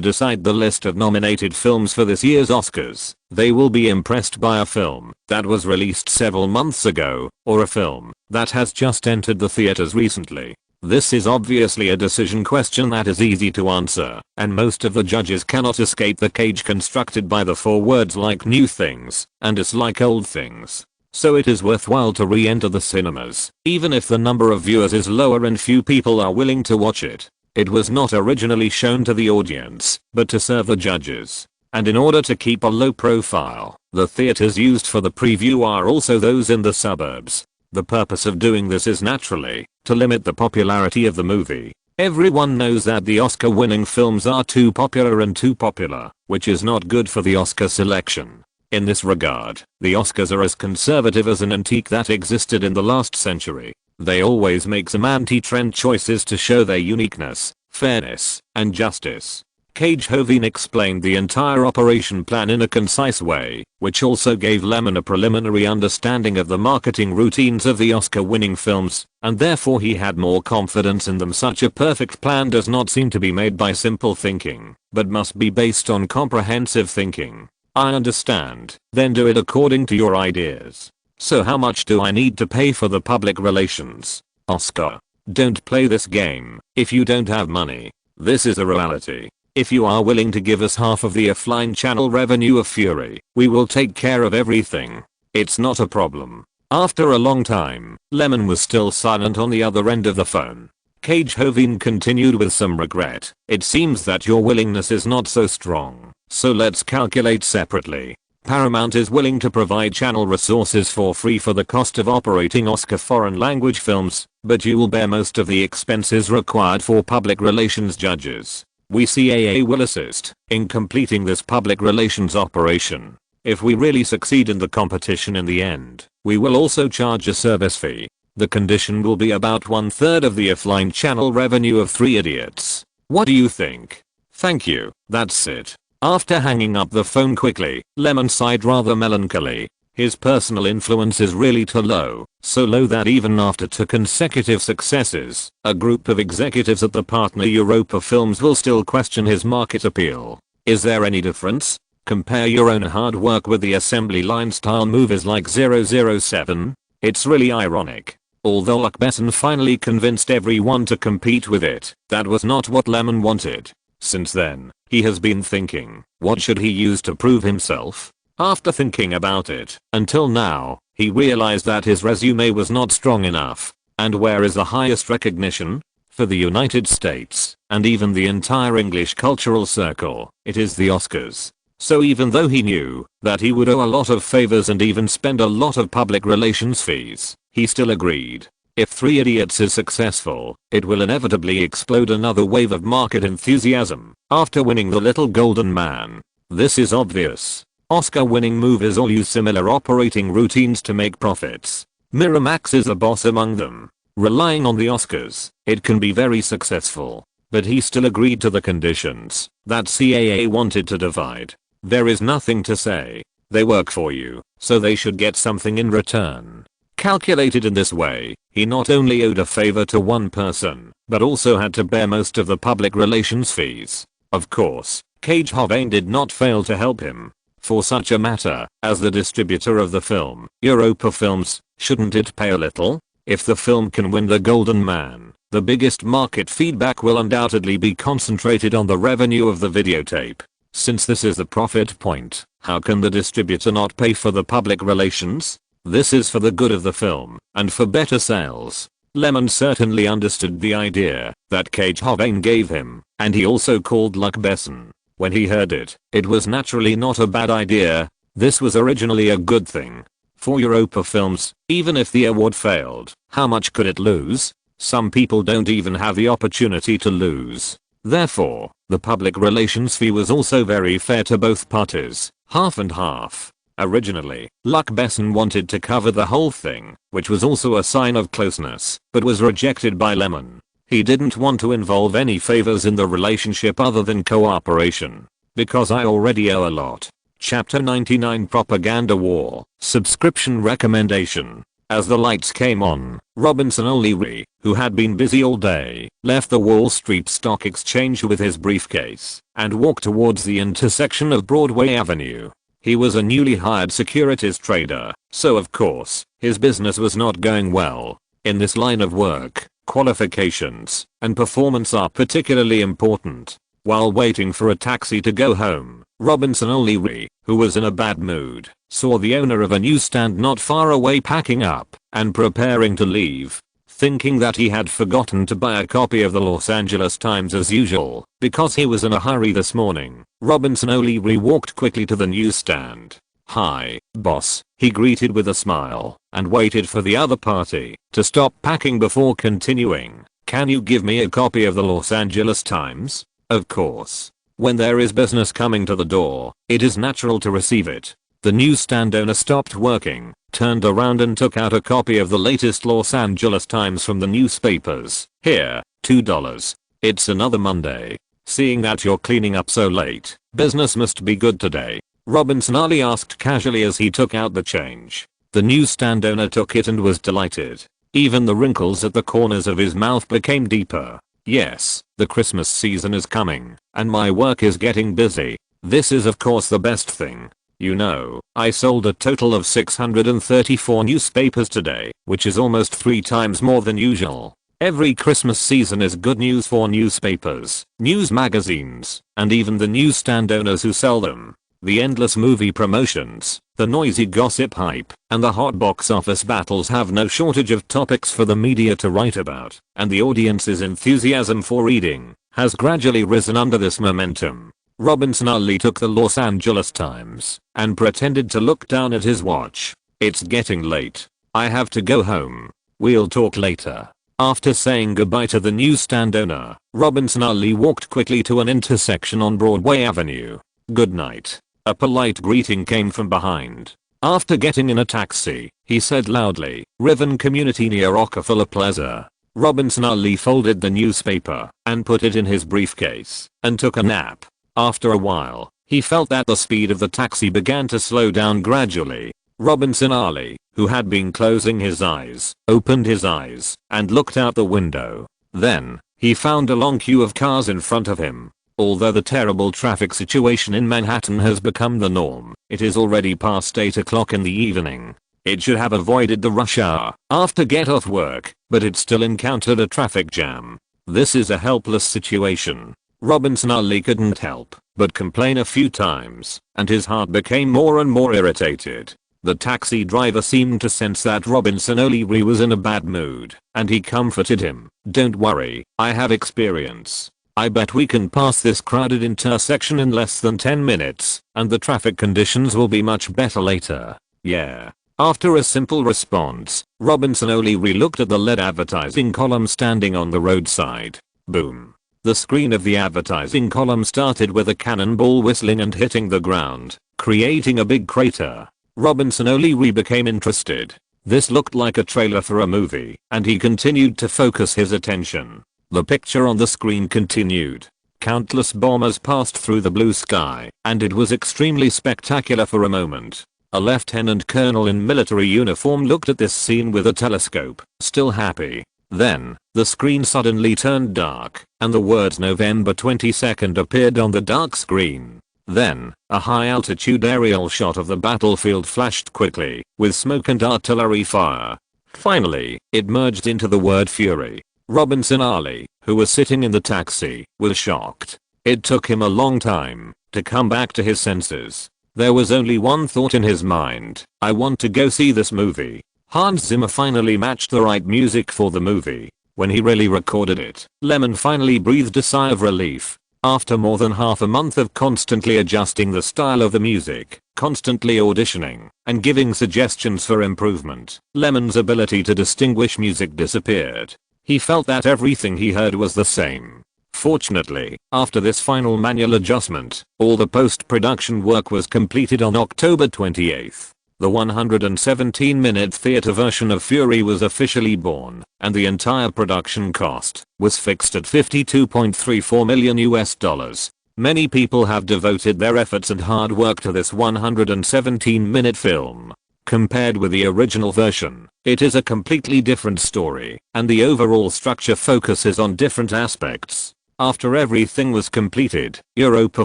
decide the list of nominated films for this year's Oscars, they will be impressed by a film that was released several months ago, or a film that has just entered the theaters recently. This is obviously a decision question that is easy to answer, and most of the judges cannot escape the cage constructed by the 4 words like new things and dislike old things. So it is worthwhile to re-enter the cinemas, even if the number of viewers is lower and few people are willing to watch it. It was not originally shown to the audience, but to serve the judges. And in order to keep a low profile, the theaters used for the preview are also those in the suburbs. The purpose of doing this is naturally to limit the popularity of the movie. Everyone knows that the Oscar-winning films are too popular, which is not good for the Oscar selection. In this regard, the Oscars are as conservative as an antique that existed in the last century. They always make some anti-trend choices to show their uniqueness, fairness, and justice. Cage Hovin explained the entire operation plan in a concise way, which also gave Lyman a preliminary understanding of the marketing routines of the Oscar-winning films, and therefore he had more confidence in them. Such a perfect plan does not seem to be made by simple thinking, but must be based on comprehensive thinking. I understand, then do it according to your ideas. So how much do I need to pay for the public relations? Oscar. Don't play this game if you don't have money. This is a reality. If you are willing to give us half of the offline channel revenue of Fury, we will take care of everything. It's not a problem. After a long time, Lyman was still silent on the other end of the phone. Cage Hovin continued with some regret. It seems that your willingness is not so strong, so let's calculate separately. Paramount is willing to provide channel resources for free for the cost of operating Oscar foreign language films, but you will bear most of the expenses required for public relations judges. We CAA will assist in completing this public relations operation. If we really succeed in the competition in the end, we will also charge a service fee. The condition will be about 1/3 of the offline channel revenue of 3 Idiots. What do you think? Thank you, that's it. After hanging up the phone quickly, Lyman sighed rather melancholy. His personal influence is really too low, so low that even after 2 consecutive successes, a group of executives at the partner Europa Films will still question his market appeal. Is there any difference? Compare your own hard work with the assembly line style movies like 007. It's really ironic. Although Luc Besson finally convinced everyone to compete with it, that was not what Lyman wanted. Since then, he has been thinking, what should he use to prove himself? After thinking about it, until now, he realized that his resume was not strong enough. And where is the highest recognition? For the United States, and even the entire English cultural circle, it is the Oscars. So even though he knew that he would owe a lot of favors and even spend a lot of public relations fees, he still agreed. If 3 Idiots is successful, it will inevitably explode another wave of market enthusiasm after winning The Little Golden Man. This is obvious. Oscar-winning movies all use similar operating routines to make profits. Miramax is a boss among them. Relying on the Oscars, it can be very successful. But he still agreed to the conditions that CAA wanted to divide. There is nothing to say. They work for you, so they should get something in return. Calculated in this way, he not only owed a favor to one person, but also had to bear most of the public relations fees. Of course, Cage Hovin did not fail to help him. For such a matter, as the distributor of the film, Europa Films, shouldn't it pay a little? If the film can win the Golden Man, the biggest market feedback will undoubtedly be concentrated on the revenue of the videotape. Since this is the profit point, how can the distributor not pay for the public relations? This is for the good of the film, and for better sales. Lyman certainly understood the idea that Cage Hovin gave him, and he also called Luc Besson. When he heard it, it was naturally not a bad idea. This was originally a good thing. For Europa Films, even if the award failed, how much could it lose? Some people don't even have the opportunity to lose. Therefore, the public relations fee was also very fair to both parties, half and half. Originally, Luc Besson wanted to cover the whole thing, which was also a sign of closeness, but was rejected by Lyman. He didn't want to involve any favors in the relationship other than cooperation. Because I already owe a lot. Chapter 99 Propaganda War, Subscription Recommendation. As the lights came on, Robinson O'Leary, who had been busy all day, left the Wall Street Stock Exchange with his briefcase and walked towards the intersection of Broadway Avenue. He was a newly hired securities trader, so of course, his business was not going well. In this line of work, qualifications, and performance are particularly important. While waiting for a taxi to go home, Robinson O'Leary, who was in a bad mood, saw the owner of a newsstand not far away packing up and preparing to leave. Thinking that he had forgotten to buy a copy of the Los Angeles Times as usual, because he was in a hurry this morning, Robinson O'Leary walked quickly to the newsstand. "Hi, boss," he greeted with a smile, and waited for the other party to stop packing before continuing. "Can you give me a copy of the Los Angeles Times?" Of course. When there is business coming to the door, it is natural to receive it. The newsstand owner stopped working, turned around and took out a copy of the latest Los Angeles Times from the newspapers. "Here, $2. It's another Monday. Seeing that you're cleaning up so late, business must be good today," Robinson Ali asked casually as he took out the change. The newsstand owner took it and was delighted. Even the wrinkles at the corners of his mouth became deeper. "Yes, the Christmas season is coming, and my work is getting busy. This is of course the best thing. You know, I sold a total of 634 newspapers today, which is almost 3 times more than usual. Every Christmas season is good news for newspapers, news magazines, and even the newsstand owners who sell them. The endless movie promotions, the noisy gossip hype, and the hot box office battles have no shortage of topics for the media to write about, and the audience's enthusiasm for reading has gradually risen under this momentum." Robinson Ali took the Los Angeles Times and pretended to look down at his watch. "It's getting late. I have to go home. We'll talk later." After saying goodbye to the newsstand owner, Robinson Ali walked quickly to an intersection on Broadway Avenue. "Good night." A polite greeting came from behind. After getting in a taxi, he said loudly, "Riven Community near Rockefeller Plaza." Robinson Ali folded the newspaper and put it in his briefcase and took a nap. After a while, he felt that the speed of the taxi began to slow down gradually. Robinson Ali, who had been closing his eyes, opened his eyes and looked out the window. Then, he found a long queue of cars in front of him. Although the terrible traffic situation in Manhattan has become the norm, it is already past 8 o'clock in the evening. It should have avoided the rush hour after get off work, but it still encountered a traffic jam. This is a helpless situation. Robinson Ali couldn't help but complain a few times, and his heart became more and more irritated. The taxi driver seemed to sense that Robinson O'Leary was in a bad mood, and he comforted him. "Don't worry, I have experience. I bet we can pass this crowded intersection in less than 10 minutes, and the traffic conditions will be much better later." "Yeah." After a simple response, Robinson O'Leary looked at the LED advertising column standing on the roadside. Boom. The screen of the advertising column started with a cannonball whistling and hitting the ground, creating a big crater. Robinson O'Leary became interested. This looked like a trailer for a movie, and he continued to focus his attention. The picture on the screen continued. Countless bombers passed through the blue sky, and it was extremely spectacular for a moment. A lieutenant colonel in military uniform looked at this scene with a telescope, still happy. Then, the screen suddenly turned dark, and the words November 22nd appeared on the dark screen. Then, a high-altitude aerial shot of the battlefield flashed quickly, with smoke and artillery fire. Finally, it merged into the word fury. Robinson Ali, who was sitting in the taxi, was shocked. It took him a long time to come back to his senses. There was only one thought in his mind: I want to go see this movie. Hans Zimmer finally matched the right music for the movie. When he really recorded it, Lyman finally breathed a sigh of relief. After more than half a month of constantly adjusting the style of the music, constantly auditioning, and giving suggestions for improvement, Lyman's ability to distinguish music disappeared. He felt that everything he heard was the same. Fortunately, after this final manual adjustment, all the post-production work was completed on October 28th. The 117-minute theater version of Fury was officially born, and the entire production cost was fixed at $52.34 million. Many people have devoted their efforts and hard work to this 117-minute film. Compared with the original version, it is a completely different story, and the overall structure focuses on different aspects. After everything was completed, Europa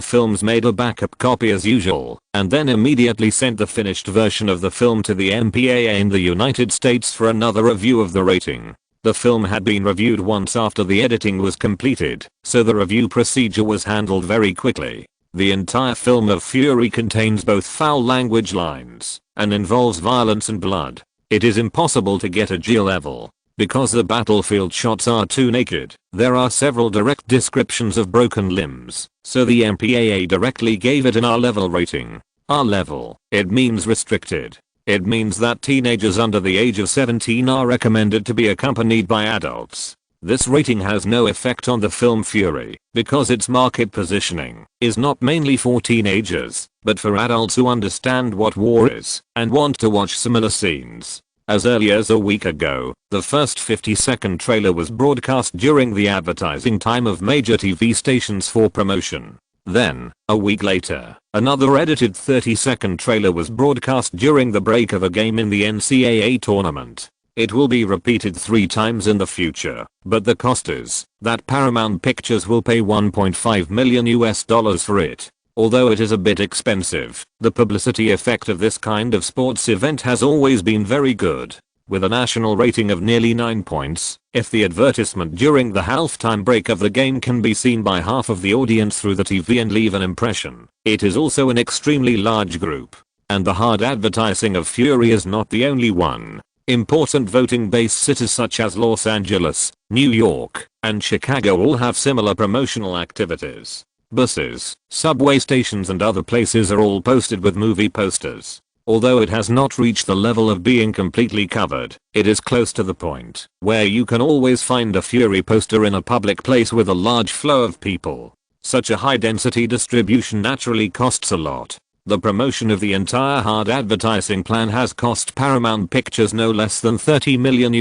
Films made a backup copy as usual, and then immediately sent the finished version of the film to the MPAA in the United States for another review of the rating. The film had been reviewed once after the editing was completed, so the review procedure was handled very quickly. The entire film of Fury contains both foul language lines and involves violence and blood. It is impossible to get a G level because the battlefield shots are too naked. There are several direct descriptions of broken limbs, so the MPAA directly gave it an R level rating. R level, it means restricted. It means that teenagers under the age of 17 are recommended to be accompanied by adults. This rating has no effect on the film Fury because its market positioning is not mainly for teenagers, but for adults who understand what war is and want to watch similar scenes. As early as a week ago, the first 50-second trailer was broadcast during the advertising time of major TV stations for promotion. Then, a week later, another edited 30-second trailer was broadcast during the break of a game in the NCAA tournament. It will be repeated 3 times in the future, but the cost is that Paramount Pictures will pay $1.5 million for it. Although it is a bit expensive, the publicity effect of this kind of sports event has always been very good. With a national rating of nearly 9 points, if the advertisement during the halftime break of the game can be seen by half of the audience through the TV and leave an impression, it is also an extremely large group. And the hard advertising of Fury is not the only one. Important voting-based cities such as Los Angeles, New York, and Chicago all have similar promotional activities. Buses, subway stations and other places are all posted with movie posters. Although it has not reached the level of being completely covered, it is close to the point where you can always find a Fury poster in a public place with a large flow of people. Such a high density distribution naturally costs a lot. The promotion of the entire hard advertising plan has cost Paramount Pictures no less than $30 million,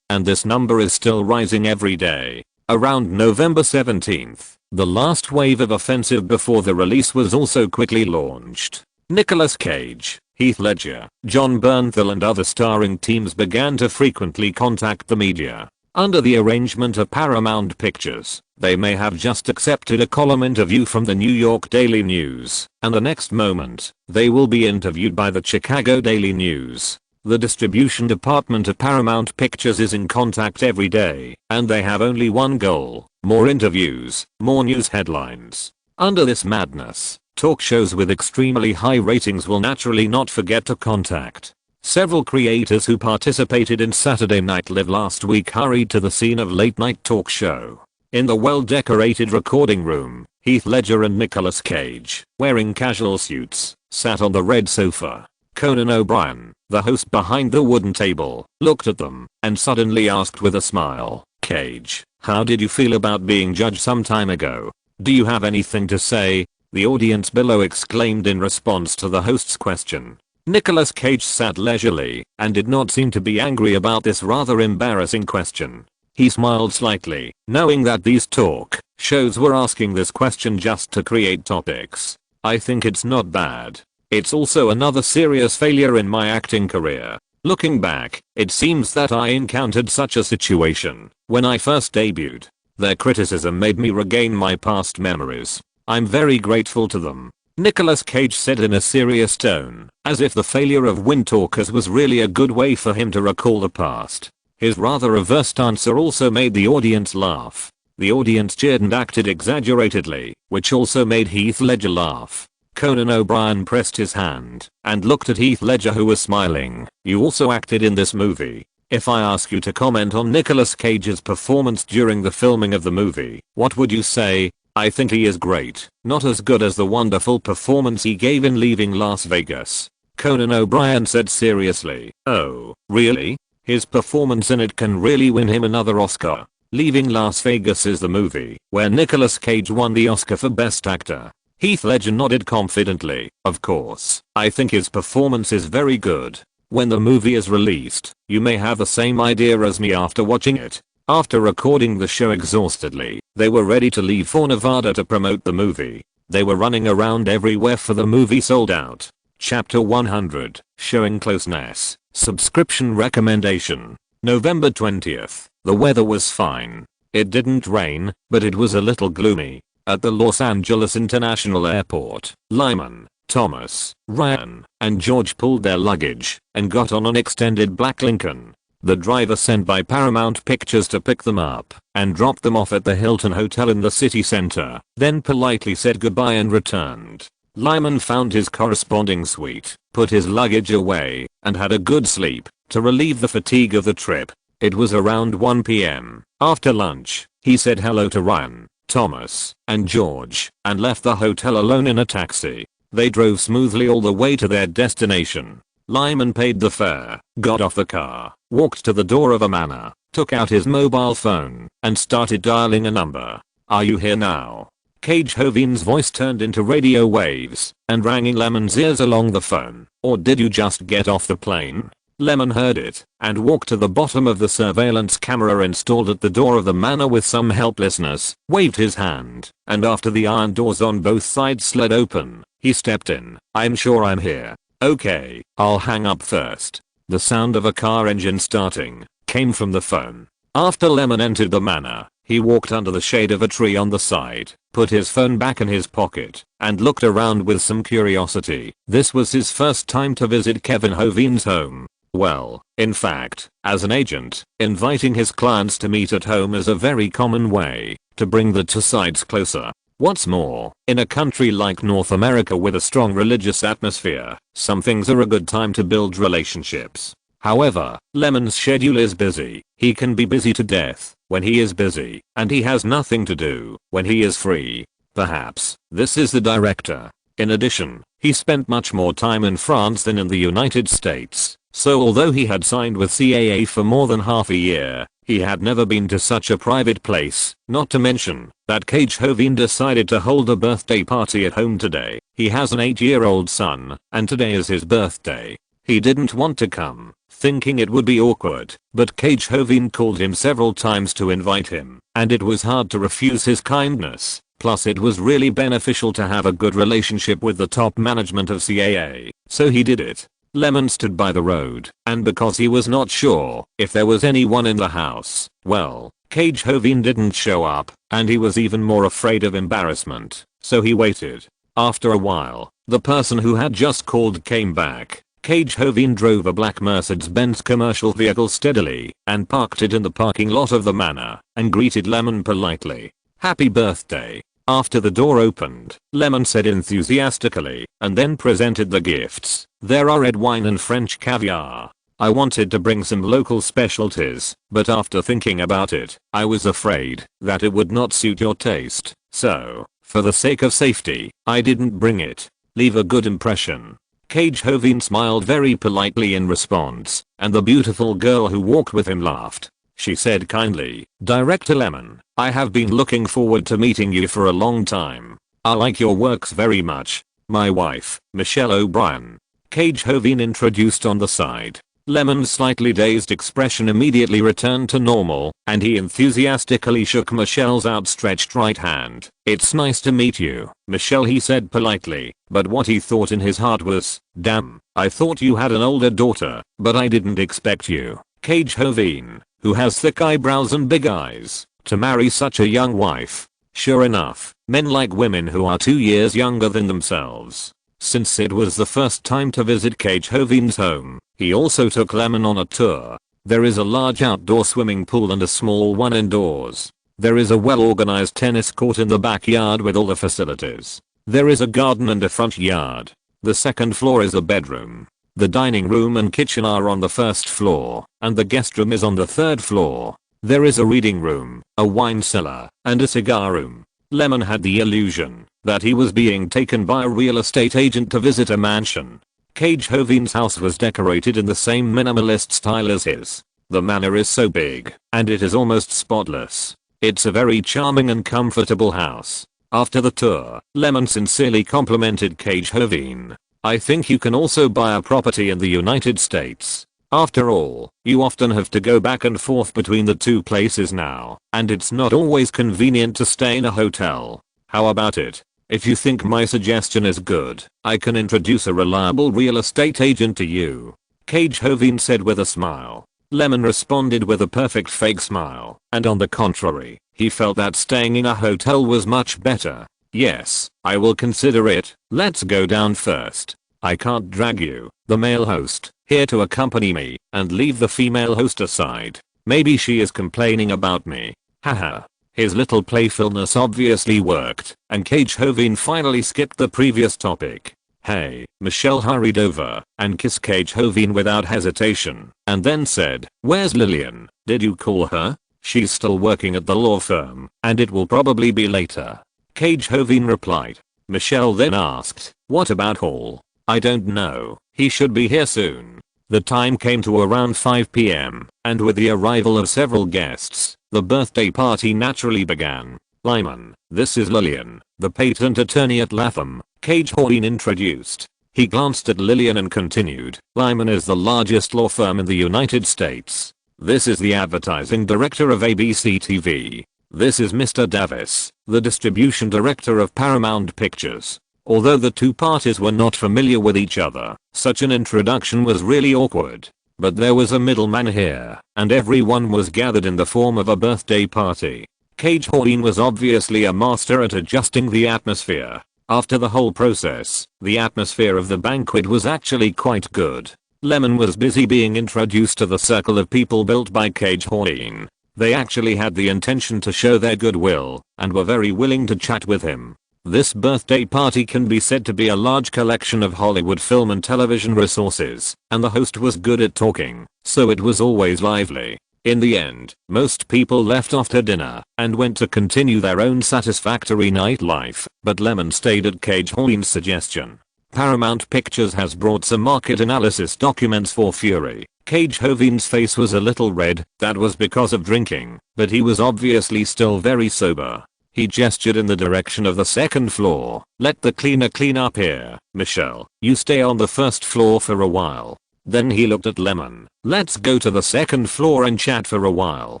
and this number is still rising every day. Around November 17th, the last wave of offensive before the release was also quickly launched. Nicolas Cage, Heath Ledger, Jon Bernthal and other starring teams began to frequently contact the media. Under the arrangement of Paramount Pictures, they may have just accepted a column interview from the New York Daily News, and the next moment, they will be interviewed by the Chicago Daily News. The distribution department of Paramount Pictures is in contact every day, and they have only one goal: more interviews, more news headlines. Under this madness, talk shows with extremely high ratings will naturally not forget to contact. Several creators who participated in Saturday Night Live last week hurried to the scene of late night talk show. In the well-decorated recording room, Heath Ledger and Nicolas Cage, wearing casual suits, sat on the red sofa. Conan O'Brien, the host behind the wooden table, looked at them and suddenly asked with a smile, "Cage, how did you feel about being judged some time ago? Do you have anything to say?" The audience below exclaimed in response to the host's question. Nicolas Cage sat leisurely and did not seem to be angry about this rather embarrassing question. He smiled slightly, knowing that these talk shows were asking this question just to create topics. "I think it's not bad. It's also another serious failure in my acting career. Looking back, it seems that I encountered such a situation when I first debuted. Their criticism made me regain my past memories. I'm very grateful to them," Nicolas Cage said in a serious tone, as if the failure of Wind Talkers was really a good way for him to recall the past. His rather reversed answer also made the audience laugh. The audience cheered and acted exaggeratedly, which also made Heath Ledger laugh. Conan O'Brien pressed his hand and looked at Heath Ledger, who was smiling. "You also acted in this movie. If I ask you to comment on Nicolas Cage's performance during the filming of the movie, what would you say?" "I think he is great, not as good as the wonderful performance he gave in Leaving Las Vegas," Conan O'Brien said seriously. "Oh, really? His performance in it can really win him another Oscar." Leaving Las Vegas is the movie where Nicolas Cage won the Oscar for Best Actor. Heath Ledger nodded confidently. "Of course, I think his performance is very good. When the movie is released, you may have the same idea as me after watching it." After recording the show exhaustedly, they were ready to leave for Nevada to promote the movie. They were running around everywhere for the movie sold out. Chapter 100, Showing Closeness, Subscription Recommendation. November 20th. The weather was fine. It didn't rain, but it was a little gloomy. At the Los Angeles International Airport, Lyman, Thomas, Ryan, and George pulled their luggage and got on an extended black Lincoln. The driver sent by Paramount Pictures to pick them up and dropped them off at the Hilton Hotel in the city center, then politely said goodbye and returned. Lyman found his corresponding suite, put his luggage away, and had a good sleep to relieve the fatigue of the trip. It was around 1 p.m. After lunch, he said hello to Ryan, Thomas, and George, and left the hotel alone in a taxi. They drove smoothly all the way to their destination. Lyman paid the fare, got off the car, walked to the door of a manor, took out his mobile phone, and started dialing a number. "Are you here now?" Cage Hoveen's voice turned into radio waves and rang in Lemon's ears along the phone. "Or did you just get off the plane?" Lemon heard it and walked to the bottom of the surveillance camera installed at the door of the manor with some helplessness, waved his hand, and after the iron doors on both sides slid open, he stepped in. "I'm sure I'm here. Okay, I'll hang up first." The sound of a car engine starting came from the phone. After Lemon entered the manor, he walked under the shade of a tree on the side, put his phone back in his pocket, and looked around with some curiosity. This was his first time to visit Kevin Hoveen's home. Well, in fact, as an agent, inviting his clients to meet at home is a very common way to bring the two sides closer. What's more, in a country like North America with a strong religious atmosphere, some things are a good time to build relationships. However, Lemon's schedule is busy. He can be busy to death when he is busy, and he has nothing to do when he is free. Perhaps this is the director. In addition, he spent much more time in France than in the United States, so although he had signed with CAA for more than half a year, he had never been to such a private place. Not to mention that Cage Hoveen decided to hold a birthday party at home today. He has an 8-year-old son, and today is his birthday. He didn't want to come, thinking it would be awkward, but Cage Hoveen called him several times to invite him, and it was hard to refuse his kindness. Plus it was really beneficial to have a good relationship with the top management of CAA, so he did it. Lemon stood by the road, and because he was not sure if there was anyone in the house, well, Cage Hoveen didn't show up, and he was even more afraid of embarrassment, so he waited. After a while, the person who had just called came back. Cage Hoveen drove a black Mercedes-Benz commercial vehicle steadily and parked it in the parking lot of the manor and greeted Lemon politely. "Happy birthday." After the door opened, Lemon said enthusiastically, and then presented the gifts. "There are red wine and French caviar. I wanted to bring some local specialties, but after thinking about it, I was afraid that it would not suit your taste. So, for the sake of safety, I didn't bring it. Leave a good impression." Cage Hoveen smiled very politely in response, and the beautiful girl who walked with him laughed. She said kindly, "Director Lemon, I have been looking forward to meeting you for a long time. I like your works very much. My wife, Michelle O'Brien." Cage Hoveen introduced on the side. Lemon's slightly dazed expression immediately returned to normal, and he enthusiastically shook Michelle's outstretched right hand. "It's nice to meet you, Michelle," he said politely, but what he thought in his heart was, "Damn, I thought you had an older daughter, but I didn't expect you, Cage Hoveen, who has thick eyebrows and big eyes, to marry such a young wife." Sure enough, men like women who are 2 years younger than themselves. Since it was the first time to visit Cage Hoveen's home, he also took Lemon on a tour. There is a large outdoor swimming pool and a small one indoors. There is a well-organized tennis court in the backyard with all the facilities. There is a garden and a front yard. The second floor is a bedroom. The dining room and kitchen are on the first floor, and the guest room is on the third floor. There is a reading room, a wine cellar, and a cigar room. Lemon had the illusion that he was being taken by a real estate agent to visit a mansion. Cage Hoveen's house was decorated in the same minimalist style as his. The manor is so big, and it is almost spotless. It's a very charming and comfortable house. After the tour, Lemon sincerely complimented Cage Hoveen. "I think you can also buy a property in the United States. After all, you often have to go back and forth between the two places now, and it's not always convenient to stay in a hotel. How about it? If you think my suggestion is good, I can introduce a reliable real estate agent to you," Cage Hoveen said with a smile. Lemon responded with a perfect fake smile, and on the contrary, he felt that staying in a hotel was much better. "Yes, I will consider it. Let's go down first." I can't drag you, the male host, here to accompany me, and leave the female host aside. Maybe she is complaining about me. Haha. His little playfulness obviously worked, and Cage Hovin finally skipped the previous topic. Hey, Michelle hurried over and kissed Cage Hovin without hesitation, and then said, "Where's Lillian? Did you call her? She's still working at the law firm, and it will probably be later." Cage Hovin replied. Michelle then asked, "What about Hall?" "I don't know, he should be here soon." The time came to around 5 p.m., and with the arrival of several guests, the birthday party naturally began. "Lyman, this is Lillian, the patent attorney at Latham," Cage Hovin introduced. He glanced at Lillian and continued, "Lyman is the largest law firm in the United States. This is the advertising director of ABC TV. This is Mr. Davis, the distribution director of Paramount Pictures." Although the two parties were not familiar with each other, such an introduction was really awkward. But there was a middleman here, and everyone was gathered in the form of a birthday party. Cage Hovin was obviously a master at adjusting the atmosphere. After the whole process, the atmosphere of the banquet was actually quite good. Lemon was busy being introduced to the circle of people built by Cage Hovin. They actually had the intention to show their goodwill, and were very willing to chat with him. This birthday party can be said to be a large collection of Hollywood film and television resources, and the host was good at talking, so it was always lively. In the end, most people left after dinner and went to continue their own satisfactory nightlife, but Lemon stayed at Cage Hovin's suggestion. Paramount Pictures has brought some market analysis documents for Fury. Cage Hovin's face was a little red. That was because of drinking, but he was obviously still very sober. He gestured in the direction of the second floor. "Let the cleaner clean up here, Michelle. You stay on the first floor for a while." Then he looked at Lemon. "Let's go to the second floor and chat for a while."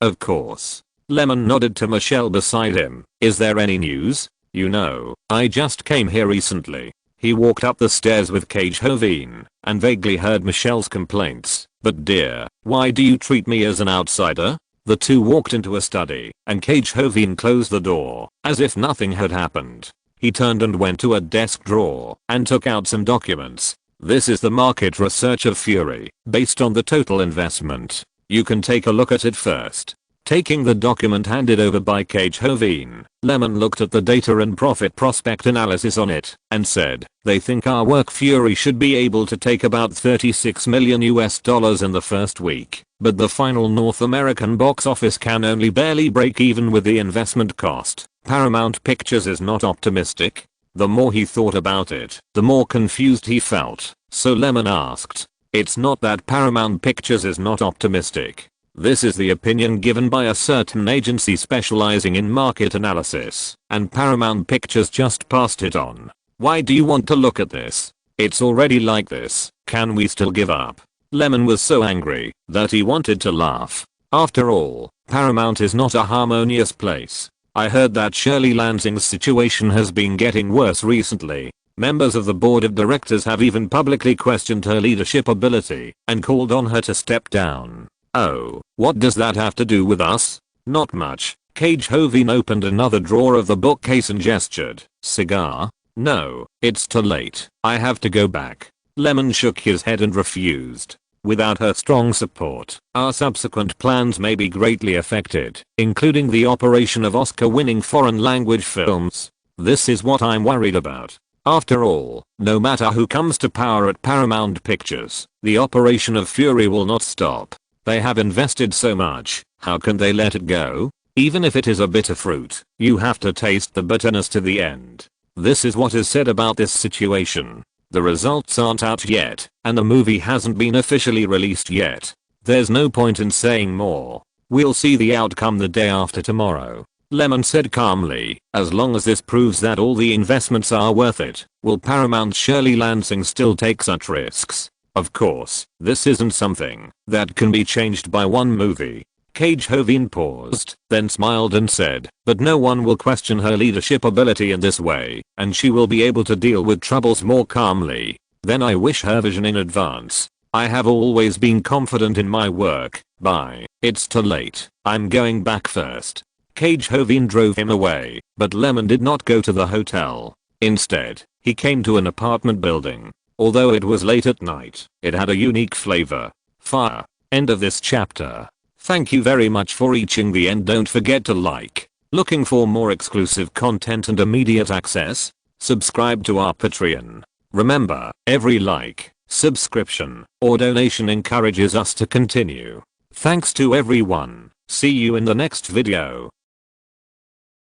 "Of course." Lemon nodded to Michelle beside him. "Is there any news?" "You know, I just came here recently." He walked up the stairs with Cage Hovin and vaguely heard Michelle's complaints. "But dear, why do you treat me as an outsider?" The two walked into a study, and Cage Hovin closed the door, as if nothing had happened. He turned and went to a desk drawer and took out some documents. "This is the market research of Fury, based on the total investment. You can take a look at it first." Taking the document handed over by Cage Hovin, Lemon looked at the data and profit prospect analysis on it, and said, "They think our work Fury should be able to take about $36 million in the first week, but the final North American box office can only barely break even with the investment cost." Paramount Pictures is not optimistic. The more he thought about it, the more confused he felt, so Lemon asked, "It's not that Paramount Pictures is not optimistic. This is the opinion given by a certain agency specializing in market analysis, and Paramount Pictures just passed it on. Why do you want to look at this? It's already like this. Can we still give up?" Lemon was so angry that he wanted to laugh. After all, Paramount is not a harmonious place. I heard that Shirley Lansing's situation has been getting worse recently. Members of the board of directors have even publicly questioned her leadership ability and called on her to step down. "Oh, what does that have to do with us?" "Not much." Cage Hovin opened another drawer of the bookcase and gestured. "Cigar?" "No, it's too late. I have to go back." Lemon shook his head and refused. "Without her strong support, our subsequent plans may be greatly affected, including the operation of Oscar-winning foreign language films. This is what I'm worried about. After all, no matter who comes to power at Paramount Pictures, the operation of Fury will not stop. They have invested so much, how can they let it go? Even if it is a bitter fruit, you have to taste the bitterness to the end." This is what is said about this situation. The results aren't out yet, and the movie hasn't been officially released yet. There's no point in saying more. We'll see the outcome the day after tomorrow. Lemon said calmly, "As long as this proves that all the investments are worth it, will Paramount's Shirley Lansing still take such risks? Of course, this isn't something that can be changed by one movie." Cage Hovin paused, then smiled and said, "But no one will question her leadership ability in this way, and she will be able to deal with troubles more calmly. Then I wish her vision in advance. I have always been confident in my work. Bye." "It's too late. I'm going back first." Cage Hovin drove him away, but Lemon did not go to the hotel. Instead, he came to an apartment building. Although it was late at night, it had a unique flavor. Fire. End of this chapter. Thank you very much for reaching the end. Don't forget to like. Looking for more exclusive content and immediate access? Subscribe to our Patreon. Remember, every like, subscription, or donation encourages us to continue. Thanks to everyone. See you in the next video.